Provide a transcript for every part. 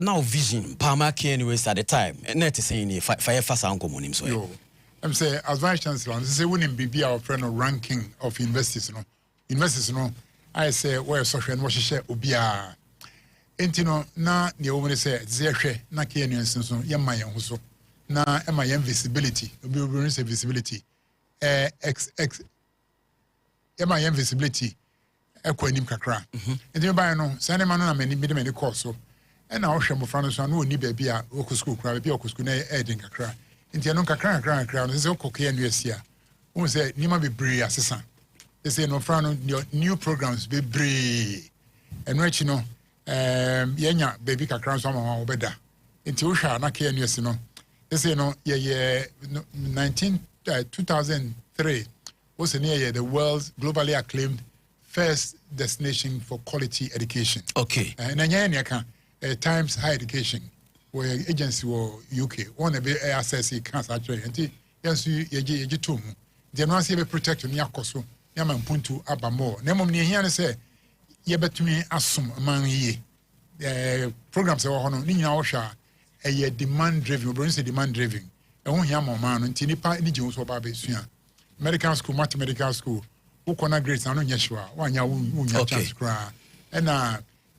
now vision Palmer anyways at the time net saying if fire fast uncle monim so I'm say as vice chancellor say wouldn't be our friend of ranking of investors no I say where social and what share obia entino na the woman say zehwe na Kenyan so yema yen so na ema yen visibility obi say visibility ema yen visibility ekwanim kakra entino ba no sane ma no na mani bi de mani course so and now shame of France and won't be a school crowd, be a school adding a cry. Into no crack crown is okay and year. Who say Nima be brave assassin? They say no frown your new programs be brave. And right, you know, Yenya baby crack some better. Into Usha, not care and yes, you know. They say no, 2003 was near the world's globally acclaimed first destination for quality education. Okay. And then Times Higher Education, where agency were UK, one of the access cancer actually, and yes, you too. They not see a protector near Koso, Yaman Puntu Abamo. Nemo near here say, ye bet me assume among ye programs of honor, Nina Osha, a demand driven, brings a demand driven. And one yam man, and Tinipa, any Jones or Baby Suya. Medical school, mathematical school, who connect grades and on Yeshua, one ya chance cry. And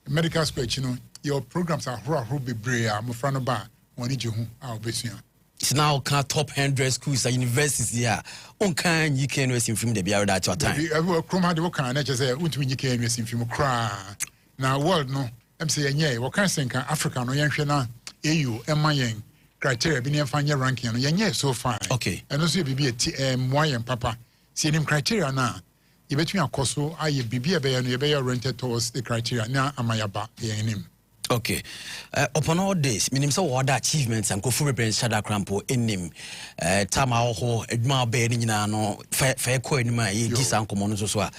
medical school, you know. Your programs are who be brave. I'm front of bar. When you I'll be soon. It's now top 100 schools and universities here. On can you can receive from the beer at your time. Every chroma the work and I just say, what you can receive from cry. Now, world no, I'm saying, yeah, what can I think Africa no Yanshana, EU, MIN criteria, being a fine ranking, and so far. Okay. And also be a and papa. See him criteria now. You bet me a coso, I be a rented towards the criteria now, Amayaba, him. Okay. Upon all this, meaning so what achievements and Kofu represent Shada Crampo in him, Tamaho, Edma Bedina, no fair coin my Gisan Commons as well.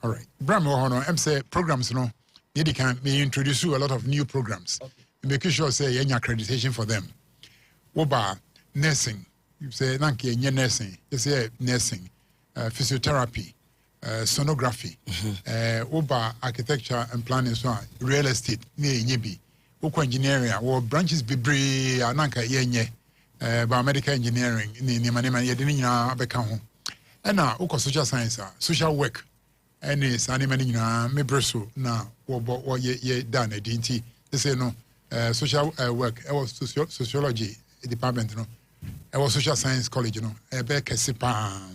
All right. Bramo Hono, I'm say programs, no, you can introduce you a lot of new programs. Okay. Make sure say any accreditation for them. Oba nursing, you say Nanki nursing, you say nursing, physiotherapy. Sonography, Oba architecture and planning, so real estate, nebi, Oko engineering, or branches be brave, Ananka yenye, biomedical engineering, Nimanema Yedina Becamo. And now Oko social science, social work, and is animating me bresso now, or ye done a dinty. They say no social work, I was sociology department, no, I was social science college, you know, a bear Kasipa.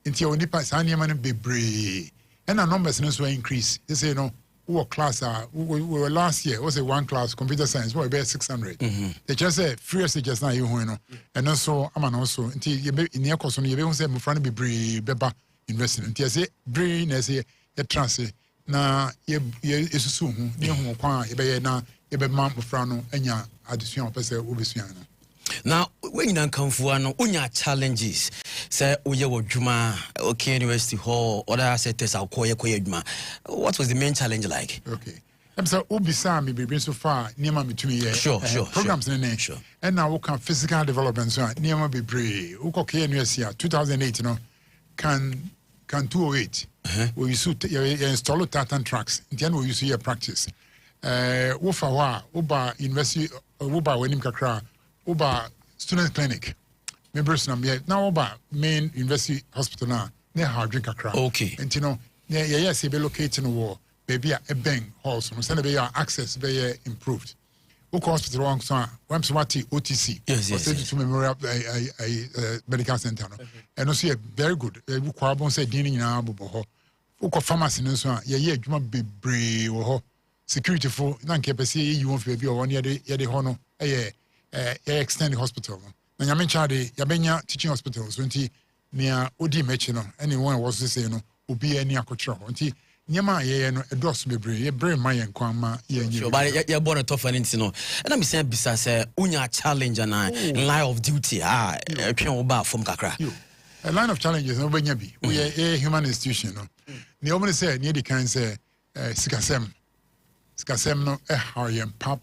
Into your nipa Saniaman be brave. And our numbers also increase. They say, no, who class we were last year, was a one class computer science, we were 600. They just say, free as just now, you know. And also, I'm also, until you be in your course, you be say, my friend be brave, beba investing. Until I say, brain, as a transit. Na, ye is soon, near whom, you be na, you be mount of Frano, and ya additional person will be Siana. Now, when you come for no unya challenges, say uye wajuma, okay, University Hall, other sectors are koye juma. What was the main challenge like? Okay. I'm sorry, Ubisa me be so far, near me to me. Sure. Programs in the nation. And now we can physical development, so near me be brave. Uko University 2008, you know, can 208. We use to install Tatan tracks. In the end, we use to practice. Ufawa, Uba University, Uba Wenim Kakra. Oba student clinic. Members now Oba main university hospital now. Near hard drink a crowd. Okay. And you know, yes, be located in the war. Baby a bang also. Send be access be improved. Oko hospital wrong so I'm swati OTC. Yes. To Memorial Medical Center. No. And also very good. Kwabon say dini na abubo. Oko pharmacy no so ye adwuma bebre wo ho. Security for na nke pese you won fe bi o won ye de ho no. Extended hospital. Na nyame chade yabenya teaching hospital so nti nea odi mechi no anyone was to say no obi ani akotro nti nyama ye no edos bebre ye bre ma ye nkwan ma ye nyi. But you born a tough one no. And I'm saying bisa say unya challenge na line of duty twen oba from kakra. A line of challenges no benya bi. We are a human institution no. Ne omo say near the kind say sikasem no how ye pap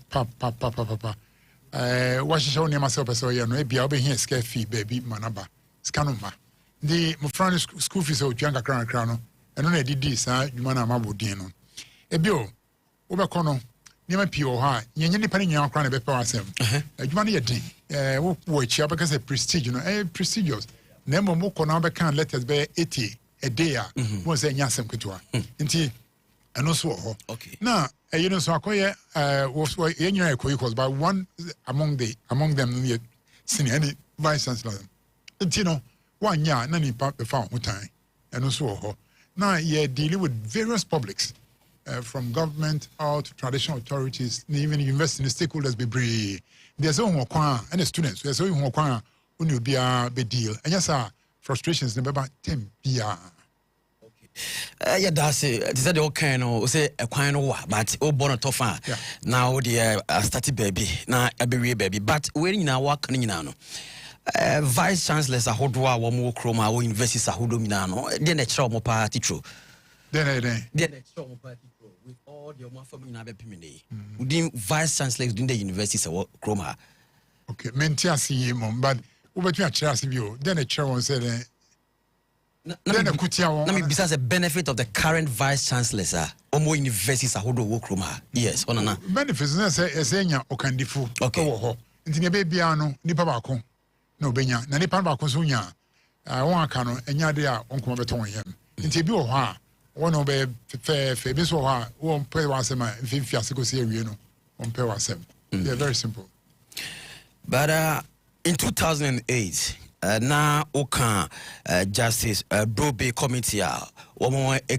what show near myself so you know be here scare fee baby manaba scanuma the my friend school fees o twanka crown and no did this you man am abodin no ebio obekono niema pio ha nyenye nipa ne nyina kra na be pa asem adwuma no ye den wo chia because a prestige prestigious na mo ko na be kan letters be 80 a day mo say nya asem ketoa nti eno so ho na you know so akoye was ye nyina ekoyi cause by one among them the senior any vice chancellor nti no one nya na nipa be fa ho tan eno so ho na ye dealing with various publics from government out to traditional authorities, even university stakeholders be brave. There's only one and the students. There's only one when you be a big deal. And yes, frustrations never about 10 PR. Yeah, that's it. Is that the okay? No, say a kind of but oh, born tofa. Now the started baby, now a baby. But when you work, you know. Vice chancellors are hodwa wa mo kroma wo universities are hodominano. Then a trauma party true. Then a trauma party. With all the family na be pimene within vice chancellors within the universities of Chroma. Okay, mentiasi mom, but over to a chair bio. Then a chair one said, then a kutia one. Let me besides the benefit of the current vice chancellors are more universities are hodo Chroma. Yes, on na benefits na say esenya okandifu. Okay. Nti ne be bia no nipa bako na obenya na nipa bako so nya won aka no enya de a onko beton yam. Nti bi wo ho a one of the fair this one pay was my fiasco series, on pay was they're very simple. But in 2008, now Oka Justice Brobe Committee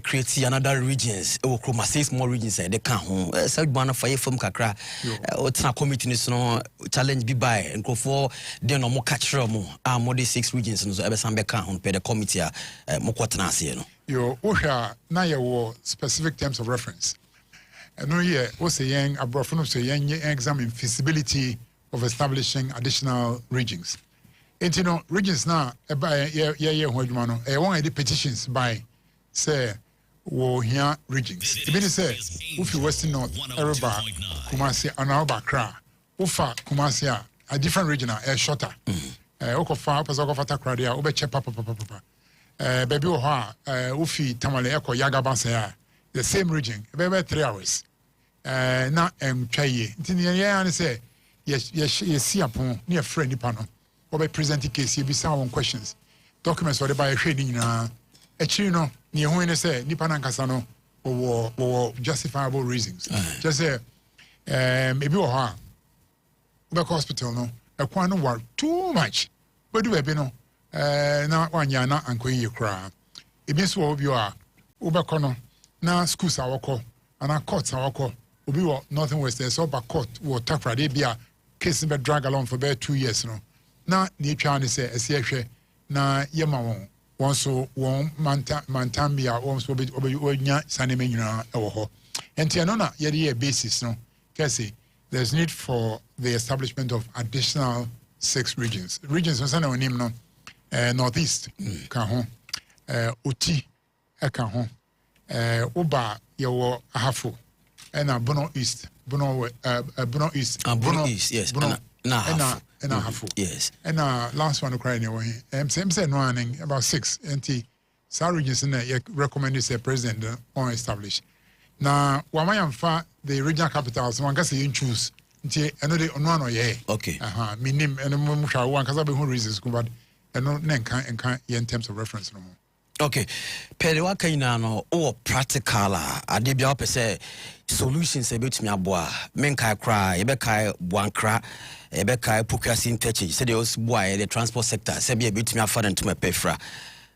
create another regions or 6 more regions they can home South Bana fire from Kakra or committee no challenge be by and go for the no more catch more 6 regions and so ever some can home pay the committee mokwatana your Osha na your specific terms of reference. And no year was a young abroad from say young examine feasibility of establishing additional regions. And you know, regions now by one petitions by say wo here regions. Even say if you Western North, Aruba, Kumasi, and Albakra, Ufa, Kumasi, a different region, a shorter. Okofa, Pasokofata Kradia, Obeche Papa. Baby Oha, Ufi, Tamale, Eko, Yagabasa, the same region, about 3 hours. Na Chaye. Tinea say, yes, see upon near friendly panel. Or by presenting case, you be some questions. Documents or by a shading a chino, near when say, Nipanan Casano, or justifiable reasons. Just say, maybe Oha, the hospital, no, a quantum work too much. But do we know? Na wanya na ankoyi kra ebi so obi a obekono na schools awoko ana courts awoko obi wo northern west so ba court wo takra de bia case be drag along for about 2 years no na ne twa ne se ese ehwe na yema won so won mantam bia won so obi onya saneme nyina ewo ho enti no na ye dey basis no kase there's need for the establishment of additional 6 regions no sana onim no northeast ka ho oti ka ho oba yewo ahafo na bono east yes na ahafo yes and last one cry anyway same say no aning about 6 enti sa regions na recommended say president on establish na wamayamfa the regional capitals one can say you choose nti eno de ono ye okay minim eno mu hwa one can say be reasons but and no in terms of reference no more. Okay. Pere wa kaina no o practical ade bia o say solutions e betumi aboa menkai kra e be kai buankra e be kai procurement interchange say the boy the transport sector say bia betumi afa na ntuma pefra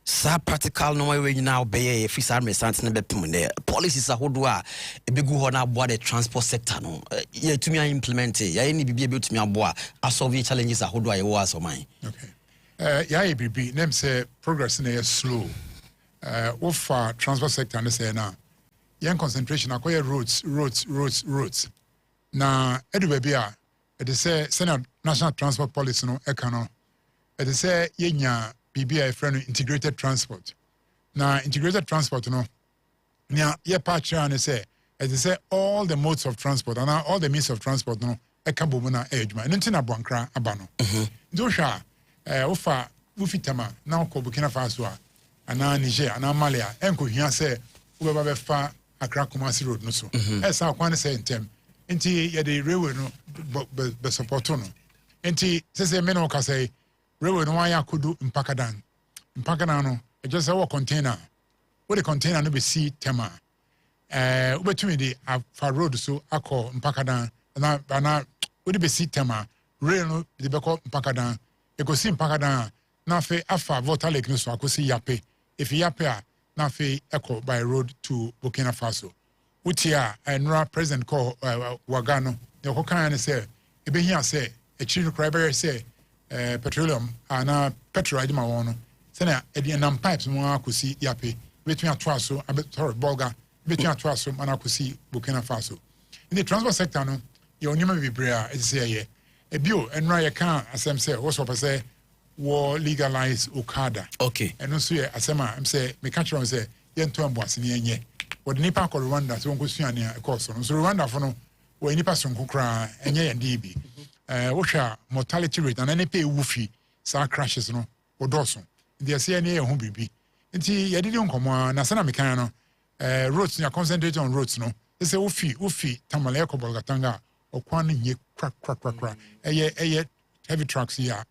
sa practical no way now be free sar result na be pum ne policies ahodo a e be gu ho na aboa the transport sector no ye tumi implement ya ni bibia betumi aboa a solve challenges ahodo a ye wo asoman. Okay. BB name say progress in slow. Offer transport sector and say now. Young concentration acquire roads. Na edu baby it say Senate national transport policy no ekano. It say yenya BB friend integrated transport. Na integrated transport no. Nya ye patch and say it say all the modes of transport and all the means of transport no ekabo mu na edwuma. Ntina bonkra abano. Dosha ofa ufitama na ko Burkina Faso ana Niger ana Malia enko hia se ubeba be fa Accra Kumasi road no so esa kwan se ntem Enti the railway no be support no. Enti say me no ka say railway no wan ya kodu mpakadan no e just say what container. What the container no be see tema. Ubetumi di for road so akọ mpakadan na what be see tema. Rail no the beko mpakadan. E go see mpakadan na fe afa Water Lake no so akosi Yape. If Yape a na fe echo by road to Burkina Faso. Utia enra president call Wagano. The hokan say ebe here say a chino crabber say petroleum na petrol idima wono. Sena e nam pipes mo akosi Yape. Between Atwaso, Bolga, between Atwaso and akosi Burkina Faso. In the transport sector no, your name be brea is say a bio enra ya kan asem say what's up say war legalize Okada. Okay. And also asema say me catch on say yen to amboase ne enye. What nipa ko Rwanda so nko suane a course no. So Rwanda for no we nipa so nko kra enye yende bi. Wo hwa mortality rate and any pay wufi sa crashes no odoso. They say any ho bibi. Nti yedidi nkomo na sana mekan no roads na concentrate on roads no. They say ufi tamale ekobol gatanga okwan nye kra. Eye heavy trucks here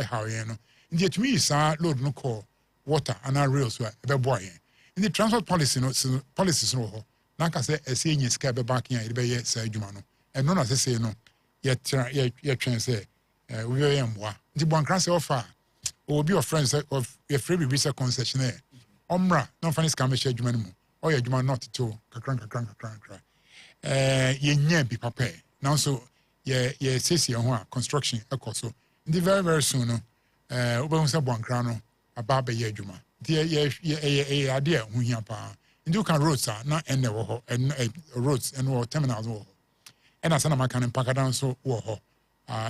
how you know. In the to me sa load no call water and our rails were be boy. In the transport policy no policies no na ka say e say nyi ska be back here e be ye say adwuma no. And no na say no ye twen say we ye mwa. Nti bonkra say offer obi of friends of your free visa concessionaire. Omra no funny scam share adwuma no mu. O ye adwuma not to kakran. Ye nya bi papa. Now so ye sesi ho construction ekoso ndi very soon no obehu se bonkra no aba be ye adwuma ye ade hu hia pa ndi kan roads na enne wo ho roads and wo terminals wo ho ena sana maka no mpakadan so wo ho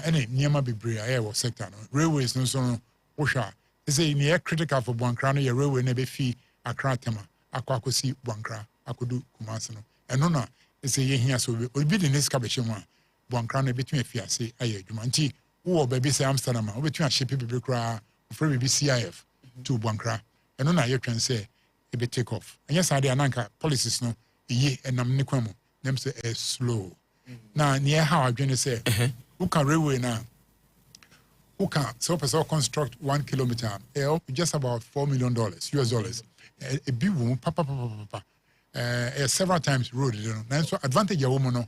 ene niema bebre aye wo sector no railways no so no wo hwa say ne critical for bonkra no ye railway na be fi Accra tema akwakosi bonkra akodu Kumasi no eno na say ye hia so obi de neska be hwemu a bonkra no between afiase aye adwuma nti wo baby say Amsterdam wo between ship people kra for baby CIF to bonkra eno na ye twen say e be take off anya sade ananka policies no ye enam ne kwamu nem say slow na near how adwene say who can railway na who can so person construct 1 kilometer just about $4 million US dollars a big woman papa several times road you know na so advantage ya woman no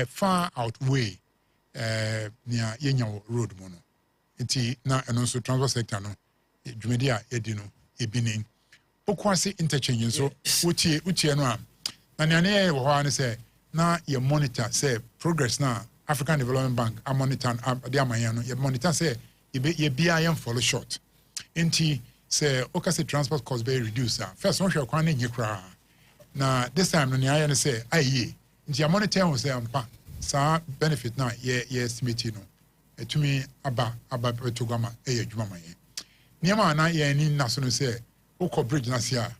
far outweigh near yenya road mono nti na eno so transport sector no dwumedi a yedi no ebinin okwase interchange so utie no am na ne ne wo ha ne say na ye monitor say progress na African Development Bank a monitor the amanyan no ye monitor say ye bia yam follow short nti say okase transport cost be reduce first one hwe kwan ne nyekra na this time no ne aye ne say aye nti ya monitor wo say ampa sa benefit na ye estimate no etumi aba betugama adwuma maye niam na ye ni naso no say ukọ bridge na sia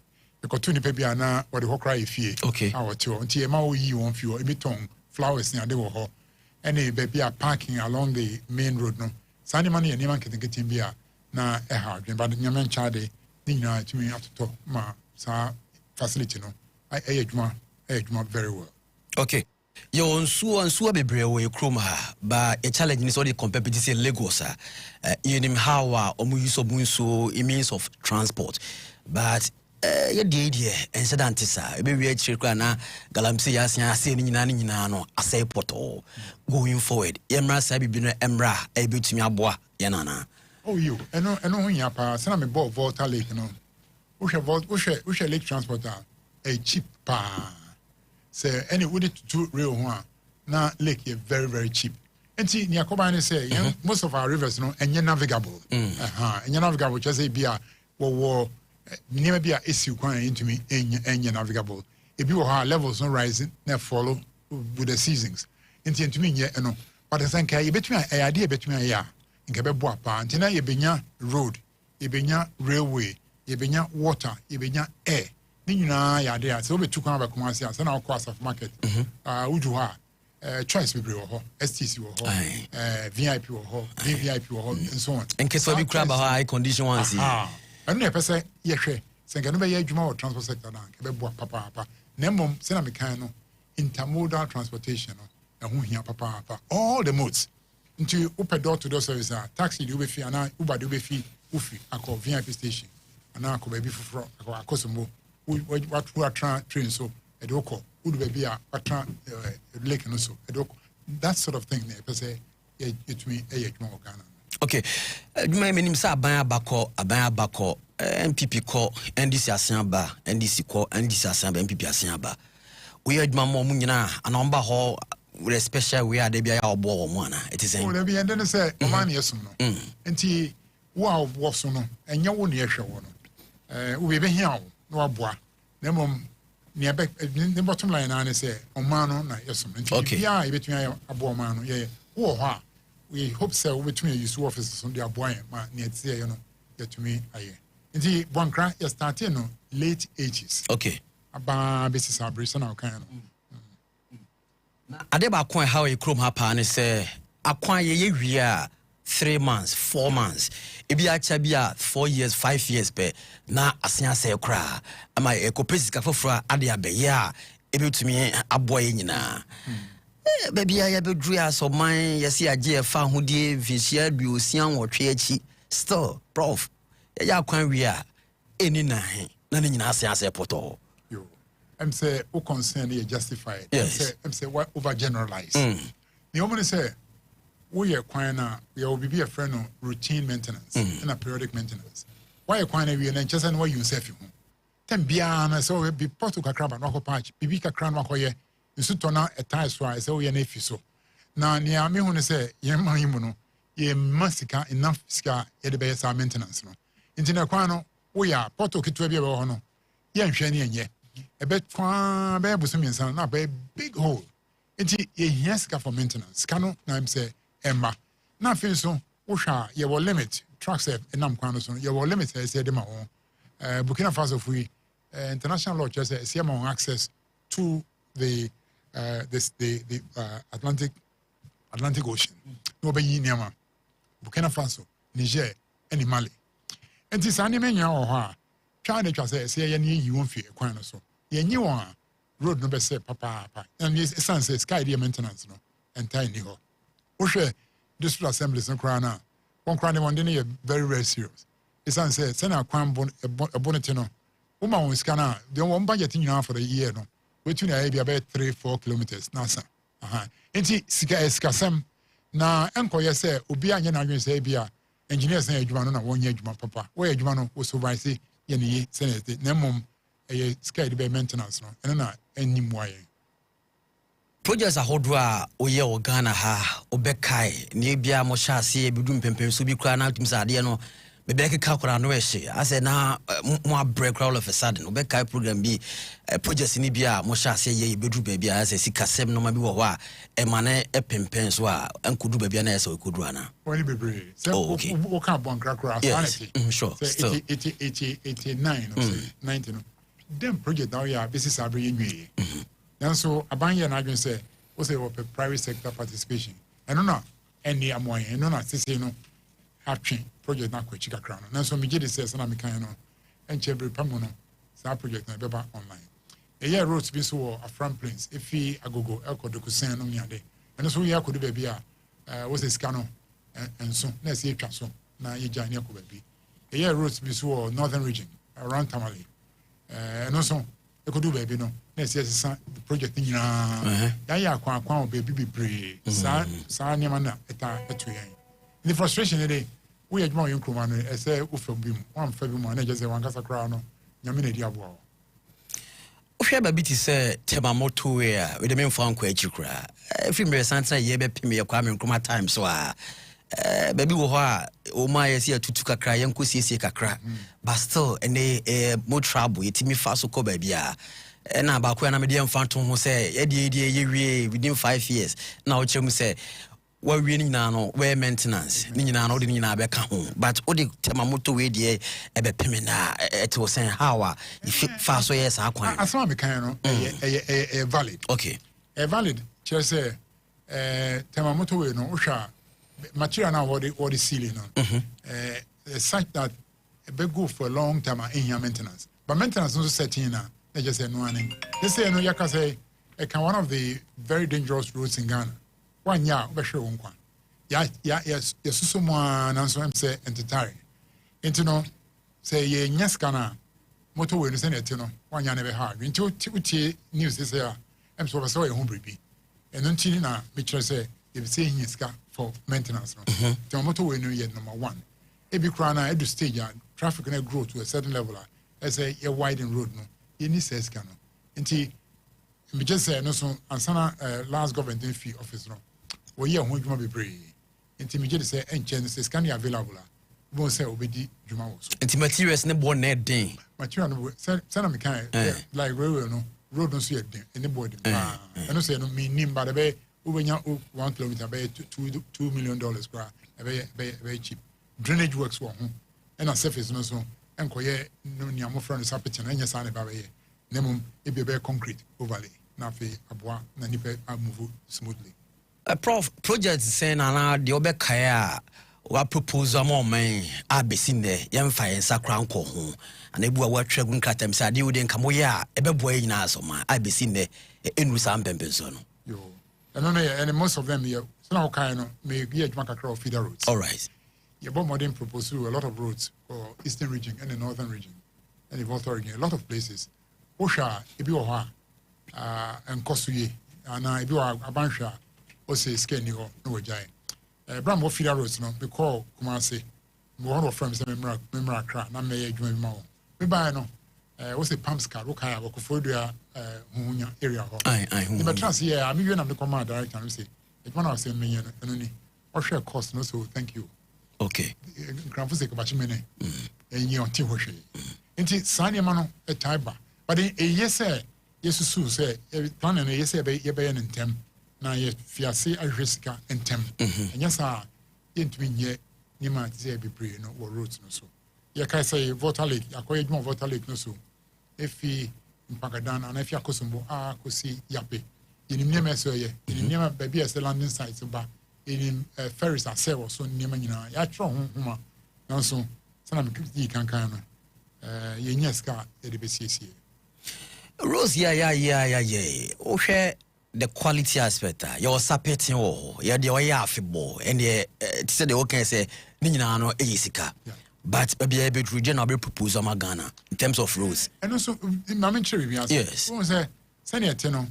ekotu ni pe bia na wo de hokra efie a wo te nti e ma wo yi won fi wo e beton flowers ni ade wo ho ene be bia parking along the main road no sani man ye niam ketenkete bia na e ha adwen ba nyame ncha de ni nyina etumi atoto ma sa facility no adwuma very well. Okay. Yo nsuwa bebre wo ekroma ba a challenge ni so the competitive Lagos yenim how omu use of bunso means of transport but ye die incident sa be we chirkwa na galamse yasia ase ni nyina no asai poto going forward yemra sa bibi no emra e betumi aboa ye nana oh you eno hu nya pa se na me ball Water Lake no wo hwe lake transporter cheap pa say any would it to real one na lake is very cheap enti ni akoba ni say most of our rivers no enye navigable enye navigable just say bia wo niam bia esi kwan into me enye navigable e bi wo ha levels no rising na follow with the seasons enti me nye no but the sanka ye betumi ayade ye betumi ya nke be bo apa enti na ye benya road ye benya railway ye benya water ye benya air ni nyina ya de so be tukwan ba Kumasi asa na akwa asaf market uju ha choice be wo ho STC wo ho VIP wo ho VVIP wo ho and so on en keso bi kra ba high condition ones anu na pese ye hwe se ngano be ye adwuma wo transport sector na ke be bo papa na mom se na mekan no intermodal transportation and who here papa all the modes into upper door to door service taxi do be fee and Uber do be fee ufi ako VIP station and ako baby for akosombo what who are train so edoko would be a lake and so edoko that sort of thing there say it me a Ghana. Okay, my name is Abaya Bako, MPP call, NDC Asamba, NDC call, NDC Asamba, MPP Asamba. We had Mamma Munina, an umber hall with a special way at the our ball one. It is a be and then say, man, yes, no. And he wow was no, and your own year show. We be here, no bois. Nemum near back the bottom line, and say, O man, yes, okay, yeah, between a boy man, yeah, oh, we hope so between you two officers on their boy, man, near say, you know, get to me. Indeed, one cry, you start in late 80s. Okay. About business abrasion, our kind. Adeba coin how a chrome happen and say, acquire ye 3 months, 4 months. It be actually 4 years, 5 years, but now as I say, cry. Am I a copesica for Adia Beya, able to me a boy in baby, I have a dress of mine. Yes, I dear found who dear Vicia, you see, or Triachi. Still, prof. Ya quite we are any nine, none in us as a poto. You, I'm say, who concern you justified. Yes, I'm say, what overgeneralize. The woman say, we are quite now, we will be a friend of routine maintenance and a periodic maintenance. Why are quite we and just and what you say, you ten biana so be portugal crab and rock patch, bibica crown wakoye. You should turn out a tie so I say, we are nephew so. Now, near me when I say, ye man, ye massacre enough scar, ye the best our maintenance. Into the quano, we are Porto Kitwebia or no. Yan Shani and ye. A bit far bear with some son, not a big hole. Into ye yaska for maintenance. Cano, I'm say, Emma. Nothing so, Usha, ye will limit, trucks and Namquano, ye will limit, I said, Demo. Burkina Faso free international law just says access to the Atlantic Ocean. No be Niama, Burkina Faso, Niger, and Mali. And this anime or China just say you won't fear quite so. Ye knew one road no say papa, and this son says sky dear maintenance no and tiny ho. Oshe district assemblies no crana. One crane one day very, very serious. The son says send a bonetino. Woman was scanner, the one budget in for the year no. Between about 3-4 kilometers. Nasa. Enti sika eskasem na enkoye se obi anye na adwen se bia engineers na adwuma no na wonye adwuma papa. Wo adwuma no wo supervise ye ne ye senate na mom sika de be maintenance no eno na anim waye. Projects ahodo a oye o Ghana ha obekai ne bia mo sha ase ebidum pempem so bi kura na atum sa ade no me be keka kura no ehye ase na mo break all of a sudden obekai program bi projects ni bia mo sha ase ye bedu ba bia ase sikasem no ma bi wo ho a e mane e pempem so a enkodu ba bia na ese okodu ana woni bebre so o ka bon krakra sanity sure 89 or 90 no dem project now ya business abre nwie and so abanye na adwen say we say private sector participation and no any amoyen and no na say no atwe project na kwa chika crown na so me gye say na me kan no enche bre pamo no sa project na beba online e year roads bi so a front plains efi agogo elko kusen no nyade and so ya kodu ba bia we say scano and so na say twa so na ye jani akoba bi e year roads bi so northern region around Tamale and so e kodu ba bi no na say the project nyina ya akwa obabi bebre sa nyama na eta eto yen the frustration dey we adwuma yen kroma no e say ufam bi mu wan fa bi mu na je say wan kasa kra no nyame na di abo ohwe ba biti say tema moto we a we de me mfa nkwa achi kra efim re santra ye be pim ye kwa me kroma time so a baby wo ho a o ma ye si atutu kakra yen ko siesie kakra but still ene mo trouble yetimi fa so ko ba bia na ba ko na me de mfa to ho say ye ye wie within 5 years na o chem say wa wie ni na no we maintenance ni nyina no de ni na be ka ho but o de tema moto we de e be peme na it was saying how fa so yes akwan asama me kan no valid okay valid just say tema moto we no o hwa material na what the ceiling no such that be go for a long time in your maintenance but maintenance no setting na just say no aning they say no yaka say one of the very dangerous roads in Ghana. One year, yes, so much, and so I'm say entirely. Into no, say yes, Ghana, motorway is in it, you know, 1 year never hard. Into news this year, I'm so sorry, home baby. And until now, Mitchell say, if saying it's got for maintenance, the motorway no yet number one. Every crown, I do stage, traffic can grow to a certain level. As a widen road, no, you need says cano. Until me just say, no, so, and sana last government fee office, no. Well, yeah, when you be brave. Until me just say, and chance is can available. Won't say, obedi, Juma was. Until materials never born that day. Material, send me kind, like railway, no, road no see it in the body. I don't say, no, me, but a bay, over 1 kilometer, bay $2 million, very cheap. Drainage works for home, and a surface no so, and quiet, no, near more friends, and any sign about it. Nemum, it be very concrete overlay. Nafi, Abwa, Nanipe, I move smoothly. Prof, projects saying, the Obekaya. What proposal more man I be seen there, young fire and sacran call home, and they were what traveling catem said you didn't come away, a boy in us, I be seen there in Rusam Pempenson. Yo, and most of them here, so now kind of may be a Macacro feeder roads. All right. You bought modern proposal a lot of roads for Eastern region and the Northern region, and the Volta region, a lot of places. Osha, Ibiwa, and Kosuye, and Ibiwa, Abansha, Ose, Skeni, or no giant. Brambo feeder roads no because Kumasi one of friends member cra na me adwuma ma wo me buy no we say pumps car wo kan akofodua hunya area ho the trans here am you na me command director no say it one of say me no ni o share cost no so thank you okay grandfo say kabachi me ne enyi on ti ho hwe nti sane ma no e taiba but yes yesusu say plan no yes be ye ntem na ye fiase ahwesika ntem enya sa yentumi nye nyima tse be pray no wo roads no so ye kai say Volta Lake akoye dwuma Volta Lake no so efi mpagadan na efi akosombo akosi yape yenim nyema so ye yenim nyema ba bia se landing site ba yenim ferries ase wo so nyema nyina ya tro homa na so sana me kiti kankan no ye nyeska e de besiesie Rose yeah o hwe the quality aspect you're supporting you're the way affable and the said the okay say ni nyina no eyisika but be able to regional proposal ma Ghana in terms of rules and also mama cherry bi answer yes won say senior no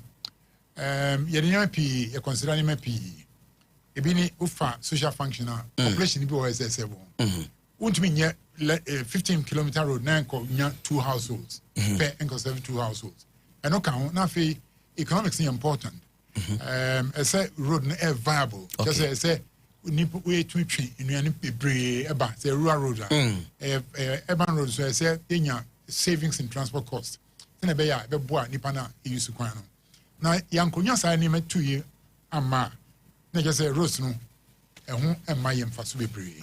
ye dey MP you consider ni MP e bi ni ufa social functional population bi o SSE bo untumi nye 15 kilometer road na ko nya 2 households per enko 2 households and okay na fe economics is important. I say road no viable. Just say we way to train in any be about say rural road. Urban road so I say savings in transport costs. Then be boa nipa na use kwan no. Na yankonya sa ni 2 year ama. Na just say roads no ehun ema yem fa so be bree.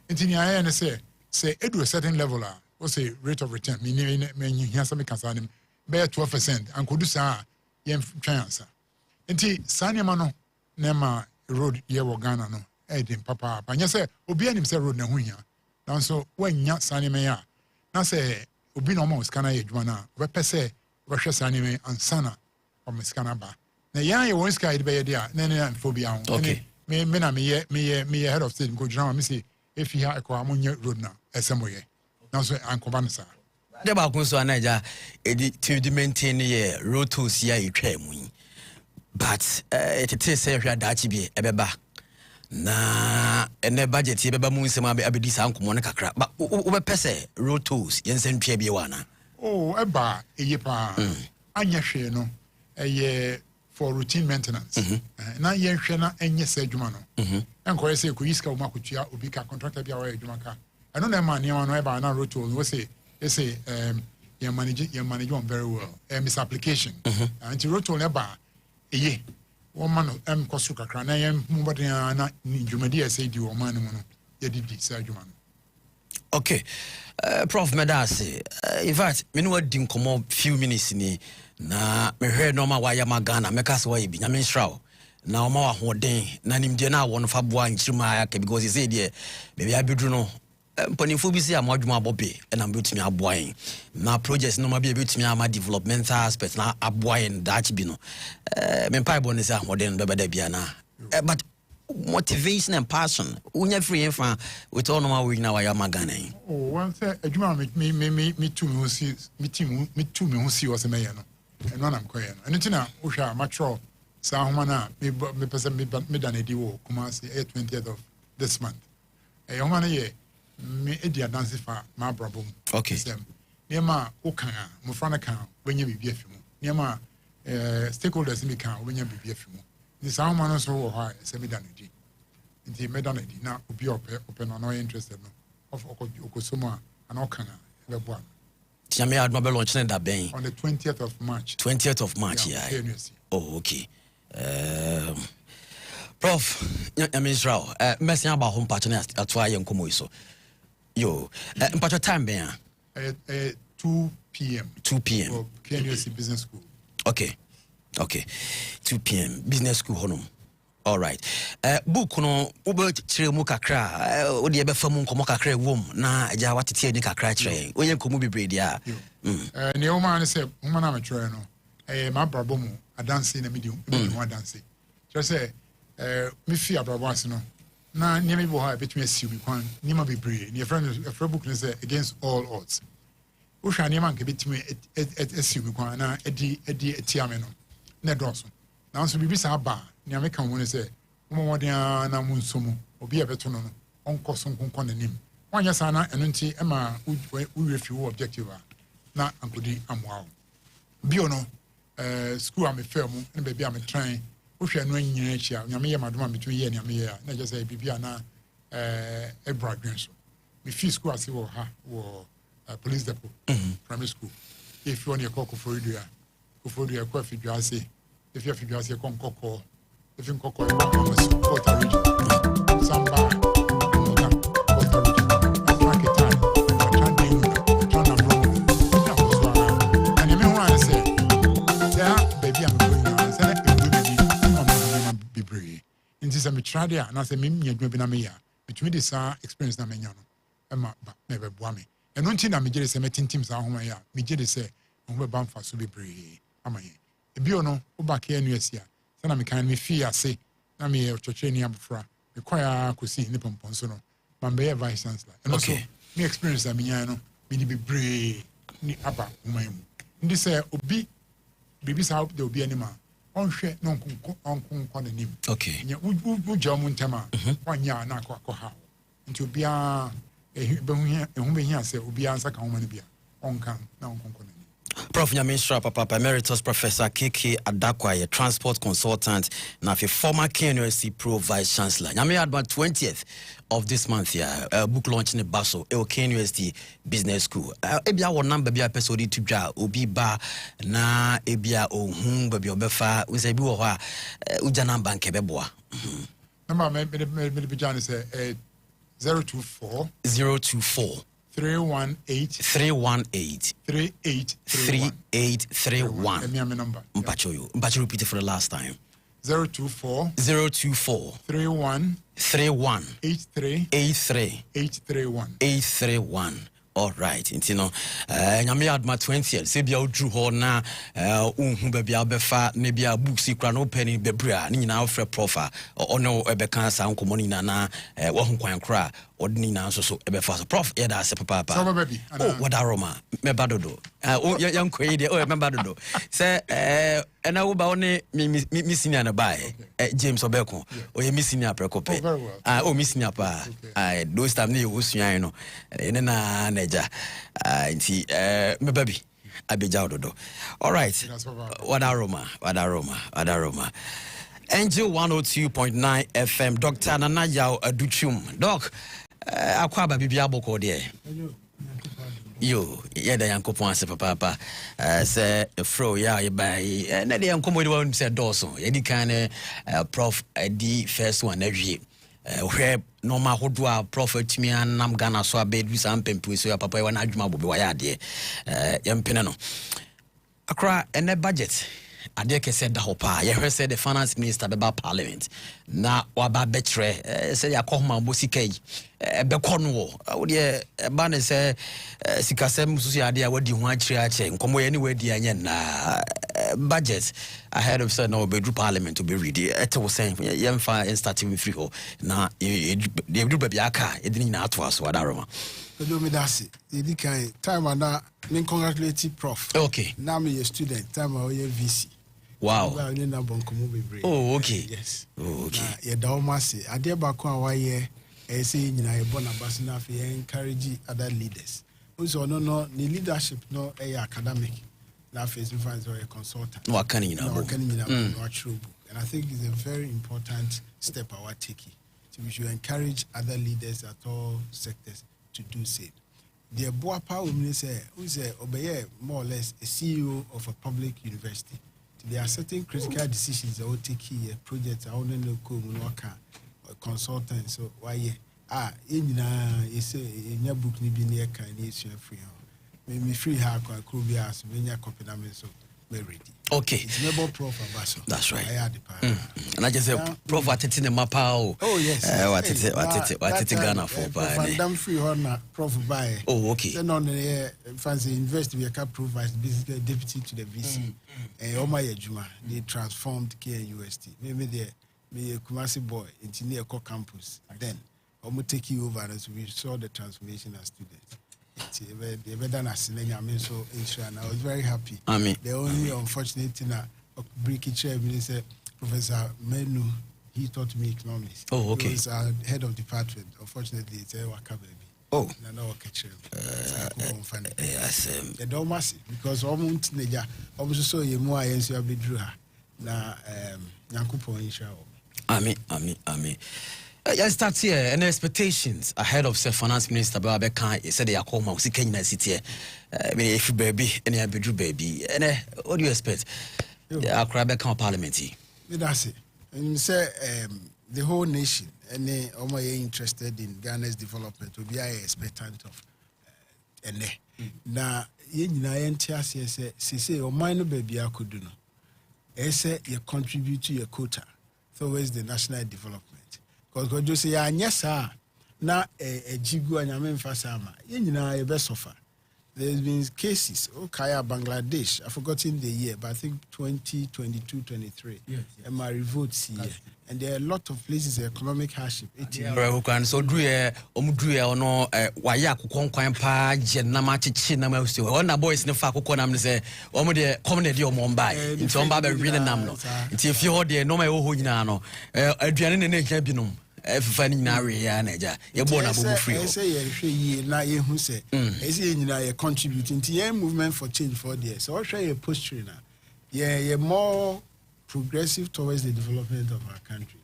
Ntini aye na say edu a certain level or say rate of return me here some kasanim be 12% and could do sa yem chance. Enti sanema no nema road ye wo Ghana no edin papa anya say obi anim say road na hu hia nanso wanya sanema ya na say obi no ma scanner ye dwuma na we pese we hwe sanema ansana o scanner ba na ya ye won sky de be ye dia na na phobia ho okay me na me ye head of state go dwuma me say if you ha ko amunye road na esemoye nanso ankoba nsa de ba kun so anaja edi to maintain ye road to sia etwa mu but it is say hwa dachi bi ebeba na ene budget ebeba mu nsema abedi sa nkomo ne kakra ba wo be pese road tools yensen twa bi wana eba eyepa anya hwe no eye for routine maintenance na ye hwe na enye sa adwuma no enko say ko yiska wo makotua obi ka contractor bi a wa adwuma ka eno na ma ne no eba na road tools wo say you manage one very well misapplication and road tool eba eye one man kosu kakra na yem mubode na dwumadi ese di wo man no ye di sa adwuma no okay prof medase in fact me no wadi nkomo few minutes ni na me hwe no ma wa ya magana me kase wa yi bi nya me nshraw na o ma wa hoden na nimde na wo no fa boa nchirima ya ka because he say there baby abedu no mpanimfo bi si a modwuma abobe na mbetumi aboayen na projects no ma bi betumi ama developmental aspect na aboayen dachi bi no me pai bo ne say modern bebeda bia na but motivation and passion unya free fa with all normal we na wa ya magana oh one say adwuma me tu me ho si was me no and one am koye no and tina wo hwa mature sa homa na me pese me dan edi wo kuma say 20th of this month homa na ye me edi dance fa ma brabom okay niema wo kan mo fra na kan wenye bibia fi mu niema stakeholders me kan wenye bibia fi mu ni sa homa no so wo ha se me dan edi nti me dan edi na obi open no interested no of okosoma ana kan be bo am Tiame adma be launch that ben on the 20th of March. 20th of March, yeah. Oh, okay. Prof, Israel, messing about home partner at why young Kumo so. Yo, but your time ben 2 p.m. 2 p.m. for KNUSC Business School. Okay. 2 p.m. Business School honum. All right. Book no ube chire mu kakra odi ebe famu nkomo kakra wom na aja watete ni kakra chire oyen komu bebre dia ne o ma ne se mo na matwere no ma brabo mu adanse na medium mu adanse so say me fi abrabo ase no na ne me bo ha betumi asiu bi kwan ne ma bebre ne friend book ne say against all odds o hwa ne ma nke betumi asiu bi kwan na edi etiame no na doso na so bibi sa ba ni ameka won say mo modern na mo nsomo obi e beto no onko so nkonko nanim wanya sa na eno nti e ma we refi wo objective na ankodi amwa bio no school am firm na be am train wo hwe no anyina achia nyame ye madoma metu ye nyame ye na je say bibia na ebradwen so me fee school ase wo ha wo police depot primary school if you want your kokko for you ko fi ase if you have to say Concocor, if you Concocor, Porto Rico, Samba, Porto Rico, Pakistan, and you may want to say, yeah, baby, I'm going to say, I'm be brave. In this, I'm a trader, and I say, Mimi, you're going to be between this experience, na menyano, Emma, never boami. And one thing I'm a jealous, I'm a teams at home, me jealous say, I'm going to bump so be brave. Am I? Bio no oba KNUSC a sana me kan me fee ase na me choche ni abfra me kwaya kosi ni pompon so no man be vice chancellor and also me experience that me nya no me di bebre ni aba woman mu ndi say obi bibi sa de obi anima onhwe no onkonko na nim okay nya u jamu ntama wanya na akọ ha nti obi a ehun be hia say obi ansa kan woman bia onkan na onkonko na Prof Nyamisra Papa Emeritus Professor KK Adakwa, transport consultant, now a former KNUSC Pro Vice Chancellor. Nyami adma 20th of this month here, book launch in Basso, KNUSC Business School. Ebia wo number bia episode to dra obi ba na ebia ohun baby obefa we say bi wo ha ujana bank ebeboa. Number me be jan say 024 318 3831. Mpacho repeat it for the last time. 024 31 831. All right, you know, nyame adma 20th se bia odru ho na unhu ba bia befa ne bia books ikra no penny bebra ni nyina ofre profa ono ebeka sa nkomo ni na wo ho kwan kra odni na so ebefa so prof ya da se papa oh what aroma me badodo yan koyi de oh me badodo se ena wo ba one mi senior na bai James Obeko o ye mi senior prekope oh mi senior pa those time ni wo suan no ene na neja nti me baby abeja ododo. All right, what aroma Angel 102.9 FM Dr. Nana Yao Aduchum doc akwaba bibia boko de yo yeda yankopon ase papa say fro ya ye bai na de yankomo de won say doso yedi kan prof di first one awie hwe normal hodo a prophet mi anam Ghana so abedu sam pempu so ya papa e wana adwuma bobe wa ya de yempene no akra ene budget adeke said the hopa ye heard said the finance minister beba parliament na waba betre say yakoma bosika yi bekono wo de ba ne say sikasem susu ade a wadi ho akire ache nkomo ye ne wadi anya na budget ahead of say no bedru parliament to be ready et was saying yemfa starting free ho na de bedru ba bia aka edini na ato aso adaroma do me that's the kind time and me congratulate prof. Okay. Now me a student time I VC. Wow. Oh, okay. Yes. Oh, okay. Yeah, da almost say ade ba ko wa ye say nyina ye bona bas na fe encourage other leaders. Also no the leadership no academic. Na face fans or a consultant. No can you know. And I think it's a very important step our taking. So we should encourage other leaders at all sectors to do so. The Boapa woman say, who's obey more or less a CEO of a public university. There are certain critical decisions that will take here, projects, I only know consultants. So why it's in your book, maybe near kind of free. Maybe free hack or could be asked when you're copying so ready. Okay. It's never Prof. Abaso. That's right. I had the power. And I just said, Prof. What it's in the map. Oh, yes. What it's Ghana for? Prof. Free honor, Prof. By. Oh, okay. Then on the fancy invest, we can provide basically deputy to the VC. And Omaya Juma, they transformed KUST. Maybe the Kumasi boy, engineer core campus. Then, I'm take you over as we saw the transformation as students. I was very happy. The only unfortunate thing breaking chair minister Professor Menu, he taught me economics. Oh, okay. He was head of department. Unfortunately, it's a waka baby. Oh, no catch yes. The dormasi because almost neja almost so you more against your bedroom. Na Yankupo insha. Amen. Let's start here. Any expectations ahead of the finance minister Babe Khan? He said they are coming. We see Kenya city. If you baby, any bedroom baby. What do you expect? Accra become parliament. That's it. And you say the whole nation, any Oma interested in Ghana's development will be expectant of. Now, you know, NTS say, "O minor baby, I could do no." Say you contribute to your quota towards the national development. Because you say, yes, sir. Now, a jigu and yamen fasama. You know, a best offer. There's been cases, Kaya, Bangladesh, I've forgotten the year, but I think 2022, 23. Yes. And my revolts here. And there are a lot of places economic hardship. So do or no Wayaku Conquampa, Jenamachi Chinama, on the boys in the Fakonam say, the community of Mumbai, in some Baba Rinamno. If you're there, no my Ohuinano, Adrian and Jabinum. Finding Naria, you're born a free. I say, now you who say, I say, you know, contributing to your movement for change for years. So I'll show you a posture now. Yeah, you're more progressive towards the development of our country.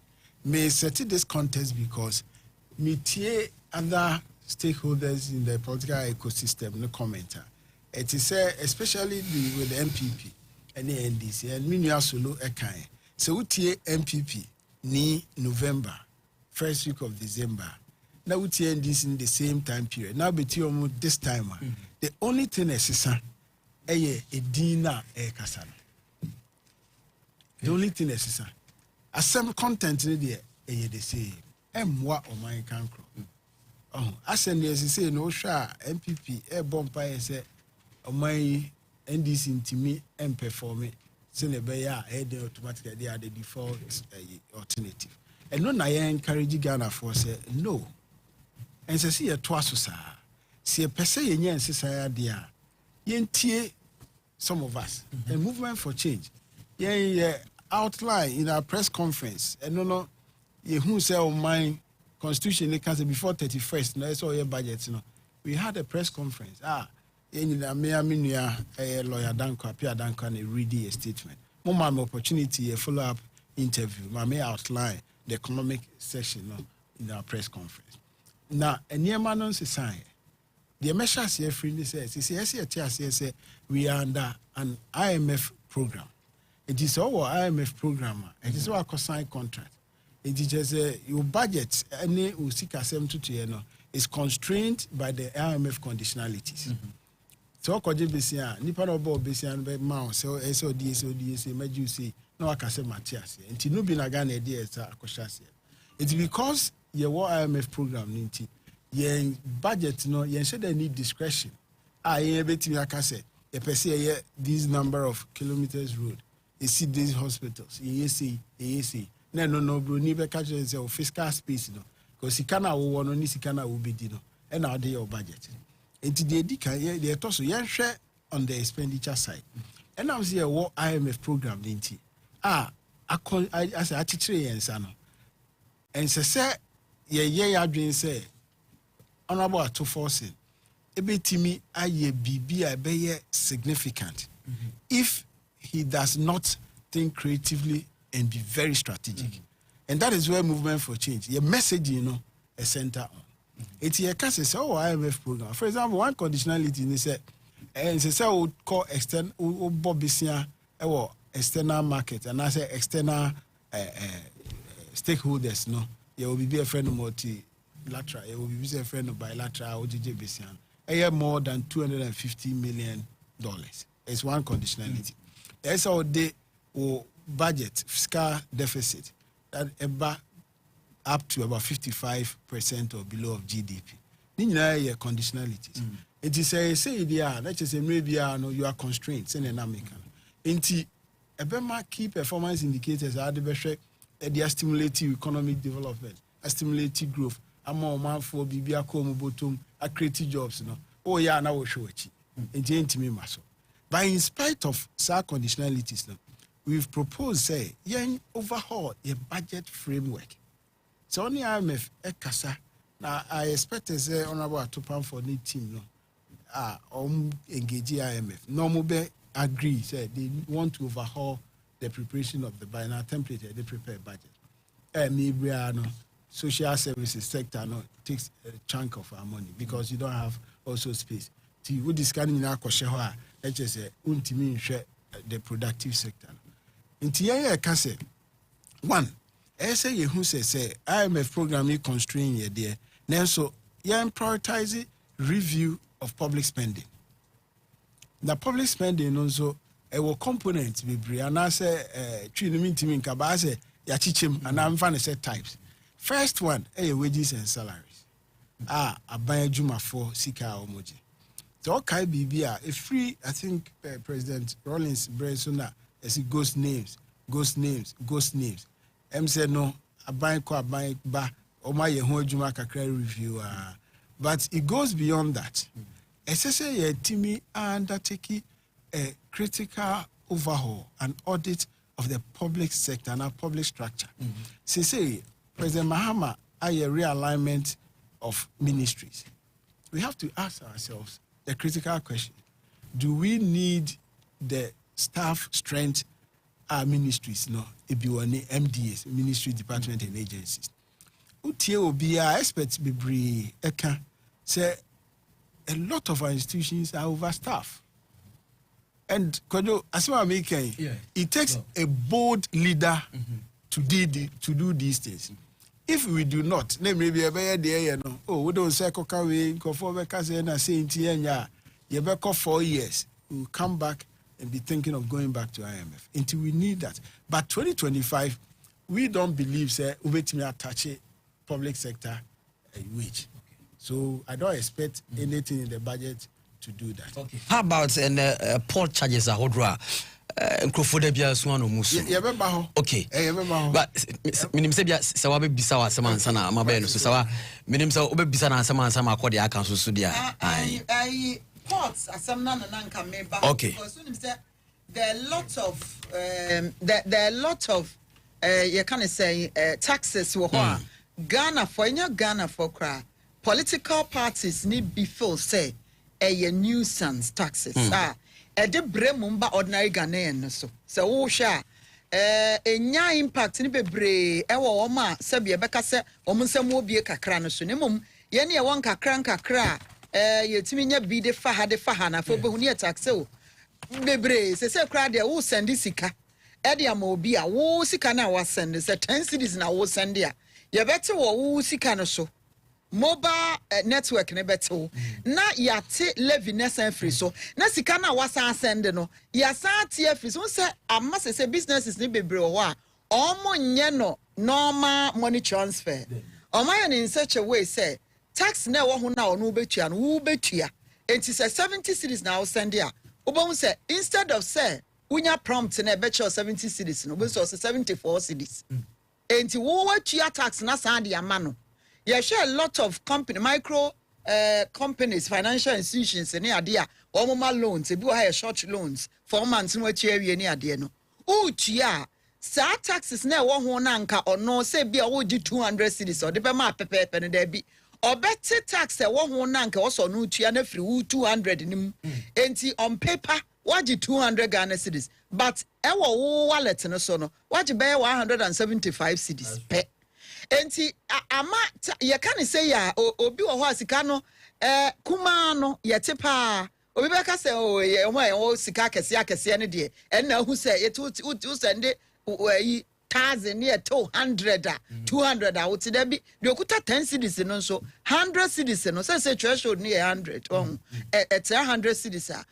May set this contest because me other stakeholders in the political ecosystem, no commenter. It is especially with the MPP and the NDC and Minya Solo Ekai. So we MPP ni November. First week of December. Now we end this in the same time period. Now between this time, the only thing is a dinner kasana. The only thing is a some content in there they say what or my cancro. Oh, I send you say no sha MPP bomb say oh my NDC into me and perform it. So the automatically they are the default alternative. And no, I encourage Ghana for say no. And say see a twasso see a per se in society, yen some of us. A movement for change. Yeah, outline in our press conference. And no, you who say on my constitution they can say before 31st. No, it's all your budget. We had a press conference. In the lawyer Danko, Pierre Danko, and read a statement. More opportunity, a follow up interview. My outline the economic section in our press conference. Now, a near man on society, the measures here freely says, we are under an IMF program. It is our IMF program. It is our consigned contract. It is just your budget, any usika 72 is constrained by the IMF conditionalities. So okoje besia nipa no bo besia no be ma so eso DSO maju say na waka say Matthias enti no bi na Ghana e dey esa akoshase. It's because ye war IMF program nti ye budget no ye should need discretion. Ye betimi aka say ye pese ye this number of kilometers road. You see these hospitals. You see. No, bro. Ni be catch say fiscal space no. Because sikana wo no ni sikana wo be di no. And now they your budget. Enti dey di kan they toss you share on the expenditure side. And now see a war IMF program nti. I say atichire yensa no. And say ye adwin say honorable to forcing. Ebetimi aye bibi abeye significant. If he does not think creatively and be very strategic. And that is where movement for change, your message, a center on. It's your case, IMF program. For example, one conditionality, they say, and say, we call external market, and I say external stakeholders, no. You will be a friend of multilateral, you will be a friend of bilateral, OJJ Besian. More than $250 million. It's one conditionality. That's how they budget fiscal deficit that up to about 55% or below of GDP. These are conditionalities. It is say let's just say maybe you are constrained. Say American. Inti key performance indicators are they stimulate economic development, stimulate growth. Man for bibia come bottom, create jobs. Oh yeah, now we show it. Inti me maso. But in spite of such conditionalities, we've proposed, say, overhaul a budget framework. So only IMF, Ekasa. Now I expect to say honorable Atupan for the team, engage IMF. No more agree, say they want to overhaul the preparation of the binary template, they prepare budget. Maybe social services sector takes a chunk of our money because you don't have also space. We discuss in our let's just say, the productive sector. In Tia Case, one, say who say IMF program is constrained here there. Now, so prioritize review of public spending. The public spending also a component be and I say Trinity Kabase, Yachichim, and I'm fine set types. First one, wages and salaries. A buy Juma for Sika Omoji. So okay, BBA a free. I think President Rollins Bresona as it ghost names. Say no, a buy ba or my Juma Kakra review. But it goes beyond that. SSA Timmy undertaking a critical overhaul and audit of the public sector and our public structure. Say President Mahama a realignment of ministries. We have to ask ourselves the critical question: do we need the staff strength ministries? No, MDAs, ministry, department, and agencies. Utie obi experts be say a lot of our institutions are overstaffed. And it takes a bold leader to do these things. If we do not, maybe a better day, we don't say Kokaway, Kofovekazena, saying, you better 4 years. We'll come back and be thinking of going back to IMF. Until we need that. But 2025, we don't believe, say, Uvetimi attach public sector wage. So I don't expect anything in the budget to do that. Okay. How about port charges are hodra? Okay. But minim say bia sawa be bisa wa sama ansana amabe no so sawa minim say obe bisa na sama ansama akodi aka so so dia ai ports asam na nka meba because minim say there are lot of you can say taxes wo ho Ghana for cry political parties need be full say a nuisance taxes de bremumba ordinary Ghanaian so wo hwa enya impact ni bebre ewo wo ma se bia beka se omnsam obie kakra no so nemum ye ne won kakra yetimi nya bi de fa na fo behu ne tax o bebre se kra de wo send sika e de ama obi a wo sika na wa send se 10 cedis na wo send ya ye bete wo sika no so mobile network ne beto na yate levy nessa free so na sika na wasa send no ya san tie free so say amma say businesses ni bebre ho a omo nye no normal money transfer omo in such a way say tax na wo ho na ono betua no wo betua enti say 70 cedis na wo send ya obon say instead of say unya prompt na betua 70 cedis no be so 74 cedis enti wo watua tax na san de ama no. You share a lot of micro companies, financial institutions, any idea, or more loans, if you have short loans, 4 months, no cherry, any idea. No, chia, sa taxes now, one anchor or no, say be a would 200 cities or the Bama Pepe and there be, or better tax a one anchor also no chia, and free 200 in him, and on paper, what you 200 Ghana cities, but our wallet and so no, what you bear 175 cities pay. Enti ama ye kan say ya obi wo ho asika no kuma no ye tepa obi be ka say o ye ho sika kese ne de en na hu say ye tu sende yi 1000 ne 200 200 a wuti da bi de okuta 10 cedis no so 100 cedis no say threshold ne 100 it's 100 cedis a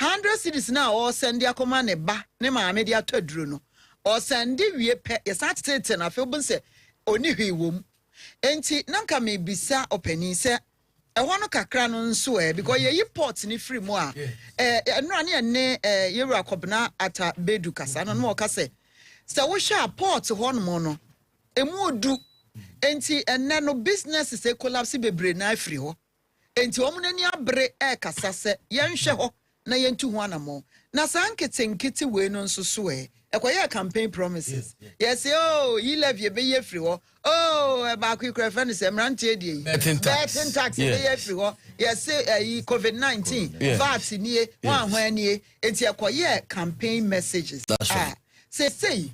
100 cedis na o send akoma ne ba ne ma me de ataduro no o send wie pe ye sa tete na fe bun say oni hwi wom enti nanka me bisa opani se ehwo no kakra no nso because ye report ni free mu a no ane ne yewura kobna ata bedu kasa no no ka se wo sha port ho no no emu odu enti enne no business se collapse bebre na free ho enti omu nani abre kasa se yenhwe ho na yentu ho anamo na sanketenkete we no nso so ekoye campaign promises yes oh you love ye be ye free ho oh ba ku kra friend say mrante die VAT and Tax be ye free ho yes say COVID-19 VAT nie wan ho anie enti ekoye campaign messages say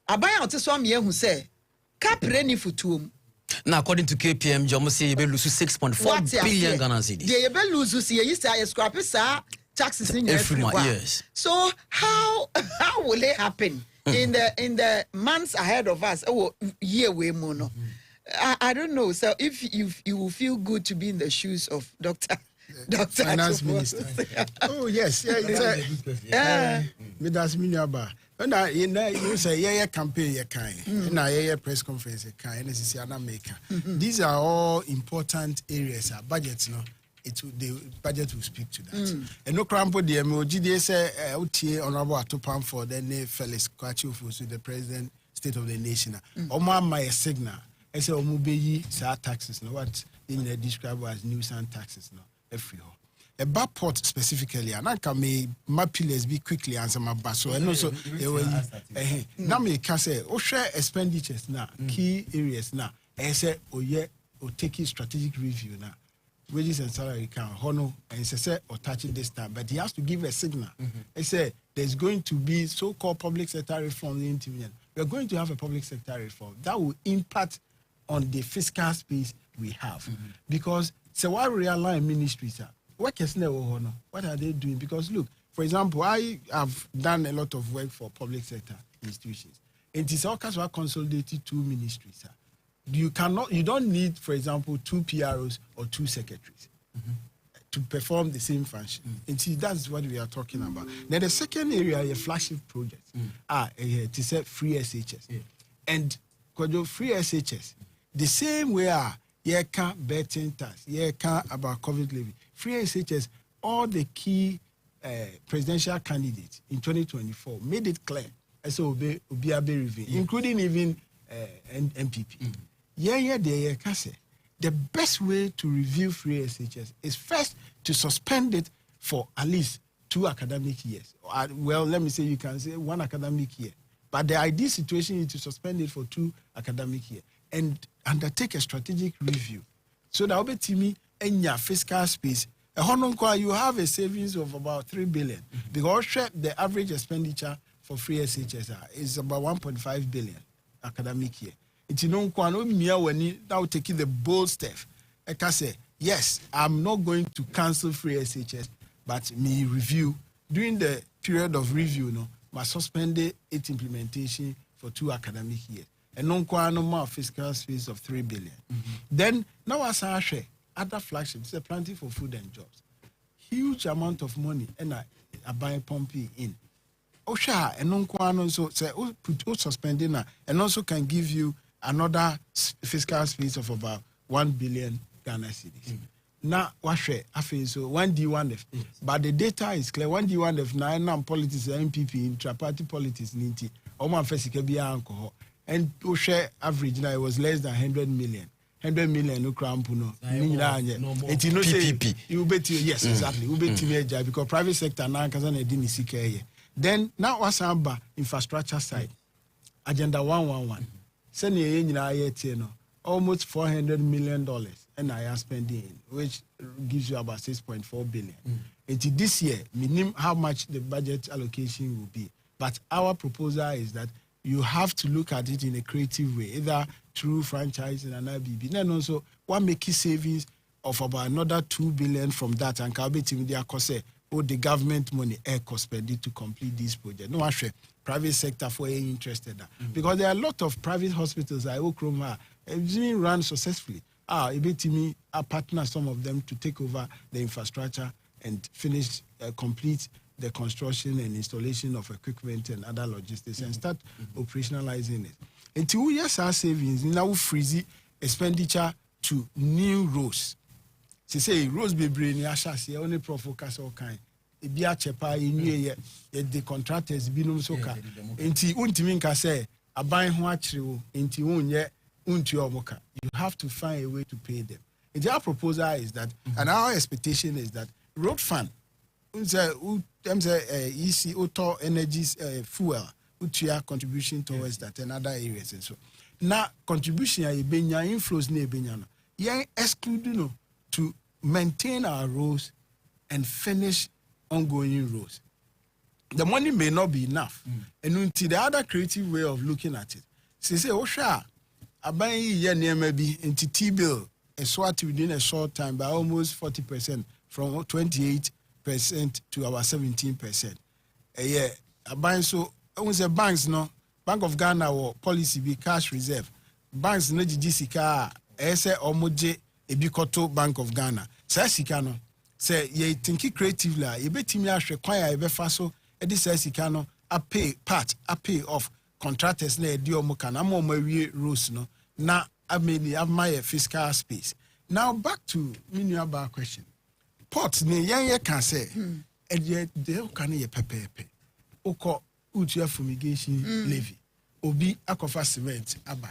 aban out so am ye hu say kapre ni futuom. Now, according to KPM, Jomo say you lose 6.4 billion Ghana cedis. You be lose see you say scrap taxes in every month. Yes. So how will it happen in the months ahead of us? Oh, year way mono. I don't know. So if you will feel good to be in the shoes of Dr. Finance Minister. Oh yes, yeah. Me that's Minyaba. And you say yeah campaign you can. Na yeah press conference you can. These are all important areas. Our budgets, no. The budget will speak to that. And no crampo the MOG say OTA honorable Atopam for then Felix Kwachu for the president, state of the nation. Oma my signal. I say omubeyi sa taxes no what in describe as nuisance taxes no every ho. A bar port specifically, and I can make my pillars be quickly answer my bass. So and also now me can say share expenditures now key areas now. I say or taking strategic review now. Wages and salary can honor and say or touching this time, but he has to give a signal. I say there's going to be so-called public sector reform in Intiman. We're going to have a public sector reform that will impact on the fiscal space we have. Because so why realign ministries are what are they doing? Because look, for example, I have done a lot of work for public sector institutions. It is all kinds of consolidated 2 ministries. You don't need, for example, 2 PROs or 2 secretaries to perform the same function. And see, that's what we are talking about. Now, the second area, a flagship project, it is a free SHS. And free SHS, the same way you can VAT and Tax, you can about COVID levy. Free SHS, all the key presidential candidates in 2024 made it clear as Obi review, including even MPP. The best way to review free SHS is first to suspend it for at least 2 academic years. Well, let me say you can say 1 academic year. But the ideal situation is to suspend it for 2 academic years and undertake a strategic review. So that will be me in your fiscal space. You have a savings of about 3 billion. Because the average expenditure for free SHS is about 1.5 billion academic year. It's now taking the bold step. I can say, yes, I'm not going to cancel free SHS, but me review during the period of review, I suspended its implementation for 2 academic years. and non-quantum fiscal space of 3 billion. Then now as I share other flagships, they're planting for food and jobs. Huge amount of money and I buy pumping in. Osha and non-quantum so say put suspending and also can give you another fiscal space of about 1 billion Ghana cedis. Now, what share? I feel so 1D1F. But the data is clear. 1D1F, nine politics, MPP, intra-party politics, ninety. Oman Fesika be alcohol. And share average now it was less than 100 million. 100 million no crampuno. And you know, say you bet you, yes, exactly. You bet you because private sector now can didn't see. Then now what's about infrastructure side? Agenda 111. Send you almost $400 million. And I am spending, which gives you about 6.4 billion. Until this year, minimum how much the budget allocation will be. But our proposal is that you have to look at it in a creative way, either through franchise and an IBB. Then also, one making savings of about another 2 billion from that, and can be the government money spending to complete this project. No, actually, private sector for any interested because there are a lot of private hospitals I work from run successfully. Ebetimi partner some of them to take over the infrastructure and finish, complete the construction and installation of equipment and other logistics and start operationalizing it. Until we years our savings, now freeze expenditure to new roads. She say roads be brainy, ashasi only focus all kind. It be a chepa in the contractors be no so ka. Until untiminka say a buying huachrio until unye. You have to find a way to pay them. And our proposal is that, and our expectation is that road fund, EC auto energies fuel, contribution towards that and other areas and so. Now contribution inflows excluding to maintain our roads and finish ongoing roads. The money may not be enough, and until the other creative way of looking at it, say, oh sure. Aban ye maybe into T-bill swat within a short time by almost 40% from 28% to about 17%. Yeah, aban so once the banks no Bank of Ghana or policy be cash reserve. Banks no GCK ese omoje ebikoto Bank of Ghana. Say sika no say ye think creatively ye betimi ahwe kwan ya ebe fa so e di say sika no a pay off contractors na edi omo kana mo mawie rules no na have my fiscal space. Now back to my question. Port ne yan can say e de can ye pepepe. Oko utua fumigation levy. Obi akofa cement aba.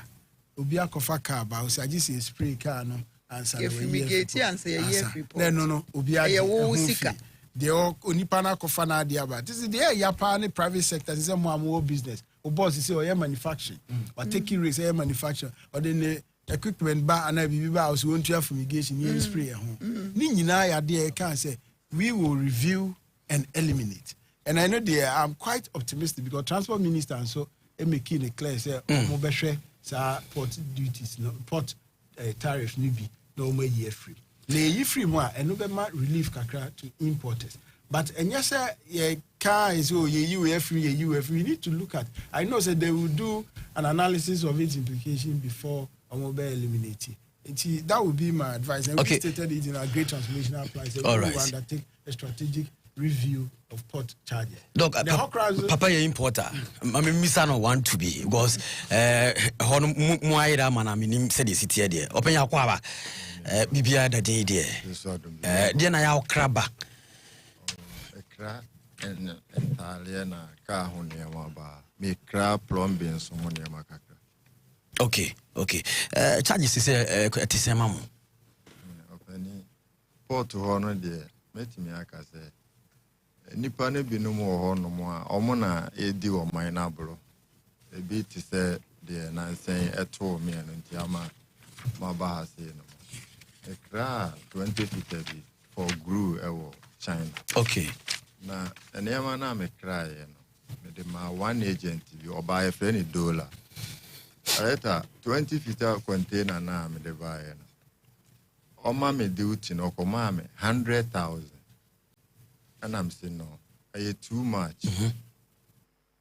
Obi akofa car ba o say just spray car no answer we fumigate answer ye report. No obi a sika. They all onipa na akofa na ade aba. This is the yapa ne private sector say mo business. O boss say or manufacturing or taking risk manufacture or then equipment ba and bibi ba so won't have fumigation yin spray ho ni nyina ya de can say we will review and eliminate. And I know I'm quite optimistic because transport minister and so making it clear say mo be hwe sa port duties no port tariff ni bi no more year free na yi free mo a eno be ma relief kakra to importers. But and yes, car is you free. You need to look at. I know that they will do an analysis of its implication before a mobile eliminating. That would be my advice. And we stated it in our great transformational plan. So we will undertake a strategic review of port charges. Look, Papa, you importer. I mean, Miss Ano want to be because Moira Manaminim said the city there. Open your quava. Bibia the day there. Then I crabba. And Italian car me crab plumbing someone makaka. Okay. Charges is a tisemamu. Port to honor there, met me aka say. Nipane be no more honor more, omona edi or my nabro. A bit to say the Nancy at home, me and Tiama Mabaha say no. A crab 2050 for grew China. Okay. Na enema na me cry no me de ma one agent bi oba e friend $1. Aleta 20 feet container na me de buy no. Oma me duty no koma me 100,000. And I'm saying no, I too much.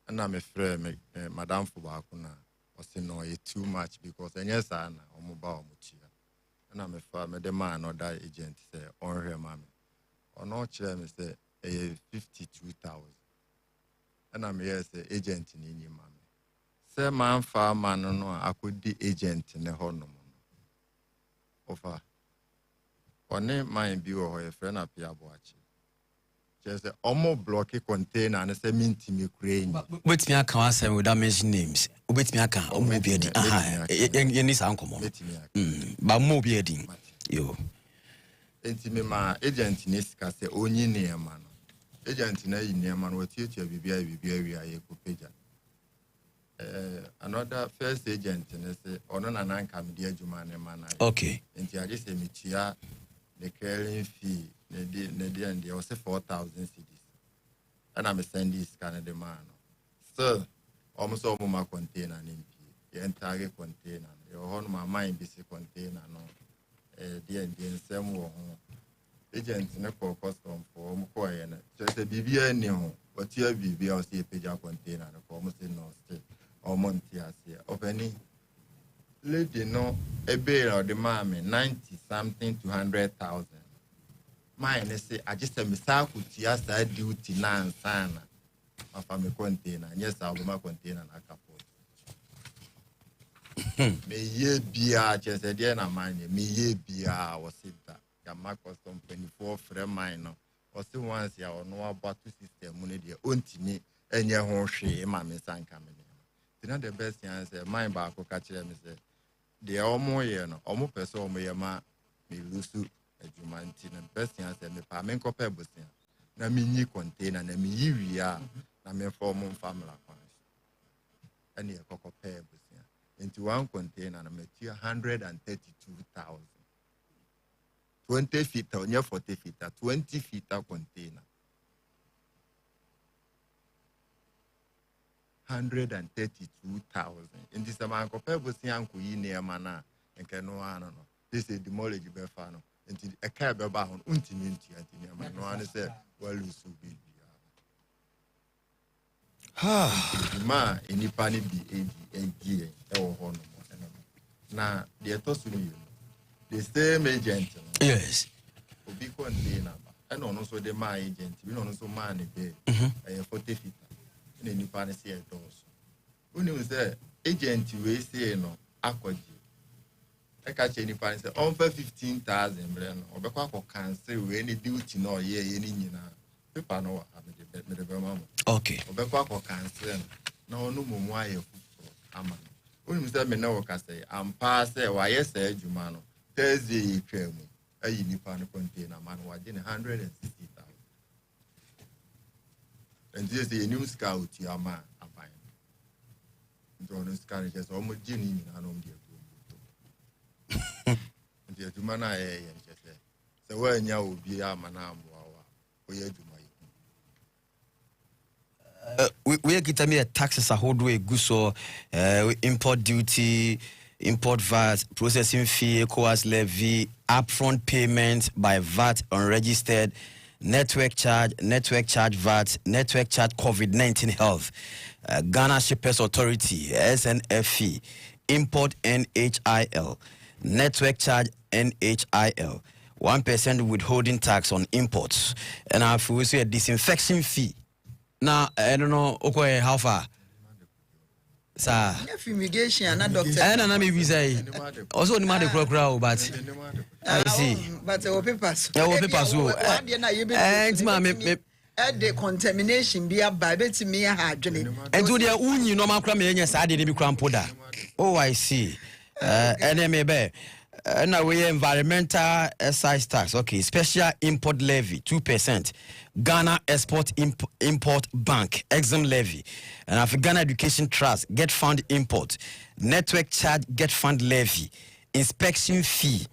And I'm a friend me madam for bakuna. ɔsi no it's too much because ɛnyɛ saa na ɔmo ba ɔmo kyia ɛna mefa me de ma another agent sɛ ɔnhwɛ ma me ɔno ɔkyerɛ me sɛ ɛyɛ 52,000 ɛna meyɛ sɛ agent ne nyi ma me sɛ manfa ama no no a akɔdi agent ne hɔ nom no ɔfa ɔne man bi wɔ hɔ yɛfrɛ no apia boakye kyerɛ sɛ ɔmo block container ne sɛ mintimi kura nyi wobɛtumi aka asɛm without mention names wobɛtumi aka ɔmo bi adi yɛni saa nkɔmmɔ no ba mo bi adi yo enti me ma agent ne sika sɛ ɔnyi nneɛma no agent na yi nneɛma no wɔtiatia biribiara wi ayɛ kɔpagya another first agent ne sɛ ɔno na nanka mede adwuma ne ma no okay enti agye sɛ metua the clearing fee ne deɛ ɔsɛ 4,000 cedis ɛna me send this kind of demand so almost all my container nimpi the entire container your home my mind busy container no the nsɛm wɔ ho agent ne kɔ custom for ɔmo kɔ yɛ no kyerɛ sɛ biribiara ni ho wɔtua biribiara ɔsɛ yɛpagya container no kɔ ɔmo sɛ no still ɔmo nte aseɛ ɔpɛni lady no ebe ɔde maa me 90 something to 100,000 mine say I just say me sa kutia sa duty na ansana afa me container yes I will my container na kapot me ye bia chese de na manye me ye bia was it that ya ma custom 24 frame mine no o se once ya ono abatu system no de ontimi enye ho hwe ma me sanka me na the best thing say mine ba ko ka kire me say de omo ye no omo pese omo ye ma me lusu adwumanti na best thing say me pa me nkɔpɛ bosia na me nyi container na me yi wia na me form family kwan ɛne ɛkɔkɔpɛ bosia into one container na me tia 132,000 20 feet or 40 feet 20 feet container 132,000 in this man nkɔpɛ bosia nko yi ne ma na nke no ano no this is demolish be fa no nti eka be ba ho untimi ntia nti ne ma no ane se walu so bi ma enipa ne bi edi e wo ho no na de to so ni the same agent yes obi container ba e no no so de ma agent bi no so ma ne be 40 feet na enipa ne se e do so uni se agent we say no akɔji I catch any pan say on for 15,000 brand or beko cancel we any duty no ye any nyina paper no have me the mama okay or beko cancel no mumu aye ama only say me na work say am pass say why yes adwuma no Thursday twam ayi nipa no container man wa je 160,000 and this the new scout ya ma aban don't scan just almost jini nyina no dey the Jumana so when you will be a man, we get me a taxes a whole way good so import duty, import VAT, processing fee, ECOWAS levy, upfront payment by VAT unregistered, network charge VAT, network charge COVID-19 health, Ghana Shippers Authority, SNFE, import NHIL, network charge NHIL, 1% withholding tax on imports, and I will say a disinfection fee. Now I don't know okay how far. Sir, fumigation and doctor. And I maybe say also the matter crowd, but I see. But the papers. And the contamination be a baby to me a hard journey. And to the uni normal crime, yes, I didn't be crampoda. Oh, I see. And then maybe. Now we environmental excise tax, okay, special import levy 2%, Ghana Export Import Bank Exim levy, and after Ghana Education Trust Get Fund import, network charge Get Fund levy, inspection fee,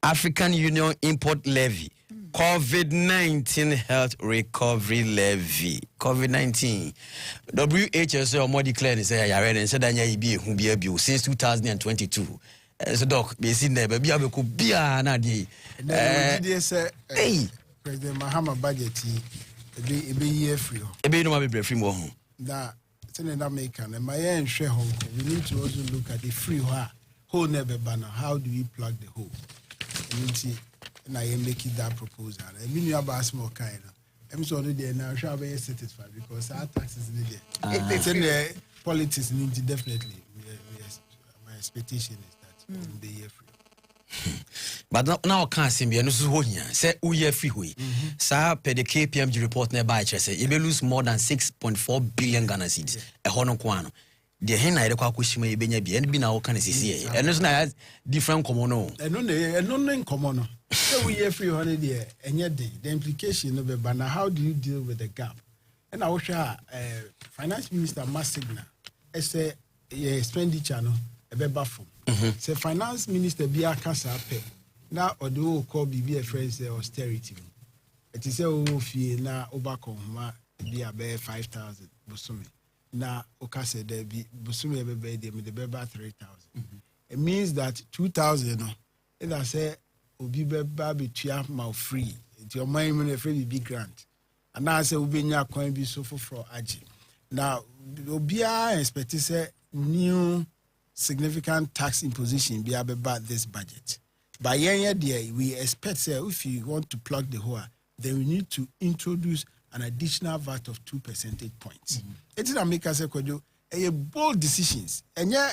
African Union import levy, COVID-19 health recovery levy. COVID-19. WHO or more declared say I read and said that you be abused since 2022. So doc, be seen there, baby. I be could be anadi. Hey, President Mahama budget, be year free. Ebe no be free more. That American and my end share home. We need to also look at the free whole never banner. How do we plug the hole? And I am making that proposal. I mean, you have a small kind of. I'm sorry, there now shall be satisfied because our taxes needed. It's in the politics need to definitely. My expectation is that it will be free. But now can't see me and this is what here. Say we are free way. Sir, per the KPMG report nearby say you may lose more than 6.4 billion Ghana cedis. A hono kwano. The hen I require kushima ibenya bi and be now can see. And this now different commono. And no common. So we are free holiday and yet the implication of a banner. How do you deal with the gap? And I wish Finance Minister must signal as a expenditure no a better form. Say Finance Minister be a casa pay. Now or do call be a friend say austerity. It is a fee now overcome be a bear 5,000 busumi. Now Okase there be busumi every day with the beber 3,000. It means that 2,000 and I say Obi baby tia ma free. It's your mind when a free be grant. And now I say Obi nya coin be so for Aji. Now Obi expect say new significant tax imposition be about this budget. By year we expect say if you want to plug the hole, then we need to introduce an additional VAT of 2 percentage points. It's not make us a bold decisions and yeah.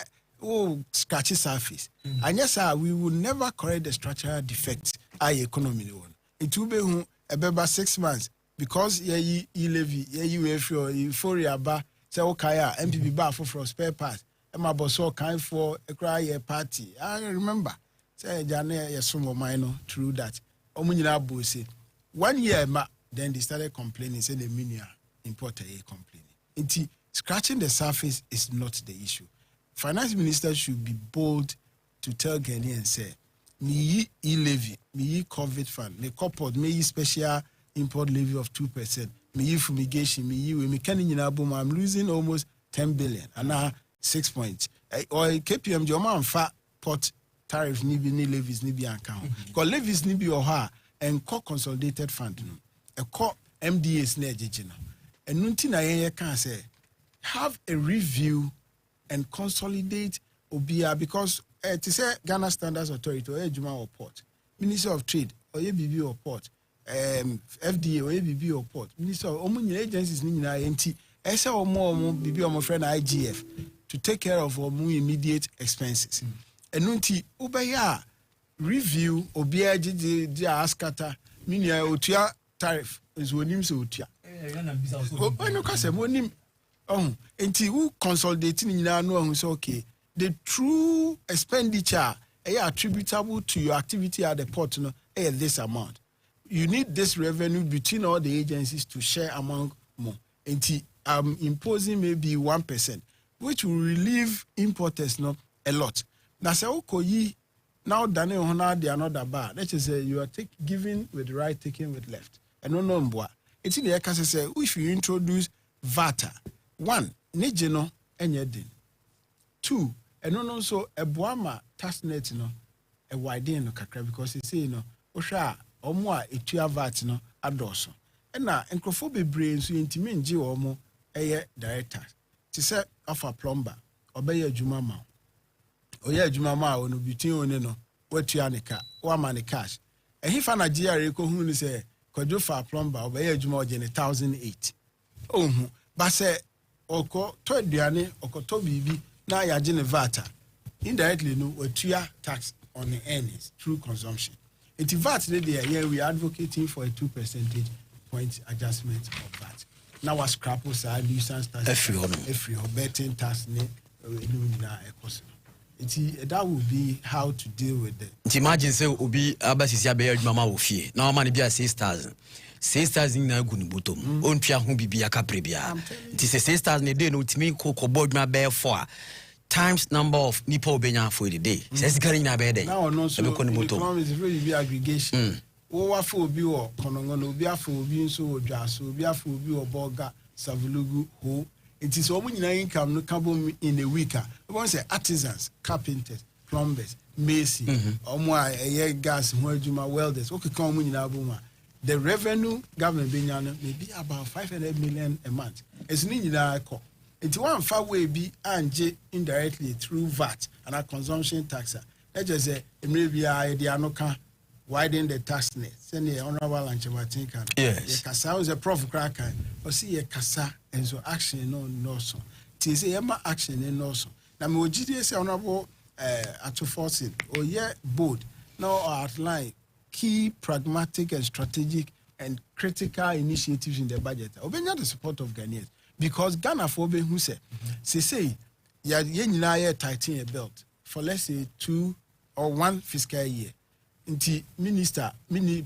Scratchy surface. And yes, sir, we will never correct the structural defects our economy. It will be about 6 months because ye levy, you euphoria bar, say okay, MPB bar for spare parts. And my boss all kind for a cry party. I remember, say Jane, yes, some minor true that. Omunina said 1 year, then they started complaining, say the minia importer complaining. Scratching the surface is not the issue. Finance Minister should be bold to tell Ghanaians say, me levy, me COVID fund, me corporate, me special import levy of 2%, me fumigation, me canning in album, I'm losing almost 10 billion and now 6 points. Or KPM, your man fat pot tariff, ni levies, ni account. Because levies ni be or her and core consolidated fund, a core MDA's negligent. And Nuntina can say, have a review and consolidate Obia because to say Ghana Standards Authority or Ejuma or Port, Minister of Trade or ABB or Port, FDA or ABB or Port, Minister of Omuni agencies in INT, SA or more BB or my friend IGF to take care of our more immediate expenses. And Nunti Ubaya review Obia Askata, Minia Utia tariff is when him so Utia. Oh, no, Cassam, until who consolidating in our know who's okay. The true expenditure attributable to your activity at the port, this amount. You need this revenue between all the agencies to share among more. Until imposing maybe 1%, which will relieve importers a lot. Now say okay, now dane honor the another bar. That is you are giving with right, taking with left. And no mboa. It's in the case say if you introduce VAT. 1, Nijino enyedin. 2, and also a boama tax net a wide no kakra because you say osha omwa etua VAT no adoso. And na encrophobe brain so intimi nji omo eye director. Ti say of a plumber obey adwuma ma. Oye adwuma ma onu between one no watua ne ka wa ma ne cash. Ehifa na GRA ko hu ni say kwadwo fa plumber obey adwuma oje ne 1008. Ohun ba say oko to aduane oko to bibi na ya gene VAT indirectly no watua tax on the earnings through consumption. It VAT there we are advocating for a 2 percentage point adjustment of VAT. Now was scrapos are nuisance tax every betting tax ne that will be how to deal with it. Imagine say obi abasisi abeya mama ofie na mama ne bia 6,000 6,000 na gu no bottom ontua ho bibia ka prebia it is 6,000 a day no timi kokobɔ dwuma be 4 times number of nipa obenya for the day says carrying na be dey now no so economy is really be aggregation wo wa for obi wo konongo no obi afọ obi nso wo dwaso obi afọ obi wo boga savulugu ho it is all income no carbon in a week. I want to say artisans, carpenters, plumbers, mason, gas, welders. Okay, come in the revenue government may be about 500 million a month. It's It's one far way be and indirectly through VAT and a consumption tax. Let's just say maybe I the widen the tax net. Send the honorable and Chavatinka. Yes. Kasa is a prof cracker, or see a Kasa and so action no so. Tis a action in no so. Now, GDS honorable at to force it or board now outline key pragmatic and strategic and critical initiatives in the budget. Obenya the support of Ghanaians. Because Ghana for who say you tighten a belt for let's say 2 or 1 fiscal year. Inti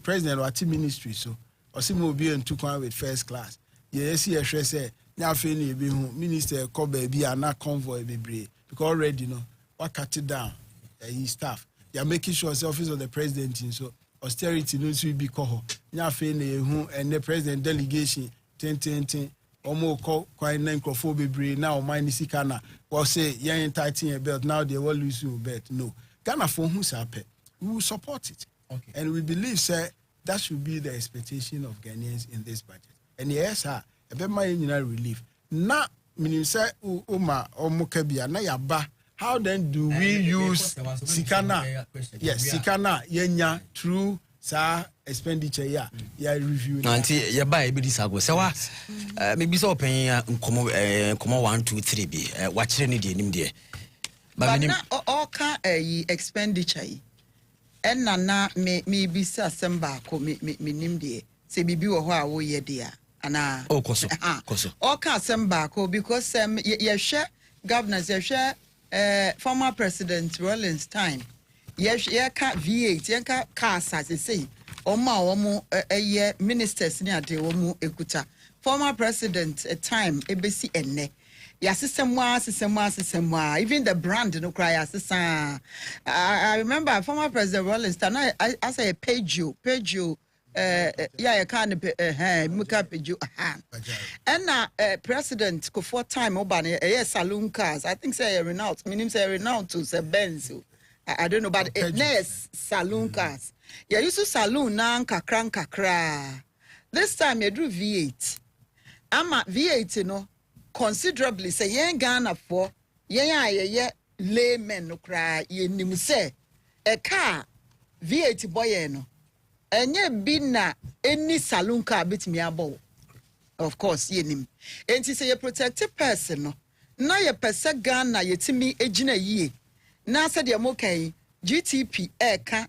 president or team ministry so or simo be in 2 with first class. Yes, see a say now fini be minister call baby and not convoy be because already what cut it down his staff. They are making sure the office of the president in so austerity no to be call now fini and the president delegation 10 Omo quite necrophobic now mine sikana or say young tightening a belt now they will lose you bet. No. Ghana for who's happy. We will support it. Okay. And we believe sir that should be the expectation of Ghanaians in this budget. And yes, sir, a bit my relief. Na minister Uma or Mokabia na yaba. How then do we use sikana? Yes, sikana yenya through sa expenditure ya review nanti ya buy bi disago se wa maybe so open nkomo 1 2 3 bi wa kire ne de nim de but na all ka expenditure na me bi sa semba ko me nim de se bibi wo ho a wo ye de ana koso all ka semba ko because ye hwe governors ye hwe former president Rollins time yes, ka VAT, cars as they say. Omo ministers near the omu ekuta. Former president a time ABC ene. System. Even the brand no cry assistant. I remember former president Rollins. I say page you. You can't muka page you. And now president go for time obani saloon cars. I think say Renault. Meaning say Renault to say Benz. I don't know, but next saloon cars. You used to saloon na kakra. This time you do V8. Ama V8 considerably say yen Ghana for yen laymen no cry ye nim say a car V8 boy no. Enye bina any saloon car bit me abo. Of course ye nim. Enti say a protected person no. Na ye pese Ghana ye timi ejina ye. Now said the okay GTP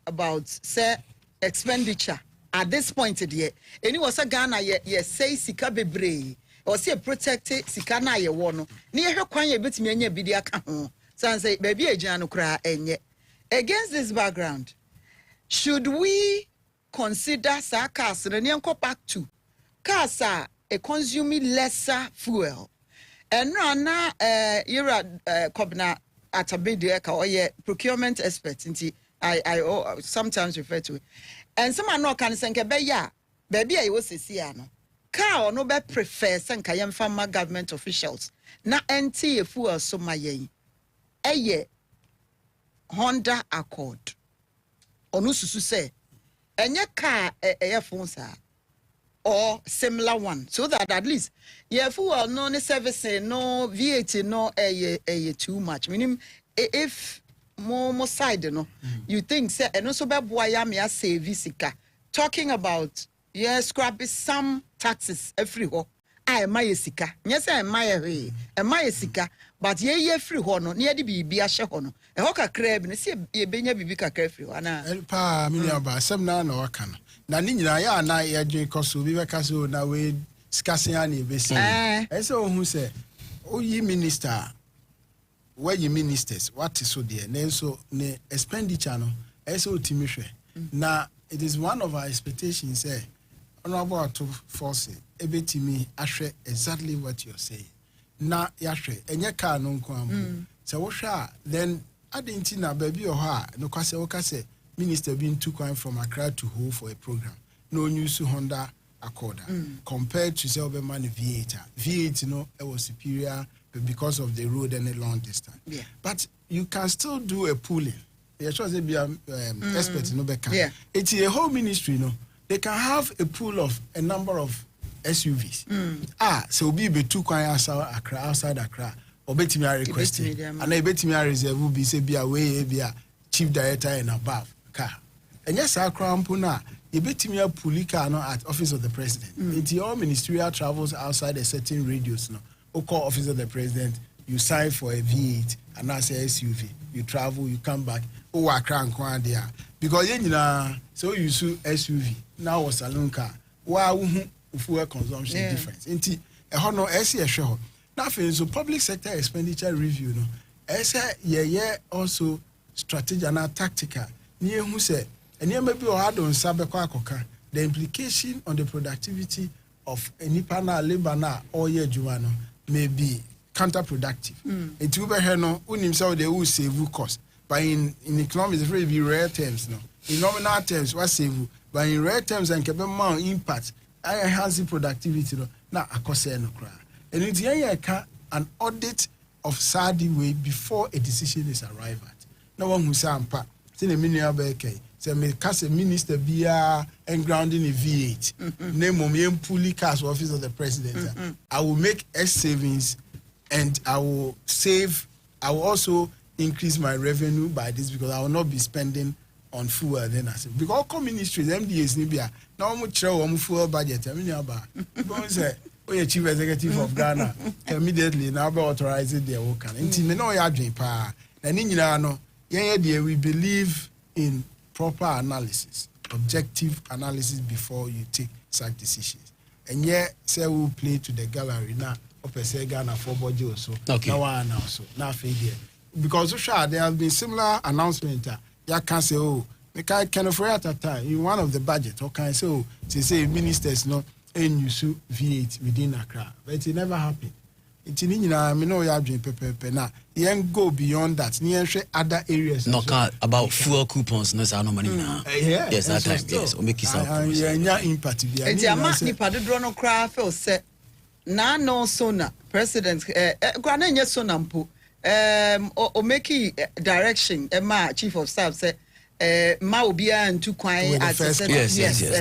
about say expenditure at this point there. And it was a Ghana ye say sika bebre or say protected sika na ye wono. Near her kwan ye bit me nye bidia ka ho. So say baby e jana kra enye. Against this background, should we consider sa cars and go back to cars are consuming lesser fuel? And na you're kobna at a big or procurement expert. I sometimes refer to it. And someone no can say, baby, I was a siano. Car or no be prefer Sankayam farmer government officials. Na NT a fuel so my ye. Honda Accord. Onususu say, and your car a phone or similar one, so that at least fuel no service no VAT no too much. Meaning if more side you think say and also be boy me a save sika. Talking about scrapping some taxes everywhere. I my sika. Yes, I my sika. But ye free no near the be a share hono. A hoka crab and see ye benya bibi kakra free. Ana pa million some na no can. Na ni nyina ya na ya dwen koso bi beka so na we skase ani be si ese ohun se oyi minister we ministers what is so there na so ne expenditure no ese otimi hwe na it is one of our expectations say honorable to force ebetimi ahwe exactly what you're saying na ya hwe enye ka no nko am se wo hwe then adenti na ba bi o ha no kwase wo kase minister being too kind from Accra to Ho for a program. No news to Honda Accord. Compared to Selberman V8. V8, it was superior because of the road and the long distance. Yeah. But you can still do a pooling. Yeah, sure they be expert in Obeka. Yeah. It's a whole ministry, They can have a pool of a number of SUVs. So be two outside Accra. Or bet me I request it. And I bet me I reserve will be say be away be a chief director and above car. And yes, our crown puna. You bet me a pulika no at office of the president. It's all ministerial travels outside a certain radius. No, or call office of the president. You sign for a V8 and that's a SUV. You travel, you come back. Oh, I can't go there because you know. So you sue SUV now was saloon car. Wow, fuel consumption difference. Inti a honor SE show. Nothing. So public sector expenditure review. No, yeah also strategic and tactical. Near who said. And here maybe hard on Sabekwakoka, the implication on the productivity of any panel labor or year Juano may be counterproductive. It will be here no himself they will save cost. But in economics, it's very rare terms no. In nominal terms, what save, but in rare terms and keep amount impact, I enhance the productivity no na akose no cry. And it's here an audit of Saudi way before a decision is arrived at. No one who say ampa, say the minimum say me cast a minister via and grounding a V8. Name of fully cast office of the president. I will make X savings and I will save. I will also increase my revenue by this because I will not be spending on fuel. Then I say because all ministries, MDAs, Nibia, now I'm much fuel budget. I mean, about the chief executive of Ghana immediately now authorizing their work. And me know ya dream pa. And in no, we believe in proper analysis, objective analysis before you take such decisions. And yet, say we play to the gallery now. Say Ghana for budget also. Okay. Now so now failure because there have been similar announcements. You can say, oh, can afford at a time in one of the budget. Or can say, oh, they say ministers not and you sue V8 within Accra, but it never happened. It's in India. I mean, no, you have dream paper now. You can go beyond that. You can other areas. No, about fuel coupons. No, no money now. Yes, that time. Yes, we make it sound. Yeah, impact. It's a man. Ni padrono craft or set. Na no sona president. Gwana nye sona mpo. O make direction. Ma chief of staff say. Ma obia and two kwai at yes,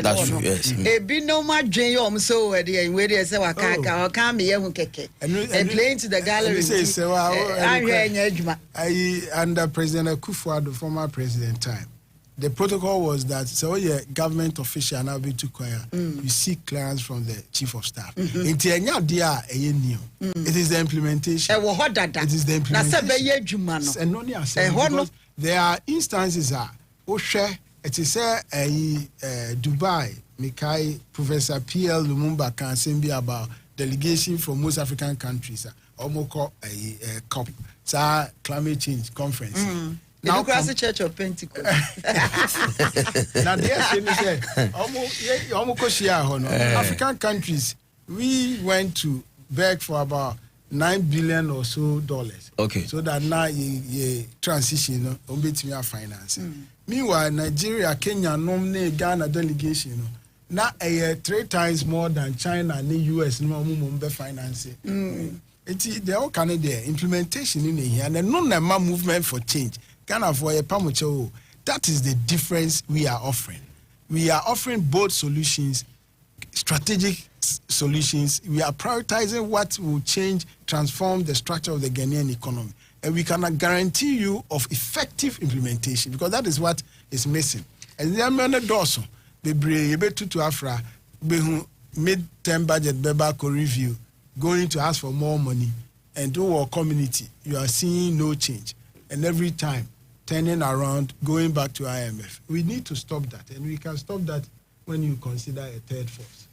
that's true. Yes. Be no ma dream so where they say waka can be keke. And playing to the gallery. Under President Akufo-Addo, former president time, the protocol was that so government official now be to choir. You seek clearance from the chief of staff. It is the implementation. It is the implementation. And only because there are instances it is Dubai, Mikai, Professor P.L. Lumumba can say about delegation from most African countries. Almost a COP, climate change conference. Now, the Church of Pentecost. Now, African countries, we went to beg for about $9 billion or so. Okay. So that now you transition on between financing. Meanwhile, Nigeria, Kenya, Ghana delegation, now 3 times more than China and the US financing. It's the all Canada implementation in here and the non movement for change. Ghana for a pamucho. That is the difference we are offering. We are offering both solutions, strategic solutions. We are prioritizing what will change, transform the structure of the Ghanaian economy. And we cannot guarantee you of effective implementation because that is what is missing. And there are many doors. They bring to Afra, mid-term budget, Bebako review, going to ask for more money. And to our community, you are seeing no change. And every time, turning around, going back to IMF. We need to stop that. And we can stop that when you consider a third force.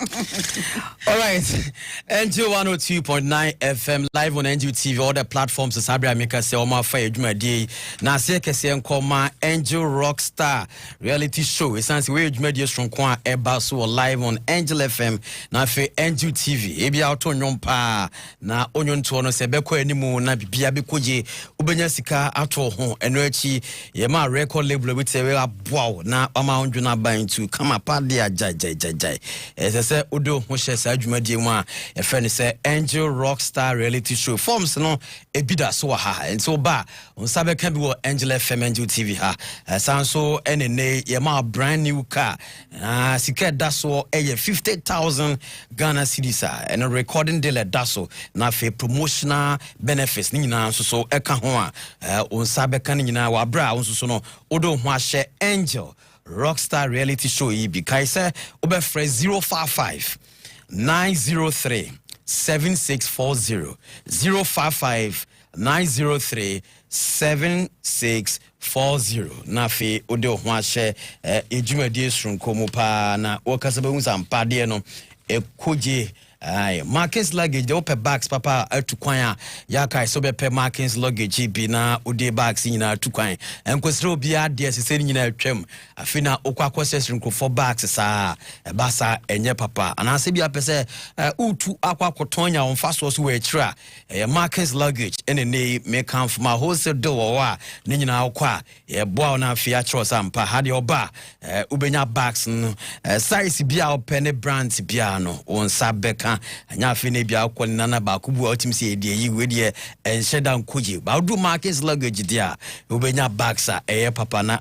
All right, NG 102.9 FM live on NG TV, all the platforms. Sabria Mika say Oma Fire Juma Day. Na se kese nkoma Angel Rockstar reality show. Esansi we Juma Day from Kwa Eba so live on Angel FM. Na fe NG TV. Ebi auto nyompa na onyon to no se beko animu na bibia bekoje ubenya sika ato ho eno achi ye ma record label we tewe aboa na ama onju na ban to come up there jai. say Udo mo share sa adwumadi mu a e friend say Angel Rockstar Reality Show forms no e bida so ha and so ba on sabe kan bi wo Angel FM Angel TV ha sanso enene ye ma brand new car sika da so e 50,000 Ghana cedis and a recording deal da so na fe promotional benefits ni nyina so e ka ho a on sabe kan nyina wa bra on so no Udo ho ahye Angel Rockstar Reality Show EB say over 055 903 7640 055 903 7640 na fe ode ho ahye ejumadi srunko mu pa na wokasa be hunsa mpade no ekoje Markins luggage the upper bags papa to kwanya yaka so be pe Markins luggage bi na ode bags nyina to kwan enkwesre obi ade sese nyina atwam afina okwa accessory nkrofo bags sa basa enye papa anase bi apese utu akwa kotonya onfa so so we kira Markins luggage ene me come from my wholesale door wa ne nyina akwa boa na afia kiro sampa hade oba ubenya bags no size bia opene brand bia no on sabeka anya afine bia akwon nana ba kubu otimsi edi yi wedi ensheda nkoje ba do Markins luggage dia ubenya bags papa na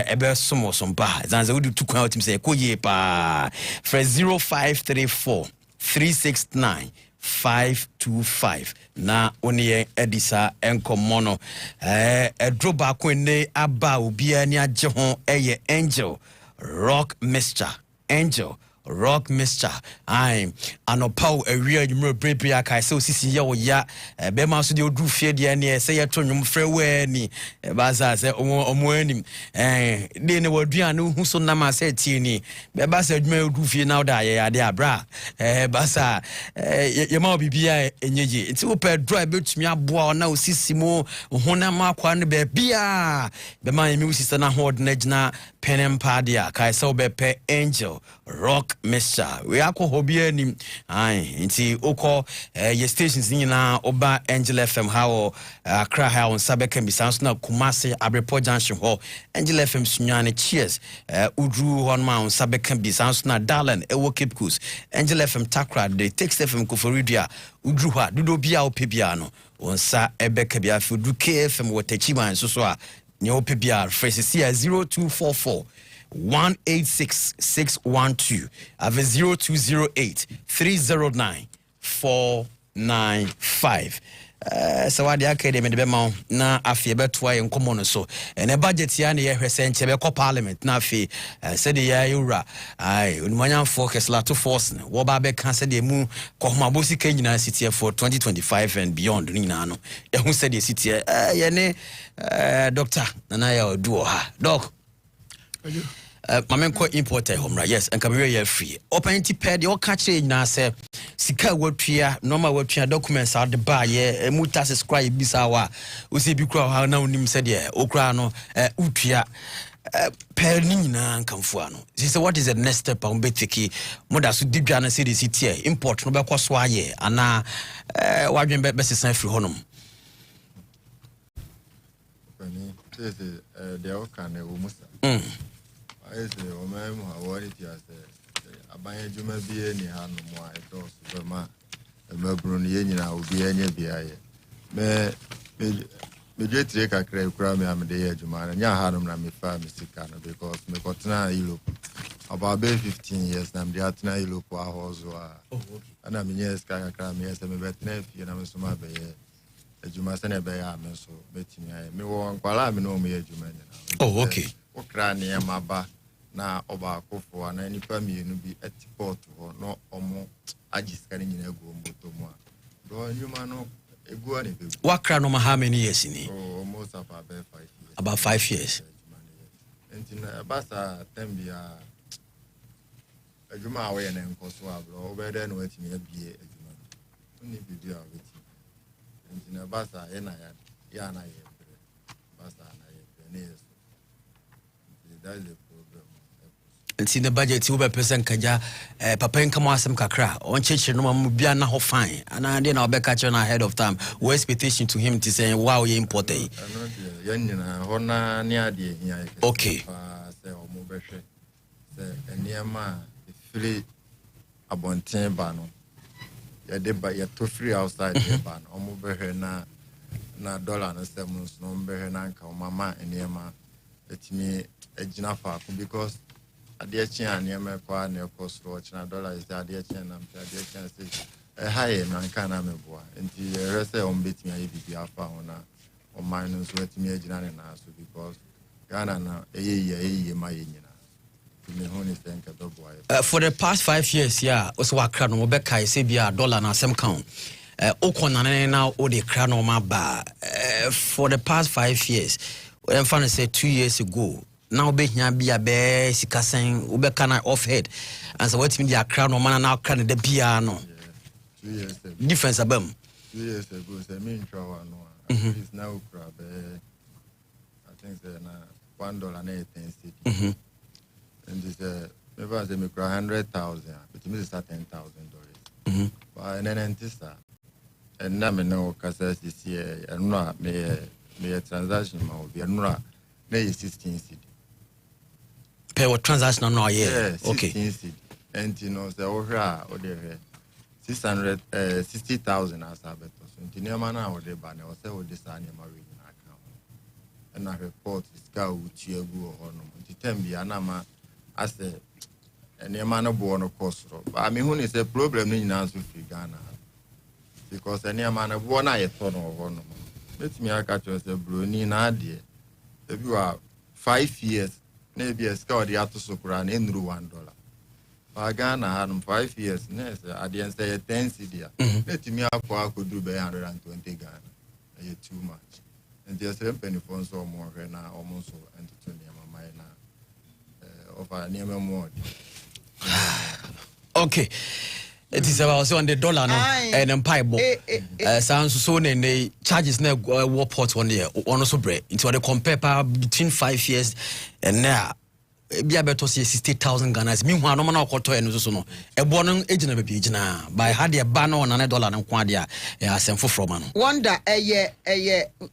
ebe somo sompa zanza udu tukwa otimsi koje pa for 0534 369 525 na onye edisa enkomono droba kwene aba obi ani agye ho Angel Rock Mixture Angel Rock Mixture I'm anopaw area you brebre aka say osisi ye oya be ma so de odu fie de ne say ye to nwum frɛ we ni ba sa say omo anim de ne waduan hu so na ma say tie ni be ba sa adwuma odu fie na da ye ade abra ba sa ye ma bibia enyeje nti wo pe dry betumi aboa na osisi mo hona ma kwa ne be bia be ma yemi osisi na ho de na gina penem padia kai say be pe Angel Rock Mixture we akọ hobia ni nti okọ ye stations ni na oba Angel FM how Accra ha on Sabeka Bisanso na Kumasi Abrepo Junction ho Angel FM sunyane cheers udru hon ma on Sabeka Bisanso na Darlen ewo Cape Coast Angel FM Takra the Tax FM Koforidia udru ha dudo bia opebia no on sa ebeka bia fi du KFM wotachiman so a ne opebia fresh 0244 186-612 have a 0208 309 495 so what the academy de bema na afie betwa ye nkomo no so and budget ya na ye hwese nche be ko parliament na afie said the ya yura onimanya focus la to force na wo ba be kan said the mu ko homa bosi kan nyina city for 2025 and beyond nyina no ye hu said the city ye ne doctor na ya odu ha doc Mamenko importer homra yes and come here free open ped your catch na say sika watua normal watua documents are the bar ye muta subscribe bisawa we say bi kra ha na unim said ye okra no utua per ni na nkamfo ano say what is the next step on betiki moda so dibia na say the city import no be kwaso aye ana wadwen be sesan free honom pani say they all can e wo musa I say, oh, man, what it is, I buy a Juma be any hand no more. I told Superman, a Melbourne, I will be any beer. Me get take a crave crime, I'm a day, Juma, and ya had them, I'm a farm, Mr. Cana, because me got now, you look about 15 years, and I'm the Atna, you look, and I'm in yes, Kaka Cram, yes, I'm a vet nephew, and I'm a summer bay. A Juma Sene Bay, I'm so betting me won't call me no me, Juma. Oh, okay. Okra near my bar. Na oba akofo ana nipa mienu bi etiport ho no omo agiskani nyina egu mboto mu a do nyuma no egu ani be wakra no how many years ni almost about 5 years about 5 years entina basa tambia ejuma awe na nkoso abro obede no atimi abie ejuma ni bidio aweti entina basa ena ya na ye basa na ye ne that is the problem. It's in the budget, 2% kaja, papa and come asem kakra, on church no mubia na ho fine, and I didn't know catch on ahead of time. We expectation to him to say, wow, you imported. Okay. Near ma, free abonten ba no ya de ba ya to free outside the ban omo behe na dollar no semus no behe na nka o mama enema etimi agina fa because ade chi anema kwa na cost ro china dollar is ade chi na ade chi say high na nka na meboa enti rese on betimi ayi bibi afa ona o minus etimi agina na so because Ghana na eye ma yenyina. For the past 5 years, yeah, also wakra no mobeka say be $1 na sem count. Okona na o de kra no ma ba. For the past 5 years, when fan say 2 years ago, now be hia bia be sikasen obeka na off head. And so what mean the kra no man na kra de bia no. 2 years ago. Difference abem. 2 years ago, say me intro no. It's now kra be I think say na $1 na 10 cedi. And this maybe I say me cry 100,000, but me say $10,000. But and then this and now me know because this year and no me transaction ma obi and no na 16 cedi. Pay what transaction no yeah. Okay. 16 cedi. And you know say ohra o dey 60,000 as abeto. So nti man na o dey ba na o say o dey sa na ma we na account. And I report is ka uchi egu o no. Nti tembi anama as and the man of born of course. But I mean, when it's a problem in Ghana because any man of one I thought of one. Let me catch us a bruni in idea. If you are 5 years, maybe a scout the auto socran in $1. But Ghana had 5 years, I didn't say a 10 cedi. Let me up I could do by 120 Ghana. Too much. And there's a penny for so more now almost entertaining my mind now. Of our name more. Okay. It is about $100 no and then pipe. Sounds so the charges now war port 1 year on also break into the compare between 5 years and now be able to see 60,000 Ghana. Meanwhile, no man or quarter and so no. A born agent be na by had a banner on $1 and quadia sent for from wonder a year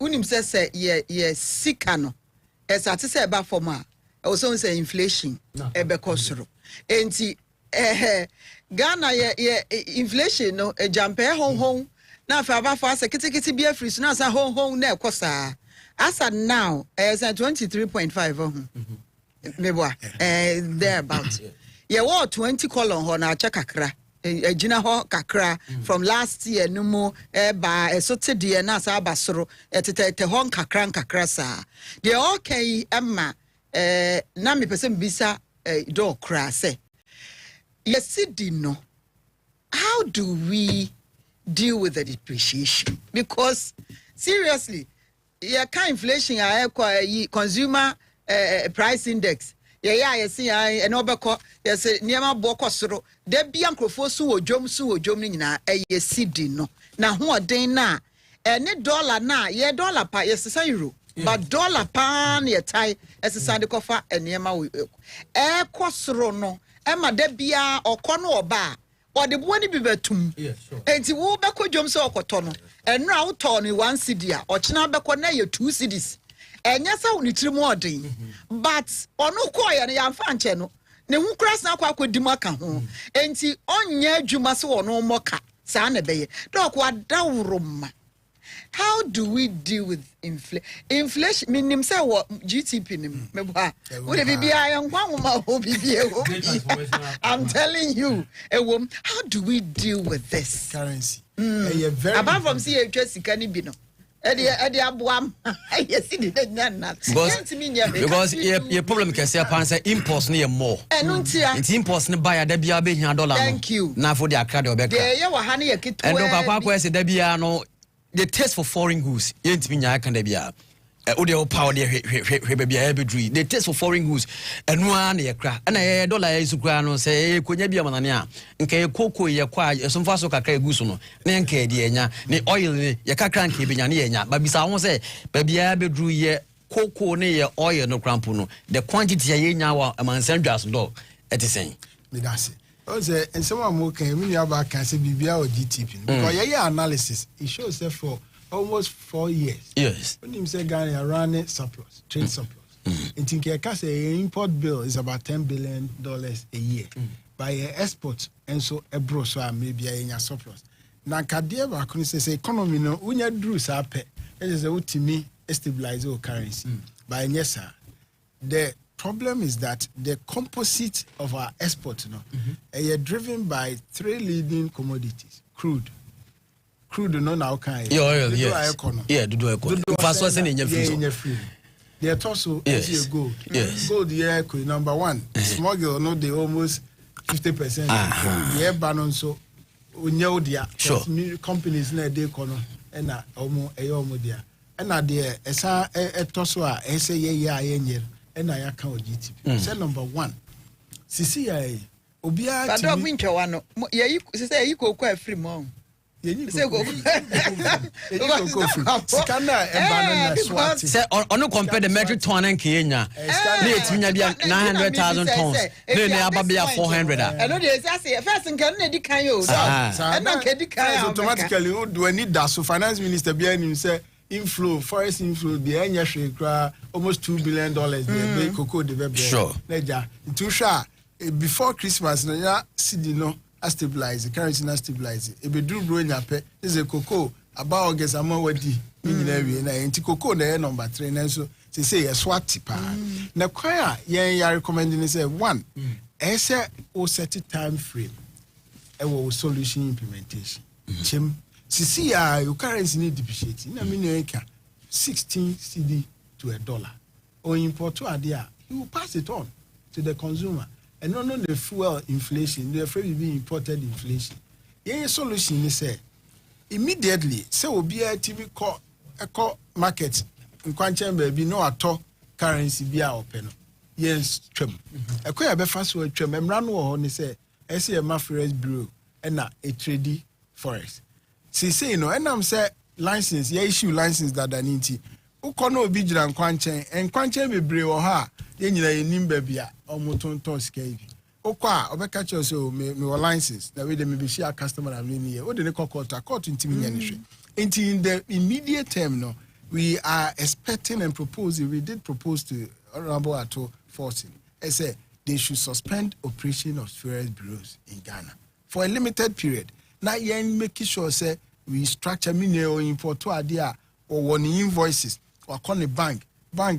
unim says ye sikano as I say about for ma also say inflation ebekosoro enti Ghana ye inflation no e jampe hon na fa ba fa sekiti bia free so na sa hon na ekosa asa now as 23.5 meboa there about ye what 20 column ho na acha kakra ejina ho kakra from last year no mo ba esotede na sa abasoro etete ho kakra sa de okay emma na me pese mbisa do kra say yes no how do we deal with the depreciation because seriously you can inflation consumer price index you see and obeko yes niema boko soro de bia nkrofo su odwom ni nyina yes no na ho oden na ene dollar na ye dollar pa yes euro but dollar pa na ye tai esesa de kofa eniema kosoro no ema de bia okono oba o de bo ni bi betum enti wo beko dwom se okoto no eno a wo to no 1 cedi a ochina beko na ye 2 cedis enya sa wo ni tirimu odin but ono ko ye no ya fa nche no ne hu kras na akwa akodi maka ho enti onye adwuma se wo no moka sa na beye dok wa dawroma. How do we deal with inflation? Minim say what GTP nim meba. Would be I'm telling you, how do we deal with this currency? Apart from CHS can be no. Because your problem can say upon say imports near more. It's imports buy a debia be $1. Thank you. Now for the Academy of Becca. And no the taste for foreign goods ain't mean I can be a power the taste for foreign goods and one year crack and a dollar is to say could be a manania and kay cocoa ye quiet some faso cacay gusono nanke diena ne oil ye cacran kibina but besides say baby I be drew ye cocoa near oil no crampuno the quantity ye now among sandras dog at the same. And someone more can when you have can say BBA or GTP because your analysis it shows that for almost 4 years. Yes. When you say Ghana running surplus, trade surplus. And think your import bill is about $10 billion a year. by export and so abroad so maybe a surplus. Now kadia ba kun say economy no unya drew sa pe. It is a utimi stabilize our currency. By yes sir. The problem is that the composite of our export are driven by 3 leading commodities. Crude no now kind. Oil, yes. Yeah, do first was in free. They are also gold. Yes. Gold number 1. Smuggle no they almost 50%. The air ban so dia. Sure. Companies na they kono and omo dia. And na there esa etoso a ese ye and I account GTP. Say number 1. CCI obia but don't win one. Yeah, you say you go quite free mom. Say go free. Scanner and swat. Say on compare the metric ton and Kenya. Let's be 900,000 tons. Then they are 400. I know they say first and can they can you. And not automatically do I need that so finance minister behind him say inflow, forest inflow, the anya almost $2 billion. The cocoa development. Sure. Too sure. Before Christmas, no city no stabilize, the currency not stabilize. If we do bro nyape, is a cocoa about August amawadi. Na enti cocoa na number 3 na so say a swat pa. Na kwaya ya recommending say 1. Ese o set time frame. E wo solution implementation. Chim sisi ya your currency need depreciate. Na me 16 cedi to $1. Or import to adia, he will pass it on to the consumer. And not the fuel inflation, they're afraid of being imported inflation. Yeah, solution is say immediately, so will be a TV call market in Quantum baby no at all currency be open. Yes, trim. A queer be fast word trim and run on say, I see a mafia bureau and a trade forest. See, say no, and I'm say license, yeah, issue license that I need to. Ukono obijira nkwanchen enkwanchen bebre wo ha ye nyina yenim babia omotonton skevi okwa obeka che so me license that way they me share customer and me here o de ne court ntimi nyane in the immediate term no we are expecting and proposing we did propose to Honorable Ato Forcing I say they should suspend operation of forest bureaus in Ghana for a limited period now yen make sure say we structure mineral import to adia or one invoices or call the bank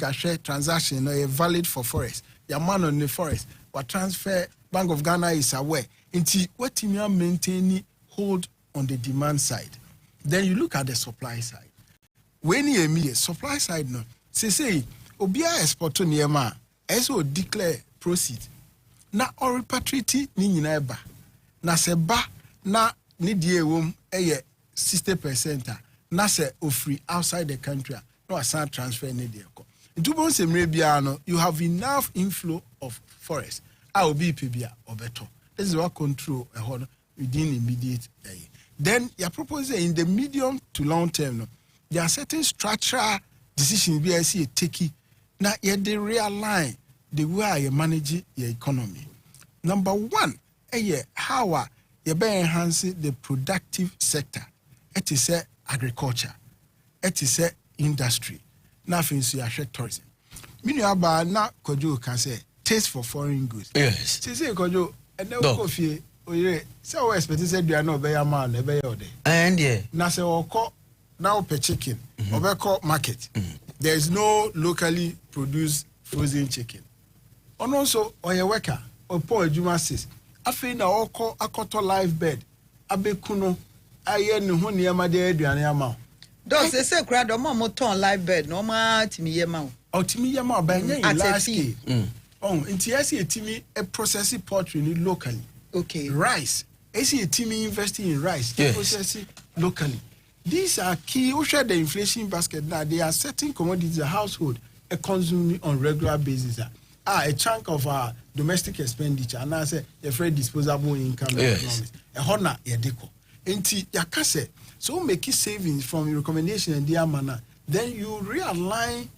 a share transaction or valid for forest. Your man on the forest or transfer Bank of Ghana is aware. Until what you are maintaining hold on the demand side. Then you look at the supply side. When you mean supply side no, say obia export to Niema, as will declare proceed. Na or repatriate ni nyina na seba na ni die wom 60%. Na se ofri outside the country. No assign transfer need you have enough inflow of forest. I will be PBA or better. This is what control within immediate. Then you propose in the medium to long term. There are certain structural decisions we see taking. Now yet they realign the way you manage your economy. Number 1, how you enhance the productive sector. It is agriculture. It is industry. Nothing to share tourism. Minuaba na kojo can say taste for foreign goods. Yes. Say kojo and then coffee oye so expect say do no be man e be ode. And yeah. Na say oko now per chicken obeko market. There is no locally produced frozen chicken. And also oye worker or poor adwuma says afi na oko akoto live bed abekuno aye ne ho niam de aduane ama. Don't say crowd or mom ton live bed no ma timi yema. O timi yema ba nya in large scale. Oh, inti esi etimi a processing poultry locally. Okay. Rice. Esi etimi investing in rice. Yes. Processing locally. These are key. We share the inflation basket now. There are certain commodities the household are consuming on regular basis. A chunk of our domestic expenditure and I say a free disposable income. Yes. A honor yedeko. Inti yakase. So make it savings from your recommendation and dear manner. Then you realign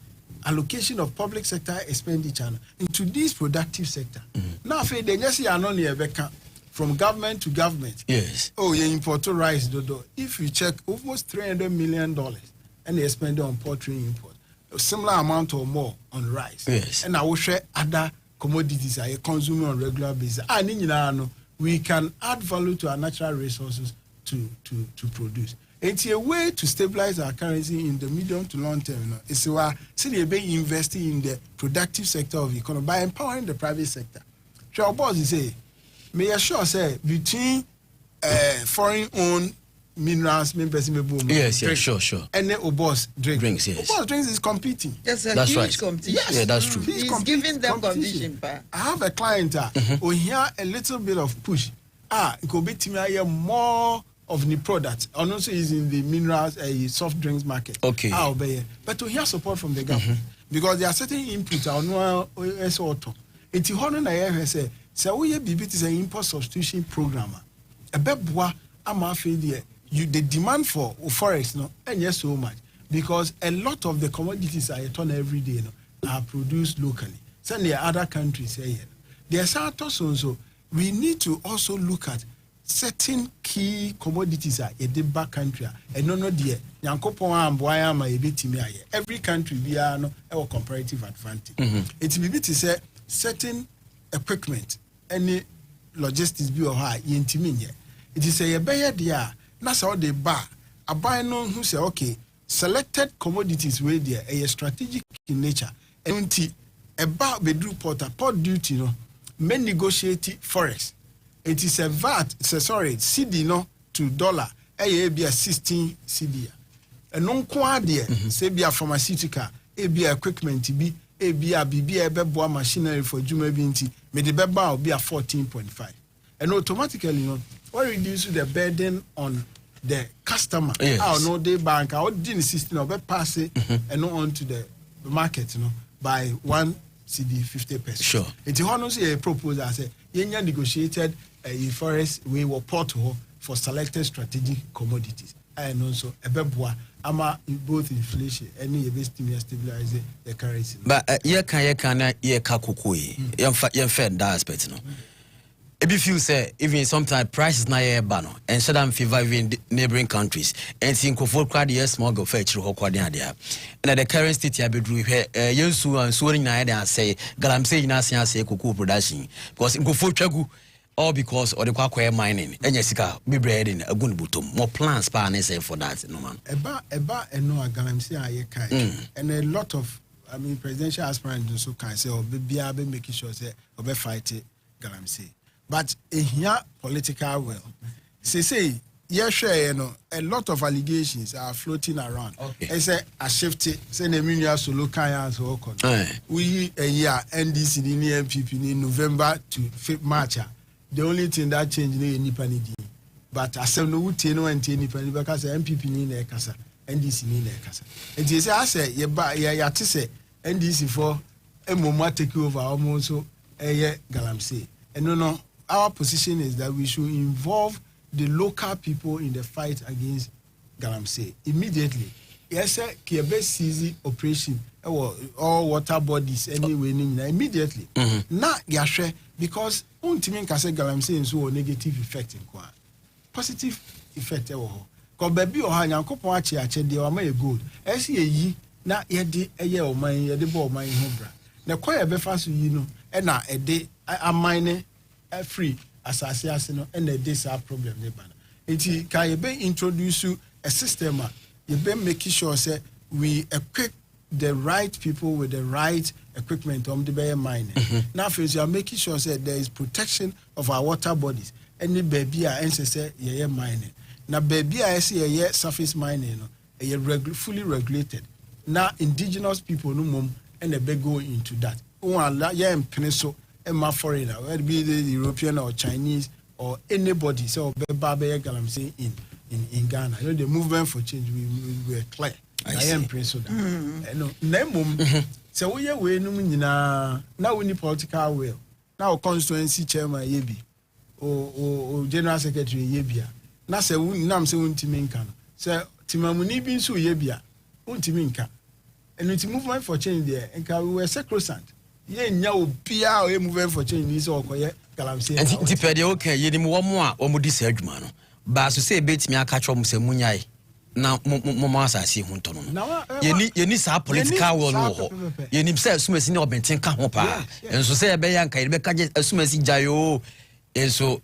allocation of public sector expenditure into this productive sector. Now, if they just see only a beca from government to government. Yes. Oh, you import rice, dodo. If you check almost $300 million and they spend on poultry import, a similar amount or more on rice. Yes. And I will share other commodities are consuming on regular basis. And we can add value to our natural resources to produce. It's a way to stabilize our currency in the medium to long term. It's why being investing in the productive sector of the economy by empowering the private sector. So our boss say, may assure say between foreign-owned minerals, yes, sure. And then Obos drinks, yes. Obos drinks is competing. That's huge right. Competition. Yes, yeah, that's true. He's giving them competition. I have a client who hear a little bit of push. It could be more of the product. And also is in the minerals, soft drinks market. Okay. But to hear support from the government because there are certain inputs. It's auto. It's a say. So we have is an import substitution program. A bebwa amafedia. The demand for forex and yes so much because a lot of the commodities are turned every day are produced locally. So there are other countries here. There's also we need to also look at certain key commodities are in the back country and no dear every country we are our comparative advantage. It's maybe to say certain equipment any logistics be or high it is a better dear. That's how they buy. A buy no who say okay, selected commodities where they are a strategic in nature. And about the port duty may negotiate forex. It is a VAT, CD to dollar. Be a 16 CD. And non quadia, say be a pharmaceutical, be a equipment be a beboa machinery for Juma Binti, may the beba be a 14.5. And automatically what reduces the burden on the customer? Yes. Our day bank, our didn't system of pass it and not on to the market, by 1 CD 50%. Sure. It's honestly a proposal. I say, Yenya negotiated a forest we were port for selected strategic commodities. And also a bebwa ama both inflation and stabilize the currency. But ye kakukui. Ye fed that aspect, If you say even sometimes prices na ye bano and so them favor even neighboring countries and think of all crowd yes small go fetch ho kwade there and the current state ya bedru yensu and so na dey say galam say na say kuku production because go for twagu all because or the kwakwa mining enya sika be breading agun butom more plans pa na say for that no man eba eno galam say aye kai and a lot of presidential aspirants also can say or be making sure say or be fight galam say. But here political will. Say, yes, a lot of allegations are floating around. Okay. I say a shifty, say the media so local as we a year NDC in MPP in November to March. The only thing that changed is Nipanidi. But I said no no and Nipanidi because MPP in a casa, NDC in a casa. And they say I say to say NDC for a moment take over almost so a year galamsey. And no. Our position is that we should involve the local people in the fight against galamsey immediately. Yes, sir. Kiebe seize operation all water bodies anyway immediately. Now yashwe because untimi kase galamsey nso negative effect in kwa positive effect because baby or nyankopon ache de o ma e gold. Esi eyi na yede eye o man yede bo o man ho bra. Na kwa be fa so yi no e na e de amine free assassin and a disa problem. It can be introduce a system, you be making sure say we equip the right people with the right equipment on the bay mining. Now, first, you are making sure that there is protection of our water bodies. Any baby are say mining. Now, baby I see a surface mining, fully regulated. Now, indigenous people no mum and they go into that. Peninsula. A foreigner, whether it be the European or Chinese or anybody, so I'm saying in Ghana, the movement for change we were clear. I am principle. No, so we are now we need political will. Now constituency chairman yebi or general secretary yebia. Now say we nam say untiminka. Say timamuni bin so yebia untiminka. And it's movement for change there and we were sacrosanct. Movement for change is all correct. And tipedi okay, yedim wo mo a wo mudi sa adwuma no. Ba so say betimi aka chwo mo se munyai. na mo asase hu nto no yeni sa political will no yeni say asumasi ne obenten ka ho pa enso say be yan kai be ka asumasi jayo enso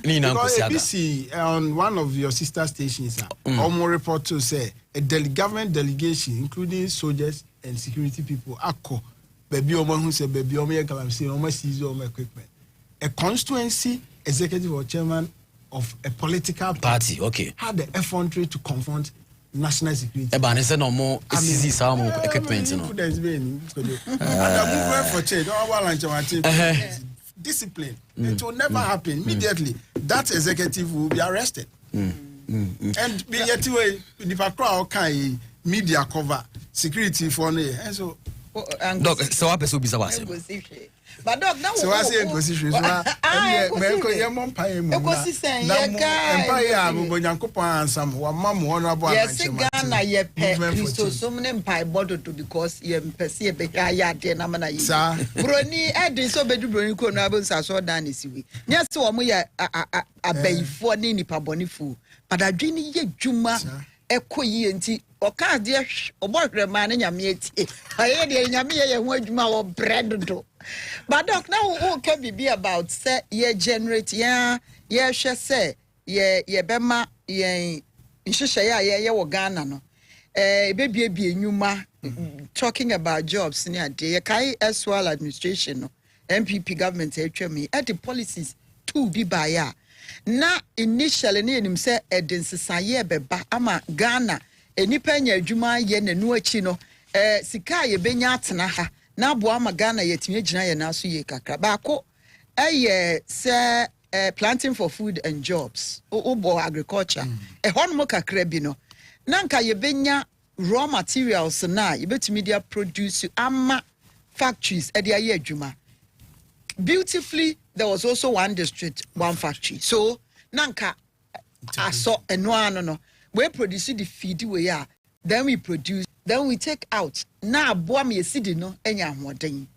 ni na nkosi aga ABC on one of your sister stations omo report to say a government delegation including soldiers and security people akọ baby omo hu say baby omo ye galamsey omo seize omo equipment a constituency executive or chairman of a political party had the effrontery to confront national security. Eba say no more seize some equipment no. And the movement for change discipline. It will never happen immediately. That executive will be arrested. And be yet way if a crowd can media cover security for me. And so Doc, so what person be sabase? But Doc, now so I say position so me ko ye mon pae mu na empire mu bonyankopon ansam wa mam honorable anchema yes Ghana ye pe so so mne mpai bodo to because ye mpese ye be ya de na mana yi broni edin so bedu broni ko no abon so dan siwi nya se wo mo ye abayifo ne nipa bonifo padadwini ye dwuma ekoyi enti oka de obohwere ma ne nyame eti aye de nyame ye ho adwuma wo bread do. But Doc, now who can be about say ye generate ye share say ye bema ye inshishaya ye wo Ghana no baby enyuma talking about jobs near dey kai as well administration no MPP government atwa at the policies to be by ya na initially ne nim say edensesa ye beba ama Ghana enipa nya adwuma ye nanu achi no sika ye benya atena ha na boa magana yetime gina ye na so ye kakra ba ko say planting for food and jobs obo agriculture hono kakra bi no na nka ye benya raw materials na ye betimi dia produce ama factories e dia ye adwuma beautifully. There was also one district, one factory, so na nka aso eno ano no we produce the feed we are then we produce. Then we take out. Na aboa me yesidi no enya ahoden.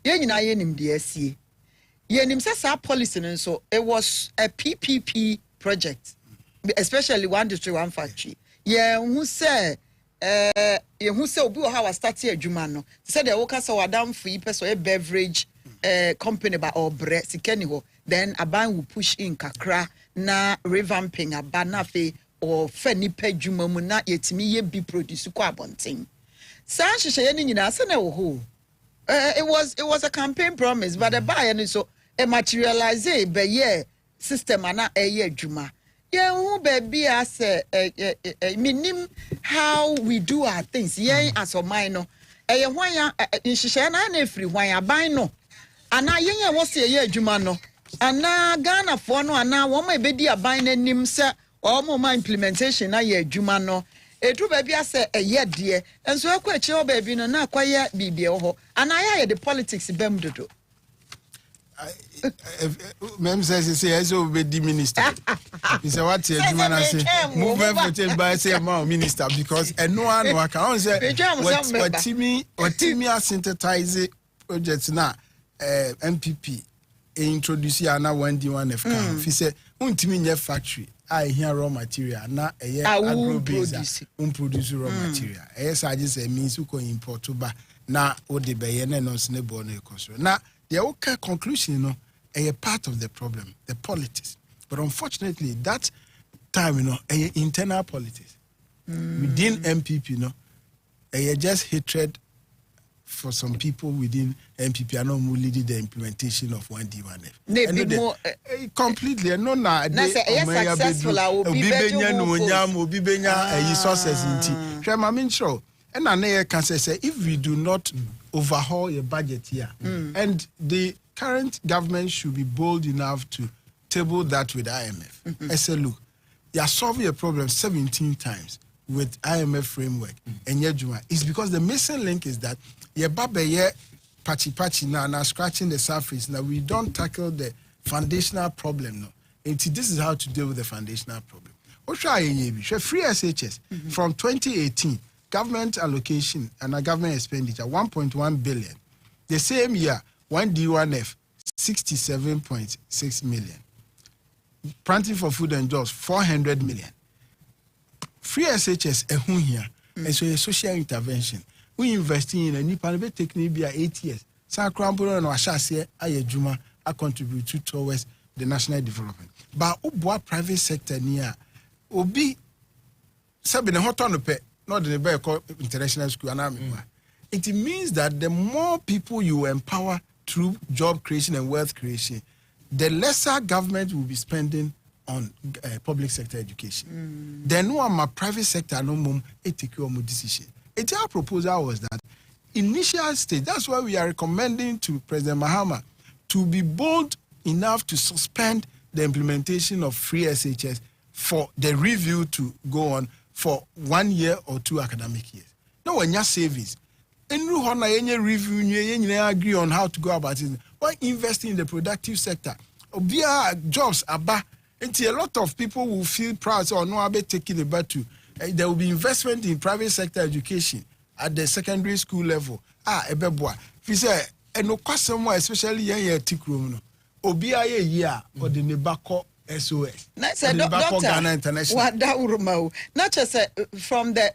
Ye nyina ye nim de asie. Ye nim sa policy no so it was a PPP project, especially one district one factory. Ye hu say obi o ha wa start adwuma no. Say the worker so wadam fu yi person a beverage company ba obre sikani ho. Then aban will push in kakra na revamping abana fe or feni pedjuma mu na yetimi ye bi produce kwa abonten sa hihye ne nyina se na wo ho it was a campaign promise but the buyer no so e materialize be ye system ana ye adwuma ye hu be bia se minim how we do our things ye asoman no ye hwan ya hihye na efiri hwan aban no ana ye wo se ye adwuma no ana Ghana fo no ana wo ma ebedi aban nanim se my implementation na ye adwuma no edu baby ase eye de enso akwa echi o baby no na akwaye bibie ho anaya ye the politics bem dodo mem say as be the minister he say what adwuma na say movement for change by say ma minister because eno anu aka on say what timi synthesize project na MPP introduce ya na 1D1 FK he say untimi nye factory I hear raw material na agro base produce raw material say means you can import ba na o de be ye na no se bo no ekosro na the okay conclusion no a part of the problem the politics but unfortunately that time internal politics within MPP just hatred for some people within MPP are not leading the implementation of 1D1F. Completely. No, na successful. If we do not overhaul your budget here, and the current government should be bold enough to table that with IMF. I say, look, you are solving a problem 17 times with IMF framework and Yejuma. It's because the missing link is that patchy now scratching the surface. Now we don't tackle the foundational problem. No, and this is how to deal with the foundational problem. Free SHS from 2018 government allocation and a government expenditure 1.1 billion. The same year 1D1F 67.6 million. Planting for food and jobs 400 million. free SHS ehun here. And so a social intervention. We investing in a new panel technique be 8 years. San Crampo no ashase aye juma I contribute towards the national development. But ubwa private sector near obi sabi ne hoto no pe not the be international school and it means that the more people you empower through job creation and wealth creation, the lesser government will be spending on public sector education. Then one my private sector no mum take your decision. Our proposal was that initial stage, that's why we are recommending to President Mahama to be bold enough to suspend the implementation of free SHS for the review to go on for 1 year or 2 academic years. No, when you're savings, and any review, you agree on how to go about it. Why investing in the productive sector? Via jobs, a lot of people will feel proud. So, no, I'll be taking the battle. There will be investment in private sector education at the secondary school level. Ebeboa. If you say, and no question more, especially young tikroom, Obia year or the Nebako SOS. That's a doctor. Ghana International. What that urumau. Not just from the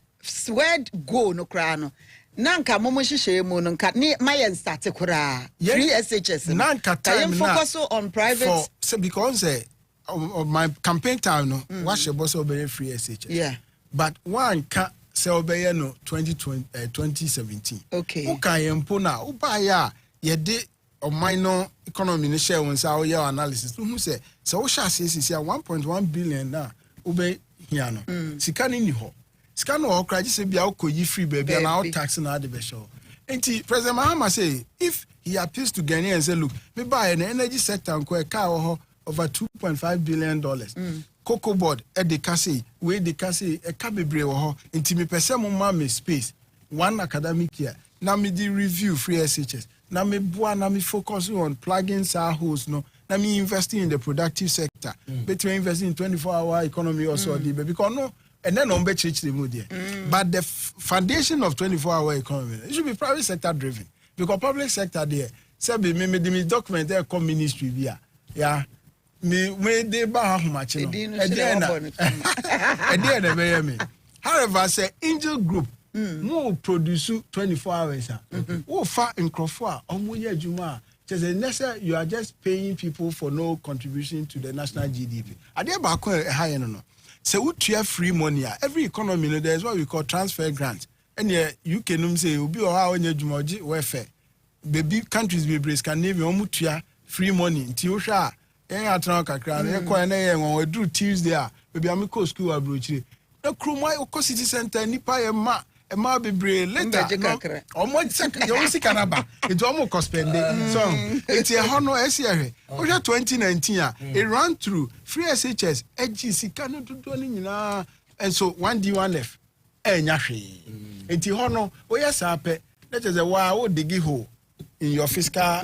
word go no crano. Nanka momo shishe mo nka ni mayen start kura. Free SHS. Nanka time focus on private. Because of my campaign time no, wash your boss obey free SHS. Yeah. But one can say obey no 2017. Okay. Who can impona? Ubaya ye de or minor economy in share when say your analysis. Who say so? We shall say 1.1 billion na obey here no. Sikani ni ho. Sikano ho cry just say be out free baby and out tax na the show. Enti President Mahama say if he appeals to Ghana and say look, me buy an energy sector and car over $2.5 billion. Cocoa board at the Cassie, where the Cassie a cabibre or intimate person mammy space 1 academic year. Now me the review free SHS. Now me boa me focus on plugins our hosts no. Now me investing in the productive sector. Better investing in 24-hour economy also because no and then on be change the mood there. But the foundation of 24-hour economy it should be private sector driven because public sector there. Say me document there come ministry via yeah. Me de ba how much no however say Angel Group mo produce 24 hours wo fa nkrofo a omoye adwuma a you are just paying people for no contribution to the national GDP ade ba ko high no say utua free money every economy no there is what we call transfer grant and UK num say obi o ha onye adwuma ogi welfare baby countries be Scandinavia omutua free money nti wo hwa Tuesday, maybe I'm go school abrochire. No krumai oko city center nipa ema bebre later. Omo second you see kanaba. It almost cost spending. So it's a honor SCR. Over 2019 it ran through free SHS EGC kanu do nyina and so 1D1F enya hwe. Enti honor we yasape let us why wo digi hole in your fiscal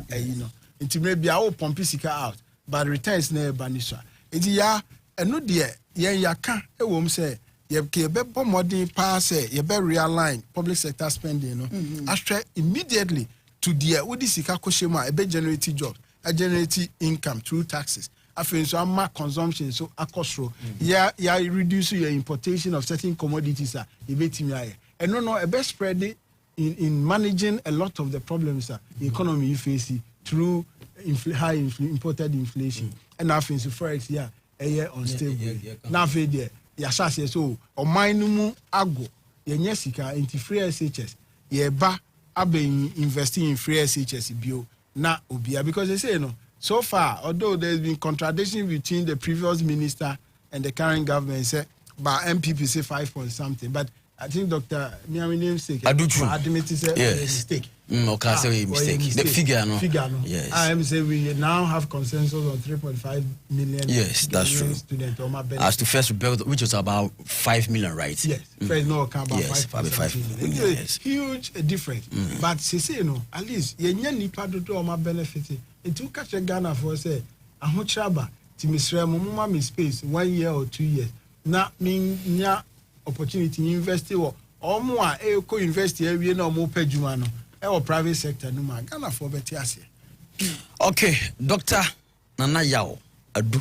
enti maybe I will pump sika out. But returns never banisha. It's ya and no dear, yaka a woman say, ye be modern pass, ye be realign public sector spending, after immediately to dear what is Sikakoshima, a be generating jobs, a generating income through taxes. I feel so I'm consumption, so a cost row. Reduce your importation of certain commodities, and no, a best spread in managing a lot of the problems the economy you face through high imported inflation and nothing so forex unstable nothing there yasase so o minumu ago yenye sika into free SHS ye ba aben investing in free SHS bio na obia because they say so far although there's been contradiction between the previous minister and the current government say by MPP say 5 point something but I think Dr. Miami mistake. Admitted say mistake. Okay, say mistake. The figure no. Yes. I am saying we now have consensus on 3.5 million. Yes, that's true. As to first build, which was about 5 million, right? Yes. First no account about 5 million. Yes. Huge difference. But say at least ye nipa do o ma benefit. It will catch a Ghana for say ahochaba ti misre mo me space 1 year or 2 years. Na nya opportunity invest or more co-invest every no more pejuma or private sector no man Ghana for better. Okay, Doctor Nana Yao Adu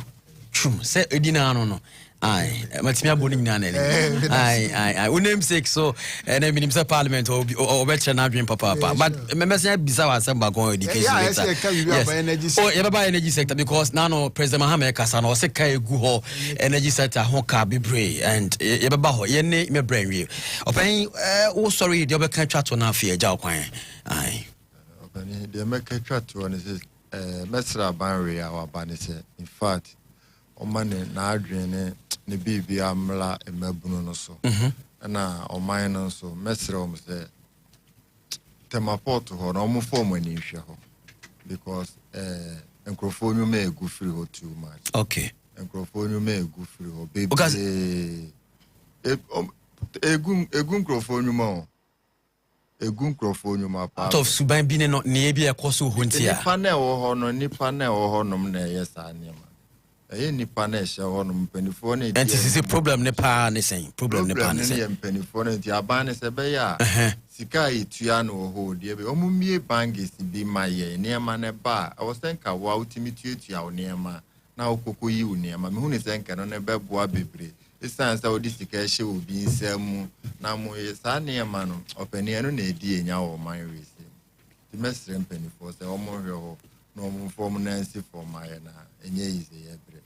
Chum say Edina no Aye, Matimia Boning Nan. Aye, we name sake so, and then Minister Parliament or better not dream papa. But Messia Bizawa Samba going education. Yes, oh, everybody energy sector because now President Mohammed Kasano Sekai Guho energy sector Honka Bibre and Ebaho Yene me brain real. Open oh sorry, the other country to now fear Jawquine. Aye. The American chat one is Mesra Barry our banner. In fact, on money na adwene ne bibia amla emabunu no so na o man no so Mesra say temaport ho no mo form ani hwe ho because enkrofonu me egu free ho too much. Okay. Enkrofonu me egu free ho baby egu enkrofonu ma egun krofonu ma pa out of suban bi ne no ne bi ekoso hontia nipa na wo ho no nipa na wo ho nom na yesa niam nipa na ehye ho nom penifo na and this is a problem ne pa ne sen problem ne pa ne sen penifo na ti aban ne se be ya sika etua na wo ho de be omumie bangis bi ma ye niam na ba I was think ka wa ultimate tutua wo niam na okoko yi wo niam me hu ne senka no ne be boa bebre isansa odi sika ehye obi nsam na mo yesa niam no opani eno na edi enya wo man resi the mestre penifo se omo hwe ho no mo form nancy for my na enye ize yebre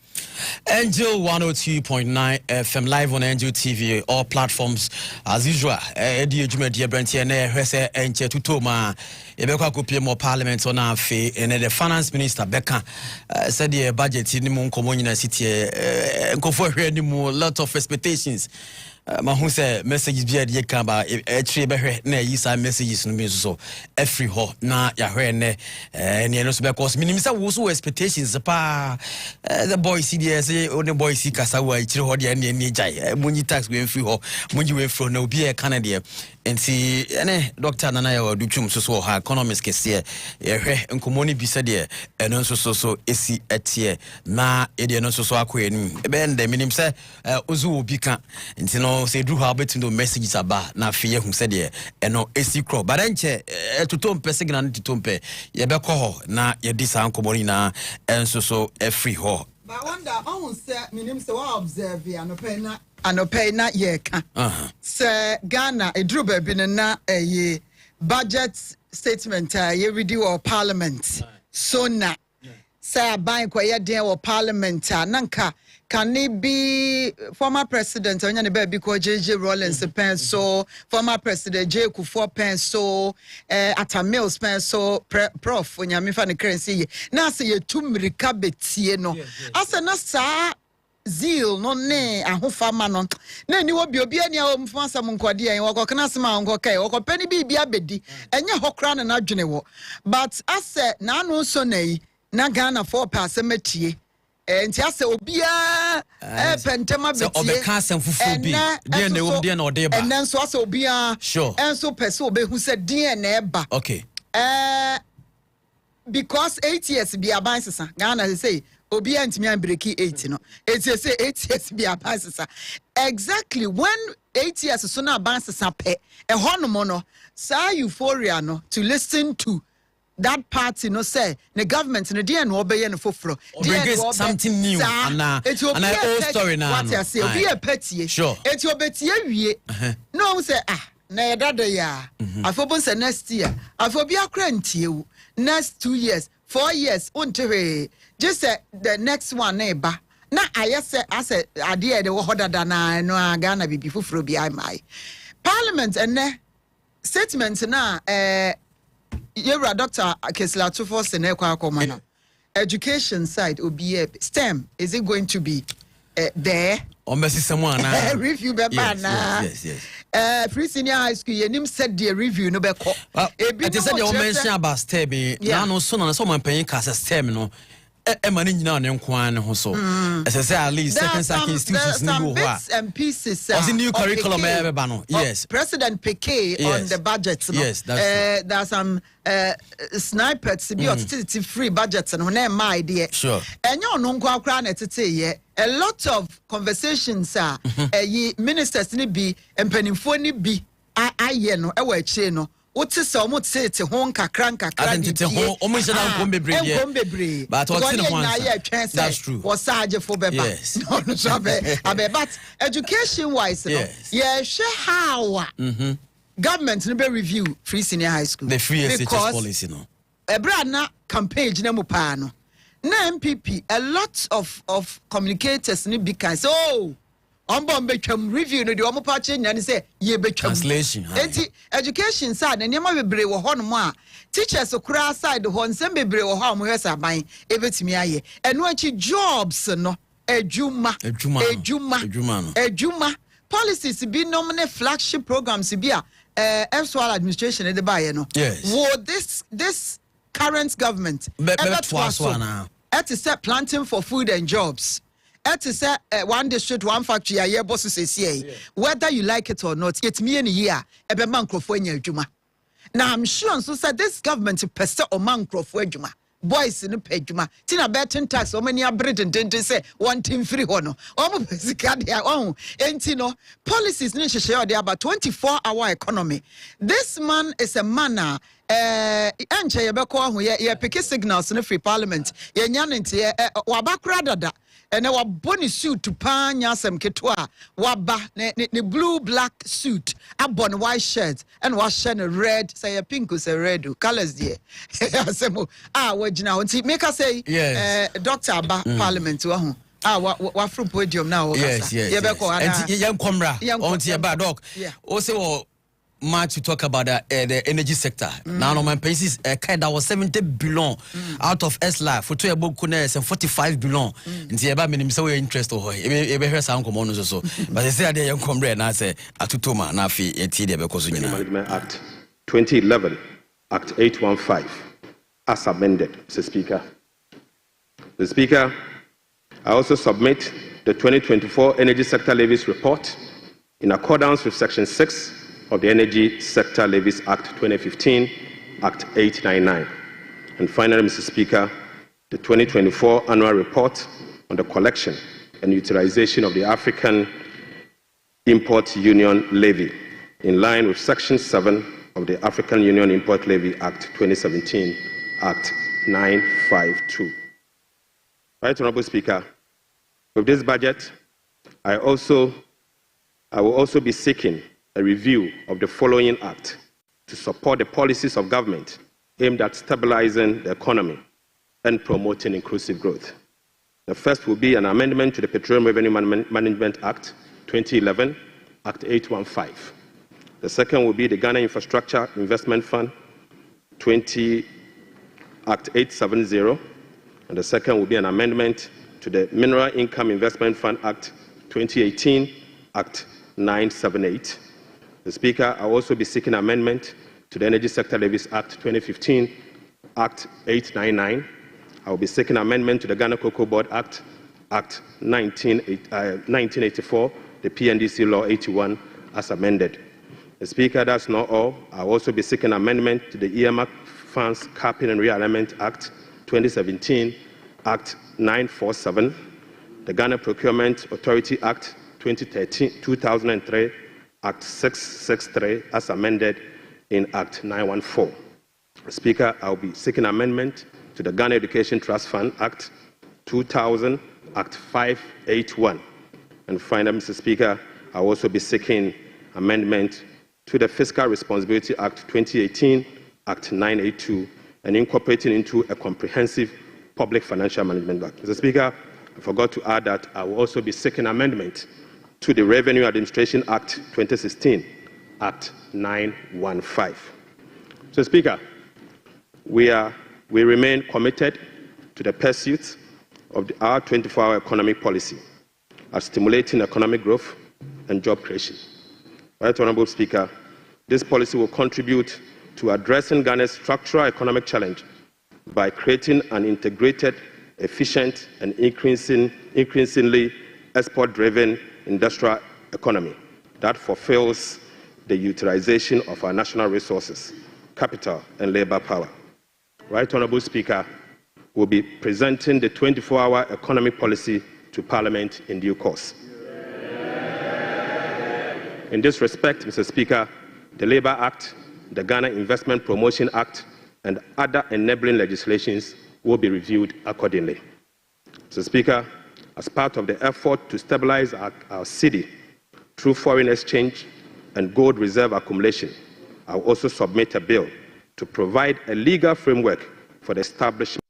Angel 102.9 FM live on Angel TV, all platforms as usual. Eddie Jume dear Brentia ne hwese enche tutoma ebekwa kopie mo parliament on afi and the finance minister Becca said the budget ni mu nkomo nyina sitie nkofo hwe ni mu lot of expectations. Mahu say messages bi ade kan ba etri behwe na yi sa messages no bi so every ho na ya hwe ne ne no so because minim say wo so expectations pa the boy CDS only boy see kasa wa etri ho de ne jai munyi tax we free ho munyi we free na obi e Canada enti ene doctor nana ya wadutwum so ha economics kese ye hwe nkomoni bi se de eno so esi etie na e de no so akọ anim ebe nde minim say ozu obi kan enti no say drew how between the messages about na fear who said there eno esi cro but enche tutompe signal tutompe ye be ko na ye disa ankomori na enso so free ho but wonder on say minim say wa observe anope na ye ka say Ghana e drew baby na ye budget statement ye ready or parliament so na say aban kwa ye den or parliament nanka can it be former president Onyane Baby ko JJ Rawlings pen so former president J Kufuor pen so Atta Mills pen so prof Onyame fa ne currency na say ye tumrika betie no asa na sa zeal no ne ahofa ma no na ni wo bi obi ani a wo mfa asam nkode en wo kokana sema nkokai wo kopani bi abedi enye hokra na adwene wo but asa na no so na yi na Ghana for pass metie enti ase obia pentema betie so obeka asem fufu bi dia na wo dia na ode ba enen so ase obia sure enso pese obehu se dia na eba okay because 8 years bi aban sesa Ghana say obia ntimi ambreki 8 no enti say 8 years bi aban sesa exactly when 8 years so na aban sesa pe honomo no sa euphoria no to listen to that party no say the government no dey no obey no foforo dey something new and old story now what I say obi e patie sure eti obetie wie no say na yedada ya afobon say next year afobi akra ntie next 2 years 4 years untewe just say the next one na eba na ayese ase ade de wo hodada na no Ghana bibi foforo bi ai mai parliament ene statement na Yera Dr. Kesla Tufo Senekwa Komana. Education side obi STEM, is it going to be there? Or Messi someone review yes. Free senior high school yenim said the review no be ko. It is said you mention about STEM. Now no so na someone paying cast STEM no. Money now on Kwan Hoso. As I say, at least second institutions bits and pieces. Was the new curriculum yes. President PK on the budget. Yes, there's some snipers to be free budgets and when my idea. Sure. And you know, a lot of conversations are ministers ni be and penny be I no what is almost say to home kakranka but that's true. Yes. But education wise, yeah, share how government no be review free senior high school. The free SHS policy, no. A brand campaign na mupano. Na MPP, a lot of communicators ni be kind. So betwam review no de omo pa che nyane say ye betwam translation. Education side na nyama bebre wo ho no a teachers okura side ho nsem bebre wo ho mo hwesa ban ebetimi aye. Eno achi jobs no ejuma policies be nominate flagship programs be a elsewhere administration at the buyer no. Yes. Would this current government at set planting for food and jobs? At set one district, one factory, a year bosses say, whether you like it or not, it's me in a year, a microphone juma. Now I'm sure so said this government to pester or microphone juma. Boys in the pejuma, Tina VAT and Tax, or many are Britain didn't say 1 team free honor. Almost their own. And policies need to share there about 24-hour economy. This man is a manner. Enche yebeko hu ye pick signals in the free parliament. Ye nyanenti wabakra dada. And our bonny suit to pan yasem ketwa waba ne blue black suit abon white shirt and was shen a red say a pink is a red colors there asemo wajina unti make us say Dr. Abba parliament wa from podium now yes yebeko and young komra onti eba doc also much to talk about the energy sector. Now, no man pays kind that was 70 billion out of SLA for 2 book and 45 billion. In the about minimum so interest or ever sound common so. But they say they young comrade and I say Atutoma Nafi ETD because Management Act 2011, Act 815, as amended, Mr. Speaker. The Speaker, I also submit the 2024 Energy Sector Levies Report in accordance with Section 6 of the Energy Sector Levies Act 2015, Act 899. And finally, Mr. Speaker, the 2024 Annual Report on the collection and utilization of the African Import Union Levy, in line with Section 7 of the African Union Import Levy Act 2017, Act 952. Right, Honorable Speaker, with this budget, I will also be seeking a review of the following act to support the policies of government aimed at stabilizing the economy and promoting inclusive growth. The first will be an amendment to the Petroleum Revenue Management Act 2011, Act 815. The second will be the Ghana Infrastructure Investment Fund Act 870, and the second will be an amendment to the Mineral Income Investment Fund Act 2018, Act 978. The Speaker, I will also be seeking amendment to the Energy Sector Levies Act 2015, Act 899. I will be seeking amendment to the Ghana Cocoa Board Act, Act 1984, the PNDC Law 81, as amended. The Speaker, that's not all. I will also be seeking amendment to the earmark Funds Capping and Realignment Act 2017, Act 947, the Ghana Procurement Authority Act 2003, Act 663, as amended in Act 914. Speaker, I will be seeking amendment to the Ghana Education Trust Fund Act 2000, Act 581. And finally, Mr. Speaker, I will also be seeking amendment to the Fiscal Responsibility Act 2018, Act 982, and incorporating into a comprehensive public financial management act. Mr. Speaker, I forgot to add that I will also be seeking amendment to the Revenue Administration Act 2016, Act 915. So, Speaker, we remain committed to the pursuit of our 24-hour economic policy of stimulating economic growth and job creation. Right, Honorable Speaker, this policy will contribute to addressing Ghana's structural economic challenge by creating an integrated, efficient, and increasingly export-driven industrial economy that fulfills the utilization of our national resources, capital, and labor power. Right, Honorable Speaker, will be presenting the 24-hour economic policy to Parliament in due course. In this respect, Mr. Speaker, the Labour Act the Ghana Investment Promotion Act, and other enabling legislations will be reviewed accordingly. Mr. Speaker, as part of the effort to stabilize our city through foreign exchange and gold reserve accumulation, I will also submit a bill to provide a legal framework for the establishment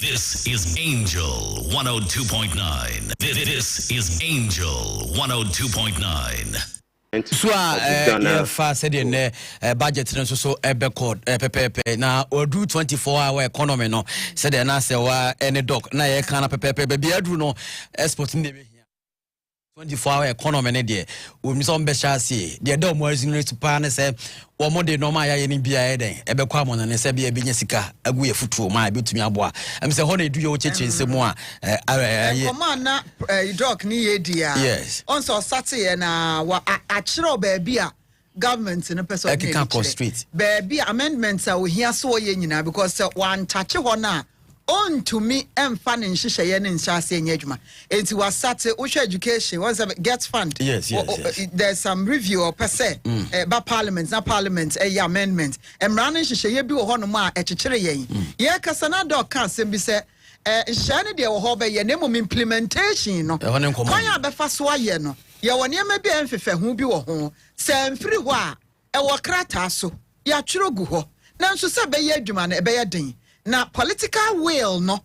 This is Angel 102.9. This is Angel 102.9. So fa said in budget so ebekod pepepe na odu 24-hour economy no said na say wa any doc na ye kana pepepe be adu no exporting dey 24-hour economy ne dey o mi so mbesha see dey do mo resume to pa ne say wo mo dey normal ya ye ni bia den ebekwa mo ne say bia nya sika agu ye futuo ma betumi aboa am say ho na edu ye wo cheche nsemu a command na doc ni ye dia yes on so start ye na wa achiro ba bia government no person be amendments a we hear so ye nyina because one touch ho na on to me emfa ne nhihye ye ne nhyase enye adwuma enti was start education was get fund yes there's some review or per se ba parliament amendment emra ne nhihye ye bi wo ho no ma ekekere yen ye kasa na doc kan sem bi se nhye de wo ho be ye ne mum implementation no kwan ya be fa so aye no ye woni ema bi enfefe hu bi wo ho se mfiri ho a wo krata so ya twiro gu ho na nso se be ye adwuma na be ye den na political will no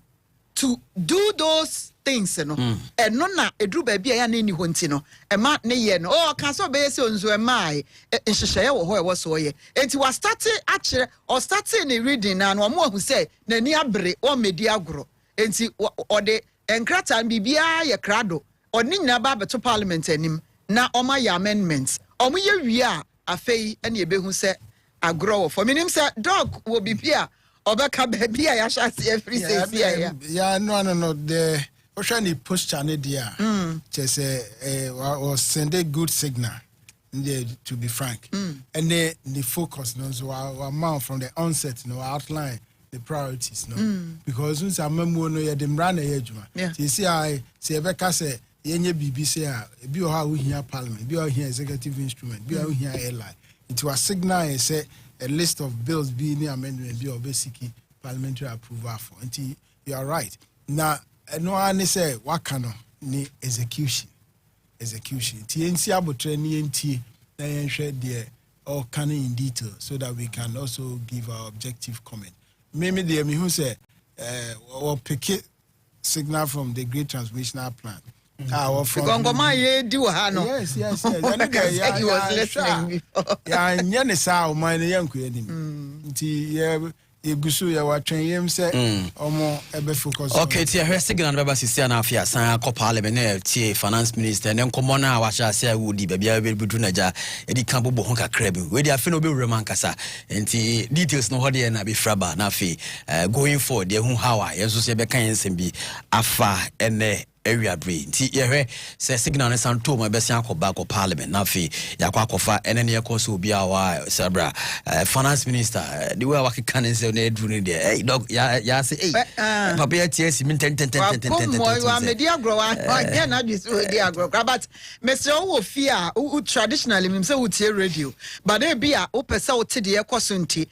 to do those things no and no na edru ba bia ya na ni ho nti no e ma ne ye no ka so be se onzo e mai nhihye wo ho e wo so ye enti was start akire or starting in reading na no mo ahu say na ni abre o medi agro enti o de enkrata bibia ye krado oni nyina ba beto parliament anim na o ma ya amendments o mo ye wi a afei ene e behu say agro wo for minim say dog wo bibia Obeka baby I shall see every say yeah no the ocean posture ne dia just was send a good signal to be frank and the focus no so our man from the onset no outline the priorities no because once I remember no ya dem ran e adwuma you see I say Obeka say yenye bibi say bi o ha wo hia parliament bi o hia executive instrument bi o hia airline it was signal say a list of bills being amendment be obesity parliamentary approval for. Until you are right. Now, no one say what kind of ni execution. TNC abotre ni NT na yenhwe there all can in detail so that we can also give our objective comment. Maybe the me who say or pick it signal from the Great Transformational Plan. Yes. He was listening before. Yeah, nyane sa o man yan ku enim. Nti egusu ya wa twen yem se omo ebe focus. Okay, ti here signal na baba sisi na afia san akọ parliament na ti finance minister ne nkomo na wa sha se wudi bia be budu na ja edi kan bobo ho kakra bi. We dia fe no be wurema nkasa. Nti details no ho de na be fraba na afi going forward de hu how a yenso se be kan ensem bi afa ene area brain ti yehwe se signal ne santo ma be sian akoba ko parliament na fi yakwa akofa ene ne yakoso obi a wa sabra finance minister the way waka kan se na edru ne de dog ya say papa ya tie si min ten wa media grow ya na dis media grow but Mr. wo fi a traditionally mim say wo tie radio but e bia wo pese wo te de yakoso nti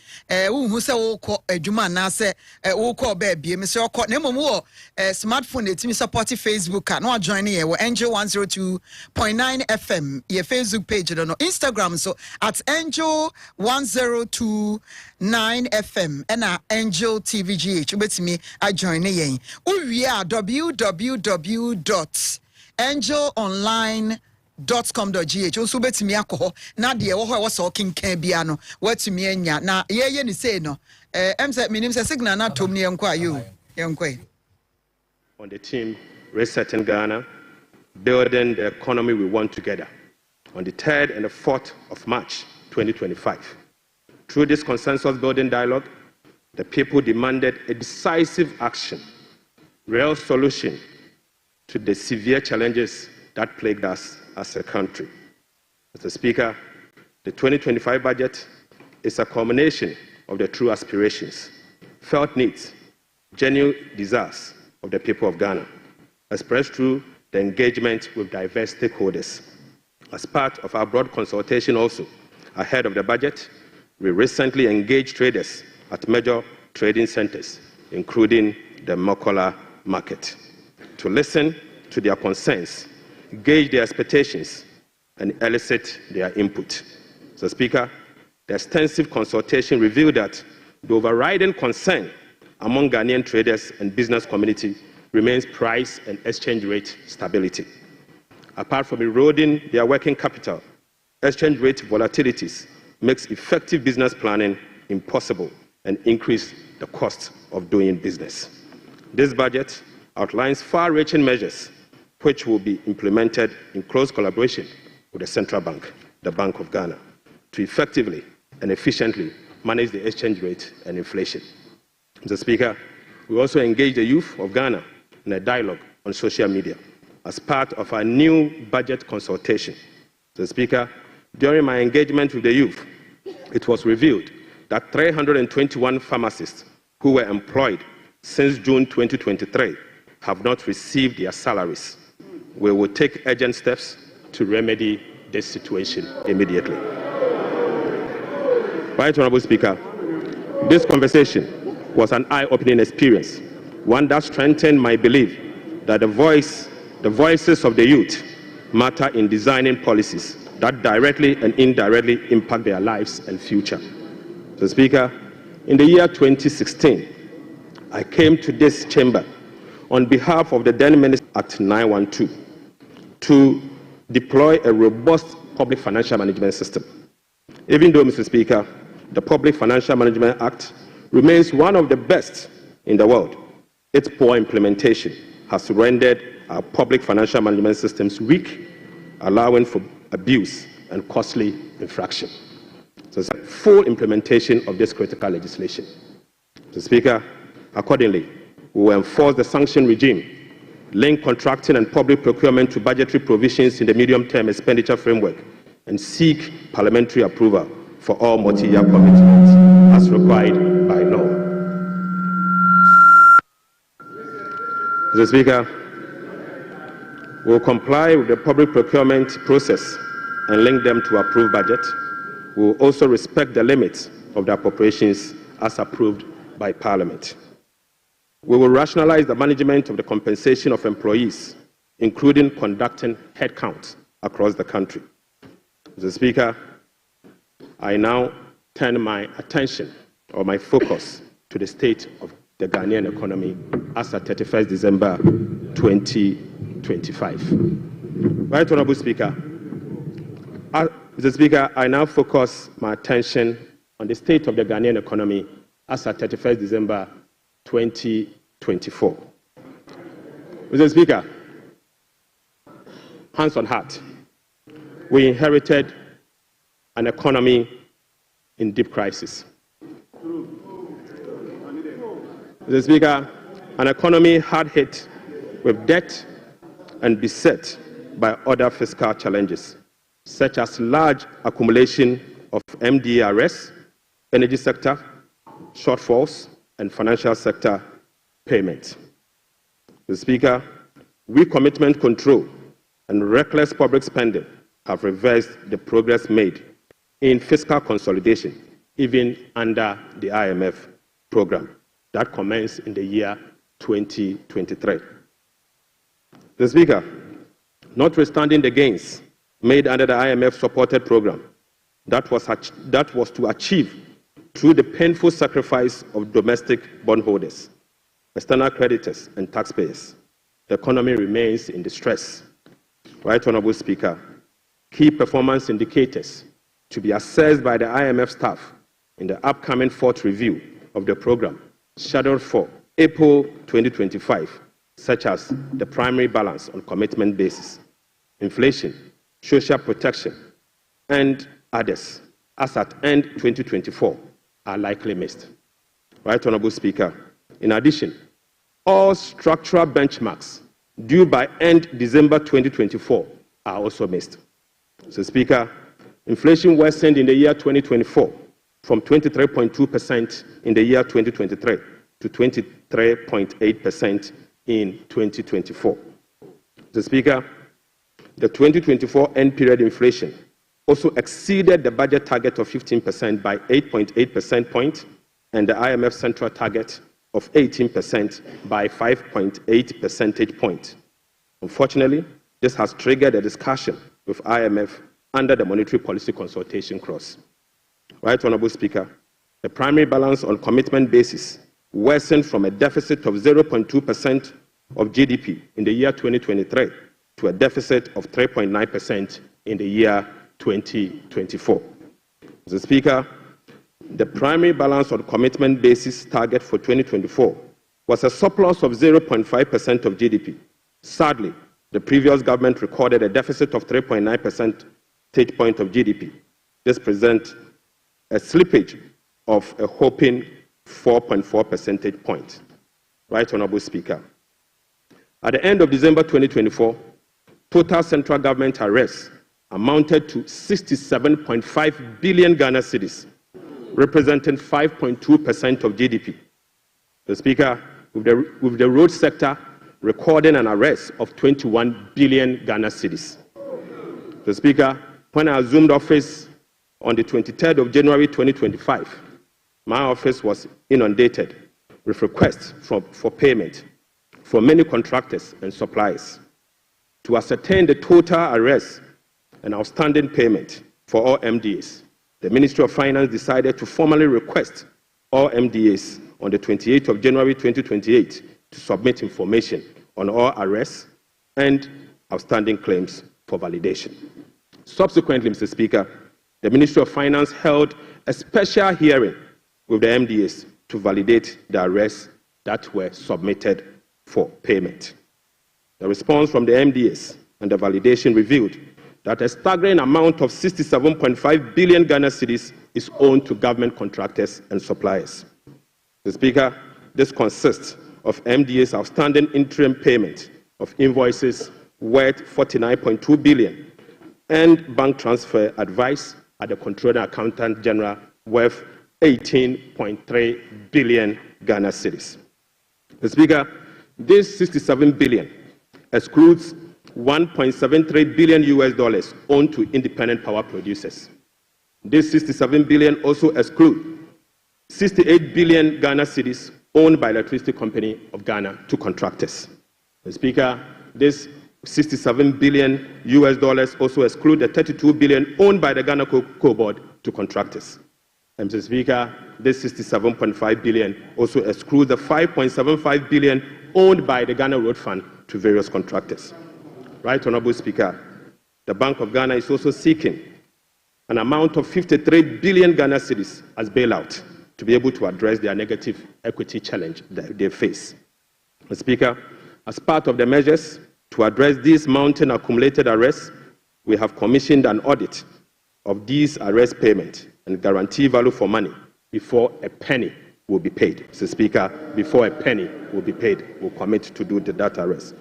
wo hu se wo ko adwuma na se wo ko ba bia Mr. ko na mom wo smartphone etimi support Facebook no join here we Angel 102.9 FM your Facebook page no Instagram so at Angel 102.9 FM and Angel TVGH betimi I join here we are www.angelonline.com.gh also betimi akọ na de wo ho wo so kinkan bia no watumi anya na ye ni say no say minim say signal na tom ne enko ayo enko on the team Resetting Ghana, building the economy we want together on the 3rd and the 4th of March 2025. Through this consensus building dialogue, The people demanded a decisive action, real solution to the severe challenges that plagued us as a country. Mr. Speaker, the 2025 budget is a culmination of the true aspirations, felt needs, genuine desires of the people of Ghana, expressed through the engagement with diverse stakeholders. As part of our broad consultation also ahead of the budget, we recently engaged traders at major trading centers, including the Mokola market, to listen to their concerns, gauge their expectations, and elicit their input. Mr. Speaker, the extensive consultation revealed that the overriding concern among Ghanaian traders and business community remains price and exchange rate stability. Apart from eroding their working capital, exchange rate volatilities makes effective business planning impossible and increase the cost of doing business. This budget outlines far-reaching measures which will be implemented in close collaboration with the Central Bank, the Bank of Ghana, to effectively and efficiently manage the exchange rate and inflation. Mr. Speaker, we also engage the youth of Ghana in a dialogue on social media as part of our new budget consultation. Mr. Speaker, during my engagement with the youth, it was revealed that 321 pharmacists who were employed since June 2023 have not received their salaries. We will take urgent steps to remedy this situation immediately. Right Honorable Speaker, this conversation was an eye-opening experience, one that strengthened my belief that the voices of the youth matter in designing policies that directly and indirectly impact their lives and future. Mr. Speaker, in the year 2016, I came to this chamber on behalf of the then Minister Act 912 to deploy a robust public financial management system. Even though, Mr. Speaker, the Public Financial Management Act remains one of the best in the world, its poor implementation has rendered our public financial management systems weak, allowing for abuse and costly infraction. So it's a full implementation of this critical legislation. Mr. Speaker, accordingly, we will enforce the sanction regime, link contracting and public procurement to budgetary provisions in the medium-term expenditure framework, and seek parliamentary approval for all multi-year commitments as required by law. Mr. Speaker, we will comply with the public procurement process and link them to approved budget. We will also respect the limits of the appropriations as approved by Parliament. We will rationalize the management of the compensation of employees, including conducting headcount across the country. Mr. Speaker, I now turn my attention or my focus to the state of the Ghanaian economy as at 31st December 2025. Right Honorable Speaker, Mr. Speaker, I now focus my attention on the state of the Ghanaian economy as at 31st December 2024. Mr. Speaker, hands on heart, we inherited an economy in deep crisis. Mr. Speaker, an economy hard hit with debt and beset by other fiscal challenges, such as large accumulation of MDRS, energy sector, shortfalls, and financial sector payments. Mr. Speaker, weak commitment control and reckless public spending have reversed the progress made in fiscal consolidation, even under the IMF program that commenced in the year 2023. Mr. Speaker, notwithstanding the gains made under the IMF-supported program that was to achieve through the painful sacrifice of domestic bondholders, external creditors, and taxpayers, the economy remains in distress. Right Honorable Speaker, key performance indicators to be assessed by the IMF staff in the upcoming fourth review of the program, scheduled for April 2025, such as the primary balance on commitment basis, inflation, social protection, and others, as at end 2024, are likely missed. Right Honourable Speaker. In addition, all structural benchmarks due by end December 2024 are also missed. Mr. Speaker, inflation worsened in the year 2024 from 23.2% in the year 2023 to 23.8% in 2024. Mr. Speaker, the 2024 end period inflation also exceeded the budget target of 15% by 8.8 percentage points and the IMF central target of 18% by 5.8 percentage points. Unfortunately, this has triggered a discussion with IMF under the Monetary Policy Consultation Clause. Right Honourable Speaker, the primary balance on commitment basis worsened from a deficit of 0.2% of GDP in the year 2023 to a deficit of 3.9% in the year 2024. Mr. Speaker, the primary balance on commitment basis target for 2024 was a surplus of 0.5% of GDP. Sadly, the previous government recorded a deficit of 3.9 percentage point of GDP. This presents a slippage of a whopping 4.4 percentage points. Right Honourable Speaker. At the end of December 2024, total central government arrests amounted to 67.5 billion Ghana cedis, representing 5.2% of GDP. The Speaker, with the road sector recording an arrest of 21 billion Ghana cedis. The Speaker, when I assumed office on the 23rd of January 2025, my office was inundated with requests for payment from many contractors and suppliers. To ascertain the total arrests and outstanding payment for all MDAs, the Ministry of Finance decided to formally request all MDAs on the 28th of January 2028 to submit information on all arrests and outstanding claims for validation. Subsequently, Mr. Speaker, the Ministry of Finance held a special hearing with the MDAs to validate the arrests that were submitted for payment. The response from the MDAs and the validation revealed that a staggering amount of 67.5 billion Ghana cedis is owed to government contractors and suppliers. Mr. Speaker, this consists of MDA's outstanding interim payment of invoices worth 49.2 billion and bank transfer advice at the Controller Accountant General worth 18.3 billion Ghana cedis. Mr. Speaker, this 67 billion excludes 1.73 billion US dollars owed to independent power producers. This 67 billion also excludes 68 billion Ghana cedis owned by Electricity Company of Ghana to contractors. Mr. Speaker, this 67 billion US dollars also excludes the 32 billion owned by the Ghana Cocoa Board to contractors. And Mr. Speaker, this 67.5 billion also excludes the 5.75 billion owned by the Ghana Road Fund to various contractors. Right Honourable Speaker, the Bank of Ghana is also seeking an amount of 53 billion Ghana cedis as bailout to be able to address their negative equity challenge that they face. Mr. Speaker, as part of the measures to address these mounting accumulated arrests, we have commissioned an audit of these arrest payments and guarantee value for money before a penny will be paid. Mr. Speaker, before a penny will be paid, we'll commit to do that arrest.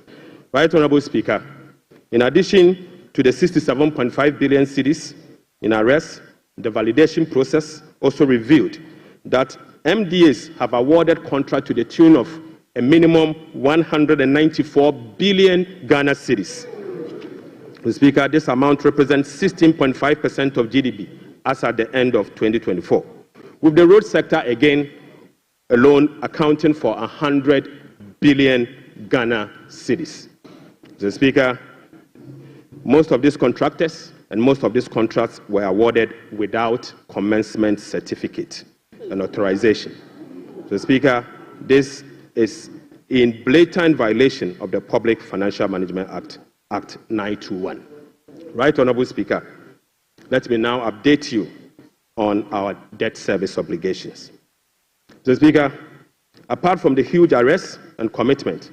Right Honourable Speaker, in addition to the 67.5 billion cedis in arrests, the validation process also revealed that MDAs have awarded contract to the tune of a minimum 194 billion Ghana cedis. Mr. Speaker, this amount represents 16.5% of GDP as at the end of 2024, with the road sector again alone accounting for 100 billion Ghana cedis. Mr. Speaker, most of these contractors and most of these contracts were awarded without commencement certificate and authorization. Mr. Speaker, this is in blatant violation of the Public Financial Management Act 921. Right Honourable Speaker, let me now update you on our debt service obligations. Mr. Speaker, apart from the huge arrests and commitment,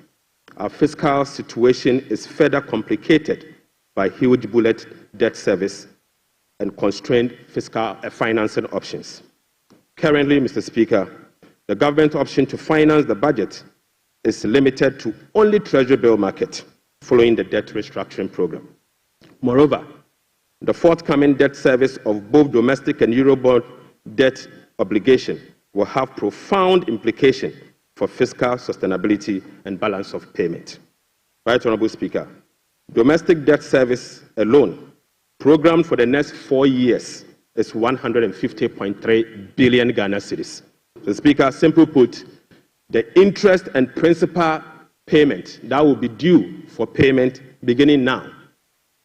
our fiscal situation is further complicated by huge bullet debt service and constrained fiscal financing options. Currently, Mr. Speaker, the government option to finance the budget is limited to only Treasury bill market following the debt restructuring program. Moreover, the forthcoming debt service of both domestic and Eurobond debt obligation will have profound implications for fiscal sustainability and balance of payment. Right, Honorable Speaker, domestic debt service alone, programmed for the next 4 years, is 150.3 billion Ghana cedis. So, Speaker, simply put, the interest and principal payment that will be due for payment beginning now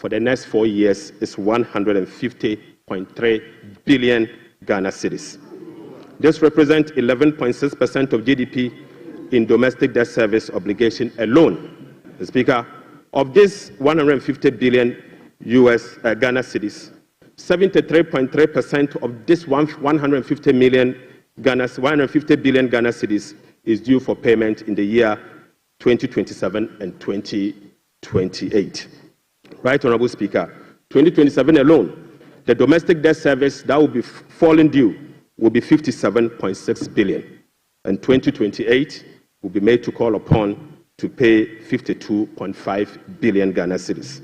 for the next 4 years is 150.3 billion Ghana cedis. This represents 11.6% of GDP in domestic debt service obligation alone. The Speaker, of this 150 billion Ghana cedis, 73.3% of this 150 billion Ghana cedis is due for payment in the year 2027 and 2028. Right, Honorable Speaker, 2027 alone, the domestic debt service that will be falling due will be 57.6 billion, and 2028 will be made to call upon to pay 52.5 billion Ghana cedis.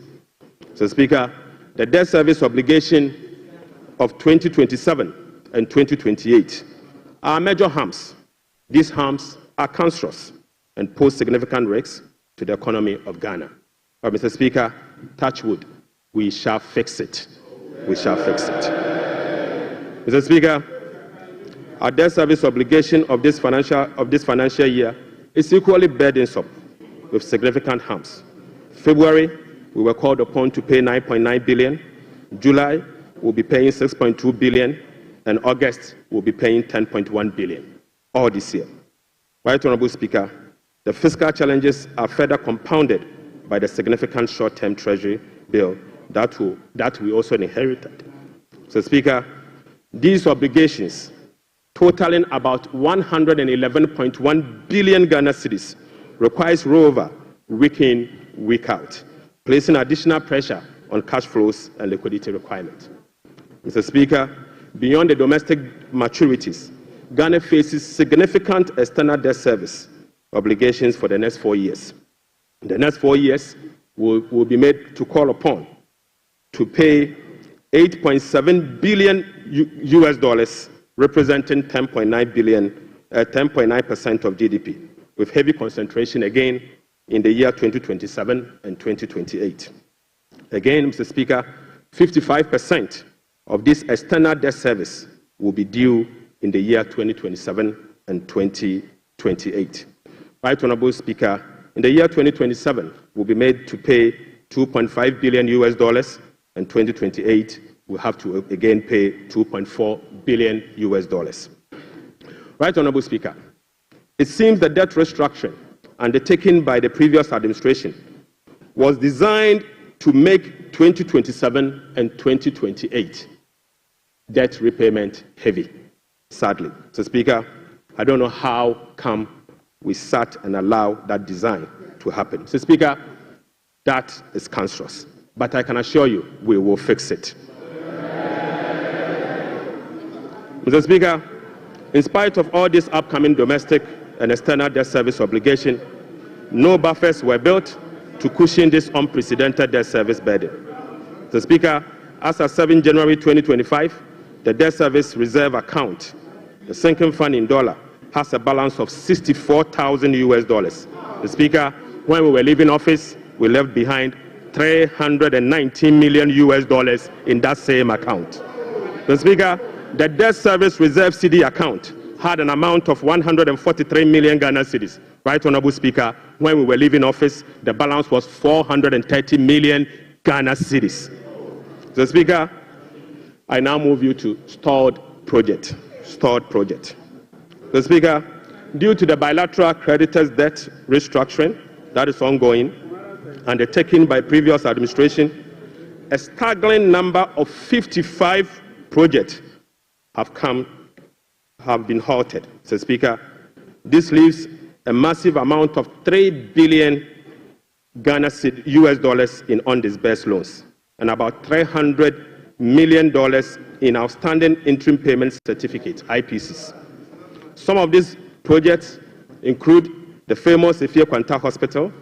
So, Speaker, the debt service obligation of 2027 and 2028 are major harms. These harms are cancerous and pose significant risks to the economy of Ghana. But, Mr. Speaker, touch wood, we shall fix it. We shall fix it. Mr. Speaker, our debt service obligation of this financial year is equally burdensome with significant harms. February, we were called upon to pay 9.9 billion. July, we'll be paying 6.2 billion, and August, we'll be paying 10.1 billion, all this year. Right, Honorable Speaker, the fiscal challenges are further compounded by the significant short-term Treasury bill that we also inherited. So, Speaker, these obligations, totaling about 111.1 billion Ghana cedis, requires rollover week in, week out, placing additional pressure on cash flows and liquidity requirements. Mr. Speaker, beyond the domestic maturities, Ghana faces significant external debt service obligations for the next 4 years. The next 4 years will be made to call upon to pay $8.7 billion US dollars, representing 10.9% of GDP, with heavy concentration again in the year 2027 and 2028. Again, Mr. Speaker, 55% of this external debt service will be due in the year 2027 and 2028. Right, Honorable Speaker, in the year 2027, we'll be made to pay $2.5 billion US dollars, and 2028, we'll have to again pay $2.4 billion US dollars. Right, Honorable Speaker, it seems the debt restructuring undertaken by the previous administration was designed to make 2027 and 2028 debt repayment heavy, sadly. So, Speaker, I don't know how come we sat and allowed that design to happen. So, Speaker, that is cancerous. But I can assure you, we will fix it. Mr. Speaker, in spite of all this upcoming domestic and external debt service obligation, no buffers were built to cushion this unprecedented debt service burden. Mr. Speaker, as of 7 January 2025, the debt service reserve account, the sinking fund in dollar, has a balance of $64,000 US dollars. Mr. Speaker, when we were leaving office, we left behind $319 million US dollars in that same account. Mr. Speaker, the debt service reserve CD account had an amount of 143 million Ghana cedis. Right, Honorable Speaker, when we were leaving office, the balance was 430 million Ghana cedis. So, Speaker, I now move you to stalled project. So, Speaker, due to the bilateral creditors' debt restructuring that is ongoing, undertaken by previous administration, a staggering number of 55 projects have been halted. So, Speaker, this leaves a massive amount of 3 billion Ghana US dollars in undisbursed loans and about $300 million in outstanding interim payment certificates, IPCs. Some of these Projects include the famous Efie Kwanta Hospital,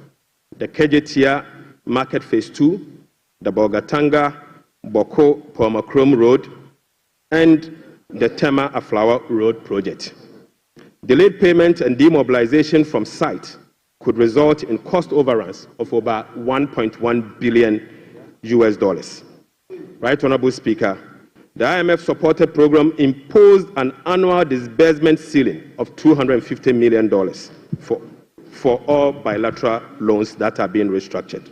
the Kejetia Market Phase 2, the Bogatanga Boko Pomakrom Road, and the Tema Aflawa Road project. Delayed payment and demobilization from site could result in cost overruns of over $1.1 billion. Right, Honorable Speaker, the IMF-supported program imposed an annual disbursement ceiling of $250 million for all bilateral loans that are being restructured.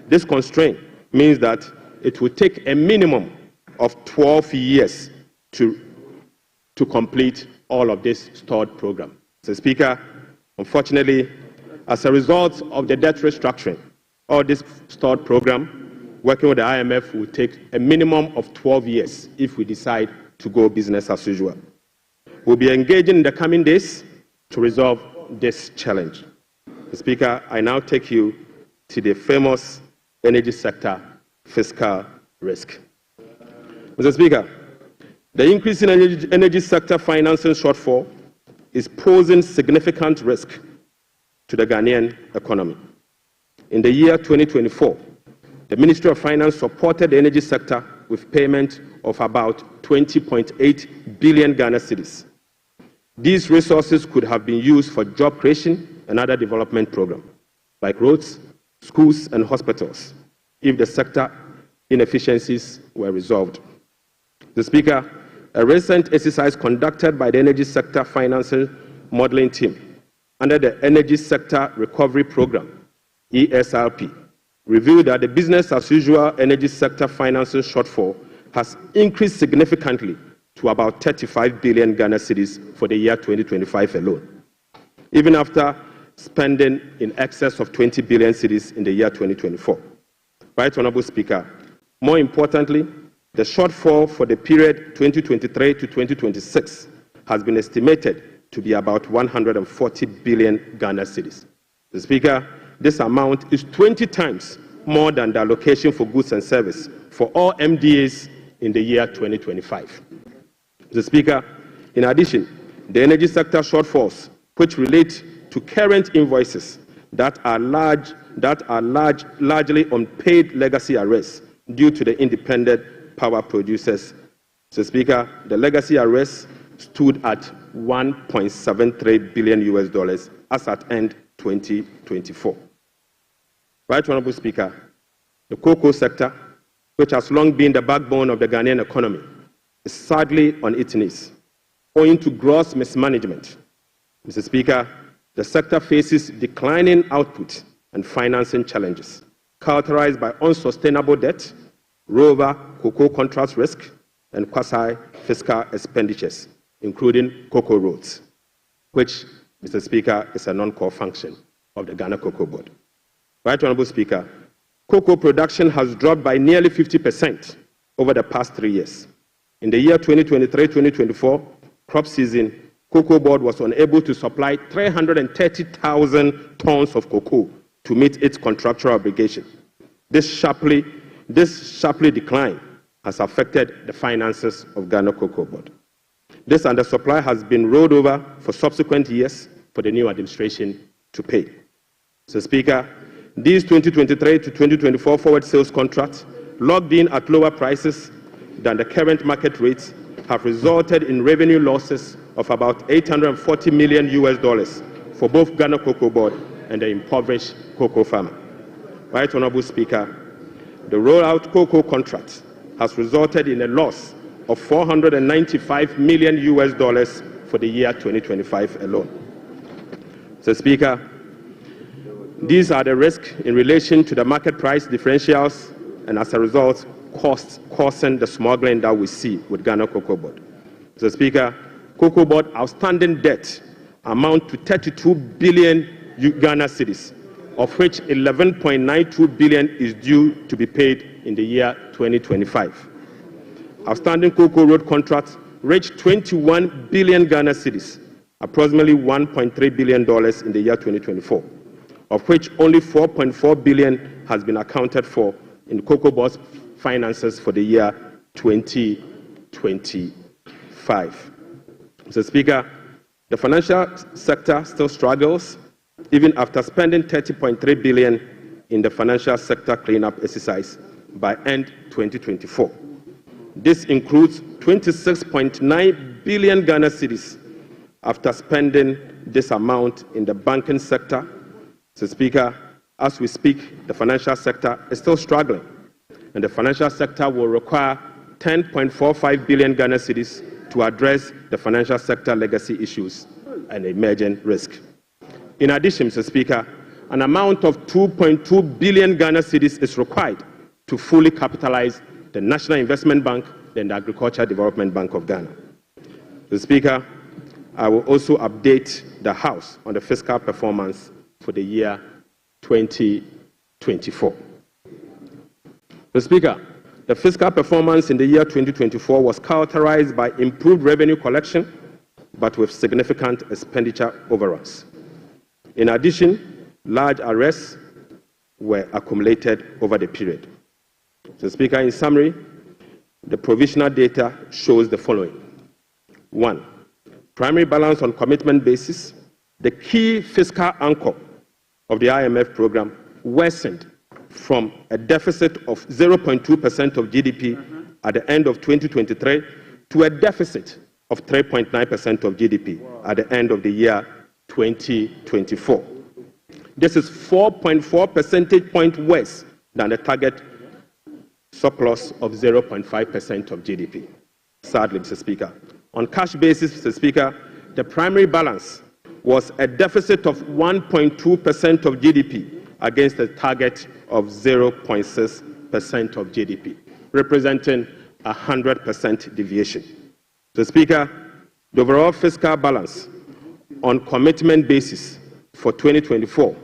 This constraint means that it will take a minimum of 12 years to complete all of this stalled program. Mr. Speaker, unfortunately, as a result of the debt restructuring, all this stalled program, working with the IMF will take a minimum of 12 years if we decide to go business as usual. We'll be engaging in the coming days to resolve this challenge. Mr. Speaker, I now take you to the famous energy sector fiscal risk. Mr. Speaker, the increase in energy sector financing shortfall is posing significant risk to the Ghanaian economy. In the year 2024, the Ministry of Finance supported the energy sector with payment of about 20.8 billion Ghana cedis. These resources could have been used for job creation and other development programs, like roads, schools, and hospitals, if the sector inefficiencies were resolved. The Speaker, a recent exercise conducted by the Energy Sector Financing Modeling Team under the Energy Sector Recovery Program, ESRP, revealed that the business-as-usual energy sector financing shortfall has increased significantly to about 35 billion Ghana cedis for the year 2025 alone, even after spending in excess of 20 billion cedis in the year 2024. Right, Honorable Speaker, more importantly, the shortfall for the period 2023 to 2026 has been estimated to be about 140 billion Ghana cedis. The Speaker, this amount is 20 times more than the allocation for goods and service for all MDAs in the year 2025. The Speaker, in addition, the energy sector shortfalls, which relate to current invoices that are largely unpaid legacy arrests due to the independent power producers. Mr. Speaker, the legacy arrests stood at $1.73 billion as at end 2024. Right, Honorable Speaker, the cocoa sector, which has long been the backbone of the Ghanaian economy, is sadly on its knees, owing to gross mismanagement. Mr. Speaker, the sector faces declining output and financing challenges, characterized by unsustainable debt, rollover cocoa contract risk, and quasi-fiscal expenditures, including cocoa roads, which, Mr. Speaker, is a non-core function of the Ghana Cocoa Board. Right, Honorable Speaker, cocoa production has dropped by nearly 50% over the past 3 years. In the year 2023-2024 crop season, Cocoa Board was unable to supply 330,000 tons of cocoa to meet its contractual obligation. This sharply decline has affected the finances of Ghana Cocoa Board. This undersupply has been rolled over for subsequent years for the new administration to pay. So, Speaker, these 2023 to 2024 forward sales contracts, locked in at lower prices than the current market rates, have resulted in revenue losses of about $840 million for both Ghana Cocoa Board and the impoverished cocoa farmer. Right, Honorable Speaker, the rollout cocoa contract has resulted in a loss of $495 million for the year 2025 alone. So, Speaker, these are the risks in relation to the market price differentials and, as a result, costs causing the smuggling that we see with Ghana Cocoa Board. So, Speaker, Cocoa Board outstanding debt amount to 32 billion Ghana cedis, of which 11.92 billion is due to be paid in the year 2025. Outstanding cocoa road contracts reached 21 billion Ghana cedis, approximately $1.3 billion in the year 2024, of which only 4.4 billion has been accounted for in Cocoa Board's finances for the year 2025. Mr. Speaker, The financial sector still struggles, even after spending $30.3 billion in the financial sector cleanup exercise by end 2024. This includes 26.9 billion Ghana cedis after spending this amount in the banking sector. Mr. Speaker, as we speak, the financial sector is still struggling, and the financial sector will require 10.45 billion Ghana cedis to address the financial sector legacy issues and emerging risk. In addition, Mr. Speaker, an amount of 2.2 billion Ghana cedis is required to fully capitalize the National Investment Bank and the Agricultural Development Bank of Ghana. Mr. Speaker, I will also update the House on the fiscal performance for the year 2024. Mr. Speaker, the fiscal performance in the year 2024 was characterized by improved revenue collection, but with significant expenditure overruns. In addition, large arrests were accumulated over the period. Mr. Speaker, in summary, the provisional data shows the following. 1. Primary balance on commitment basis, the key fiscal anchor of the IMF program, worsened from a deficit of 0.2% of GDP at the end of 2023 to a deficit of 3.9% of GDP at the end of the year 2024. This is 4.4 percentage points worse than the target surplus of 0.5% of GDP. Sadly, Mr. Speaker, on cash basis, Mr. Speaker, the primary balance was a deficit of 1.2% of GDP against a target of 0.6% of GDP, representing a 100% deviation. Mr. Speaker, the overall fiscal balance on commitment basis for 2024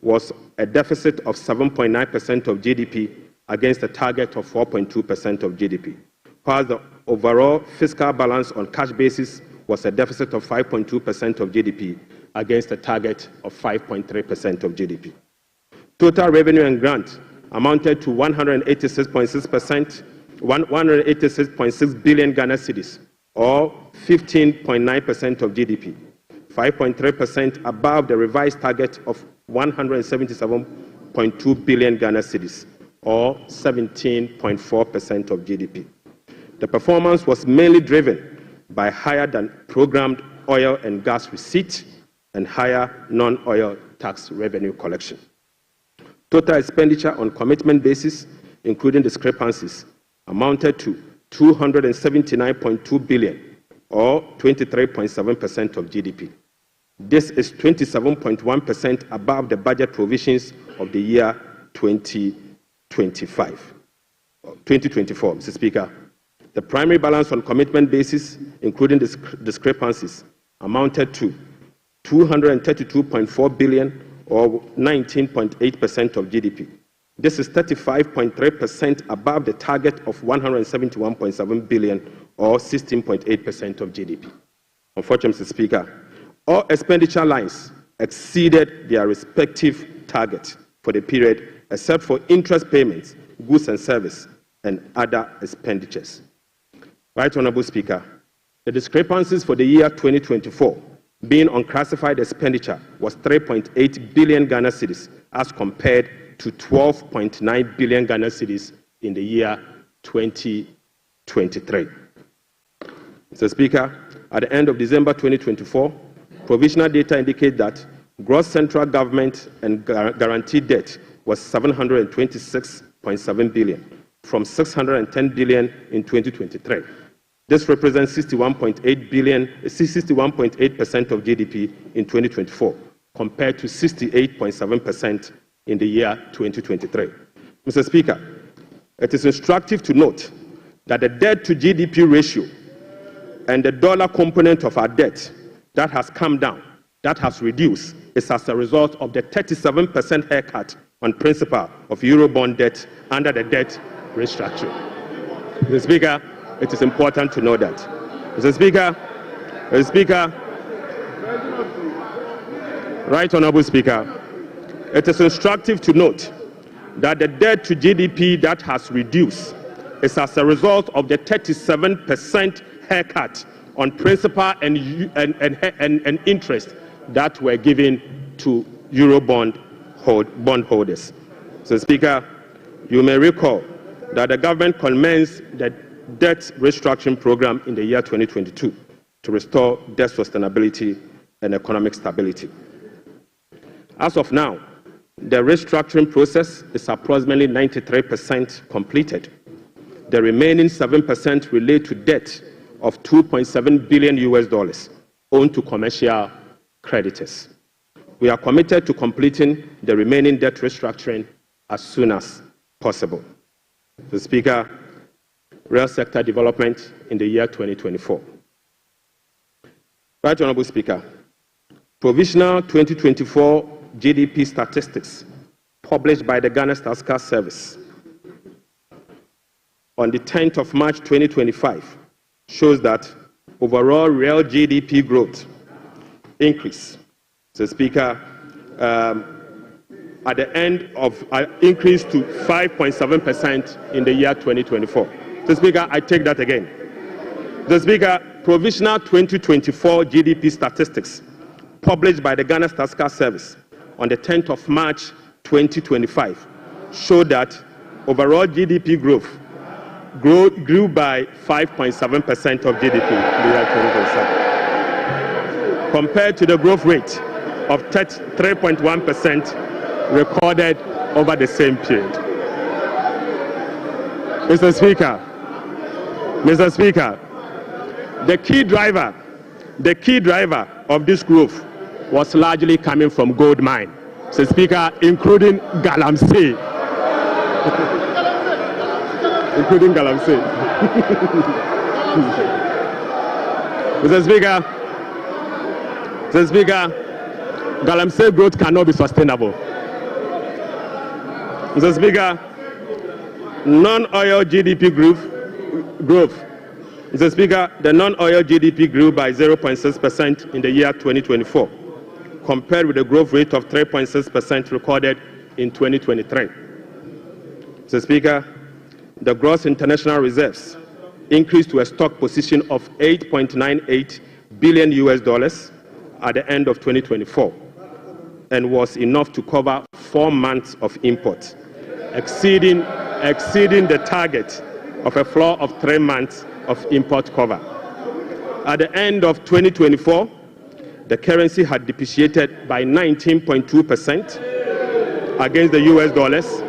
was a deficit of 7.9% of GDP against a target of 4.2% of GDP, while the overall fiscal balance on cash basis was a deficit of 5.2% of GDP against a target of 5.3% of GDP. Total revenue and grant amounted to 186.6 billion Ghana cedis, or 15.9% of GDP, 5.3% above the revised target of 177.2 billion Ghana cedis, or 17.4% of GDP. The performance was mainly driven by higher than programmed oil and gas receipt and higher non-oil tax revenue collection. Total expenditure on commitment basis, including discrepancies, amounted to 279.2 billion, or 23.7% of GDP. This is 27.1% above the budget provisions of the year 2024, Mr. Speaker. The primary balance on commitment basis, including discrepancies, amounted to 232.4 billion, or 19.8% of GDP. This is 35.3% above the target of 171.7 billion, or 16.8% of GDP. Unfortunately, Mr. Speaker, all expenditure lines exceeded their respective target for the period, except for interest payments, goods and service, and other expenditures. Right Honorable Speaker, the discrepancies for the year 2024 being unclassified expenditure was 3.8 billion Ghana cedis as compared to 12.9 billion Ghana cedis in the year 2023. Mr. Speaker, at the end of December 2024, provisional data indicate that gross central government and guaranteed debt was 726.7 billion from 610 billion in 2023. This represents 61.8% of GDP in 2024, compared to 68.7% in the year 2023. Mr. Speaker, it is instructive to note that the debt to GDP ratio and the dollar component of our debt that has come down, that has reduced, is as a result of the 37% haircut on principal of Eurobond debt under the debt restructuring. Mr. Speaker, it is important to know that. Mr. Speaker, Right Honorable Speaker, it is instructive to note that the debt to GDP that has reduced is as a result of the 37% haircut on principal and interest that were given to Eurobond bondholders. So, Speaker, you may recall that the government commenced the debt restructuring program in the year 2022 to restore debt sustainability and economic stability. As of now, the restructuring process is approximately 93% completed. The remaining 7% relate to debt of $2.7 billion owed to commercial creditors. We are committed to completing the remaining debt restructuring as soon as possible. The Speaker, real sector development in the year 2024. Right Honourable Speaker, provisional 2024 GDP statistics published by the Ghana Statistical Service on the 10th of March 2025 shows that overall real GDP growth increase. So, Speaker, at the end of increased to 5.7% in the year 2024. So, Speaker, I take that again. The Speaker, provisional 2024 GDP statistics published by the Ghana Statistical Service on the 10th of March 2025 show that overall GDP growth grew by 5.7% of GDP in the year 2027, compared to the growth rate of 3.1% recorded over the same period. Mr. Speaker, the key driver of this growth was largely coming from gold mine. Mr. Speaker, including Galamsey. Including Galamsey. Mr. Speaker, Galamsey growth cannot be sustainable. Mr. Speaker, non-oil GDP growth. Mr. Speaker, the non-oil GDP grew by 0.6% in the year 2024, compared with the growth rate of 3.6% recorded in 2023. Mr. Speaker, the gross international reserves increased to a stock position of $8.98 billion at the end of 2024, and was enough to cover 4 months of imports, exceeding the target of a floor of 3 months of import cover. At the end of 2024, the currency had depreciated by 19.2% against the US dollars,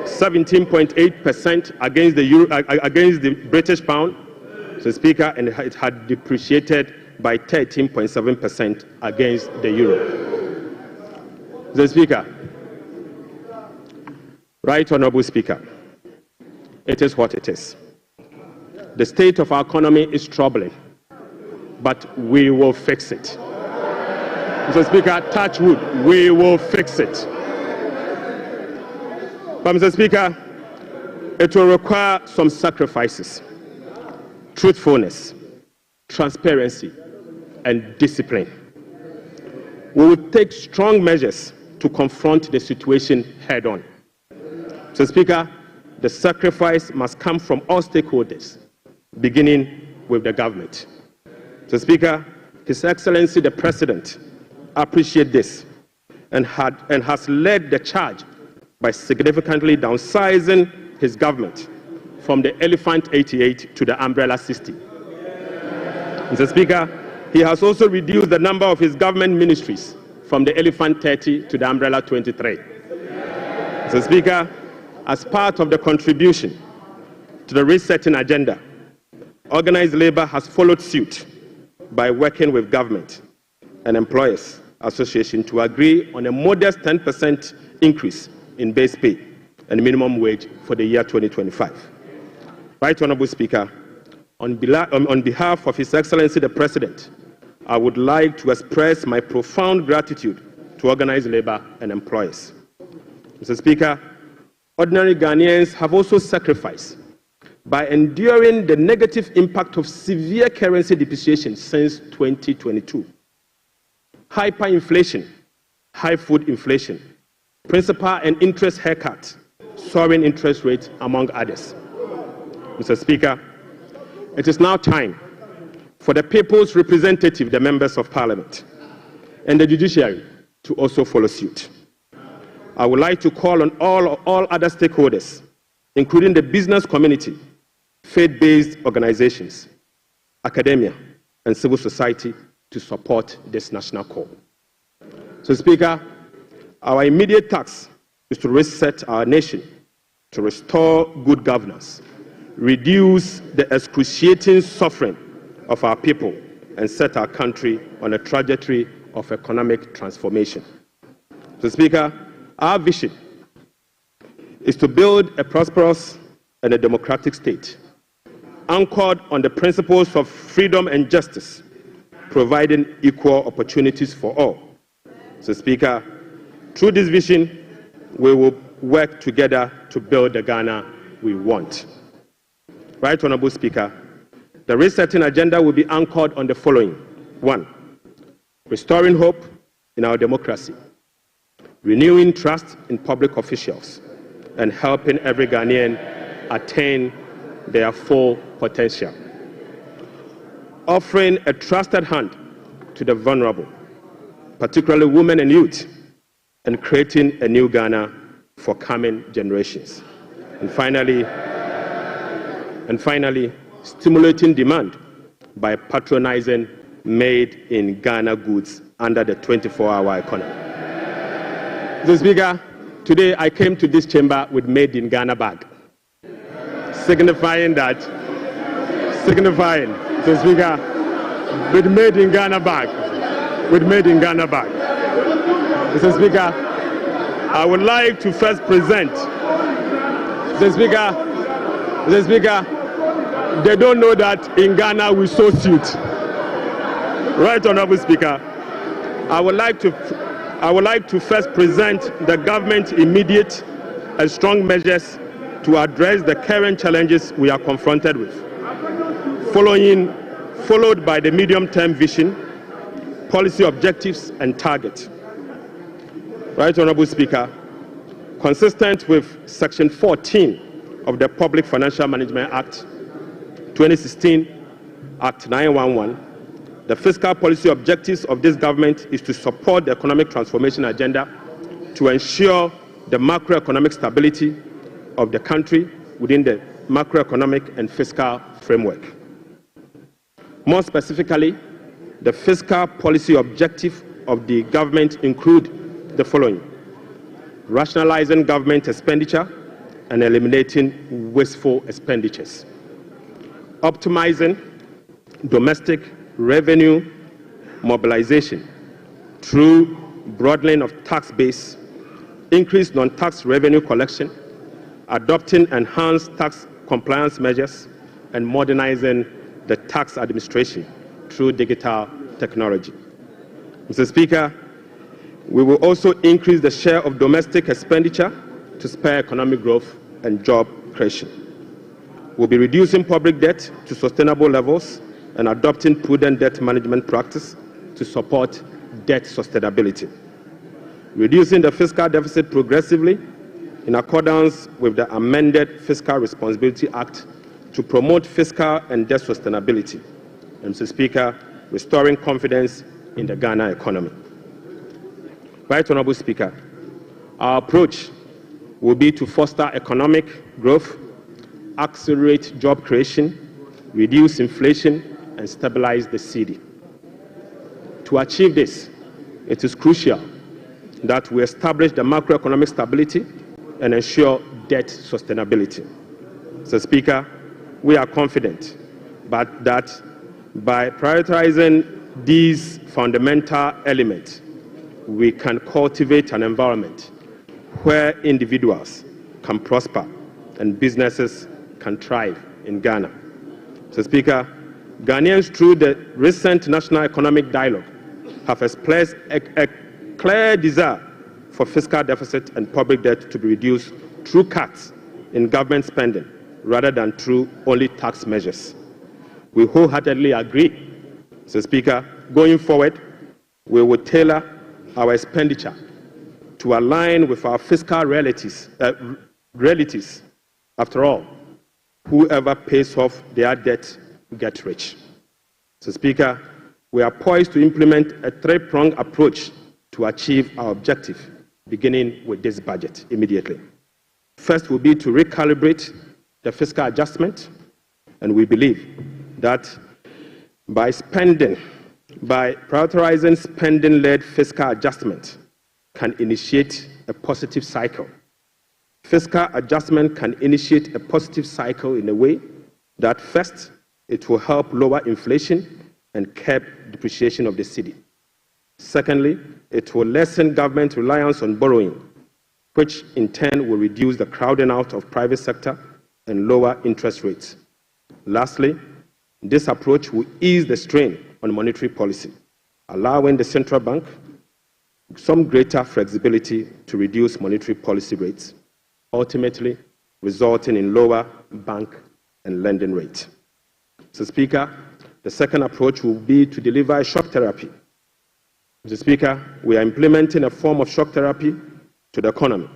17.8% against the euro, against the British pound, Mr. Speaker, and it had depreciated by 13.7% against the euro. Mr. Speaker, Right Honourable Speaker, it is what it is. The state of our economy is troubling, but we will fix it. Mr. Speaker, touch wood, we will fix it. But Mr. Speaker, it will require some sacrifices, truthfulness, transparency, and discipline. We will take strong measures to confront the situation head on. Mr. Speaker, the sacrifice must come from all stakeholders, beginning with the government. Mr. Speaker, His Excellency the President appreciates this and has led the charge by significantly downsizing his government from the Elephant 88 to the Umbrella 60. Mr. Speaker, he has also reduced the number of his government ministries from the Elephant 30 to the Umbrella 23. Mr. Speaker, as part of the contribution to the resetting agenda, organized labor has followed suit by working with government and employers association to agree on a modest 10% increase in base pay and minimum wage for the year 2025. Right Honourable Speaker, on behalf of His Excellency the President, I would like to express my profound gratitude to organized labor and employers. Mr. Speaker, ordinary Ghanaians have also sacrificed by enduring the negative impact of severe currency depreciation since 2022. Hyperinflation, high food inflation, principal and interest haircuts, soaring interest rates, among others. Mr. Speaker, it is now time for the people's representative, the members of parliament, and the judiciary to also follow suit. I would like to call on all other stakeholders, including the business community, faith-based organizations, academia, and civil society to support this national call. So, Speaker, our immediate task is to reset our nation, to restore good governance, reduce the excruciating suffering of our people, and set our country on a trajectory of economic transformation. So, Speaker, our vision is to build a prosperous and a democratic state, anchored on the principles of freedom and justice, providing equal opportunities for all. So, Speaker, through this vision, we will work together to build the Ghana we want. Right, Honorable Speaker, the resetting agenda will be anchored on the following. 1. Restoring hope in our democracy, renewing trust in public officials, and helping every Ghanaian attain their full potential. Offering a trusted hand to the vulnerable, particularly women and youth, and creating a new Ghana for coming generations. And finally, stimulating demand by patronizing made in Ghana goods under the 24-hour economy. Mr. Speaker, today I came to this chamber with made in Ghana bag, signifying, Mr. Speaker, with made in Ghana bag, Mr. Speaker, I would like to first present, Mr. Speaker, they don't know that in Ghana we sew suit. Right, Honorable Speaker, I would like to first present the government's immediate and strong measures to address the current challenges we are confronted with, followed by the medium-term vision, policy objectives, and targets. Right, Honorable Speaker, consistent with Section 14 of the Public Financial Management Act 2016, Act 911, the fiscal policy objectives of this government is to support the economic transformation agenda to ensure the macroeconomic stability of the country within the macroeconomic and fiscal framework. More specifically, the fiscal policy objective of the government include the following: rationalizing government expenditure and eliminating wasteful expenditures, optimizing domestic revenue mobilization through broadening of tax base, increased non-tax revenue collection, adopting enhanced tax compliance measures, and modernizing the tax administration through digital technology. Mr. Speaker, we will also increase the share of domestic expenditure to spur economic growth and job creation. We'll be reducing public debt to sustainable levels and adopting prudent debt management practice to support debt sustainability. Reducing the fiscal deficit progressively in accordance with the amended Fiscal Responsibility Act to promote fiscal and debt sustainability. And, Mr. Speaker, restoring confidence in the Ghana economy. Right, Honorable Speaker, our approach will be to foster economic growth, accelerate job creation, reduce inflation, and stabilize the cedi. To achieve this, it is crucial that we establish the macroeconomic stability and ensure debt sustainability. Mr. Speaker, we are confident that by prioritizing these fundamental elements, we can cultivate an environment where individuals can prosper and businesses can thrive in Ghana. Mr. Speaker, Ghanaians, through the recent national economic dialogue, have expressed a clear desire for fiscal deficit and public debt to be reduced through cuts in government spending rather than through only tax measures. We wholeheartedly agree, Mr. Speaker. Going forward, we will tailor our expenditure to align with our fiscal realities. After all, whoever pays off their debt gets rich. Mr. Speaker, we are poised to implement a three-pronged approach to achieve our objective, beginning with this budget immediately. First will be to recalibrate the fiscal adjustment, and we believe that by prioritizing spending-led fiscal adjustment can initiate a positive cycle. Fiscal adjustment can initiate a positive cycle in a way that first, it will help lower inflation and curb depreciation of the cedi. Secondly, it will lessen government reliance on borrowing, which in turn will reduce the crowding out of private sector and lower interest rates. Lastly, this approach will ease the strain on monetary policy, allowing the central bank some greater flexibility to reduce monetary policy rates, ultimately resulting in lower bank and lending rates. Mr. Speaker, the second approach will be to deliver a shock therapy. Mr. Speaker, we are implementing a form of shock therapy to the economy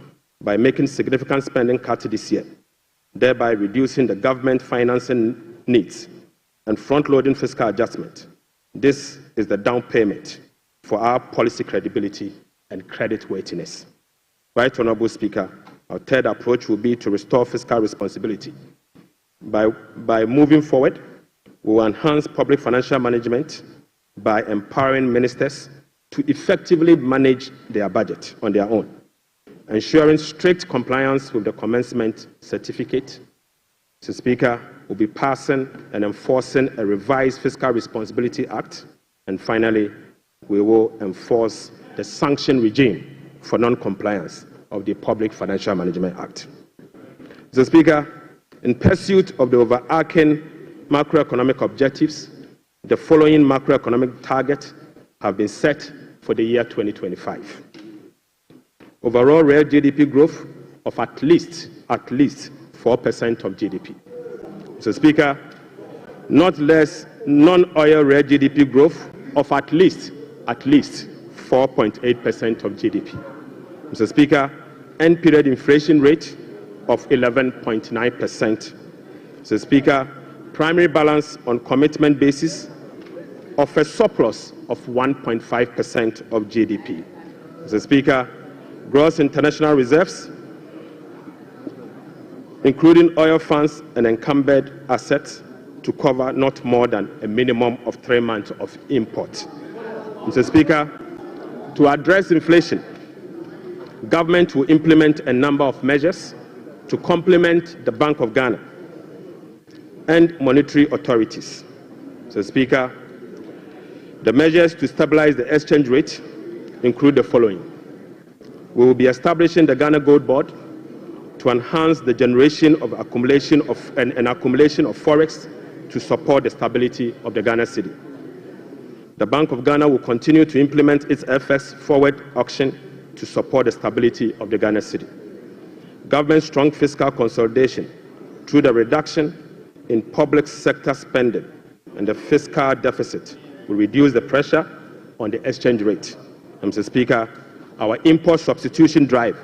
by making significant spending cuts this year, thereby reducing the government financing needs and front-loading fiscal adjustment. This is the down payment for our policy credibility and creditworthiness. Right Honourable Speaker, our third approach will be to restore fiscal responsibility. By moving forward, we will enhance public financial management by empowering ministers to effectively manage their budget on their own, ensuring strict compliance with the commencement certificate. Mr. Speaker, we'll be passing and enforcing a revised Fiscal Responsibility Act, and finally, we will enforce the sanction regime for non-compliance of the Public Financial Management Act. Mr. Speaker, in pursuit of the overarching macroeconomic objectives, the following macroeconomic targets have been set for the year 2025. Overall real GDP growth of at least 4% of GDP. Mr. Speaker, not less non-oil real GDP growth of at least 4.8% of GDP. Mr. Speaker, end period inflation rate of 11.9%. Mr. Speaker, primary balance on commitment basis of a surplus of 1.5% of GDP. Mr. Speaker, gross international reserves, including oil funds and encumbered assets, to cover not more than a minimum of 3 months of import. Mr. Speaker, to address inflation, government will implement a number of measures to complement the Bank of Ghana and monetary authorities. Mr. Speaker, the measures to stabilize the exchange rate include the following. We will be establishing the Ghana Gold Board to enhance the generation of accumulation of forex to support the stability of the Ghana cedi. The Bank of Ghana will continue to implement its FX forward auction to support the stability of the Ghana cedi. Government strong fiscal consolidation through the reduction in public sector spending and the fiscal deficit will reduce the pressure on the exchange rate. Mr. Speaker, our import substitution drive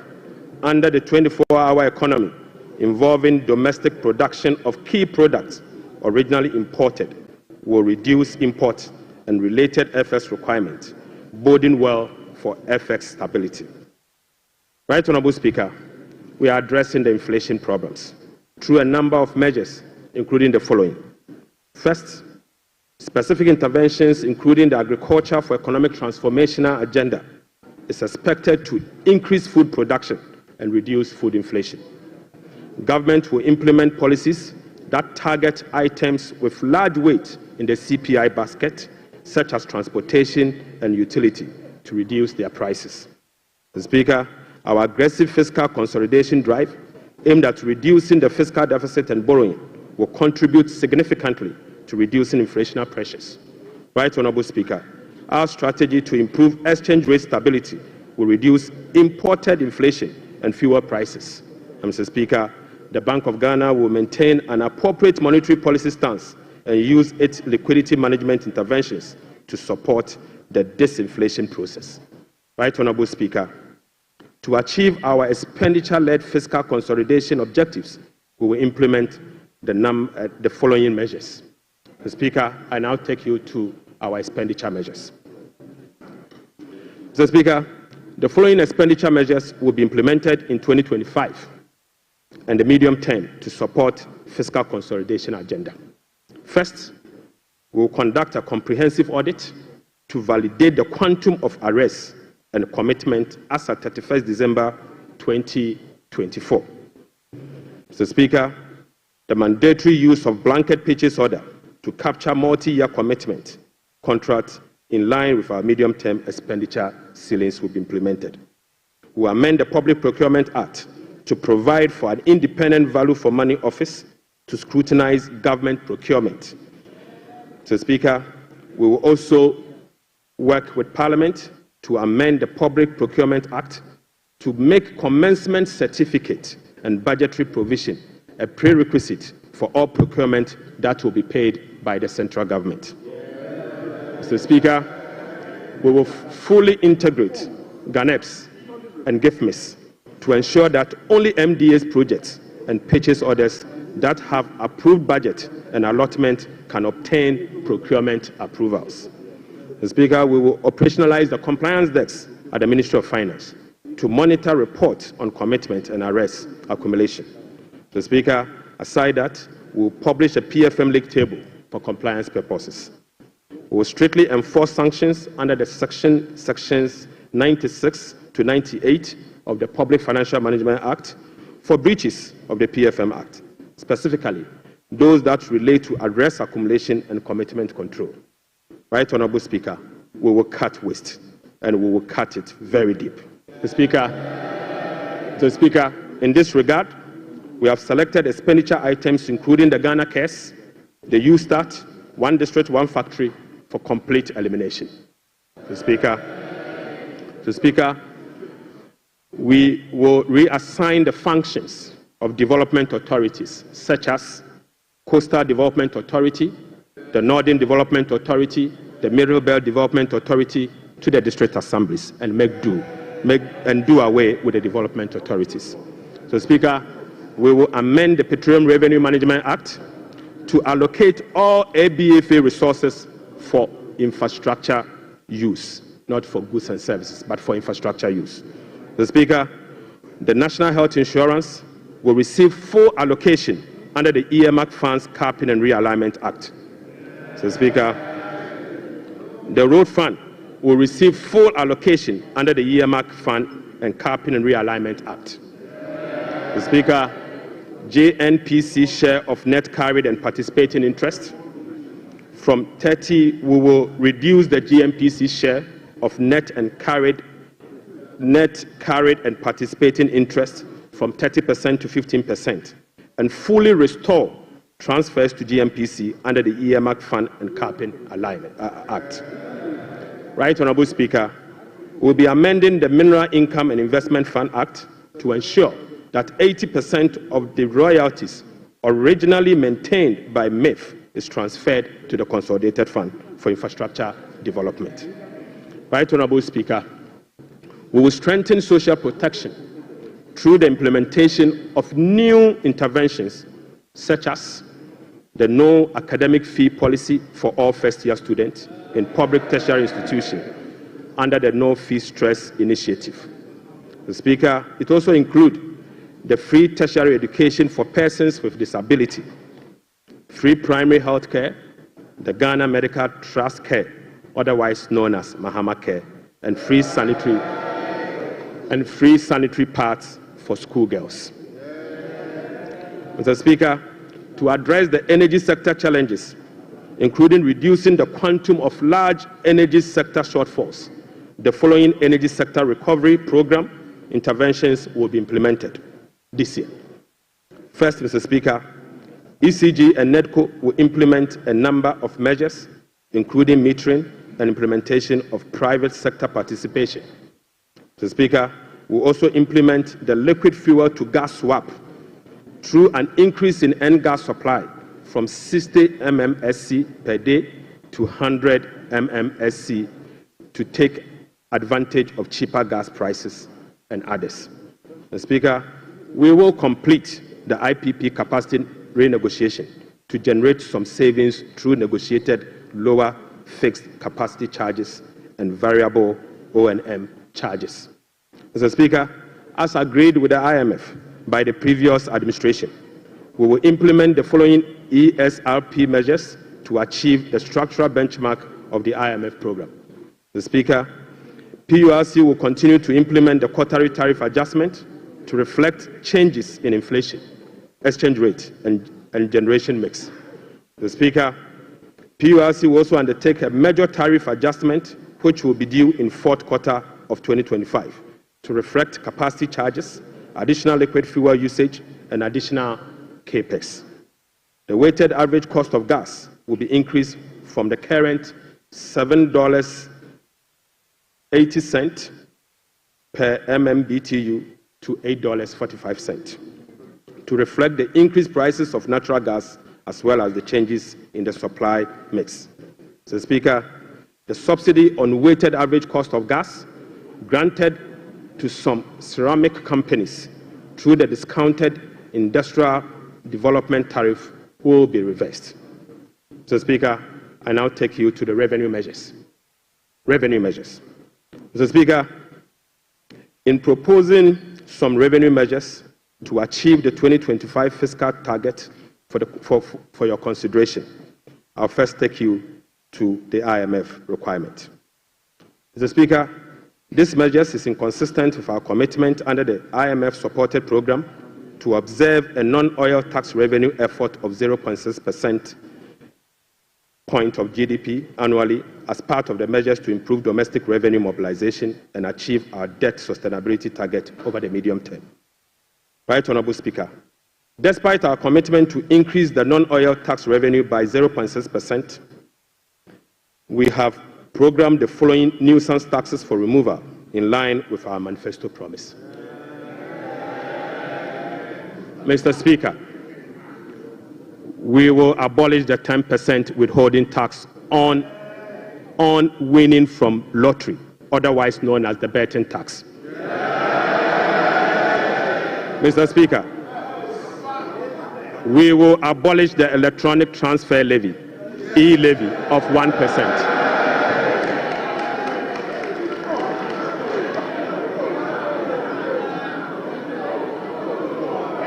under the 24-hour economy involving domestic production of key products originally imported will reduce import and related FX requirements, boding well for FX stability. Right Honourable Speaker, we are addressing the inflation problems through a number of measures, including the following. First, specific interventions, including the Agriculture for Economic Transformational Agenda, is expected to increase food production and reduce food inflation. Government will implement policies that target items with large weight in the CPI basket, such as transportation and utility, to reduce their prices. Mr. Speaker, our aggressive fiscal consolidation drive aimed at reducing the fiscal deficit and borrowing will contribute significantly to reducing inflationary pressures. Right Honourable Speaker, our strategy to improve exchange rate stability will reduce imported inflation and fuel prices. Mr. Speaker, the Bank of Ghana will maintain an appropriate monetary policy stance and use its liquidity management interventions to support the disinflation process. Right Honourable Speaker, to achieve our expenditure-led fiscal consolidation objectives, we will implement the following measures. Mr. Speaker, I now take you to our expenditure measures. Mr. Speaker, the following expenditure measures will be implemented in 2025 and the medium term to support fiscal consolidation agenda. First, we will conduct a comprehensive audit to validate the quantum of arrests and commitment as at 31st December 2024. Mr. Speaker, the mandatory use of blanket purchase order to capture multi-year commitment contracts in line with our medium-term expenditure ceilings will be implemented. We will amend the Public Procurement Act to provide for an independent value for money office to scrutinize government procurement. Mr. Speaker, we will also work with Parliament to amend the Public Procurement Act to make commencement certificate and budgetary provision a prerequisite for all procurement that will be paid by the central government. Mr. Speaker, we will fully integrate GANEPS and GIFMIS to ensure that only MDA's projects and purchase orders that have approved budget and allotment can obtain procurement approvals. Mr. Speaker, we will operationalize the compliance desk at the Ministry of Finance to monitor reports on commitment and arrest accumulation. Mr. Speaker, aside that, we will publish a PFM league table for compliance purposes. We will strictly enforce sanctions under the sections 96 to 98 of the Public Financial Management Act for breaches of the PFM Act, specifically those that relate to arrest accumulation and commitment control. Right, Honorable Speaker, we will cut waste and we will cut it very deep. Mr. Speaker, in this regard, we have selected expenditure items including the Ghana Cares, the U-Start, One District, One Factory for complete elimination. Mr. Speaker, we will reassign the functions of development authorities such as Coastal Development Authority, the Northern Development Authority, the Middle Belt Development Authority to the district assemblies and do away with the development authorities. So, Speaker, we will amend the Petroleum Revenue Management Act to allocate all ABFA resources for infrastructure use, not for goods and services, but for infrastructure use. So, Speaker, the National Health Insurance will receive full allocation under the earmark funds capping and realignment act. So, Speaker, the road fund will receive full allocation under the earmark fund and capping and realignment act. So, Speaker, JNPC share of net carried and participating interest from 30, we will reduce the GNPC share of net carried and participating interest from 30% to 15%, and fully restore transfers to GNPC under the earmark fund and capping alignment act. Right, Honorable Speaker, we'll be amending the Mineral Income and Investment Fund Act to ensure that 80% of the royalties originally maintained by MIF is transferred to the Consolidated Fund for Infrastructure Development. Right, Honorable Speaker, we will strengthen social protection through the implementation of new interventions such as the no academic fee policy for all first-year students in public tertiary institutions under the No Fee Stress Initiative. The Speaker, it also includes the free tertiary education for persons with disability, free primary health care, the Ghana Medical Trust Care, otherwise known as Mahama Care, and free sanitary pads for schoolgirls. Mr. Speaker, to address the energy sector challenges, including reducing the quantum of large energy sector shortfalls, the following energy sector recovery program interventions will be implemented this year. First, Mr. Speaker, ECG and NEDCO will implement a number of measures, including metering and implementation of private sector participation. Mr. Speaker, we'll also implement the liquid fuel to gas swap through an increase in N-gas supply from 60 mmSC per day to 100 mmSC to take advantage of cheaper gas prices and others. Mr. Speaker, we will complete the IPP capacity renegotiation to generate some savings through negotiated lower fixed capacity charges and variable O&M charges. Mr. Speaker, as agreed with the IMF by the previous administration, we will implement the following ESRP measures to achieve the structural benchmark of the IMF program. Mr. Speaker, PURC will continue to implement the quarterly tariff adjustment to reflect changes in inflation, exchange rate, and generation mix. Mr. Speaker, PURC will also undertake a major tariff adjustment which will be due in fourth quarter of 2025 to reflect capacity charges, additional liquid fuel usage, and additional capex. The weighted average cost of gas will be increased from the current $7.80 per MMBTU to $8.45 to reflect the increased prices of natural gas as well as the changes in the supply mix. Mr. Speaker, the subsidy on weighted average cost of gas granted to some ceramic companies through the discounted industrial development tariff will be reversed. Mr. Speaker, I now take you to the revenue measures. Mr. Speaker, in proposing some revenue measures to achieve the 2025 fiscal target for your consideration, I'll first take you to the IMF requirement. Mr. Speaker, this measure is inconsistent with our commitment under the IMF-supported program to observe a non-oil tax revenue effort of 0.6% point of GDP annually as part of the measures to improve domestic revenue mobilization and achieve our debt sustainability target over the medium term. Right Honorable Speaker, despite our commitment to increase the non-oil tax revenue by 0.6%, we have programmed the following nuisance taxes for removal in line with our manifesto promise. Mr. Speaker, we will abolish the 10% withholding tax on winning from lottery, otherwise known as the betting tax. Mr. Speaker, we will abolish the electronic transfer levy, e-levy, of 1%.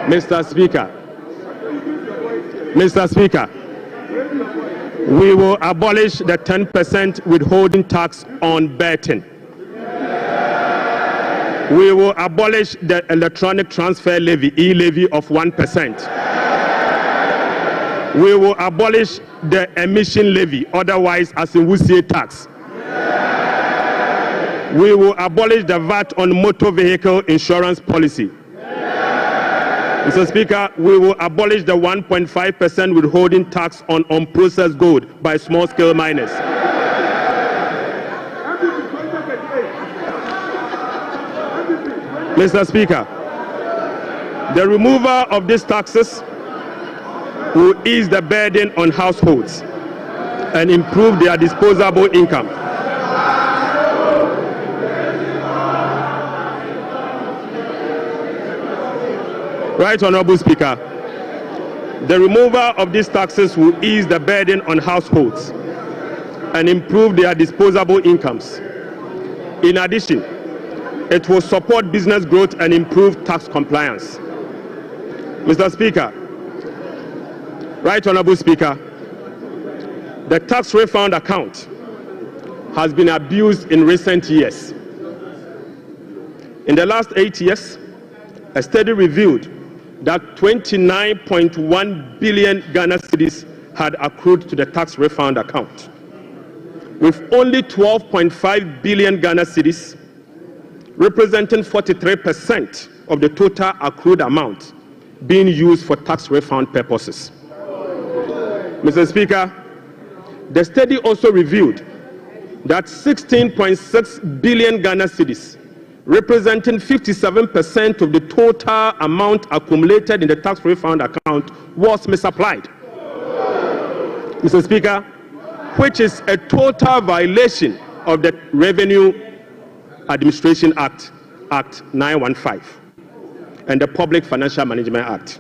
Mr. Speaker, we will abolish the 10% withholding tax on betting. We will abolish the electronic transfer levy, e-levy, of 1%. We will abolish the emission levy, otherwise as in Wusie tax. We will abolish the VAT on motor vehicle insurance policy. Mr. Speaker, we will abolish the 1.5% withholding tax on unprocessed gold by small-scale miners. Mr. Speaker, the removal of these taxes will ease the burden on households and improve their disposable income. Right Honorable Speaker, the removal of these taxes will ease the burden on households and improve their disposable incomes. In addition, it will support business growth and improve tax compliance. Mr. Speaker, Right Honorable Speaker, the tax refund account has been abused in recent years. In the last 8 years, a study revealed that 29.1 billion Ghana cedis had accrued to the tax refund account, with only 12.5 billion Ghana cedis, representing 43% of the total accrued amount, being used for tax refund purposes. Mr. Speaker, the study also revealed that 16.6 billion Ghana cedis, representing 57% of the total amount accumulated in the tax refund account, was misapplied. Mr. Speaker, which is a total violation of the Revenue Administration Act, Act 915, and the Public Financial Management Act.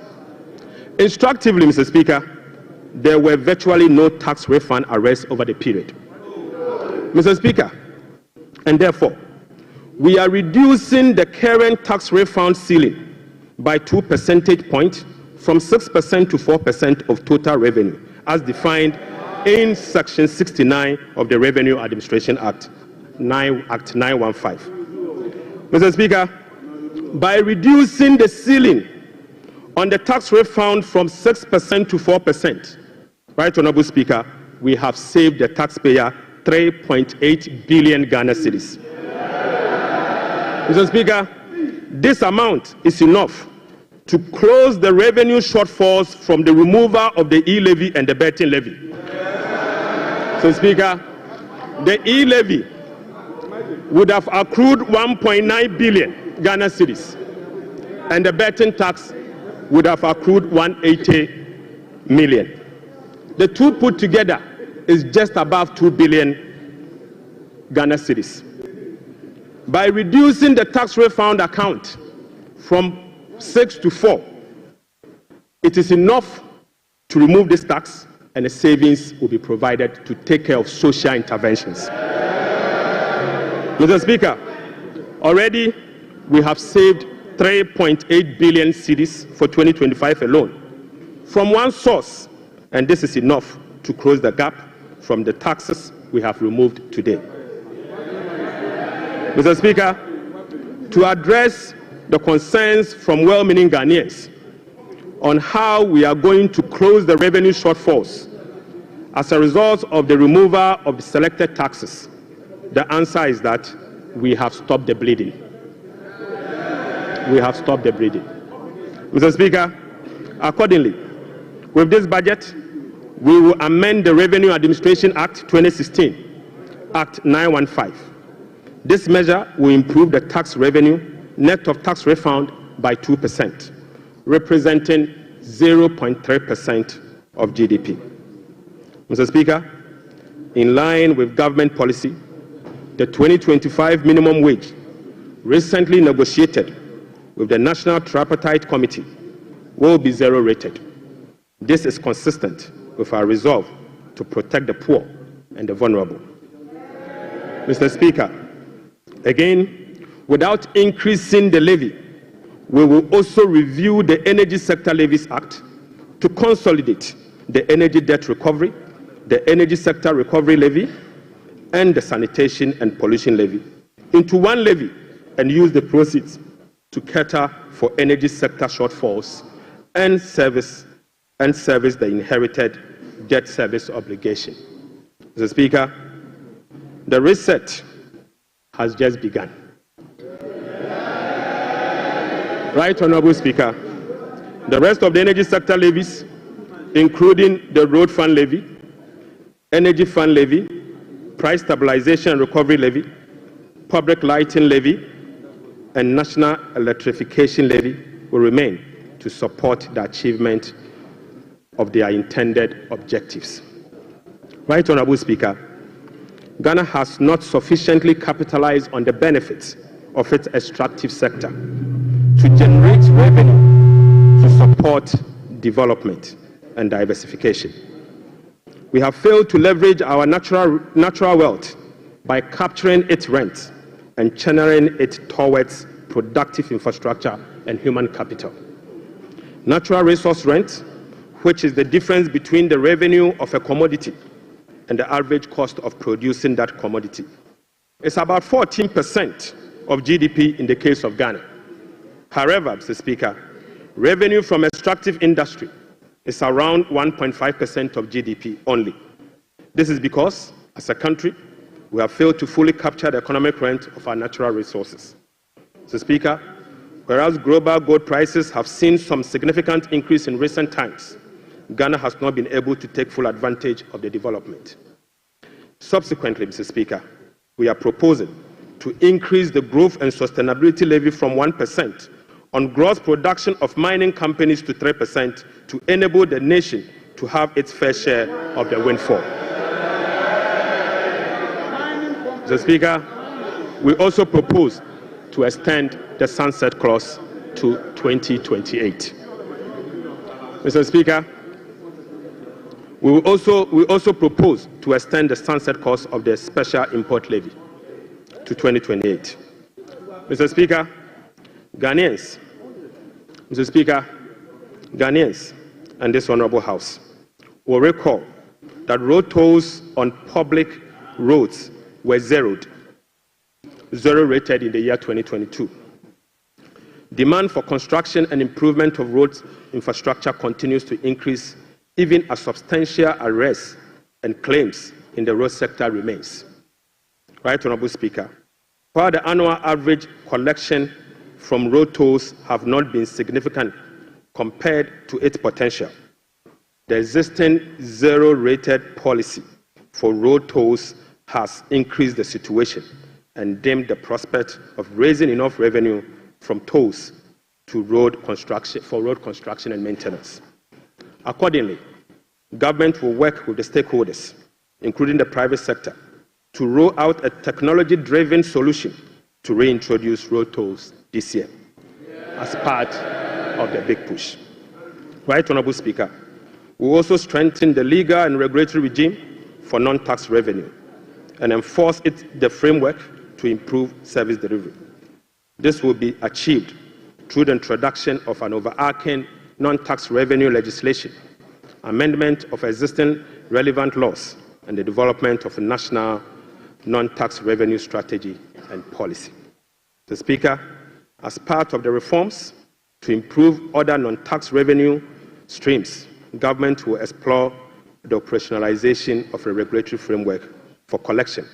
Instructively, Mr. Speaker, there were virtually no tax refund arrests over the period. Mr. Speaker, and therefore, we are reducing the current tax refund ceiling by 2 percentage points from 6% to 4% of total revenue, as defined in Section 69 of the Revenue Administration Act 915. Mr. Speaker, by reducing the ceiling on the tax refund from 6% to 4%, Right Honorable Speaker, we have saved the taxpayer 3.8 billion Ghana cedis. Mr. Speaker, this amount is enough to close the revenue shortfalls from the removal of the e-levy and the betting levy. So, Speaker, the e-levy would have accrued 1.9 billion Ghana cedis, and the betting tax would have accrued 180 million. The two put together is just above 2 billion Ghana cedis. By reducing the tax refund account from 6 to 4, it is enough to remove this tax, and the savings will be provided to take care of social interventions. Mr. Speaker, already we have saved 3.8 billion cedis for 2025 alone from one source, and this is enough to close the gap from the taxes we have removed today. Mr. Speaker, to address the concerns from well-meaning Ghanaians on how we are going to close the revenue shortfalls as a result of the removal of the selected taxes, the answer is that we have stopped the bleeding. We have stopped the bleeding. Mr. Speaker, accordingly, with this budget, we will amend the Revenue Administration Act 2016, Act 915. This measure will improve the tax revenue net of tax refund by 2%, representing 0.3% of GDP. Mr. Speaker, in line with government policy, the 2025 minimum wage recently negotiated with the National Tripartite Committee will be zero rated. This is consistent with our resolve to protect the poor and the vulnerable. Mr. Speaker, again, without increasing the levy, we will also review the Energy Sector Levies Act to consolidate the energy debt recovery, the Energy Sector Recovery Levy, and the Sanitation and Pollution Levy into one levy and use the proceeds to cater for energy sector shortfalls and service the inherited debt service obligation. Mr. Speaker, the reset has just begun. Right Honorable Speaker, the rest of the energy sector levies, including the Road Fund Levy, Energy Fund Levy, Price Stabilization and Recovery Levy, Public Lighting Levy, and National Electrification Levy will remain to support the achievement of their intended objectives. Right Honorable Speaker, Ghana has not sufficiently capitalized on the benefits of its extractive sector to generate revenue to support development and diversification. We have failed to leverage our natural wealth by capturing its rent and channeling it towards productive infrastructure and human capital. Natural resource rent, which is the difference between the revenue of a commodity and the average cost of producing that commodity, is about 14% of GDP in the case of Ghana. However, Mr. Speaker, revenue from extractive industry is around 1.5% of GDP only. This is because, as a country, we have failed to fully capture the economic rent of our natural resources. Mr. Speaker, whereas global gold prices have seen some significant increase in recent times, Ghana has not been able to take full advantage of the development. Subsequently, Mr. Speaker, we are proposing to increase the growth and sustainability levy from 1% on gross production of mining companies to 3% to enable the nation to have its fair share of the windfall. Mr. Speaker, we also propose to extend the sunset clause to 2028. Mr. Speaker, We also propose to extend the sunset cost of the special import levy to 2028. Mr. Speaker, Ghanaians, and this Honourable House will recall that road tolls on public roads were zero rated in the year 2022. Demand for construction and improvement of road infrastructure continues to increase, even as substantial arrests and claims in the road sector remains. Right, Honourable Speaker, while the annual average collection from road tolls have not been significant compared to its potential, the existing zero-rated policy for road tolls has increased the situation and dimmed the prospect of raising enough revenue from tolls to road construction and maintenance. Accordingly, government will work with the stakeholders, including the private sector, to roll out a technology-driven solution to reintroduce road tolls this year as part of the big push. Right, Honourable Speaker, we will also strengthen the legal and regulatory regime for non-tax revenue and enforce the framework to improve service delivery. This will be achieved through the introduction of an overarching non-tax revenue legislation, amendment of existing relevant laws, and the development of a national non-tax revenue strategy and policy. Mr. Speaker, as part of the reforms to improve other non-tax revenue streams, government will explore the operationalization of a regulatory framework for collection,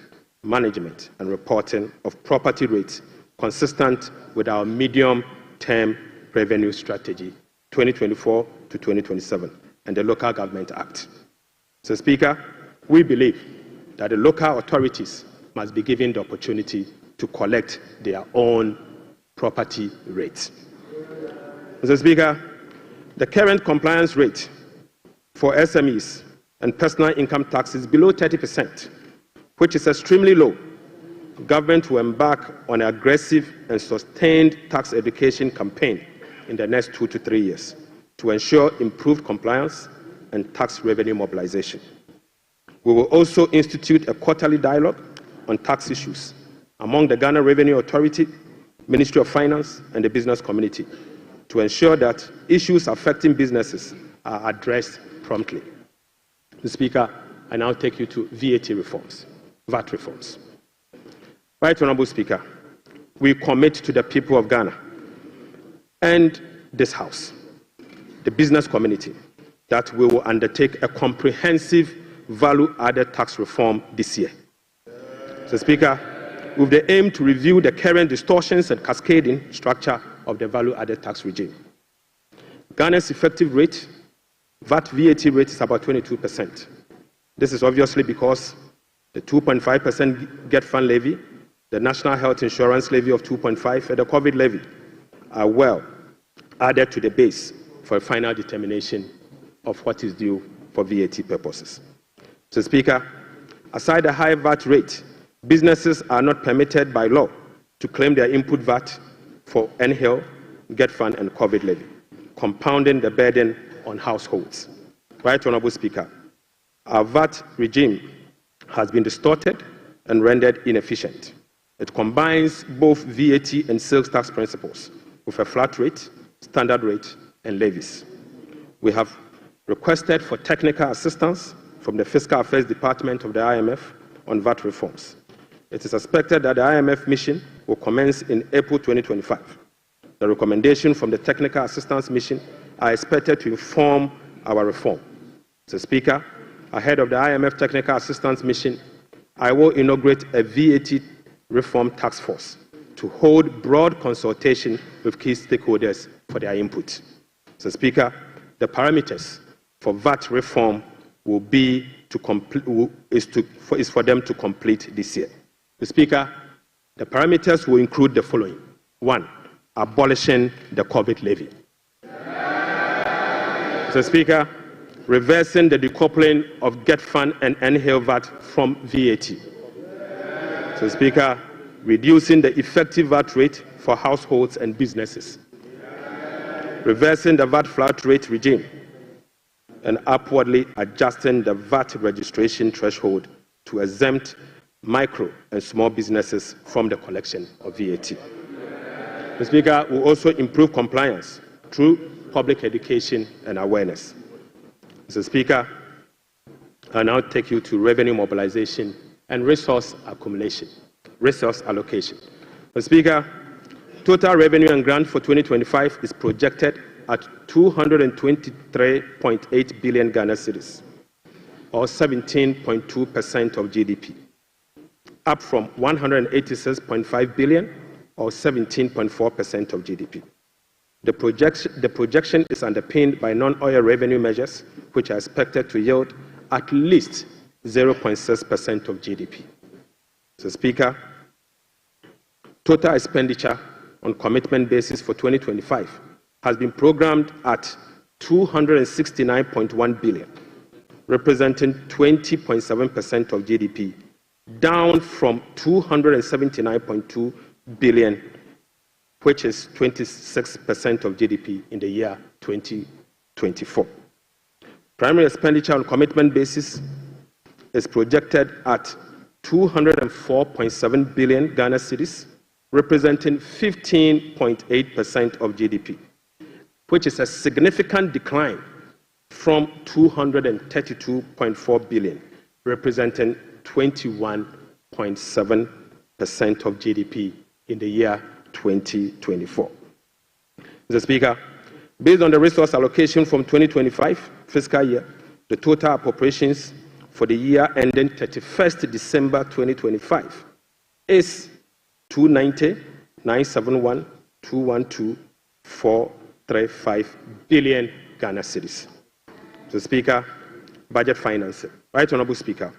management, and reporting of property rates consistent with our medium-term revenue strategy 2024 to 2027 and the Local Government Act. Mr. Speaker, we believe that the local authorities must be given the opportunity to collect their own property rates. Mr. Speaker, the current compliance rate for SMEs and personal income tax is below 30%, which is extremely low. Government will embark on an aggressive and sustained tax education campaign in the next 2 to 3 years to ensure improved compliance and tax revenue mobilization. We will also institute a quarterly dialogue on tax issues among the Ghana Revenue Authority, Ministry of Finance, and the business community to ensure that issues affecting businesses are addressed promptly. Mr. Speaker, I now take you to VAT reforms, VAT reforms. Right, Honourable Speaker, we commit to the people of Ghana and this House, the business community, that we will undertake a comprehensive value-added tax reform this year. Mr. Speaker, with the aim to review the current distortions and cascading structure of the value-added tax regime. Ghana's effective rate, VAT rate is about 22%. This is obviously because the 2.5% Get Fund levy, the National Health Insurance levy of 2.5%, and the COVID levy are well added to the base for a final determination of what is due for VAT purposes. Mr. Speaker, aside the high VAT rate, businesses are not permitted by law to claim their input VAT for NHIL, Get Fund, and COVID levy, compounding the burden on households. Right, Honourable Speaker, our VAT regime has been distorted and rendered inefficient. It combines both VAT and sales tax principles with a flat rate, standard rate, and levies. We have requested for technical assistance from the Fiscal Affairs Department of the IMF on VAT reforms. It is expected that the IMF mission will commence in April 2025. The recommendations from the Technical Assistance Mission are expected to inform our reform. Mr. Speaker, ahead of the IMF Technical Assistance Mission, I will inaugurate a VAT reform task force to hold broad consultation with key stakeholders for their input. Mr. Speaker, the parameters for VAT reform will be is for them to complete this year. Mr. Speaker, the parameters will include the following. 1, abolishing the COVID levy. Mr. Speaker, reversing the decoupling of Get Fund and NHIL VAT from VAT. Mr. Speaker, reducing the effective VAT rate for households and businesses. Reversing the VAT flat rate regime. and upwardly adjusting the VAT registration threshold to exempt micro and small businesses from the collection of VAT. Mr. Speaker, will also improve compliance through public education and awareness. Mr. Speaker, I now take you to revenue mobilization and resource allocation. Mr. Speaker, total revenue and grant for 2025 is projected at 223.8 billion Ghana cedis, or 17.2% of GDP, up from 186.5 billion, or 17.4% of GDP. The projection is underpinned by non-oil revenue measures, which are expected to yield at least 0.6% of GDP. Mr. Speaker, total expenditure on commitment basis for 2025 has been programmed at 269.1 billion, representing 20.7% of GDP, down from 279.2 billion, which is 26% of GDP in the year 2024. Primary expenditure on commitment basis is projected at 204.7 billion Ghana cedis, representing 15.8% of GDP, which is a significant decline from 232.4 billion, representing 21.7% of GDP in the year 2024. Mr. Speaker, based on the resource allocation from 2025 fiscal year, the total appropriations for the year ending 31st December 2025 is 290,971,212,435 billion Ghana cedis. Mr. Speaker, budget financing. Right Honorable Speaker,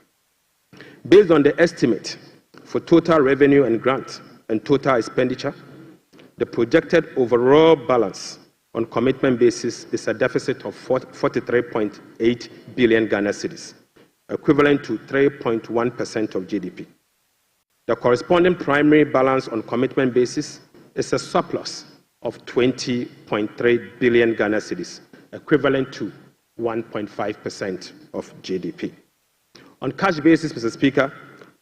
based on the estimate for total revenue and grant and total expenditure, the projected overall balance on commitment basis is a deficit of 43.8 billion Ghana cedis, equivalent to 3.1% of GDP. The corresponding primary balance on commitment basis is a surplus of 20.3 billion Ghana cedis, equivalent to 1.5% of GDP. On cash basis, Mr. Speaker,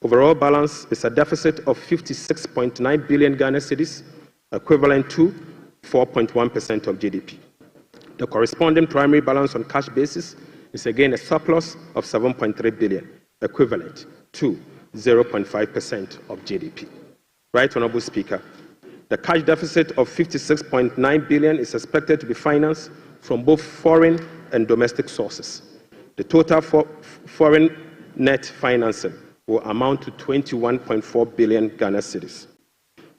overall balance is a deficit of 56.9 billion Ghana cedis, equivalent to 4.1% of GDP. The corresponding primary balance on cash basis is again a surplus of 7.3 billion, equivalent to 0.5% of GDP. Right Honorable Speaker, the cash deficit of 56.9 billion is expected to be financed from both foreign and domestic sources. The total foreign net financing will amount to 21.4 billion Ghana cedis.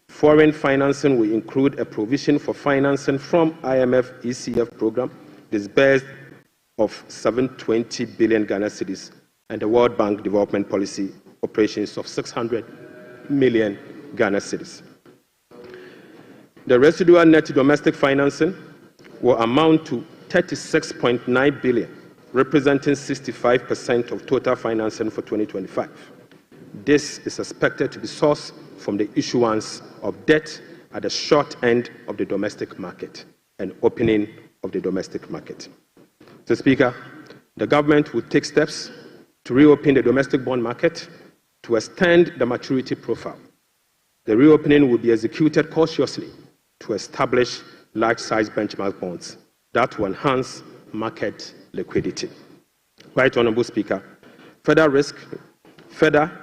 Foreign financing will include a provision for financing from IMF ECF program disbursed of 720 billion Ghana cedis and the World Bank Development Policy operations of 600 million Ghana cedis. The residual net domestic financing will amount to 36.9 billion, representing 65% of total financing for 2025. This is expected to be sourced from the issuance of debt at the short end of the domestic market and opening of the domestic market. Mr. Speaker, the government will take steps to reopen the domestic bond market to extend the maturity profile. The reopening will be executed cautiously to establish large-size benchmark bonds that will enhance market liquidity. Right Honorable Speaker, further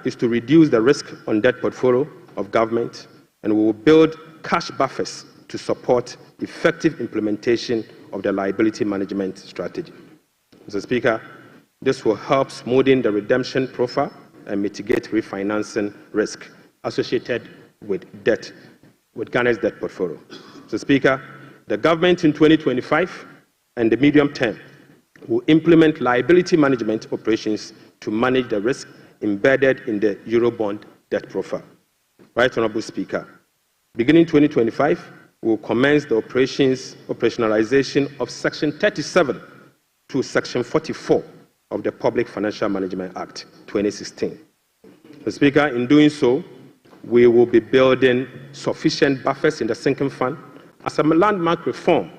is to reduce the risk on debt portfolio of government, and we will build cash buffers to support effective implementation of the liability management strategy. Mr. Speaker, this will help smoothing the redemption profile and mitigate refinancing risk associated with Ghana's debt portfolio. Mr. Speaker, the government in 2025 and the medium term will implement liability management operations to manage the risk embedded in the Eurobond debt profile. Right Honorable Speaker, beginning 2025, we will commence the operationalization of Section 37 to Section 44 of the Public Financial Management Act 2016. Mr. Speaker, in doing so, we will be building sufficient buffers in the sinking fund as a landmark reform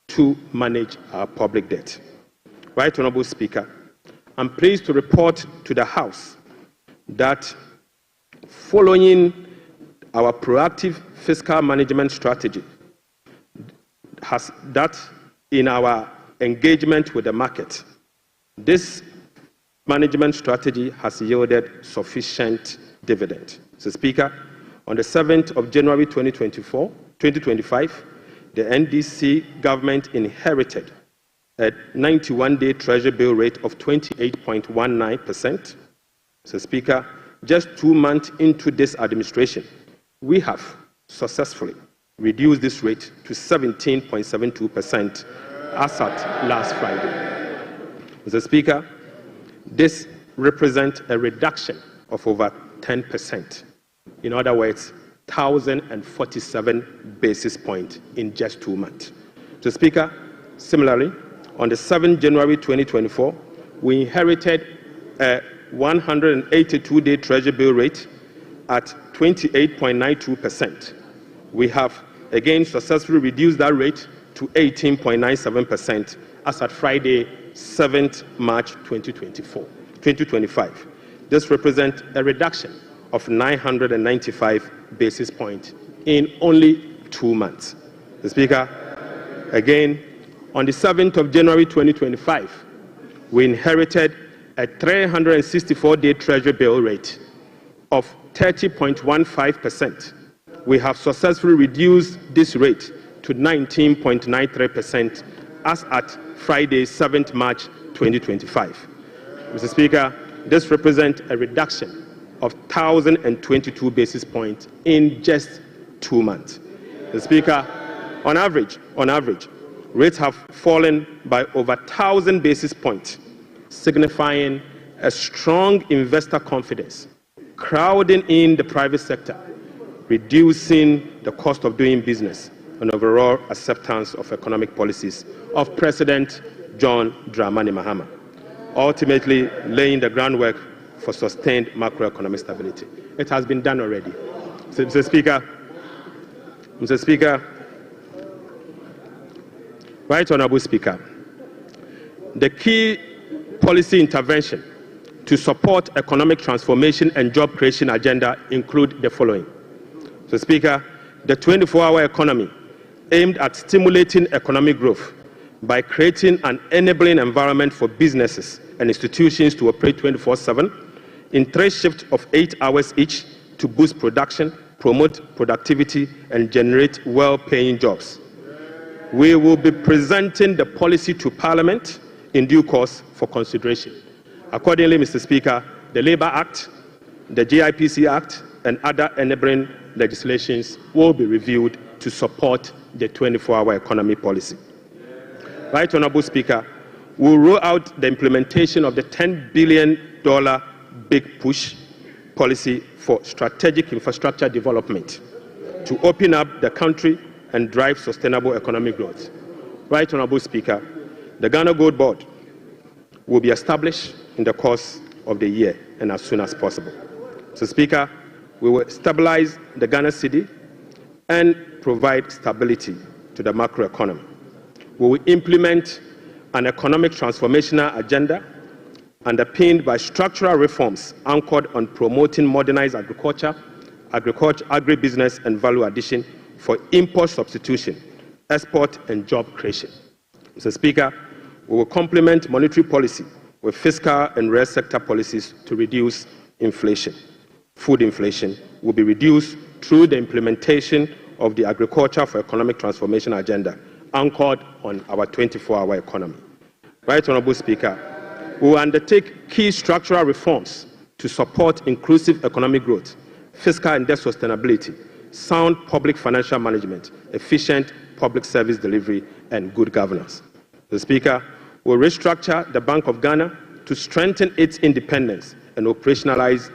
to manage our public debt. Right Honourable Speaker, I'm pleased to report to the House that following our proactive fiscal management strategy, in our engagement with the market, this management strategy has yielded sufficient dividend. So, Speaker, on the 7th of January 2025, the NDC government inherited a 91-day Treasury bill rate of 28.19%. So, Speaker, just 2 months into this administration, we have successfully reduced this rate to 17.72% as at last Friday. Mr. Speaker, this represents a reduction of over 10%. In other words, 1,047 basis points in just 2 months. Mr. Speaker, similarly, on the 7th January 2024, we inherited a 182-day Treasury bill rate at 28.92%. We have again successfully reduced that rate to 18.97% as at Friday, 7th March 2025. This represents a reduction of 995 basis points in only 2 months. The Speaker, again, on the 7th of January 2025, we inherited a 364-day Treasury bill rate of 30.15%. We have successfully reduced this rate to 19.93% as at Friday, 7th March 2025. Mr. Speaker, this represents a reduction of 1,022 basis points in just 2 months. Mr. Speaker, on average, rates have fallen by over 1,000 basis points, signifying a strong investor confidence, crowding in the private sector, reducing the cost of doing business, and overall acceptance of economic policies of President John Dramani Mahama, ultimately laying the groundwork for sustained macroeconomic stability. It has been done already. So, Mr. Speaker, Right Honourable Speaker, the key policy intervention to support economic transformation and job creation agenda include the following. So, Speaker, the 24-hour economy aimed at stimulating economic growth by creating an enabling environment for businesses and institutions to operate 24/7 in 3 shifts of 8 hours each to boost production, promote productivity, and generate well-paying jobs. We will be presenting the policy to Parliament in due course for consideration. Accordingly, Mr. Speaker, the Labour Act, the GIPC Act, and other enabling legislations will be reviewed to support the 24-hour economy policy. Right Honourable Speaker, we'll roll out the implementation of the $10 billion Big Push policy for strategic infrastructure development to open up the country and drive sustainable economic growth. Right Honourable Speaker, the Ghana Gold Board will be established in the course of the year and as soon as possible. So, Speaker, we will stabilize the Ghana cedi and provide stability to the macroeconomy. We will implement an economic transformational agenda underpinned by structural reforms anchored on promoting modernized agriculture, agribusiness, and value addition for import substitution, export, and job creation. Mr. Speaker, we will complement monetary policy with fiscal and real sector policies to reduce inflation. Food inflation will be reduced through the implementation of the Agriculture for Economic Transformation agenda, anchored on our 24-hour economy. Right Honourable Speaker, we will undertake key structural reforms to support inclusive economic growth, fiscal and debt sustainability, sound public financial management, efficient public service delivery, and good governance. The Speaker will restructure the Bank of Ghana to strengthen its independence and operationalize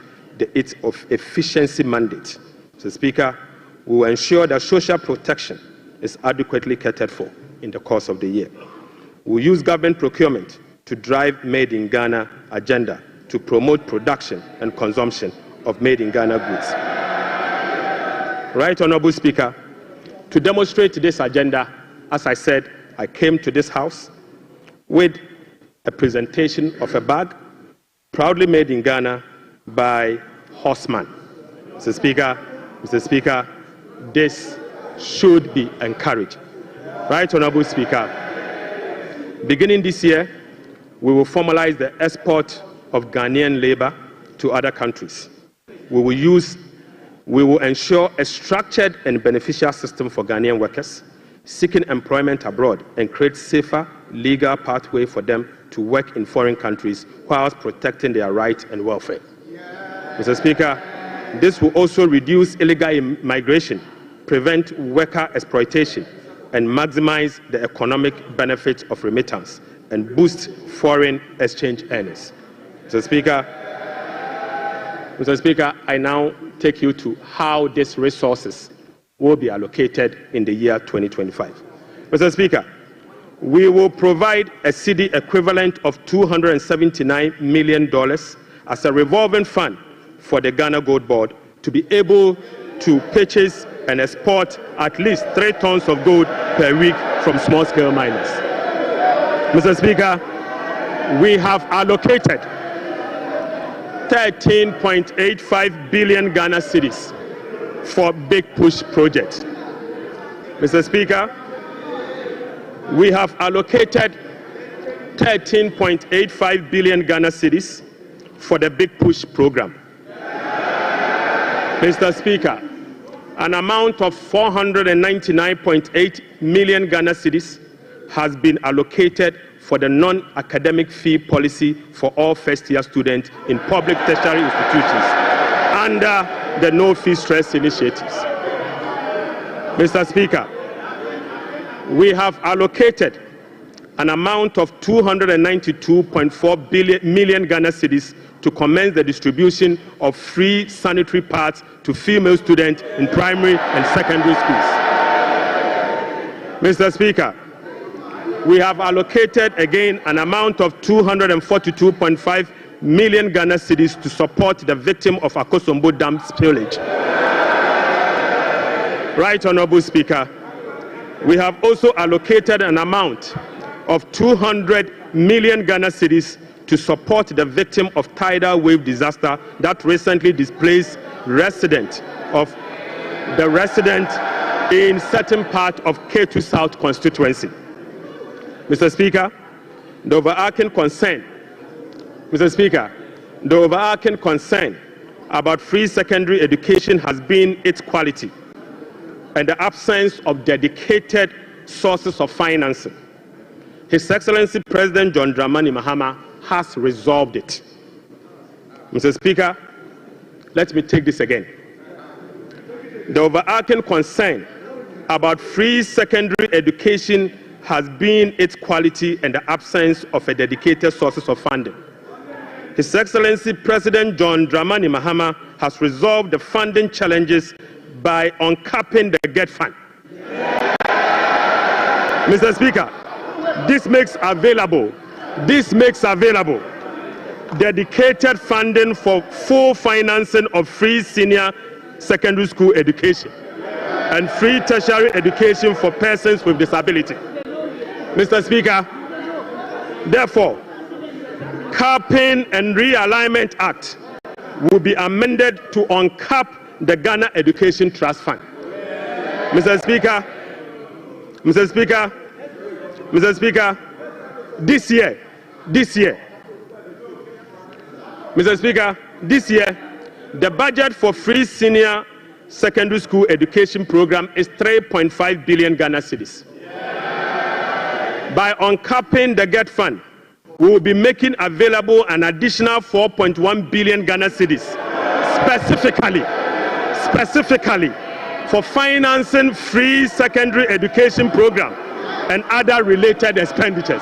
its efficiency mandate. So, Speaker, we will ensure that social protection is adequately catered for in the course of the year. We will use government procurement to drive Made in Ghana agenda to promote production and consumption of Made in Ghana goods. Right Honourable Speaker, to demonstrate this agenda, as I said, I came to this House with a presentation of a bag proudly made in Ghana by Horseman. Mr. Speaker, this should be encouraged. Right, Honorable Speaker, beginning this year, we will formalize the export of Ghanaian labor to other countries. We will ensure a structured and beneficial system for Ghanaian workers seeking employment abroad and create safer legal pathway for them to work in foreign countries whilst protecting their rights and welfare. Mr. Speaker, this will also reduce illegal migration, prevent worker exploitation, and maximize the economic benefits of remittance and boost foreign exchange earnings. Mr. Speaker, I now take you to how these resources will be allocated in the year 2025. Mr. Speaker, we will provide a cedi equivalent of $279 million as a revolving fund for the Ghana Gold Board to be able to purchase and export at least 3 tons of gold per week from small-scale miners. Mr. Speaker, we have allocated 13.85 billion Ghana cedis for big push projects. Mr. Speaker, we have allocated 13.85 billion Ghana cedis for the big push program. Mr. Speaker, an amount of 499.8 million Ghana cedis has been allocated for the non-academic fee policy for all first-year students in public tertiary institutions under the No Fee Stress initiatives. Mr. Speaker, we have allocated an amount of 292.4 million Ghana cedis to commence the distribution of free sanitary pads to female students in primary and secondary schools. Mr. Speaker, we have allocated again an amount of 242.5 million Ghana cedis to support the victim of Akosombo Dam spillage. Right, Honorable Speaker, we have also allocated an amount of 200 million Ghana cedis to support the victim of tidal wave disaster that recently displaced resident in certain part of K2 South constituency. Mr. Speaker, the overarching concern about free secondary education has been its quality and the absence of dedicated sources of financing. His Excellency President John Dramani Mahama has resolved it. Mr. Speaker, let me take this again. The overarching concern about free secondary education has been its quality and the absence of a dedicated sources of funding. His Excellency President John Dramani Mahama has resolved the funding challenges by uncapping the GET fund. Mr. Speaker, this makes available dedicated funding for full financing of free senior secondary school education and free tertiary education for persons with disability. Mr. Speaker, therefore, Capping and Realignment Act will be amended to uncap the Ghana Education Trust Fund. Mr. Speaker, this year, the budget for free senior secondary school education program is 3.5 billion Ghana cedis. By uncapping the GET fund, we will be making available an additional 4.1 billion Ghana cedis specifically for financing free secondary education program and other related expenditures.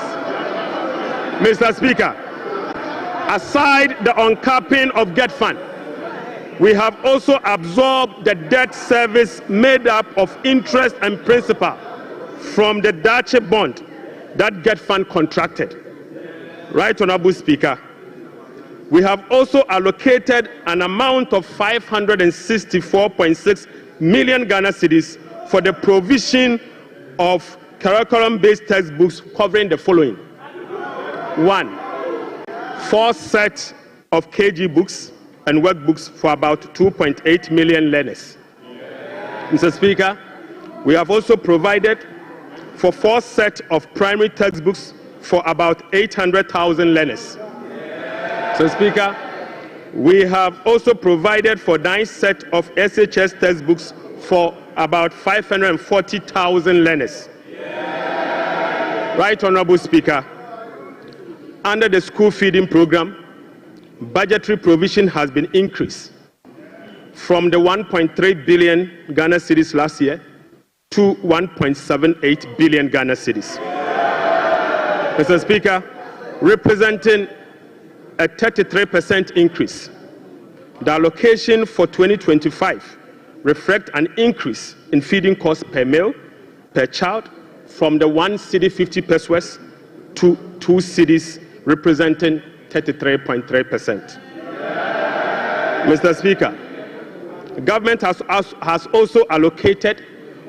Mr. Speaker, aside the uncapping of GET fund, we have also absorbed the debt service made up of interest and principal from the Dache bond that GET fund contracted. Right, Honorable Speaker, we have also allocated an amount of 564.6 million Ghana cedis for the provision of curriculum-based textbooks covering the following: 1. 4 sets of KG books and workbooks for about 2.8 million learners. Mr. Speaker, we have also provided for 4 sets of primary textbooks for about 800,000 learners. Mr. Speaker, we have also provided for 9 sets of SHS textbooks for about 540,000 learners. Right, Honorable Speaker, under the school feeding program, budgetary provision has been increased from the 1.3 billion Ghana cedis last year to 1.78 billion Ghana cedis. Mr. Speaker, representing a 33% increase. The allocation for 2025 reflects an increase in feeding costs per meal, per child, from the 1 cedi 50 pesos to 2 cedis, representing 33.3%. Mr. Speaker, the government has also allocated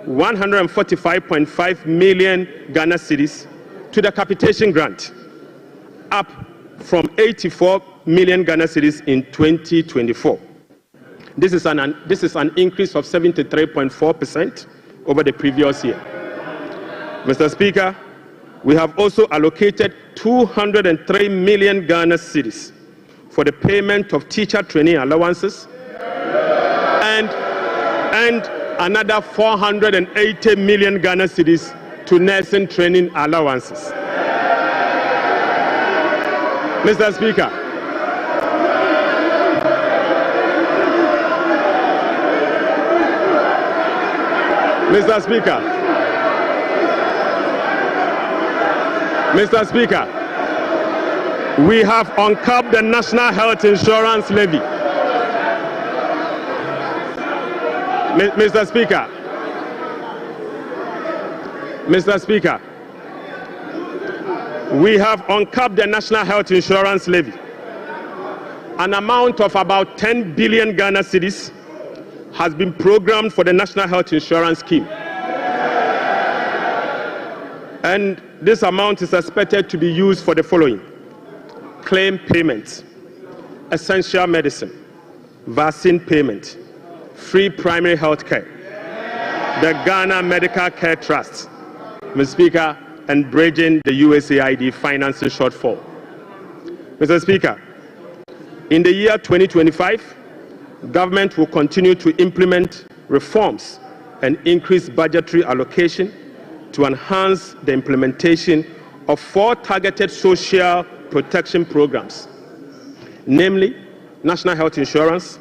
145.5 million Ghana cedis to the capitation grant, up from 84 million Ghana cedis in 2024. This is an increase of 73.4% over the previous year. Mr. Speaker, we have also allocated 203 million Ghana cedis for the payment of teacher training allowances and another 480 million Ghana cedis to nursing training allowances. Mr. Speaker, Mr. Speaker, Mr. Speaker, we have uncapped the National Health Insurance Levy. Mr. Speaker, Mr. Speaker, we have uncapped the National Health Insurance Levy. An amount of about 10 billion Ghana cedis has been programmed for the National Health Insurance Scheme. And this amount is expected to be used for the following: claim payments, essential medicine, vaccine payment, free primary health care, the Ghana Medical Care Trust, Mr. Speaker, and bridging the USAID financing shortfall. Mr. Speaker, in the year 2025, government will continue to implement reforms and increase budgetary allocation to enhance the implementation of 4 targeted social protection programs, namely National Health Insurance,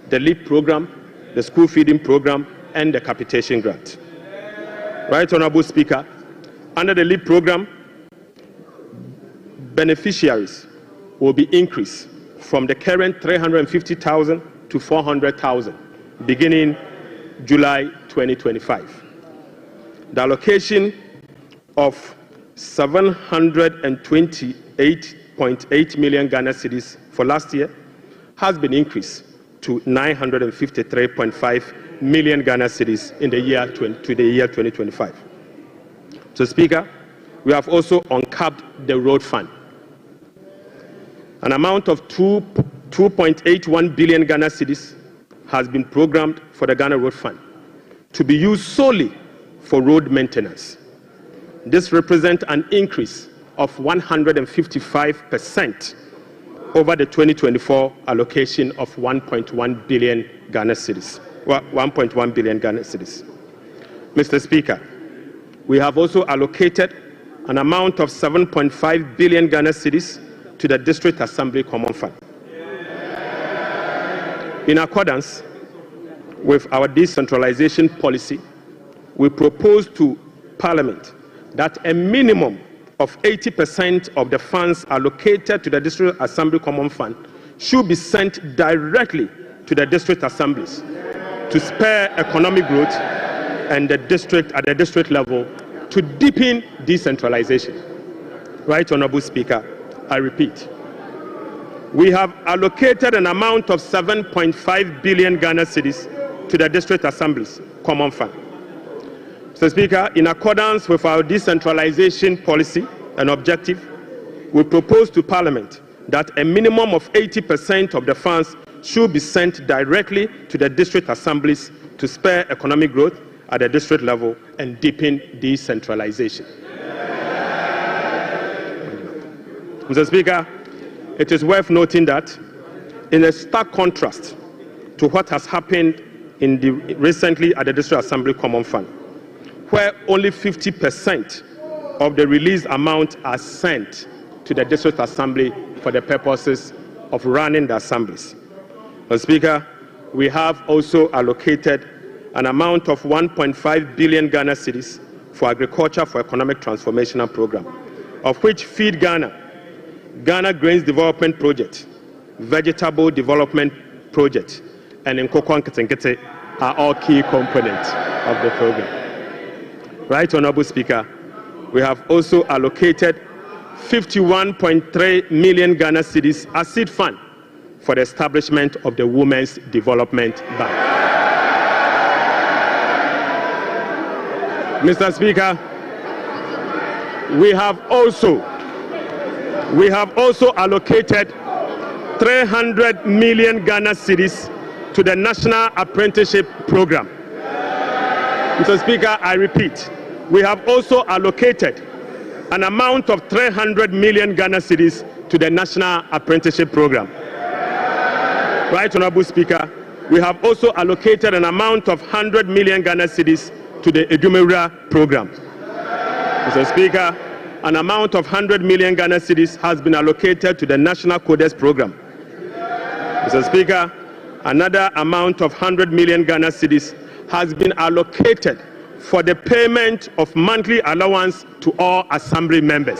the LEAP program, the school feeding program, and the capitation grant. Right, Honorable Speaker, under the LEAP program, beneficiaries will be increased from the current 350,000 to 400,000 beginning July 2025. The allocation of 728.8 million Ghana cedis for last year has been increased to 953.5 million Ghana cedis in the year 2025. So, Speaker, we have also uncapped the road fund. An amount of 2.81 billion Ghana cedis has been programmed for the Ghana Road Fund to be used solely for road maintenance. This represents an increase of 155% over the 2024 allocation of 1.1 billion Ghana cedis. 1.1 billion Ghana cedis. Mr. Speaker, we have also allocated an amount of 7.5 billion Ghana cedis to the District Assembly Common Fund. In accordance with our decentralization policy, we propose to Parliament that a minimum of 80% of the funds allocated to the District Assembly Common Fund should be sent directly to the district assemblies to spur economic growth and the district at the district level to deepen decentralization. Right, Honorable Speaker, I repeat, we have allocated an amount of 7.5 billion Ghana cedis to the district assemblies common fund. Mr. Speaker, in accordance with our decentralization policy and objective, we propose to Parliament that a minimum of 80% of the funds should be sent directly to the district assemblies to spur economic growth at the district level and deepen decentralization. Mr. Speaker, it is worth noting that in a stark contrast to what has happened recently at the District Assembly Common Fund, where only 50% of the released amount are sent to the District Assembly for the purposes of running the assemblies. Mr. Speaker, we have also allocated an amount of 1.5 billion Ghana cedis for Agriculture for Economic Transformation Program, of which Feed Ghana, Ghana Grains Development Project, Vegetable Development Project, and Nkoko Nketenkete are all key components of the program. Right, Honorable Speaker, we have also allocated 51.3 million Ghana cedis as seed fund for the establishment of the Women's Development Bank. Mr. Speaker, we have also allocated 300 million Ghana cedis to the National Apprenticeship Program. Mr. Speaker, I repeat, we have also allocated an amount of 300 million Ghana cedis to the National Apprenticeship Program. Right, Honorable Speaker, we have also allocated an amount of 100 million Ghana cedis to the Edumewura Program. Mr. Speaker, an amount of 100 million Ghana cedis has been allocated to the National Codes Program. Mr. Speaker, another amount of 100 million Ghana cedis has been allocated for the payment of monthly allowance to all assembly members.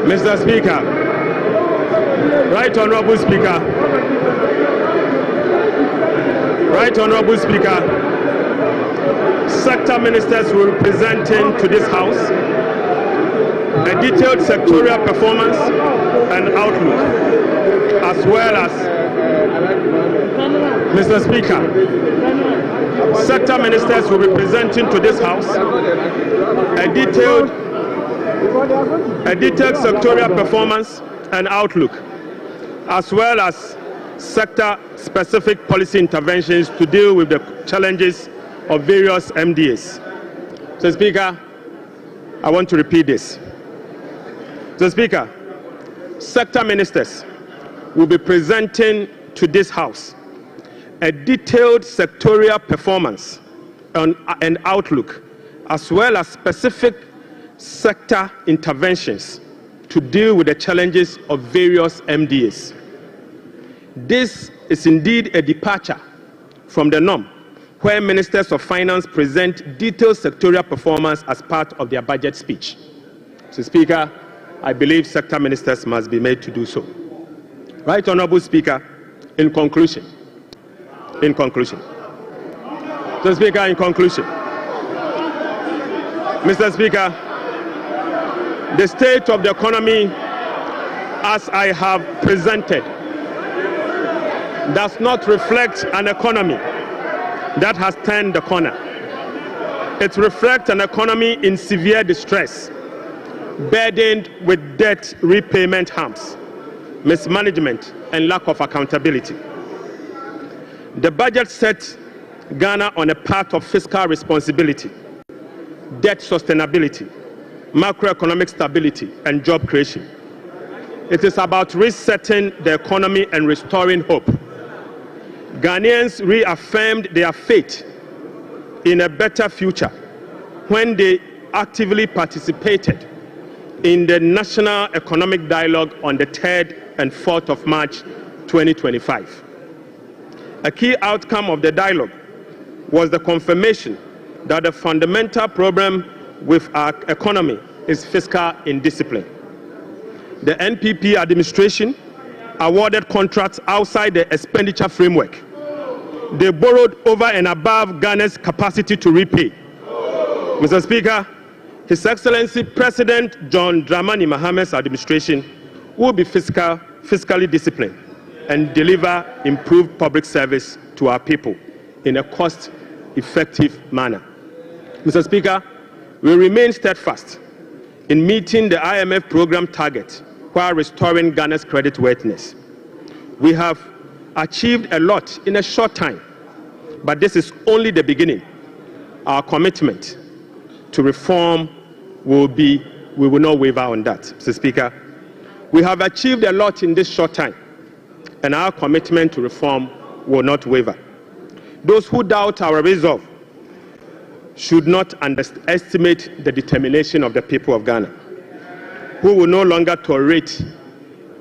Mr. Speaker, Right Honorable Speaker, sector ministers will be presenting to this House a detailed sectorial performance and outlook, as well as, Mr. Speaker, sector ministers will be presenting to this House a detailed sectorial performance and outlook, as well as sector-specific policy interventions to deal with the challenges of various MDAs. Mr. Speaker, I want to repeat this. Mr. Speaker, sector ministers will be presenting to this House a detailed sectorial performance and outlook, as well as specific sector interventions to deal with the challenges of various MDAs. This is indeed a departure from the norm, where ministers of finance present detailed sectorial performance as part of their budget speech. Mr. Speaker, I believe sector ministers must be made to do so. Right Honorable Speaker, in conclusion, Mr. Speaker, in conclusion, Mr. Speaker, the state of the economy, as I have presented, does not reflect an economy that has turned the corner. It reflects an economy in severe distress, burdened with debt repayment harms, mismanagement, and lack of accountability. The budget sets Ghana on a path of fiscal responsibility, debt sustainability, macroeconomic stability, and job creation. It is about resetting the economy and restoring hope. Ghanaians reaffirmed their faith in a better future when they actively participated in the National Economic Dialogue on the 3rd and 4th of March 2025. A key outcome of the dialogue was the confirmation that the fundamental problem with our economy is fiscal indiscipline. The NPP administration awarded contracts outside the expenditure framework. They borrowed over and above Ghana's capacity to repay. Mr. Speaker, His Excellency President John Dramani Mahamad's administration will be fiscally disciplined and deliver improved public service to our people in a cost-effective manner. Mr. Speaker, we remain steadfast in meeting the IMF program target while restoring Ghana's creditworthiness. We have achieved a lot in a short time, but this is only the beginning. Our commitment to reform we will not waver on that, Mr. Speaker. We have achieved a lot in this short time, and our commitment to reform will not waver. Those who doubt our resolve should not underestimate the determination of the people of Ghana, who will no longer tolerate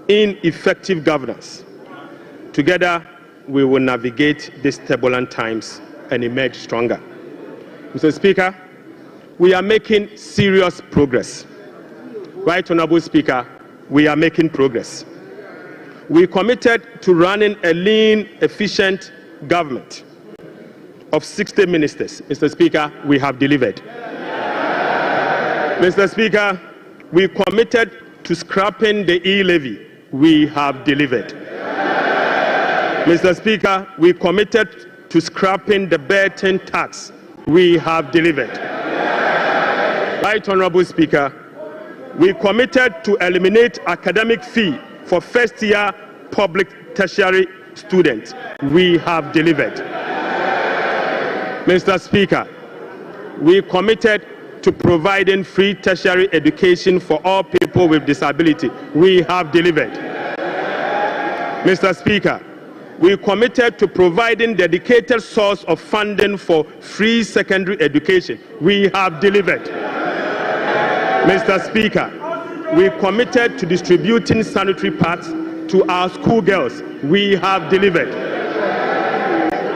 ineffective governance. Together, we will navigate these turbulent times and emerge stronger. Mr. Speaker, we are making serious progress. Right Honorable Speaker, we are making progress. We committed to running a lean, efficient government of 60 ministers. Mr. Speaker, we have delivered. Mr. Speaker, we committed to scrapping the e-levy. We have delivered. Mr. Speaker, we committed to scrapping the VAT and tax. We have delivered. Right Honorable Speaker, we committed to eliminate academic fee for first-year public tertiary students. We have delivered. Mr. Speaker, we committed to providing free tertiary education for all people with disability. We have delivered. Mr. Speaker, we committed to providing dedicated source of funding for free secondary education. We have delivered. Mr. Speaker, we committed to distributing sanitary pads to our schoolgirls. We have delivered.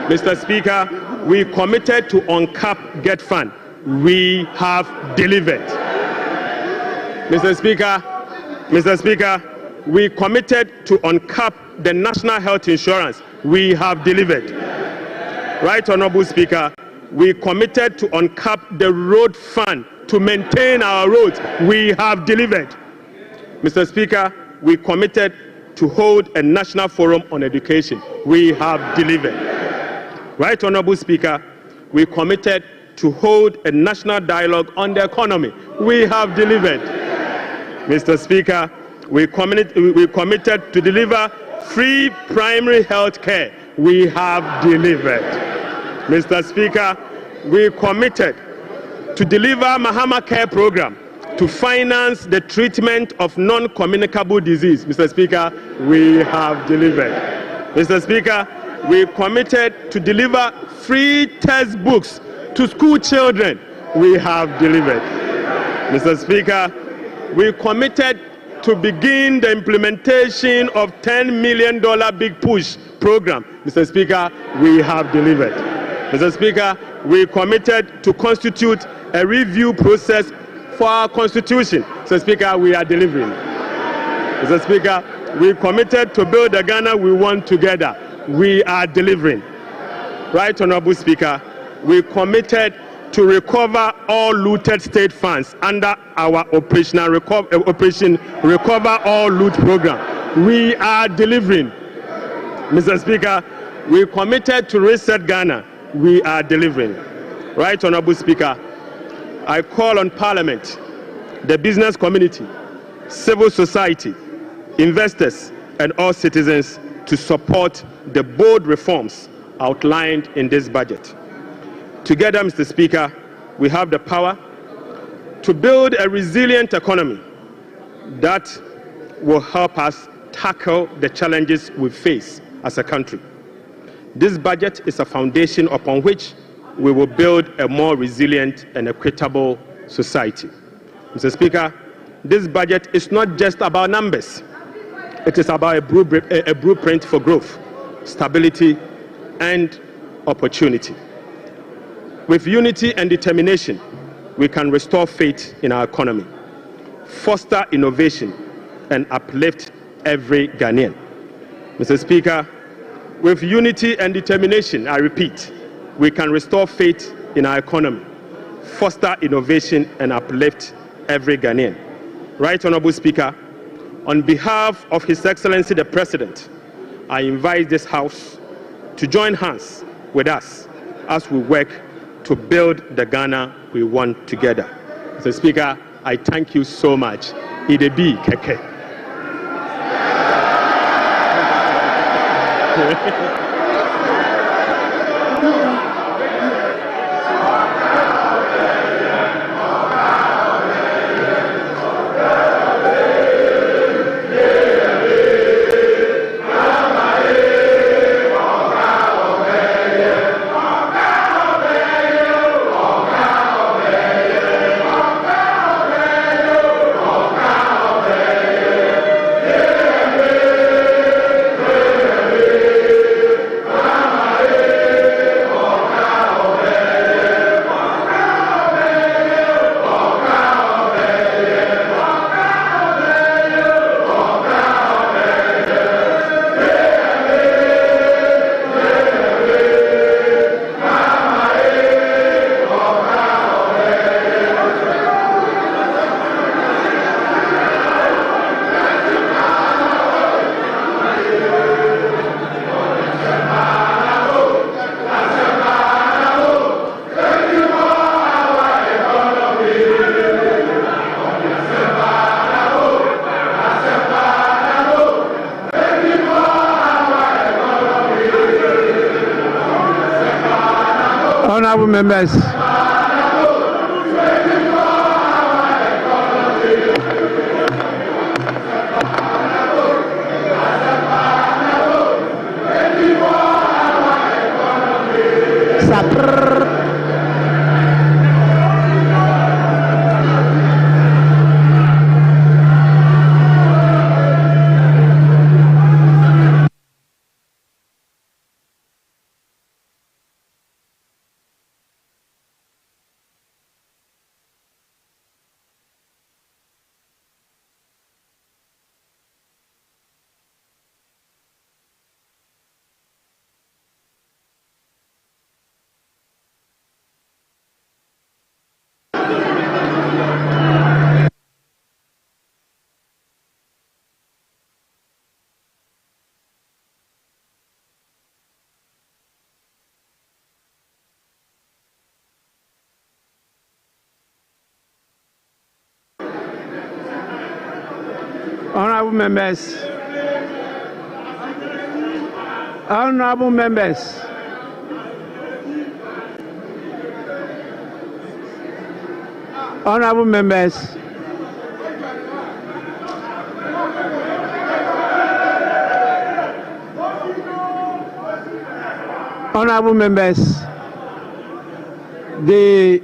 Mr. Speaker, we committed to uncap get fund. We have delivered. Mr. Speaker, we committed to uncap the national health insurance. We have delivered. Right Honorable Speaker, we committed to uncap the road fund to maintain our roads. We have delivered. Mr. Speaker, we committed to hold a national forum on education. We have delivered. Right Honorable Speaker, we committed to hold a national dialogue on the economy. We have delivered. Mr. Speaker, we committed to deliver free primary health care. We have delivered. Mr. Speaker, we committed to deliver Mahama Care Program to finance the treatment of non-communicable disease. Mr. Speaker, we have delivered. Mr. Speaker, we committed to deliver free textbooks to school children. We have delivered. Mr. Speaker, we committed to begin the implementation of $10 million Big Push program. Mr. Speaker, we have delivered. Mr. Speaker, we committed to constitute a review process for our constitution. Mr. Speaker, we are delivering. Mr. Speaker, we committed to build the Ghana we want together. We are delivering. Right Honorable Speaker, we committed to recover all looted state funds under our Operation Recover All Loot program. We are delivering. Mr. Speaker, we committed to reset Ghana. We are delivering. Right Honorable Speaker, I call on Parliament, the business community, civil society, investors, and all citizens to support the bold reforms outlined in this budget. Together, Mr. Speaker, we have the power to build a resilient economy that will help us tackle the challenges we face as a country. This budget is a foundation upon which we will build a more resilient and equitable society. Mr. Speaker, this budget is not just about numbers. It is about a blueprint for growth, stability, and opportunity. With unity and determination, we can restore faith in our economy, foster innovation, and uplift every Ghanaian. Mr. Speaker, with unity and determination, I repeat, we can restore faith in our economy, foster innovation, and uplift every Ghanaian. Right Honorable Speaker, on behalf of His Excellency the President, I invite this House to join hands with us as we work to build the Ghana we want together. Mr. Speaker, I thank you so much. Idebi Keke. Honourable members. Honourable members, honourable members, honourable members, honourable members, the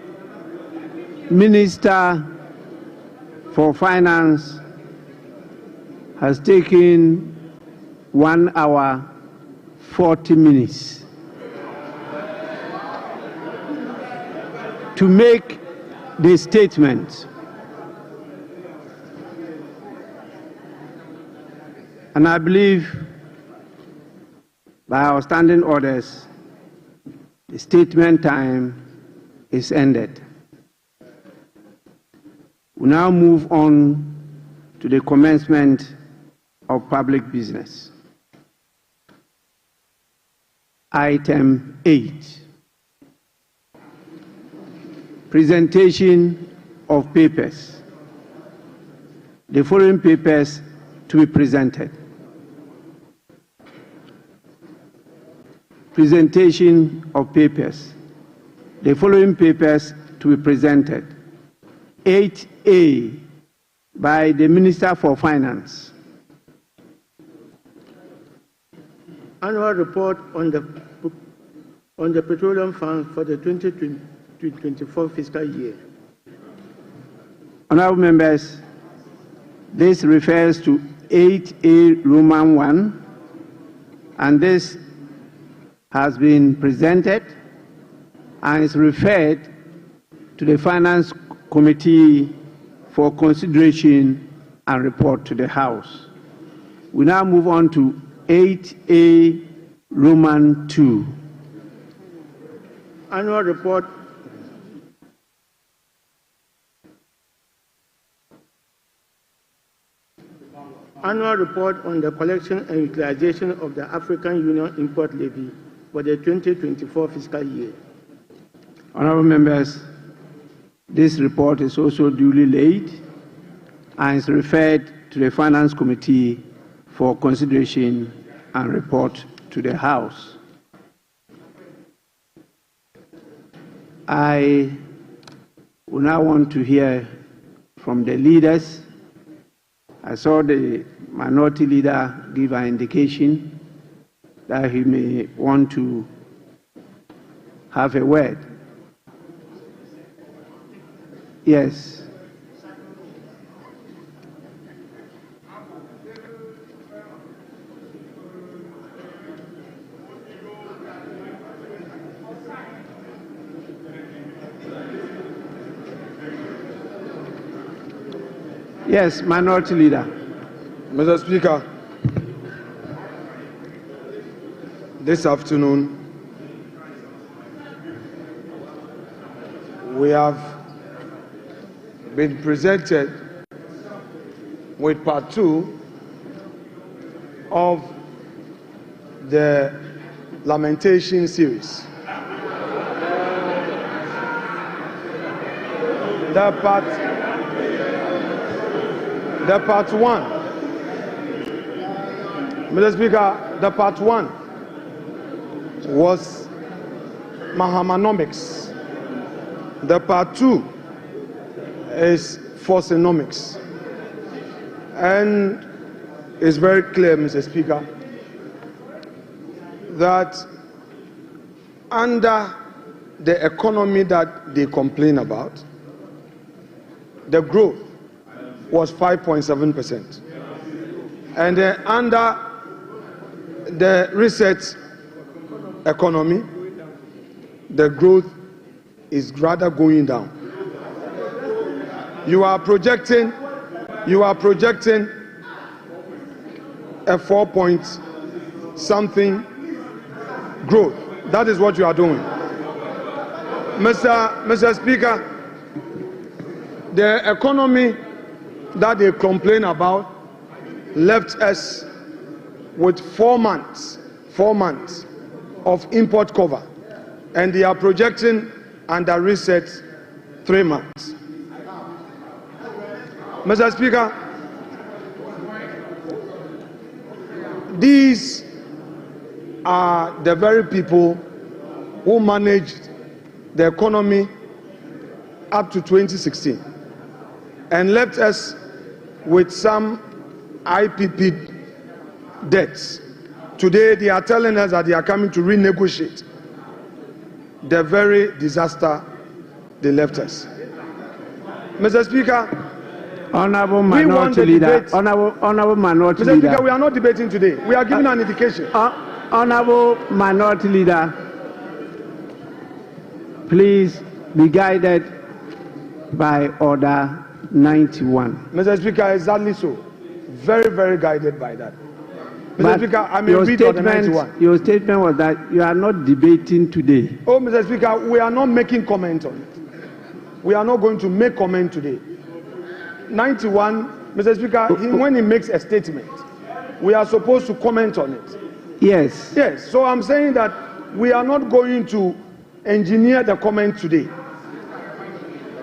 Minister for Finance has taken 1 hour 40 minutes to make the statement, and I believe by our standing orders the statement time is ended. We now move on to the commencement of public business. Item 8. Presentation of papers. The following papers to be presented. Presentation of papers. The following papers to be presented. 8A by the Minister for Finance. Annual report on the Petroleum Fund for the 2024 fiscal year. Honourable members, This refers to 8A Roman 1, and this has been presented and is referred to the Finance Committee for consideration and report to the House. We now move on to 8A Roman 2. Annual report on the collection and utilization of the African Union Import Levy for the 2024 fiscal year. Honorable members, this report is also duly laid and is referred to the Finance Committee for consideration and report to the House. I would now want to hear from the leaders. I saw the minority leader give an indication that he may want to have a word. Yes. Yes, minority leader. Mr. Speaker, this afternoon we have been presented with part 2 of the lamentation series. The part 1, Mr. Speaker, the part 1 was Mahamanomics. The part 2 is Forcenomics. And it's very clear, Mr. Speaker, that under the economy that they complain about, the growth was 5.7%. And under the research economy, the growth is rather going down. You are projecting a 4-point-something growth. That is what you are doing. Mr. Speaker, the economy that they complain about left us with 4 months of import cover, and they are projecting under reset 3 months. Mr. Speaker, these are the very people who managed the economy up to 2016 and left us with some IPP debts. Today they are telling us that they are coming to renegotiate the very disaster they left us. Mr. Speaker, Honorable Minority Leader. Honorable Minority Leader. Mr. Speaker, we are not debating today. We are giving an indication. Honorable Minority Leader, please be guided by Order 91. Mr. Speaker, exactly so. Very, very guided by that. Mr. Speaker, I may read Order 91. Your statement was that you are not debating today. Oh, Mr. Speaker, we are not making comment on it. We are not going to make comment today. 91, Mr. Speaker, when he makes a statement, we are supposed to comment on it. Yes. Yes, so I'm saying that we are not going to engineer the comment today.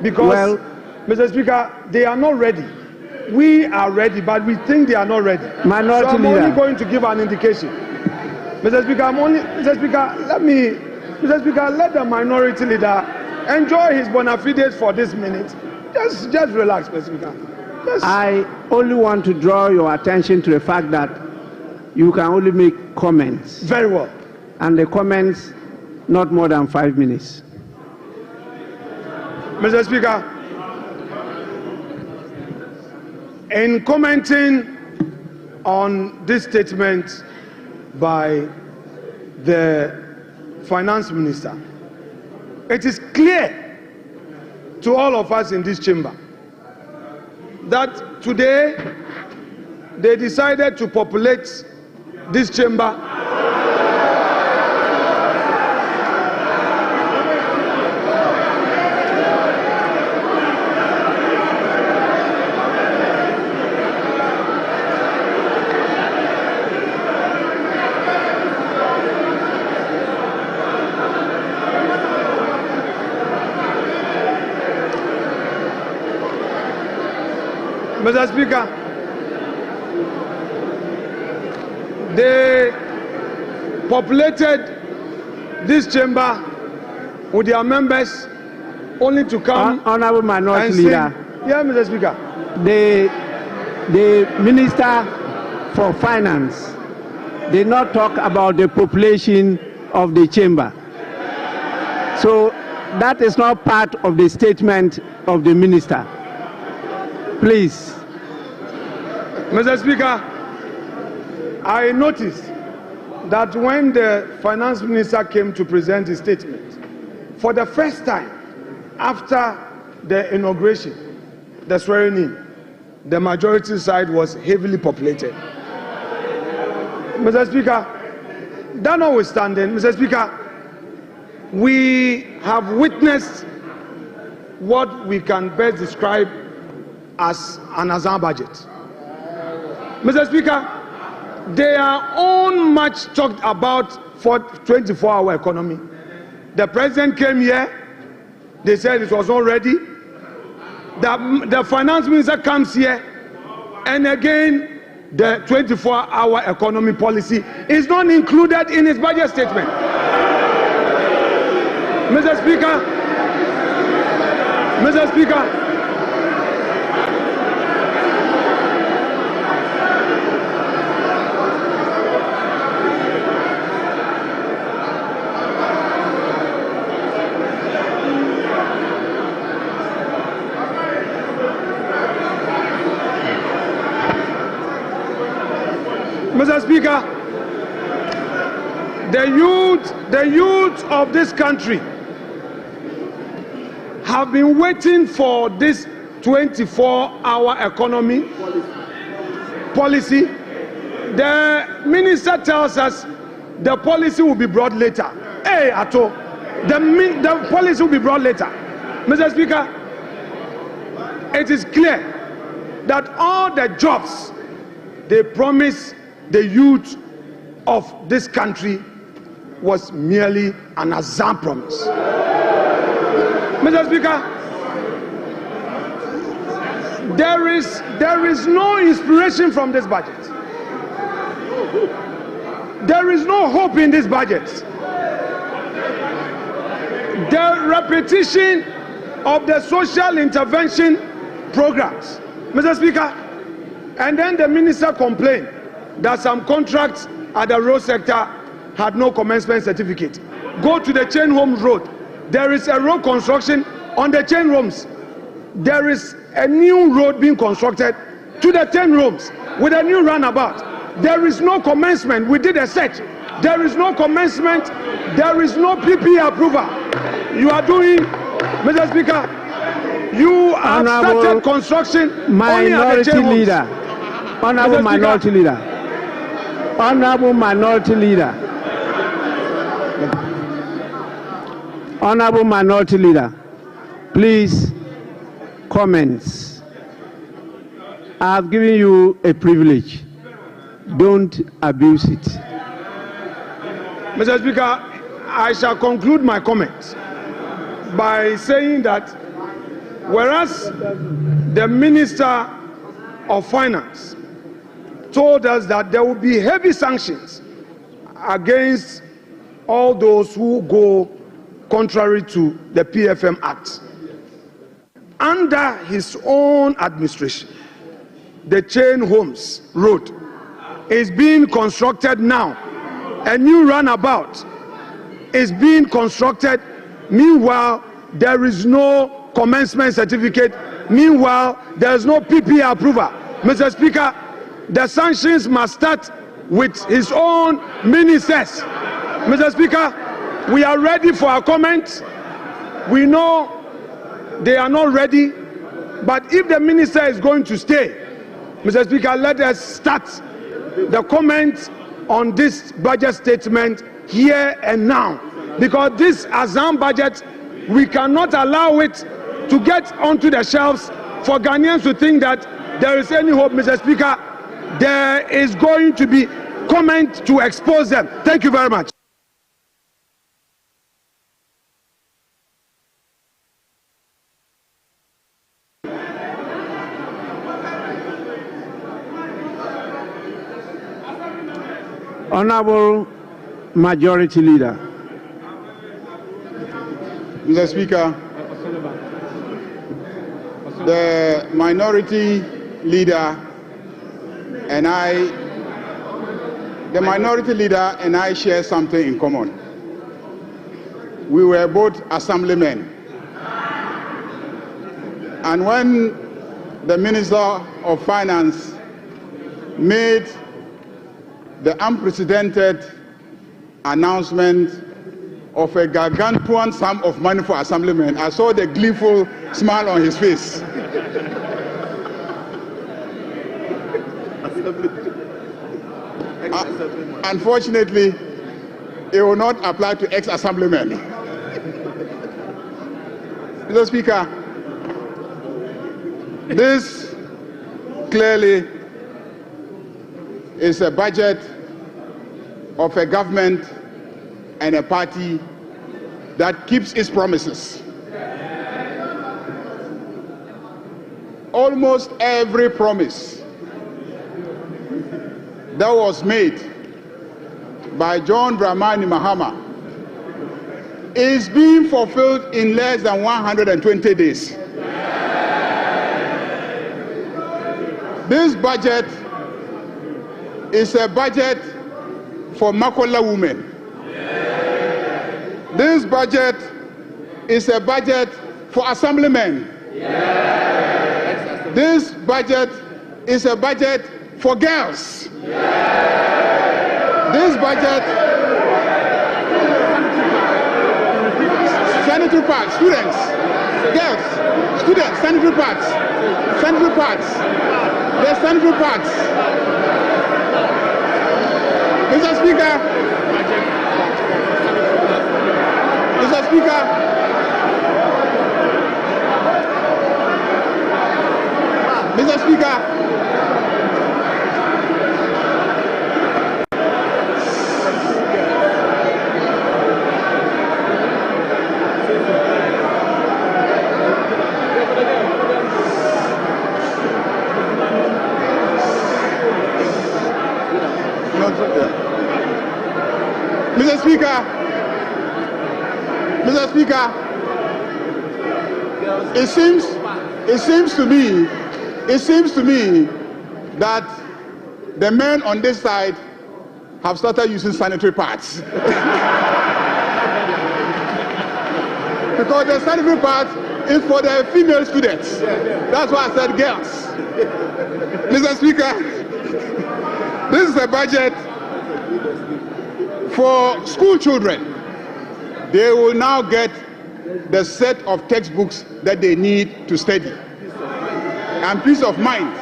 Because, Mr. Speaker, they are not ready. We are ready, but we think they are not ready. Minority so I'm Leader. only going to give an indication. Mr. Speaker, let the minority leader enjoy his bona fides for this minute. Just relax, Mr. Speaker. I only want to draw your attention to the fact that you can only make comments. Very well. And the comments not more than 5 minutes. Mr. Speaker, In commenting on this statement by the Finance Minister, it is clear to all of us in this chamber that today they decided to populate this chamber Mr. Speaker, they populated this chamber with their members only to come. Honorable Minority Leader. Yeah, Mr. Speaker. The Minister for Finance did not talk about the population of the chamber. So that is not part of the statement of the Minister. Please. Mr. Speaker, I noticed that when the Finance Minister came to present his statement, for the first time after the inauguration, the swearing in, the majority side was heavily populated. Mr. Speaker, that notwithstanding, Mr. Speaker, we have witnessed what we can best describe as an Azan budget. Mr. Speaker, they are all much talked about for 24-hour economy. The president came here, they said it was not ready. The finance minister comes here, and again, the 24-hour economy policy is not included in his budget statement. Mr. Speaker, Mr. Speaker, Mr. Speaker, the youth of this country have been waiting for this 24-hour economy policy. The minister tells us the policy will be brought later. Hey, Ato, the policy will be brought later. Mr. Speaker, it is clear that all the jobs they promised the youth of this country was merely an Azan promise. Mr. Speaker, there is no inspiration from this budget. There is no hope in this budget. The repetition of the social intervention programs, Mr. Speaker, and then the minister complained that some contracts at the road sector had no commencement certificate. Go to the Chain Homes Road. There is a road construction on the Chain Homes. There is a new road being constructed to the 10 rooms with a new runabout. There is no commencement. We did a search. There is no commencement. There is no PP approval. You are doing, Mr. Speaker, you have started construction only at the Chain Homes. Honorable Minority Leader. Honorable Minority Leader. Honorable Minority Leader, please, comments. I have given you a privilege. Don't abuse it. Mr. Speaker, I shall conclude my comments by saying that whereas the Minister of Finance told us that there will be heavy sanctions against all those who go contrary to the PFM Act. Under his own administration, the Chain Homes Road is being constructed now. A new runabout is being constructed. Meanwhile, there is no commencement certificate. Meanwhile, there is no PP approval. Mr. Speaker, the sanctions must start with his own ministers. Mr. Speaker, we are ready for our comments. We know they are not ready, but if the minister is going to stay, Mr. Speaker, let us start the comments on this budget statement here and now, because this Azam budget, we cannot allow it to get onto the shelves for Ghanaians to think that there is any hope. Mr. Speaker, there is going to be comment to expose them. Thank you very much. Honorable Majority Leader. Mr. Speaker, the minority leader and I share something in common. We were both assemblymen. And when the Minister of Finance made the unprecedented announcement of a gargantuan sum of money for assemblymen, I saw the gleeful smile on his face. Unfortunately, it will not apply to ex-assemblymen. Mr. Speaker, this clearly is a budget of a government and a party that keeps its promises. Almost every promise that was made by John Dramani Mahama is being fulfilled in less than 120 days. This budget is a budget for Makola women. This budget is a budget for assemblymen. This budget is a budget for girls. This budget, sanitary pads, students, girls, students, sanitary pads, there's sanitary pads. Mr. Speaker, Mr. Speaker, it seems to me that the men on this side have started using sanitary pads. Because the sanitary pads is for the female students. That's why I said girls. Mr. Speaker, this is a budget for school children. They will now get the set of textbooks that they need to study. And peace of mind.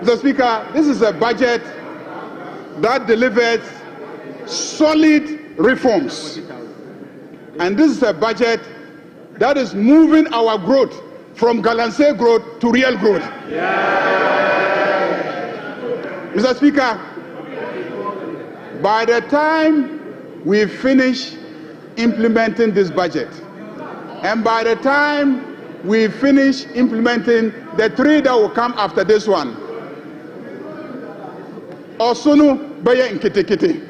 Mr. Speaker, this is a budget that delivers solid reforms. And this is a budget that is moving our growth from Galamsey growth to real growth. Mr. Speaker, by the time we finish implementing this budget, and by the time we finish implementing the three that will come after this one, Osunu baya nkitikiti.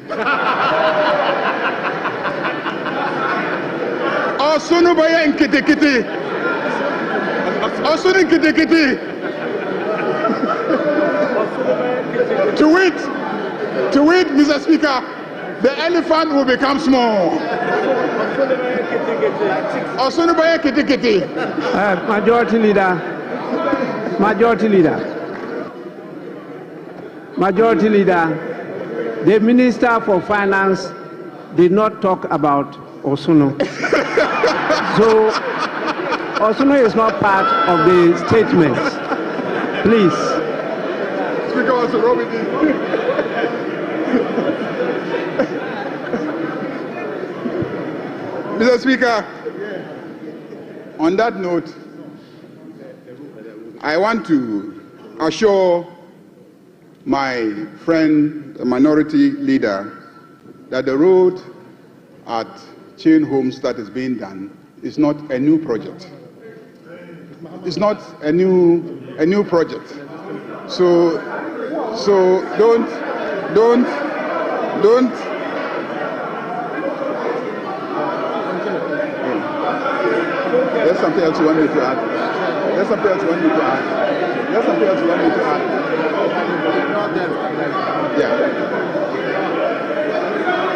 Osunu baya nkitikiti. Osunu nkitikiti. To it, Mr. Speaker, the elephant will become small. Osunu baya kitikiti. Majority Leader. Majority Leader, the Minister for Finance did not talk about Osuno. So Osuno is not part of the statement. Please. Speaker wants to roll with you. Mr. Speaker, on that note, I want to assure my friend, the Minority Leader, that the road at Chain Homes that is being done is not a new project. It's not a new project. So don't. There's something else you want me to add. There's something else you want me to add. There's something else you want me to add. Yeah.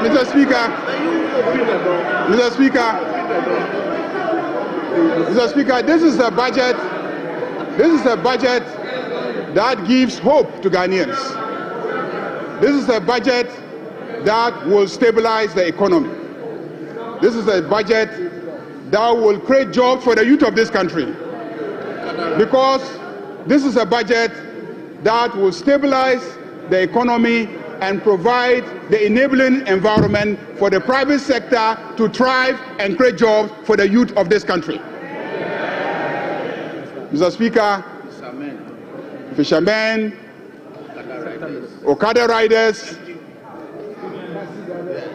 Mr. Speaker, this is a budget. This is a budget that gives hope to Ghanaians. This is a budget that will stabilize the economy. This is a budget that will create jobs for the youth of this country. Because this is a budget that will stabilize the economy and provide the enabling environment for the private sector to thrive and create jobs for the youth of this country. Mr. Speaker, fishermen, Okada riders,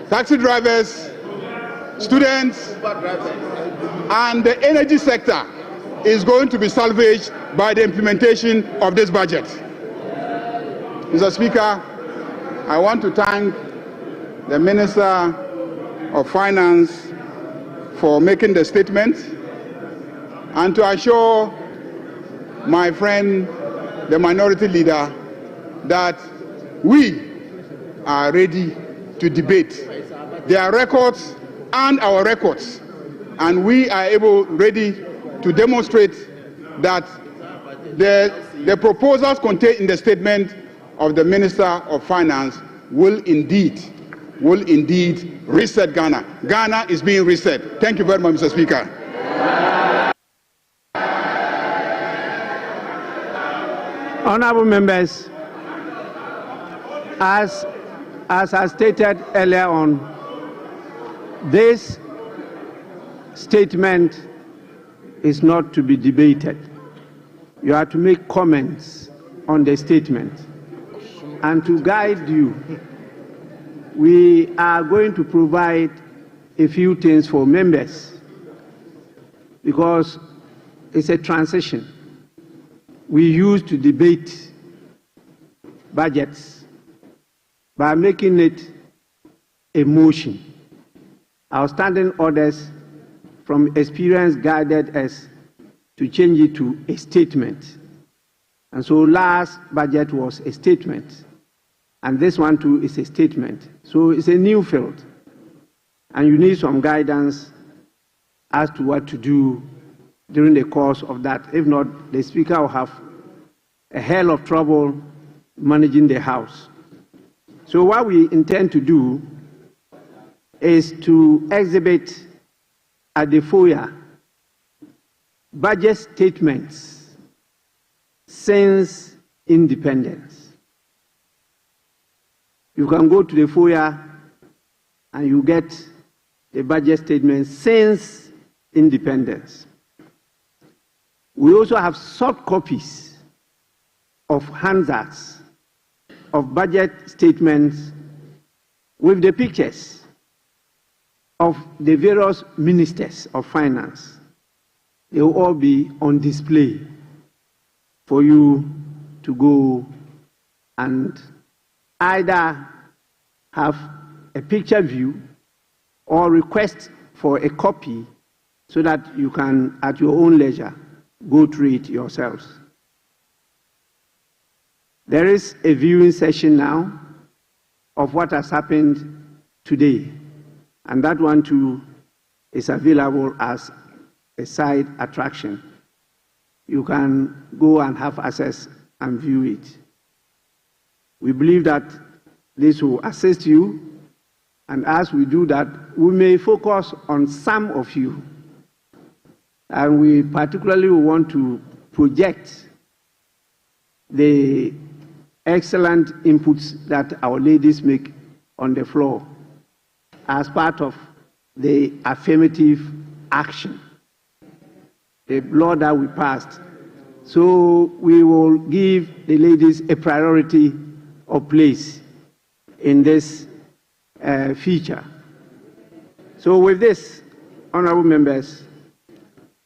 taxi drivers, students, and the energy sector is going to be salvaged by the implementation of this budget. Mr. Speaker, I want to thank the Minister of Finance for making the statement and to assure my friend, the Minority Leader, that we are ready to debate their records and our records, and we are ready to demonstrate that the proposals contained in the statement of the Minister of Finance will indeed reset Ghana. Ghana is being reset. Thank you very much, Mr. Speaker. Honorable members, as I stated earlier on, this statement is not to be debated. You are to make comments on the statement. And to guide you, we are going to provide a few things for members because it's a transition. We used to debate budgets by making it a motion. Our standing orders from experience guided us to change it to a statement. And so last budget was a statement. And this one too is a statement. So it's a new field. And you need some guidance as to what to do during the course of that. If not, the Speaker will have a hell of trouble managing the House. So what we intend to do is to exhibit at the foyer budget statements since independence. You can go to the foyer and you get the budget statements since independence. We also have soft copies of handouts of budget statements with the pictures of the various ministers of finance. They will all be on display for you to go and either have a picture view or request for a copy so that you can, at your own leisure, go through it yourselves. There is a viewing session now of what has happened today, and that one too is available as a side attraction. You can go and have access and view it. We believe that this will assist you, and as we do that, we may focus on some of you. And we particularly want to project the excellent inputs that our ladies make on the floor as part of the affirmative action, the law that we passed. So we will give the ladies a priority of place in this feature. So with this, honorable members,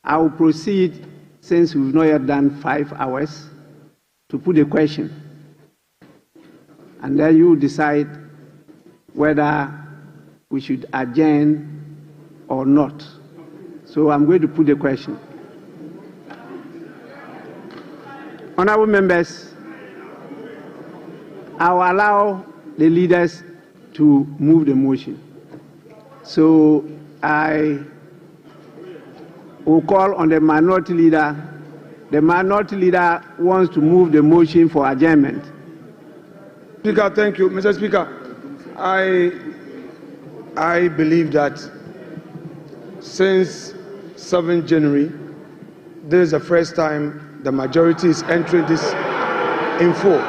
I will proceed, since we've not yet done 5 hours, to put a question. And then you decide whether we should adjourn or not. So I'm going to put the question. Honorable members, I will allow the leaders to move the motion. So I will call on the minority leader. The minority leader wants to move the motion for adjournment. Speaker, thank you. Mr. Speaker, I believe that since 7th January, this is the first time the majority is entering this in full.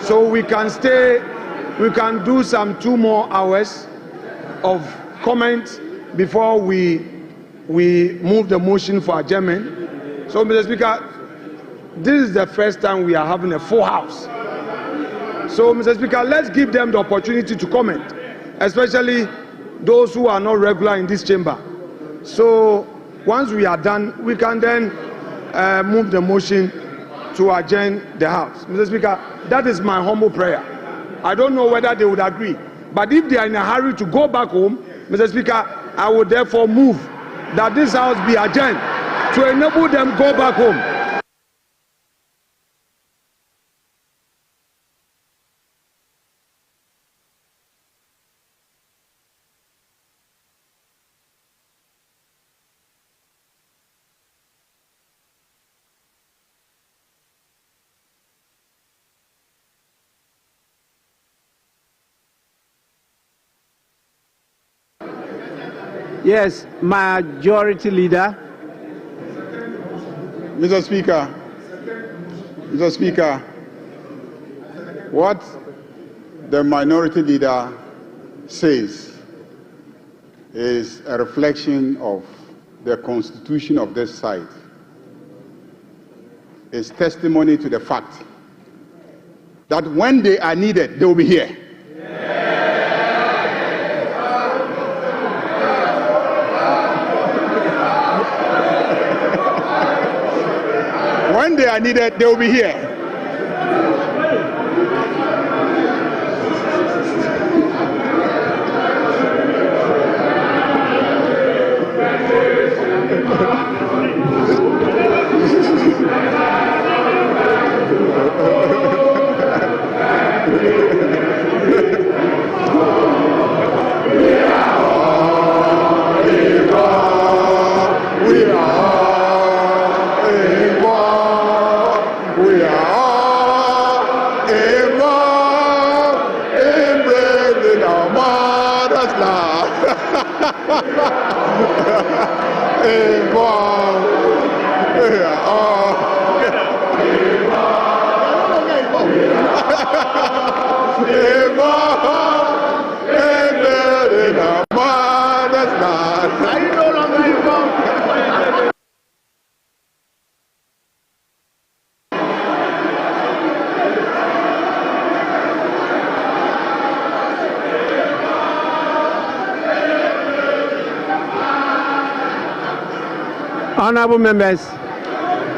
So we can do some 2 more hours of comment before we move the motion for adjournment. So, Mr. Speaker, this is the first time we are having a full house. So, Mr. Speaker, let's give them the opportunity to comment, especially those who are not regular in this chamber. So, once we are done, we can then move the motion to adjourn the House. Mr. Speaker, that is my humble prayer. I don't know whether they would agree, but if they are in a hurry to go back home, Mr. Speaker, I would therefore move that this House be adjourned to enable them go back home. Yes, Majority Leader. Mr. Speaker, what the Minority Leader says is a reflection of the constitution of this side. It's testimony to the fact that when they are needed, they will be here. When they are needed, they will be here.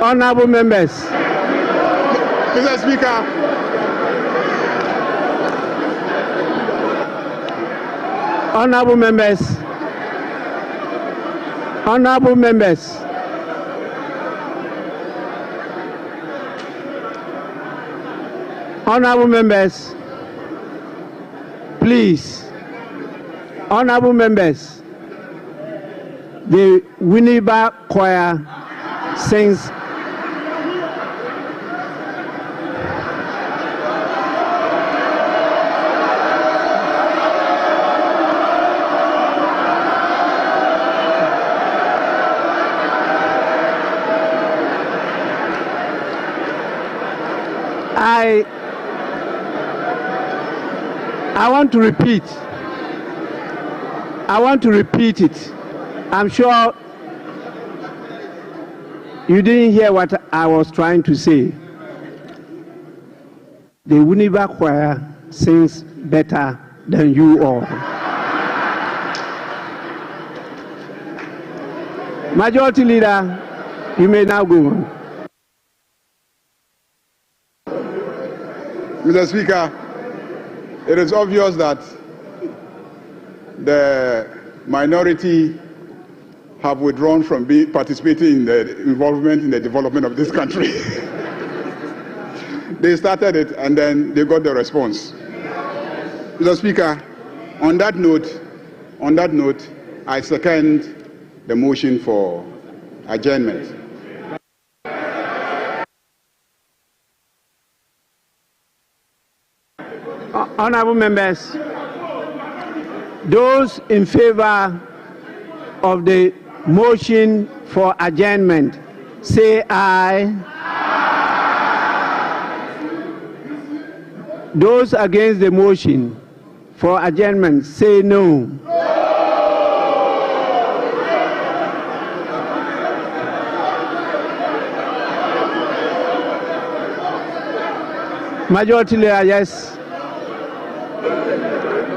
Honorable members, Mr. Speaker, honorable members, please, honorable members, the Winneba Choir sings I want to repeat. I want to repeat it. I'm sure you didn't hear what I was trying to say. The Winneba Choir sings better than you all. Majority Leader, you may now go on. Mr. Speaker, it is obvious that the minority have withdrawn from participating in the involvement in the development of this country. They started it and then they got the response. Mr. Speaker, on that note, I second the motion for adjournment. Honorable members, those in favor of the motion for adjournment, say aye. Those against the motion for adjournment, say no. Majority Leader, yes.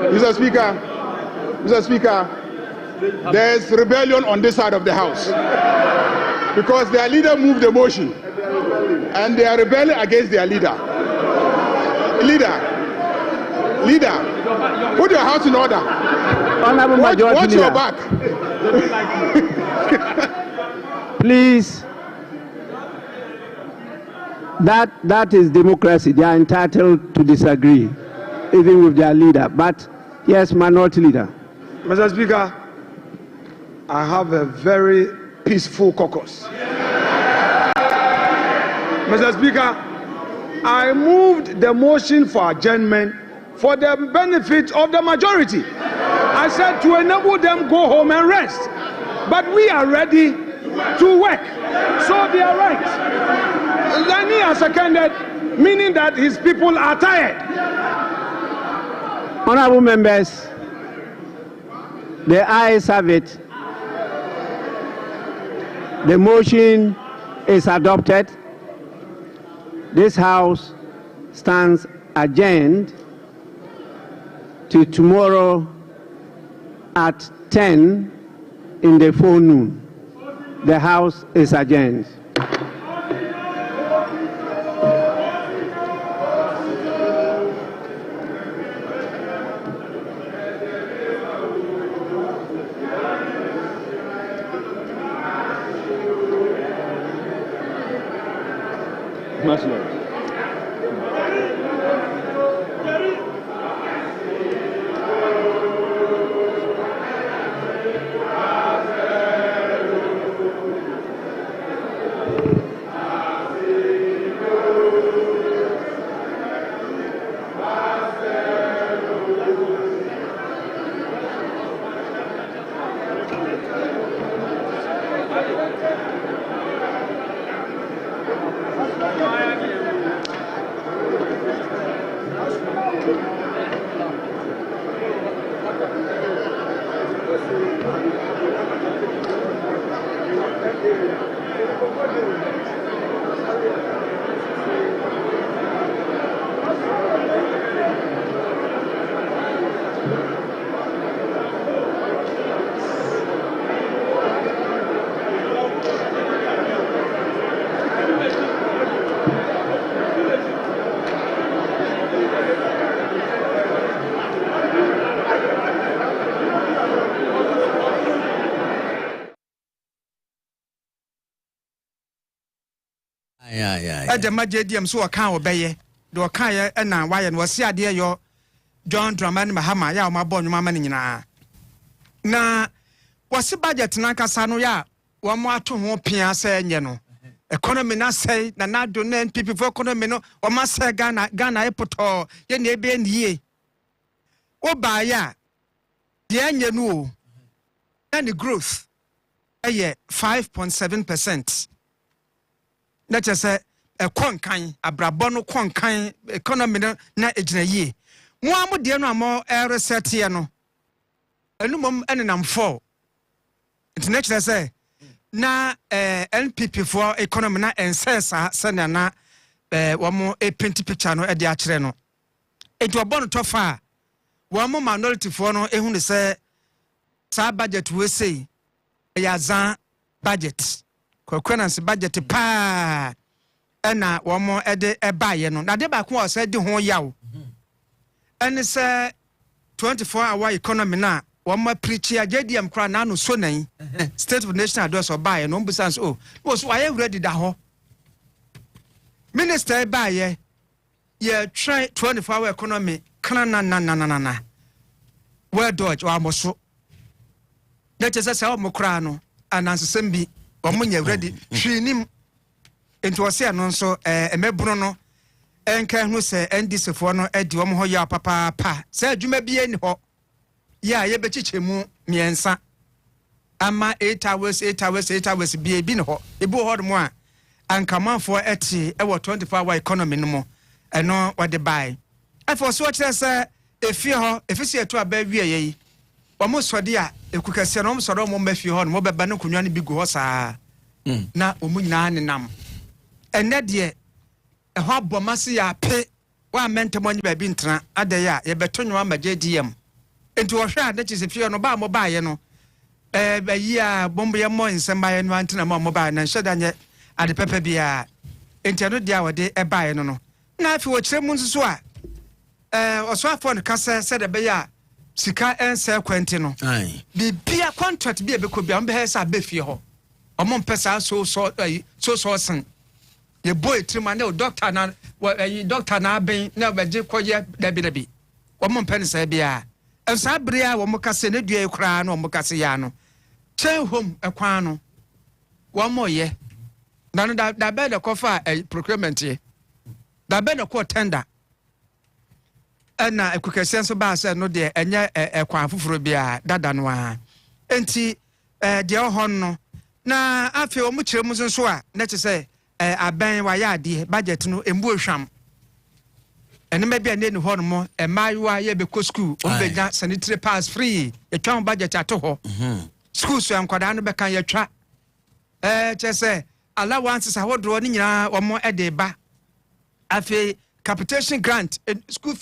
Mr. Speaker, there's rebellion on this side of the House because their leader moved the motion and they are rebelling against their leader. Leader, put your house in order. Honorable Majority Watch Leader. your back. Please. That is democracy. They are entitled to disagree, even with their leader. But yes, Minority Leader. Mr. Speaker, I have a very peaceful caucus. Mr. Speaker, I moved the motion for adjournment for the benefit of the majority. I said to enable them go home and rest. But we are ready to work. So they are right. Lani has seconded, meaning that his people are tired. Honorable members, the ayes have it. The motion is adopted. This House stands adjourned to tomorrow at 10 in the forenoon. The House is adjourned. The Majedium so a cow obey, do a kaya and now why and was see idea your John Draman Mahama, ya my bon mamma. Na was a budget Naka Sanoya, one more to more pia say, you know. Economy na say, na not do name people for economy no, or must say Ghana epoto, ye nebe and ye. O by ya, the annual and the growth, 5.7%. Let us say, konkan abrabɔ no konkan economy no na egyina yie mo amode no amo reset ye no enumom enenam fall international say na NPP for economy na ensensa sene na womo paint picture no e de akere no etu obo no tofa womo minority for no ehunu say sa budget we say yazan budget kwakwanansi budget pa ena womo ede ebaye no na de ba ko o say de ho yawo ene say 24-hour economy na womo preach ya JDM kra na no so nan state of national address obaye no mbusan so was why ready da ho minister ebaye ye try 24-hour economy kana na where dodge wa moso that is say o mokra no anansesem bi omunya ready hwinim enti wo se no nso emebro no enka hu se ndc fo no edi wo ho ya papa se adwuma bi eni ho ya ye bechichemu miensa ama 8 hours bi ne ho ebi ho mo a ankamanfo eti e wo 24-hour economy no mo eno wode bai afo so kire se efie ho efisi eto aba wie ye omo sode a ekukase no omo sode omo mafie ho no mo beba no kunwa ne bi go ho saa na omo nyina ne nam enne de ho abomase ya pe wa mentemo nyi ba bi ntena ade ya ye beto nwa ma JDM enti wo hwe ade chise fie no ba mo ba ye no ba yi a bombo ye mo nsamba ye no antena mo ba na nheda nye ade pepe bia enti no dia wode e ba ye no na afi wo kire mu nso a oso afọ no kasa se de be ya sika ense kwenti no bibia contract bia be ko bia mbe hesa be fie ho omo mpesa so sen ye boy trima na doctor na doctor na ben na beje koye dabi omo mpene se bia ensa bria wo mo kase ne dua ekura no mo kase ya no chain home ekwan no wo mo ye na no da be de kofa procurement ye da be de ko tender na ekukese nso ba se no de enye ekwan fufuro bia dada no a enti de ohon no na afi o mu kire mu nso a na che se aban wa ya ade budget no embu ohwam enema bia ne ho no mo emayiwa ye be ko school o be nya sanitary pass free e twan budget ato ho school so ankwada no be kan ye twa che se allowances awodo ni nyina o mo ede ba afi capitation grant school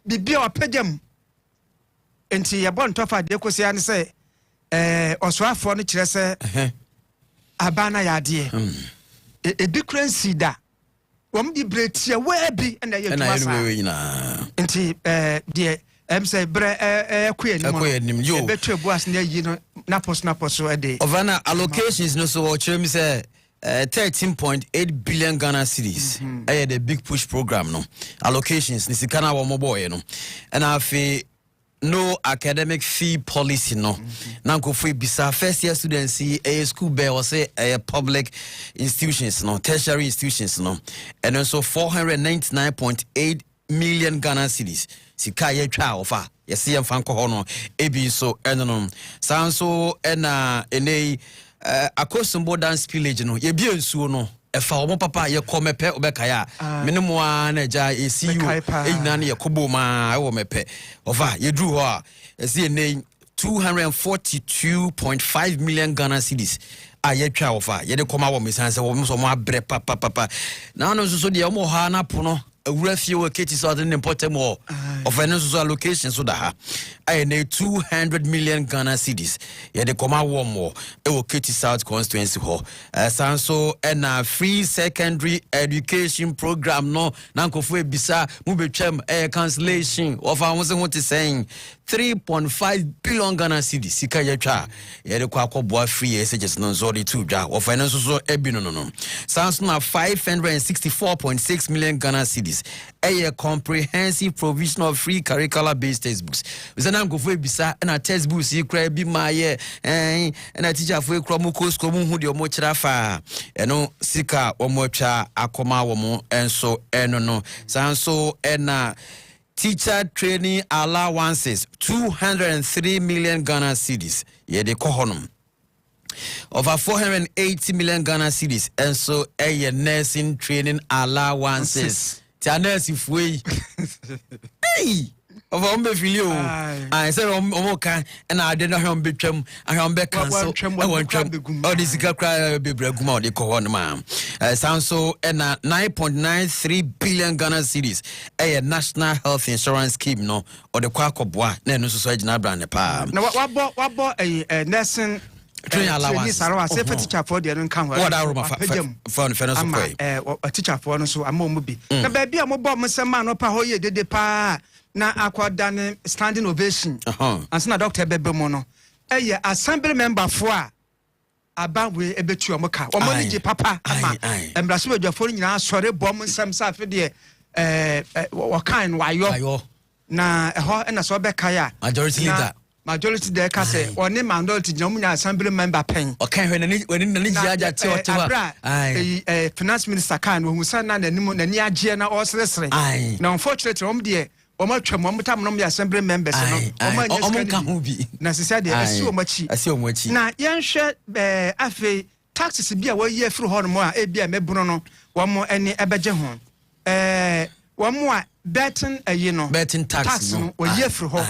bibia opagam enti ye bon tofa de ko sia ne se osoafo no kire se abana ya de ebi currency da wom di bretia we bi na ye tuma sa enti de say bre ekwanim yo betu buas na yi no naposo ede ovana allocations no so o kire mi say 13.8 billion Ghana cedis. The big push program no allocations ni sikana wa moboye no and afi no academic fee policy no nanko free bisa first year students school bear or say public institutions no tertiary institutions no and also 499.8 million Ghana cedis sika ye twa ofa yesi yemfanko ho no ebi so eno sanso ena enei akosumbo dance village no ye bia nsuo no efa omo papa ye komepe obekaya minimum na ja esi you enyina na ye kobo ma e wo mepe ova ye dru ho a esi ene 242.5 million Ghana cedis aye twa ofa ye de koma wo mesanse wo so mo abre papa na no so de omo ha na pono awura fie wo keti so the important more of financial allocation so da ha I need 200 million Ghana cedis ye de koma wo mo e wo keti South constituency ho sanso na free secondary education program no nankofo ebisa mu betwam cancellation of our what is saying 3.5 billion Ghana cedis sika ye twa ye de kwa akobua free SHS no so de two dwa of financial so ebi no sanso na 564.6 million Ghana cedis a comprehensive provision of free curricular based textbooks. We say na go for bisa na textbooks yi kra bi ma ye na teacher for kra mu ko school mu hu de omo kira fa eno sika omo twa akoma omo enso eno no sanso na teacher training allowances 203 million Ghana cedis ye de kohonum Over 480 million Ghana cedis, and so a nursing training allowances. Nurse if we hey. Of Filio, I said, Omoka, and I didn't have become I am back cancel. I want to this cry be Braguma, the Corona man. Sounds so and 9.93 billion Ghana cedis, a national health insurance scheme, no, or the Quacobois, no society, not brand the palm. Now, what bought a nursing training allowance? I say for teacher for the income. What I found a teacher for so a mobi. The baby, I'm a bomb, some man, or Pahoye, the pa. Na akwadane standing ovation ansa na Dr. Bebemono assembly member for aba we ebetu omoka omoni je papa ama embraso adwafo nyina sore bom nsam sa fe de wakan wayo na eho na so beka ya majority there ka say oni minority nyamunya assembly member pen okay when ni jiaja te otewa finance minister kan wo husa na nani agye na osresre na unfortunately de Oma twam tam no assembly members no oma ka ho bi na sesa de asi omachi na yenhwe afi taxes bia wo ye fru ho no mo a e bia mebunu no wo mo eni ebeje ho wo mo a betting no betting tax no wo ye fru ho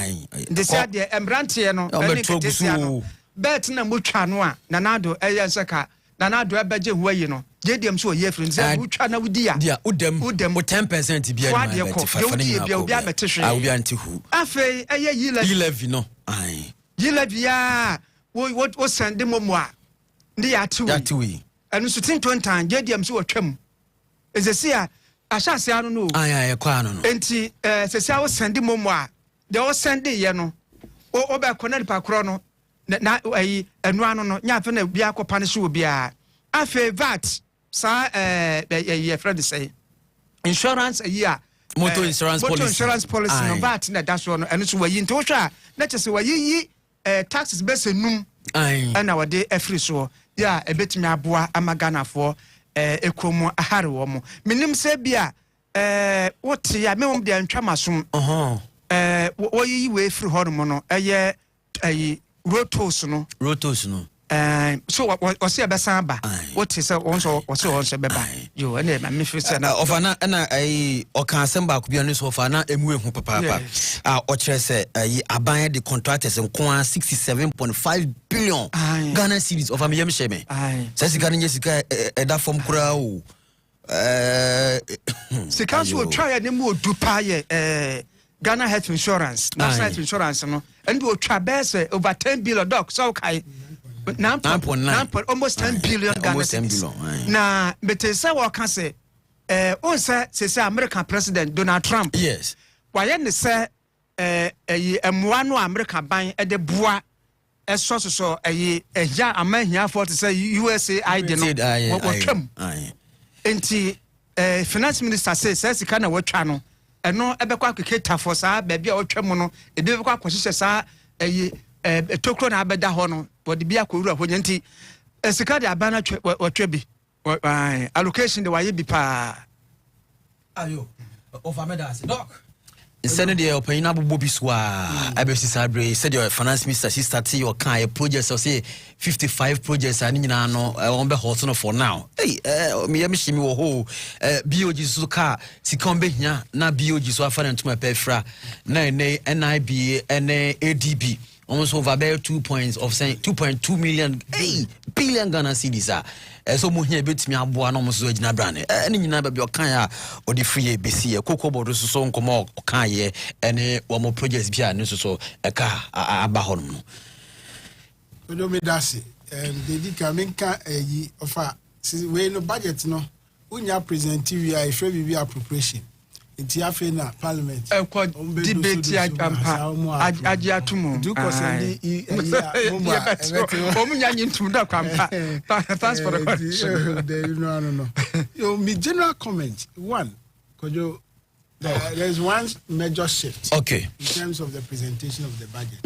de sia de embrante no eni ketesia no bet na mo twa no a na nado eye seka na nado ebeje ho ayi no JDM so ye friends say twa na wudi a dia udem 10% bia na 25 bia obi abetehwe a obi antihu afei eye yilevi no ai yilevi ya wo send momo a ndi ya tiwi enu so tin 20 JDM so twam ezesi a ahase anu no ai kwa anu no enti sesi a wo send momo a de wo send ye no o be kona lipa kro no na ai enu anu no nya fe na bia akopa ne so obi a afei VAT sa friend say insurance motor insurance policy no VAT na that's one and so wayi nto hwa na chese wayi taxes bese num ana wode afri so ya ebetimi aboa amagana for ekomu ahare wo mo minim se bia wote ya memom de antwa masom wayi we free hormo no rotos no so what say besa ba what is also beba yo ene ma me fi say na ofana na o kan asem ba ko bia no so ofana emu ehu papa o kire say aban the contractors nko 67.5 billion Ghana cedis of am yem sheme say sika no nyesika eda form kura o sika so try na mu odupa ye Ghana health insurance national health insurance no and we try best over 10 billion doc so kai 9.9 almost 10 billion Ghana cedis. Na betesa wa kan say on say American President Donald Trump yes why ne say emwa no American ban e de boa so ya amahia for to say USA ID no twam enti finance minister say sika na watwa no eno ebekwa keketa for sa baabi a watwam no e de bekwa kwahye sa tokro na abeda ho no body bia kwuru ahonya nti sika de abana watwa bi allocation de waye bi pa ayo of amedas doc instead the opinion abobo bi so a abesi sabre said your finance minister she started your kind projects so say 55 projects ani nyina no on be hot no for now hey me shimi wo ho BOG so ka sikon be hia na BOG so afa ntuma pefra na NIB and ADB almost over there 2.2 million billion Ghana cedis so mo hia betimi aboa no mo so agina brane ene nyina ba bi okan ya odi free besi kokko bodo so nkomo okan ye ene wo mo projects bia ne so eka aba ho no odo me dase dedi kamenka yi ofa we no budget no unya present we I show we appropriation Iti afe na parliament debate aji atumu do concern omunya nyintum da kwampa thanks for the question no yo me general comment one kojo there's one major shift in terms of the presentation of the budget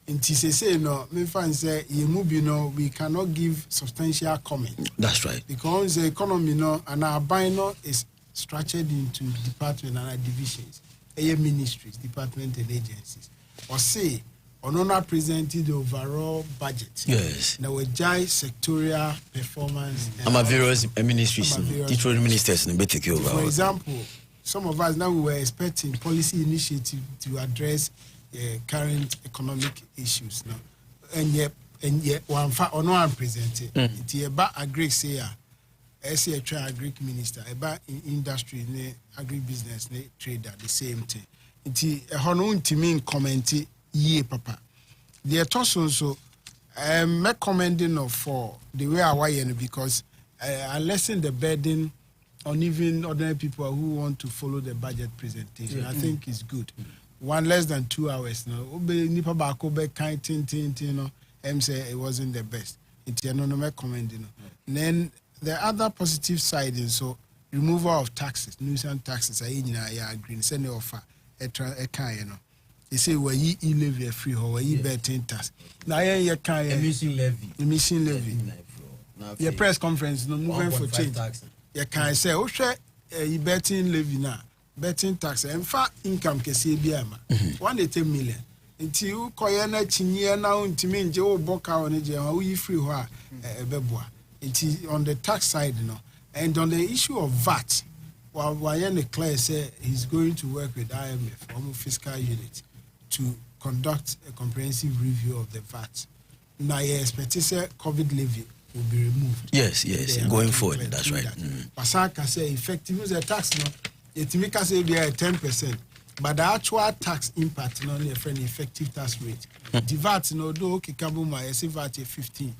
Inti say no me fan say yemubi no we cannot give substantial comment that's right because the economy no and our buy no is structured into department and divisions, ministries, department and agencies. Or say Onona presented the overall budget. Yes. Now we judge sectorial performance. Various ministries, different ministers, take over. For example, some of us now we were expecting policy initiative to address current economic issues now, and yet one fact or no one presented. It's about agri say as a agri minister about industry, agri business, trader, the same thing. It's a honor to me commenting ye papa. The toss so I'm recommending for the way I want because I lessen the burden on even ordinary people who want to follow the budget presentation. I think it's good. One less than 2 hours now. Nipa bako be kind tin say it wasn't the best. It's no recommending. Then the other positive side is so removal of taxes, nuisance taxes. I agree. Send the offer a kind. They say where ye levy a free or ye betting tax. Now you can emission levy. Your press conference no moving for change. You can say oh share you betting levy now. Betting tax and fact income can see biama 180 million. Until you koyana chinye now to mean Joe Boka on it, you free wa beboa. It is on the tax side, and on the issue of VAT, while Wayne Clare said he's going to work with IMF, almost fiscal unit, to conduct a comprehensive review of the VAT. Now, you expect COVID levy will be removed. Yes, going forward, that's right. Pasaka say effective use the tax now. It make us say be 10%, but the actual tax impact on your friend effective tax rate. The VAT no do kikabuma I say VAT 15%.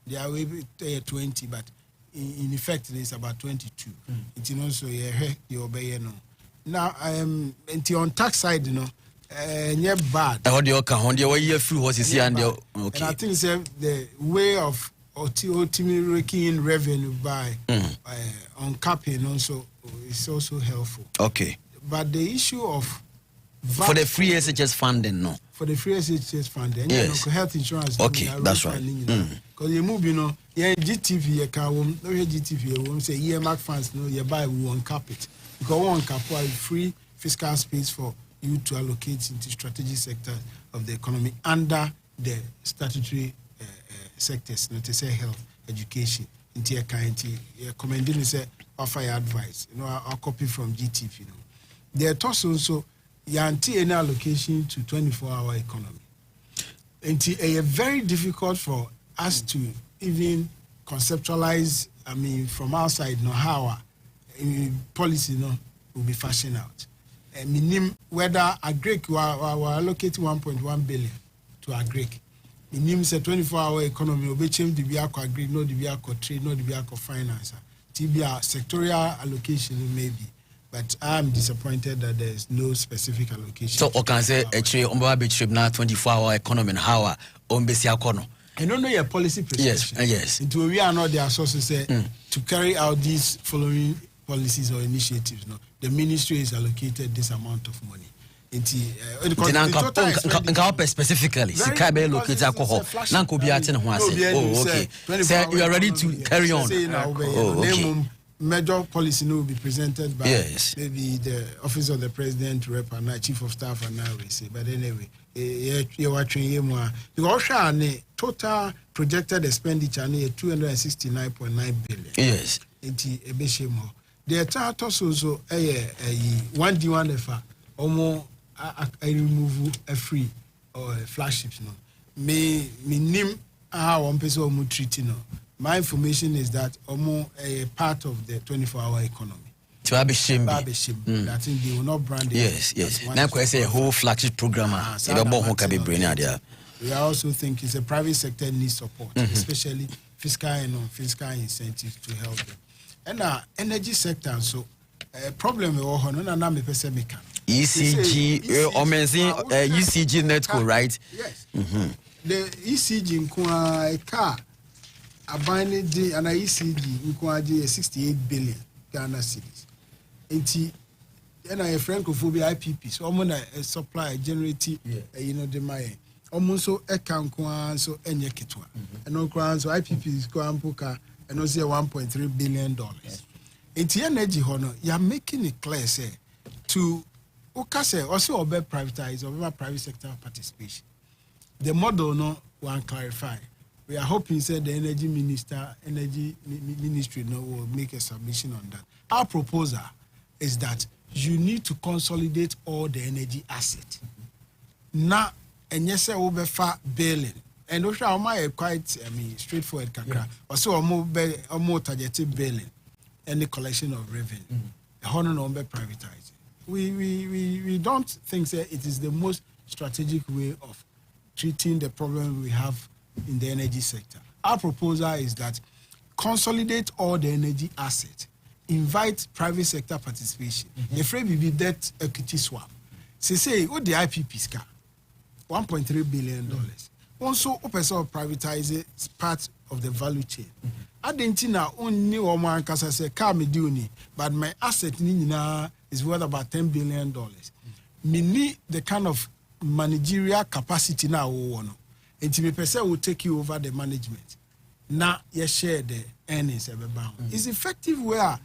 They are way 20, but in effect it's about 22. It's also you obey no. Now on tax side yeah bad. How do you count? On the way you free horses here and okay. And I think the way of ultimately raking in revenue by uncapping also is also helpful. Okay. But the issue of VAT for the free SHS funding, no. For the free SHS funding, yes. Health insurance. Okay, that's right. Because you move, GTV, you can't GTV, you say EMAC funds, you buy one cap it. Because one cap free fiscal space for you to allocate into strategic sectors of the economy under the statutory sectors, not to say health, education, into your commending is offer your advice. I'll copy from GTV. There also yanti any allocation to 24-hour economy. It's very difficult for us to even conceptualize. I mean, from outside, how policy will be fashioned out. Minim whether agric we allocate 1.1 billion to agric. Minim say 24-hour economy will be changed. The biako agric, no the biako trade, no the biako finance. TBA sectorial allocation maybe. But I'm disappointed that there is no specific allocation. So, can say actually, on the trip now 24-hour economy and how on Besiacono. I don't know your policy prescription. Yes. It will be not their sources to carry out these following policies or initiatives. No, the ministry is allocated this amount of money. Specifically, Sikabe located alcohol. Nanko be at okay. So you are ready to carry on. Okay. Major policy will be presented by maybe the office of the president, rep and chief of staff and now we say. But anyway, you're watching him. You also the total projected expenditure 269.9 billion. Yes. Into a bit more. The chart also a 1D1 FA almost I remove a free or flagships. No, me name how one person will treat My information is that almost a part of the 24-hour economy. To Abishim. I think they will not brand it. Yes. Now, I say a whole flagship program. We also think it's a private sector needs support, especially fiscal and non-fiscal incentives to help them. And energy sector, so problem we all have. ECG, ECG network, right? Yes. The ECG in car. A binding day and a ECG 68 billion Ghana cedis. And I francophobia IPP, so I'm gonna supply generative, the money. Almost so a can so any kitwa. And no crown so IPP is Kwampuka and also $1.3 billion. It's energy honor, you're making it clear, say, to Okase also obey privatize or private sector participation. the model no one clarify. We are hoping that the energy ministry will make a submission on that. Our proposal is that you need to consolidate all the energy assets. Now, and yes, over far bailing. And also, I'm quite straightforward. Also, I'm more targeted bailing and the collection of revenue. The honor number privatizing. We don't think that it is the most strategic way of treating the problem we have in the energy sector. Our proposal is that consolidate all the energy assets, invite private sector participation. The frame will be debt equity swap. Say, what the IPP's car, $1.3 billion. Also, open privatize part of the value chain. I didn't know only one because I said, car me do but my asset is worth about $10 billion. Me need the kind of managerial capacity now. And me person will take you over the management. Now you share the earnings. It's effective where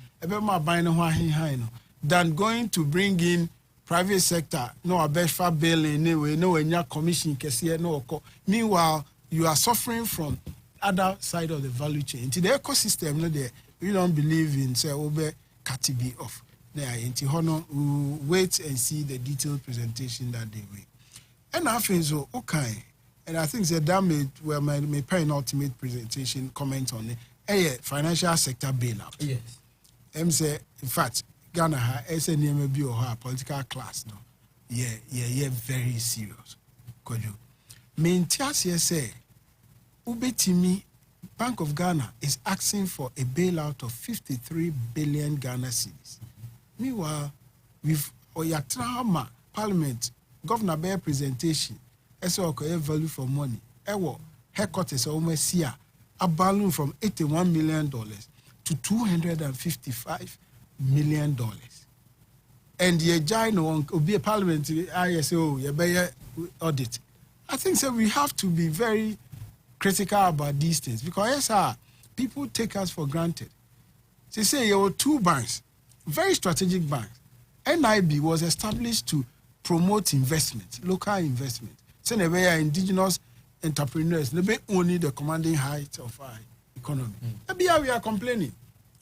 than going to bring in private sector. No, a best for bailing anyway. No, in your commission no. Meanwhile, you are suffering from other side of the value chain. Into the ecosystem, no, there we don't believe in say over catibi off. There, into honor, we wait and see the detailed presentation that they will. And I think so okay. And I think that may pay an ultimate presentation comment on it. Financial sector bailout. Yes. Say, in fact, Ghana has a political class. No, yeah, very serious. Could you? Maintias say, Ubetimi Bank of Ghana is asking for a bailout of 53 billion Ghana cedis. Meanwhile, with Oyatrama Parliament, Governor Bear presentation. SOK value for money. Headquarters almost here a balloon from $81 million to $255 million. And the giant will be a parliamentary ISO audit. I think so we have to be very critical about these things because yes, people take us for granted. They say there were two banks, very strategic banks. NIB was established to promote investment, local investment. So they are indigenous entrepreneurs. They only the commanding height of our economy. We are complaining.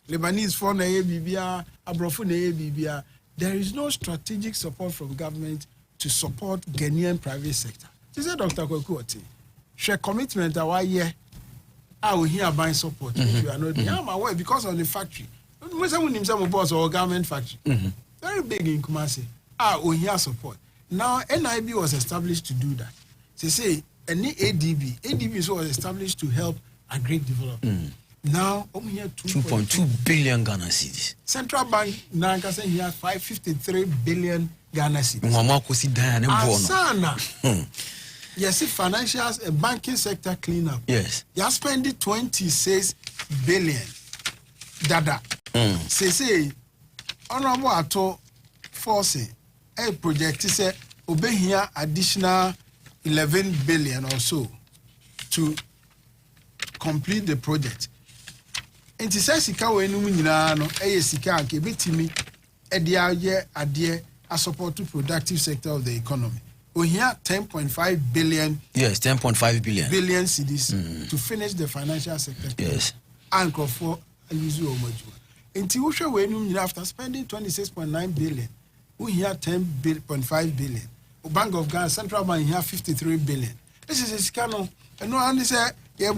Lebanese for Bibia, Abrofu Bibia. There is no strategic support from government to support Ghanaian private sector. This is Dr. Kwekuoti. Share commitment our year. I will hear buying support. If you are not there, I'm aware because of the factory. Someone himself boss or government factory. Very big in Kumasi. I will hear support. Now, NIB was established to do that. They say, any ADB was established to help agri development. Now, we have 2.2 billion Ghana cedis. Central Bank now can say he has 553 billion Ghana cedis. Yes, financials and banking sector cleanup. Yes. You are spending 26 billion. Dada. Say, honorable ato force. A project is obey here additional 11 billion or so to complete the project. And it says sika we no nyina no sika anke betimi adie a support to productive sector of the economy. We here 10.5 billion. Yes, 10.5 billion cedis to finish the financial sector. Yes. Anchor for use omaju. Until we show we no nyina after spending 26.9 billion. We have 10.5 billion. Bank of Ghana, Central Bank here 53 billion. This is a scandal. And no one say here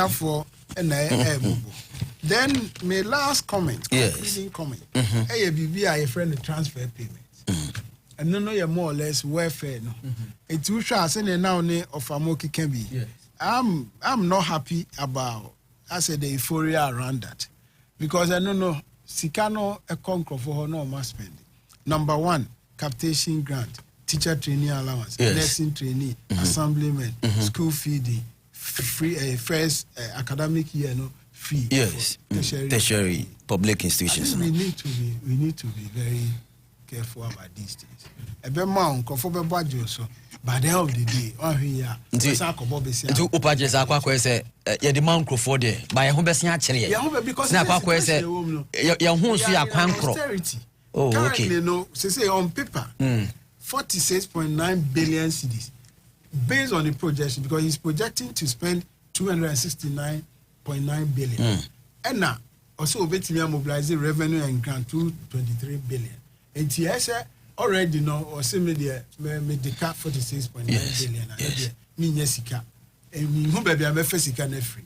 for Then my last comment, concluding comment. BB I friend the transfer payments. And no you're more or less welfare. No. It's too sure send now of Amoki can be. I'm not happy about the euphoria around that. Because I don't know. Sikano a conquer for no mass spending. Number one, capitation grant, teacher trainee allowance, nursing trainee, assemblyman, school feeding, free first academic year no fee. Yes, tertiary public institutions. We need to be very careful about these things. A bit more comfortable budget so. By the end of the day, you demand for there. By a home actually. Because oh, okay. Say on paper, 46.9 billion cedis. based on the projection, because he's projecting to spend 269.9 billion. And now, also, mobilize revenue and grant 223 billion. And he has already know or similar medical 46.9 billion. Yes. And who baby I'm a physical free.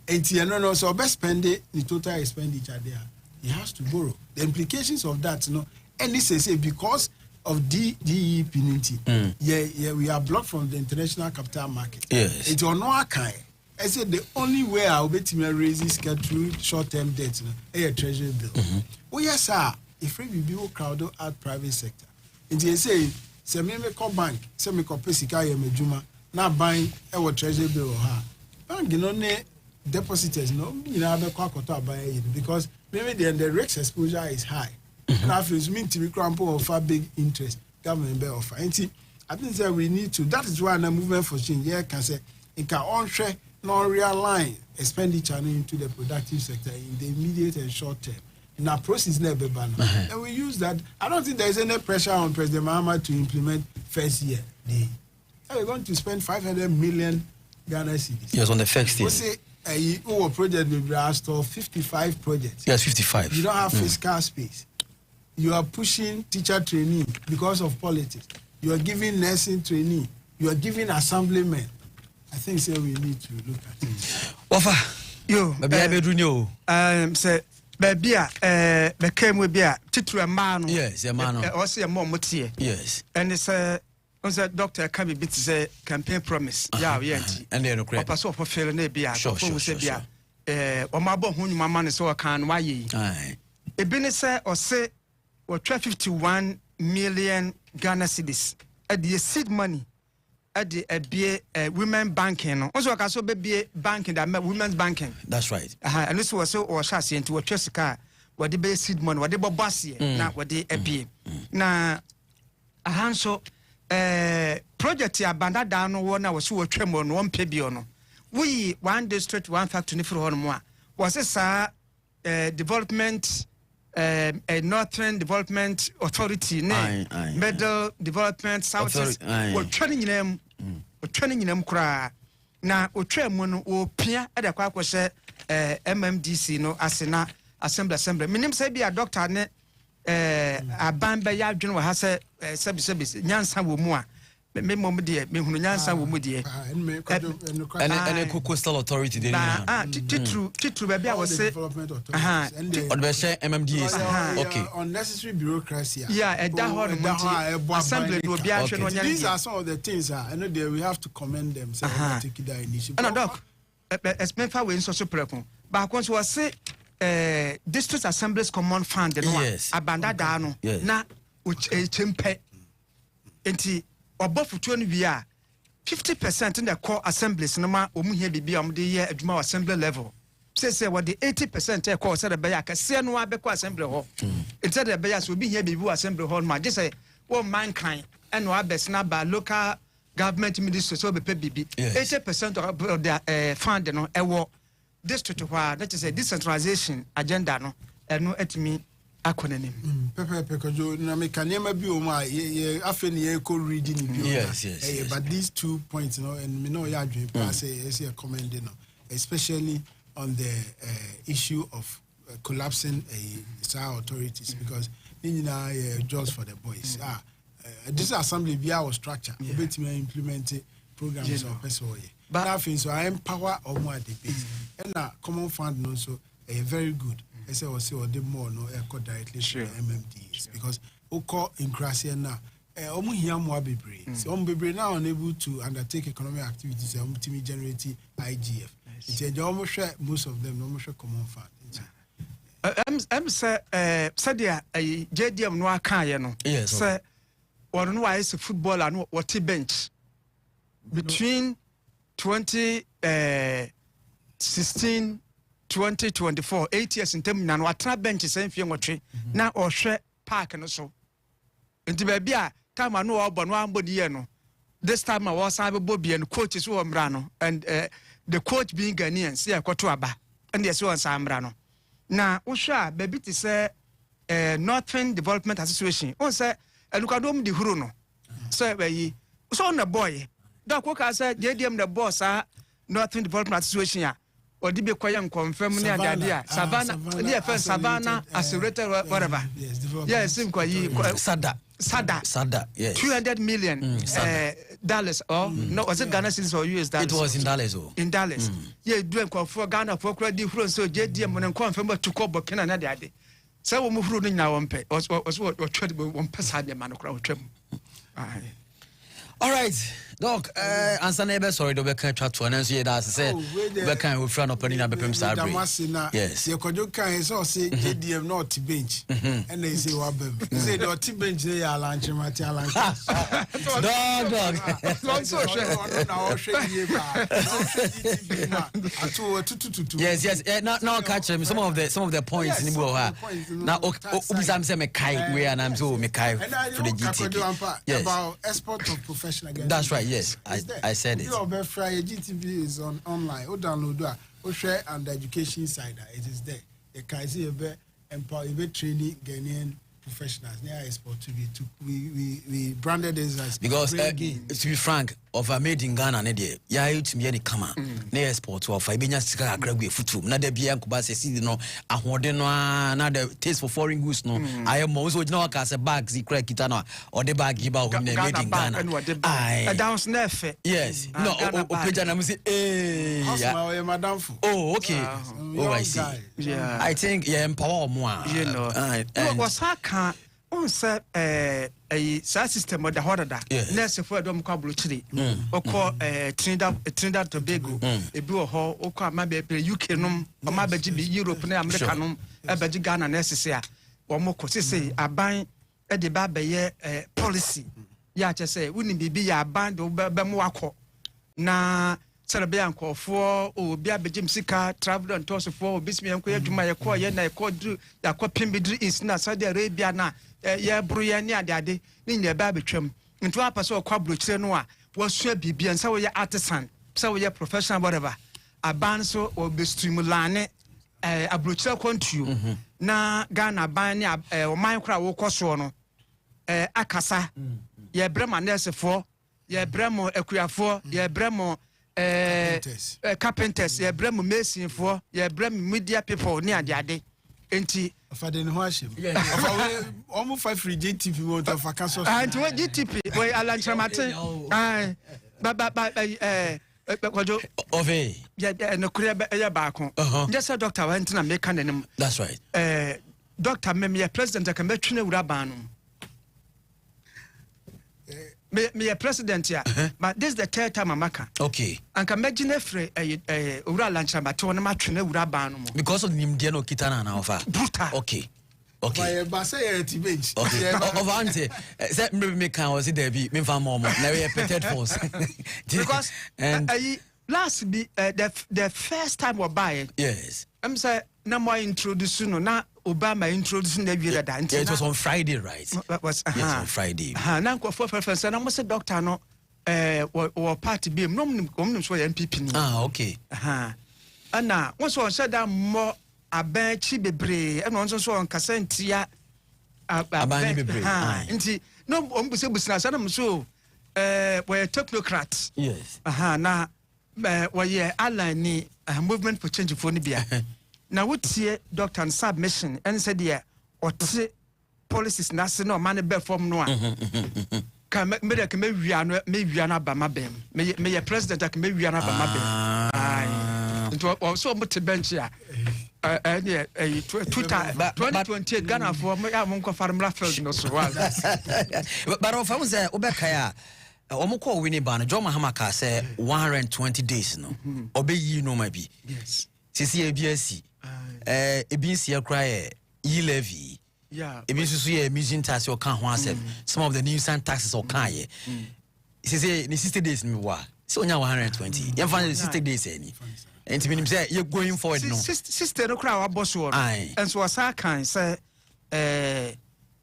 And he no so best spend it the total expenditure there. He has to borrow. The implications of that, and this is because of DE penalty. We are blocked from the international capital market. Yes. It's on no kind. I said the only way I'll be to raise this through short-term debt, a treasury bill. Oh yes, sir. If we be crowded out private sector, and they say, me call bank, me call Pesika Yemejuma, now buying our treasury bill or her. Bank, depositors, because maybe the risk exposure is high. Now, if it's mean to be crumple of far big interest, government bear offer. And see, I think that we need to. That is why the movement for change can say it can onshore non-realign expenditure into the productive sector in the immediate and short term. In our process, never ban. And we use that. I don't think there is any pressure on President Mahama to implement first year. We're going to spend 500 million Ghana cedis. Yes, on the first year. We say our project will be asked for 55 projects. Yes, 55. You don't have fiscal space. You are pushing teacher training because of politics. You are giving nursing training. You are giving assemblymen. I think so we need to look at it. Wafa, yo, baby, I be you. Say, baby, became we be a titula man. Yes, a man. Also a more motie. Yes. And it's a doctor can be bit say campaign promise. Yeah, and then okay. Pass off for failing a beer. Sure. Or my boy whom my man is so can why ye. Aye. A benefit or say or 51 million Ghana cedis at the seed money. At the women banking, also I can so be banking that women's banking. That's right. And this was so or chassis into a chest car, what the base seed money, what they bought bossy, not what they appear. Now, a handsome project here, Banda down one was so a tremor on 1 pebiono. We one district, one factory for one more. Was this development? A Northern Development Authority, Middle Development South. We're training them. Cry. Now, we train one or peer at a quack was MMDC, no, Asena Assembly. Minim say be a doctor, a band by Yard General has a service, Yansan Wumua. Me mom dear, me who Yansan Wumudia. And a coastal authority. Titru, baby, I was say, MMDs. Okay. Unnecessary bureaucracy. Yeah, and that assembly will be actually. These are some of the things I know that we have to commend them. So take that initiative. And a doc, as Memphis wins so super. But once was say, district assemblies common fund, yes, abanda dano, na which a tempe. Above 20 years, 50% in the core assemblies, no matter here be the year at more assembly level. Say what the 80% of course at the Bayaka, say no Abeco assembly hall. Instead the Bayas will be here before assembly hall, my just say, well, mankind, and no best not by local government ministers, so be 80% of their fund, a war district where that is a decentralization agenda, no, and no at me. Pepe, na mekanema bi o ma ye afeni ye ko reading bi. Yes. But these 2 points, and me know ya dream pass a comment, especially on the issue of collapsing SAR authorities, because jobs for the boys. This assembly be our structure. We bet me implement programs or person. But I think so I empower or more debate. And common fund also very good. I say or the more no echo directly to MMDs because oko in Krasia now omu hiya mo bebre so bebre now unable to undertake economic activities to generate IGF. It's almost share most of them almost share common fund. I'm say said JDM no aka no say or no why is football and what bench between 2016 2024 8 years in term na watra bench sen fie nwotwe na ohwe park no so enti ba bia time no obo no ambodi ye no this time I was able to be and coach is no and the coach being Ghanaian see akoto aba and yes one sambrano na ohwa baby ti say Northern Development Association on say elukadom di huru no so ba yi so na boy Doc Walker said JDM the boss Northern Development Association or did be quiet and confirm the idea. Savannah, near first Savannah, accelerated whatever. Yes, Sada, yes. 200 million dollars or no, was it Ghana cedis or US dollars? It was in dollars. In dollars. Yeah, doing for Ghana for credit so JDM when confirm to call Burkina another day. So we move now on pay was what credible one person the man crowd trim. All right, Doc. Answer neighbor. Sorry, the back chat to announce you that say back kind of friend opening up a pimp star. Yes. You could do kind of say JDM not bench, and they say what they say the bench they are launching my talent. Dog. Yes. Now catch them. Some of the points in the book. Now, I'm saying Mekai we and I'm so Mekai for the GTP. Yes. About export of professional. That's right. Yes, I said it. Your GTP is online. O download share and the education side. It is there. You can see empower training Ghanaian professionals. They are export to be. We branded this as because to be frank, of a made in Ghana, yeah, it's me any come. Ne export to of Ibenya Sika Greg Futu. Na de bia nkuba se see no ahode no na the taste for foreign goods no. I am also no ka se bag zi crack kita no or the bag giba who made in Ghana. I downs nefe. Yes. No, Opeja na say eh. Oh, okay. Oh, I see. Yeah. I think empower more. You know. Was haka on say a system of the horror nurse for them cabluchiri or call Trinidad Tobago a blue hall or call my baby UK num or my baby Europe and Americanum a baby Ghana necessary or more say a buying a debate policy. Ya just say wouldn't be a band or Bamwako na Sarabian call for or be a Jim Sika travel and toss for Bismi and Quay to my call yen I called you that Pimbidri is not Saudi Arabia na Bruyania daddy in your baby trim into a pass or quablu chenua was sure be and so your artisan, so your professional whatever. A banso or be streamline a brutal country na Ghana bani or Minecraft or Cosono Akasa, ye brema nurse for ye bremo equiafor, ye bremo. Carpenters, ye brem mason for ye brem media people near the day. Enti for the Washim. Almost 5 free GTP water for Castle. And what GTP? Why Alan Chamate? Aye, but Ove. Yeah, no career back home. Just a doctor went to make an. That's right. Doctor, me president, I can bet you Rabanum. Me a president here, but this is the third time I'm making. Okay. And can imagine if ura lunch but to na match ura ban because of Nimdiano Kitana now. Brutal. Okay. Okay. Over ante. Set me can was it there be me for mom. Now we petted force. Because last be the first time we buy it. Yes. I'm say no more introducing na Obama introducing the view that it was on Friday, right? Was yes, on Friday. Now go for preference and I must say doctor no or party be no so MPP. Ah, okay. And now once one said that more a bench bebre and also so on Cassentia a bebre. Inti no ombuse busina sana so we're technocrats. Yes. Now we align movement for change for Nibia. Now what see doctor and submission and said yeah or policies national money be from no can make me bama bem me president can me bam aye also but bench here 2028 Ghana for me am ko farmla field no so but of am say obekaya omukọ winning ban John Mahama ka say 120 days no obeyi no ma bi yes sisi ABSC ebin sia cry levy ebin so ye amusing tax or kan ho asem some of the new taxes or kan ye sisi ni 60 days me wa so onya 120 ye fan 60 days any enti minim say you going forward no sister no cry wa boss wo and so asa kan say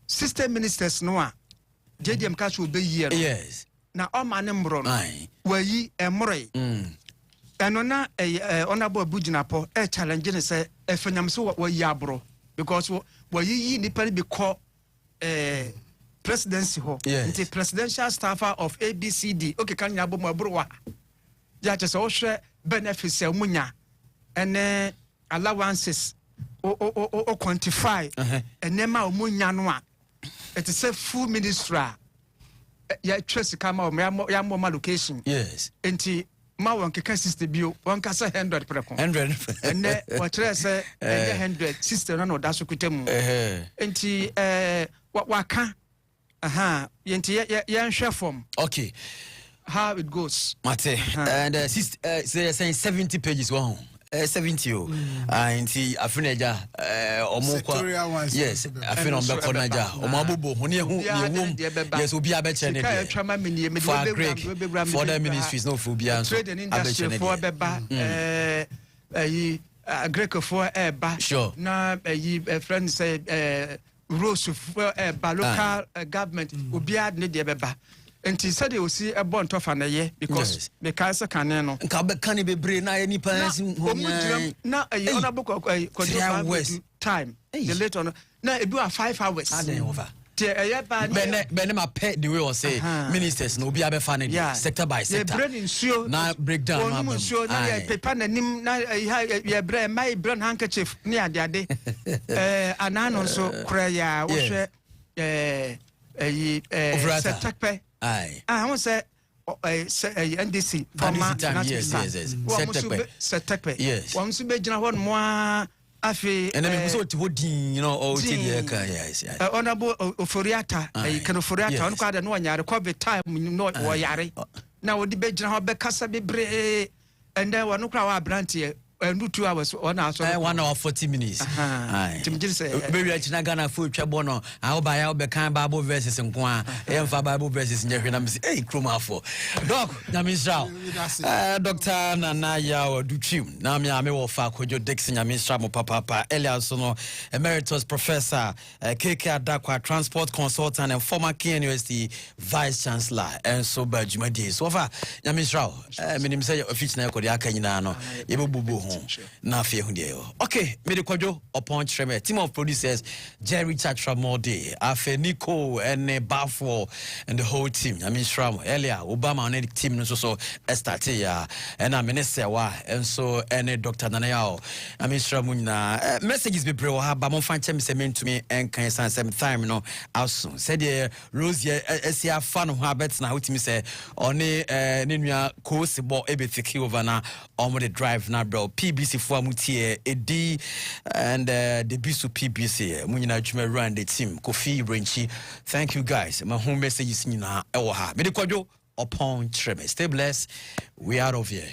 system ministers no a JDM ka so be year yes na o ma ne mbro no wayi emre eno na honorable Bujinapo challenge ne say efanyam so wayi abro because wayi nipa be call presidency ho. Yes. The presidential staffer of ABCD. Okay, can you abom abrowa? Ya just also benefits munya and allowances or quantify and nema munya noa. It is a full ministry. Ya trust kama ya mo location. Yes. Enti ma won keka system bio won ka say 100 preko 100 ene what say 100 system no da so kutemu enti waka yenti ya nhwe form. Okay, how it goes Mate, and they're saying 70 pages one 70 nti afinaja yes afina on be konaja omabobo honi ehu yewom yes obi abeche ne for the ministries no for bia so trade and industry for beba Greco for eba na friend say rules for local government obi ad ne de beba. And he said he will see a bond of an year because the cancer can no. Can be brain any person now a book of time. The later on now it do 5 hours. Benema pet the way or say ministers no be abe fan sector by sector. Now breakdown. Paper na brain my brown handkerchief near the day. And I also cry Aye. I want to say NDC former yes. Once you be one more afi and then so to you know all yes honorable Oforiata can Oforiata on kwada no nyare COVID time no wo yare na wo di be gina ho be kasa bebre and then one kra wa brantie and 2 hours on our 1 hour 40 minutes. Aye. Maybe I china Ghana food chabono. I hope I be kind Bible verses in Kwa. Emfa Bible verses in your hey chroma for. Doc, Namisra. Dr. Nanaya or Duchim. Namia me wo fa kojo Dixon Namisra mo papa Elias no emeritus professor KK Adakwa transport consultant and former KNUST vice chancellor and so Bajumadi. So far Namisra minim say office na ko dia kanyina no. Yebubu na fe hunde okay me de kwadwo upon treme team of producers Jerry Chatramode Afeniko and Bafo and the whole team I mean Shram earlier Obama and the team no so start ya and I minister wa and so and Dr. Nanayao I mean Shram na messages be bro ha ba mo fan chem se men to me and kan san some time no aso said the Rose esia fan ho abet na hotimi say oni ne nua ko sebo ebetiki over na omo the drive na bro PBC for Mutie Edi and the Bisu PBC Munina Juma run the team Kofi Renchi. Thank you guys. My home message is Nina Ewaha. Medikwajo upon Treme. Stay blessed. We out of here.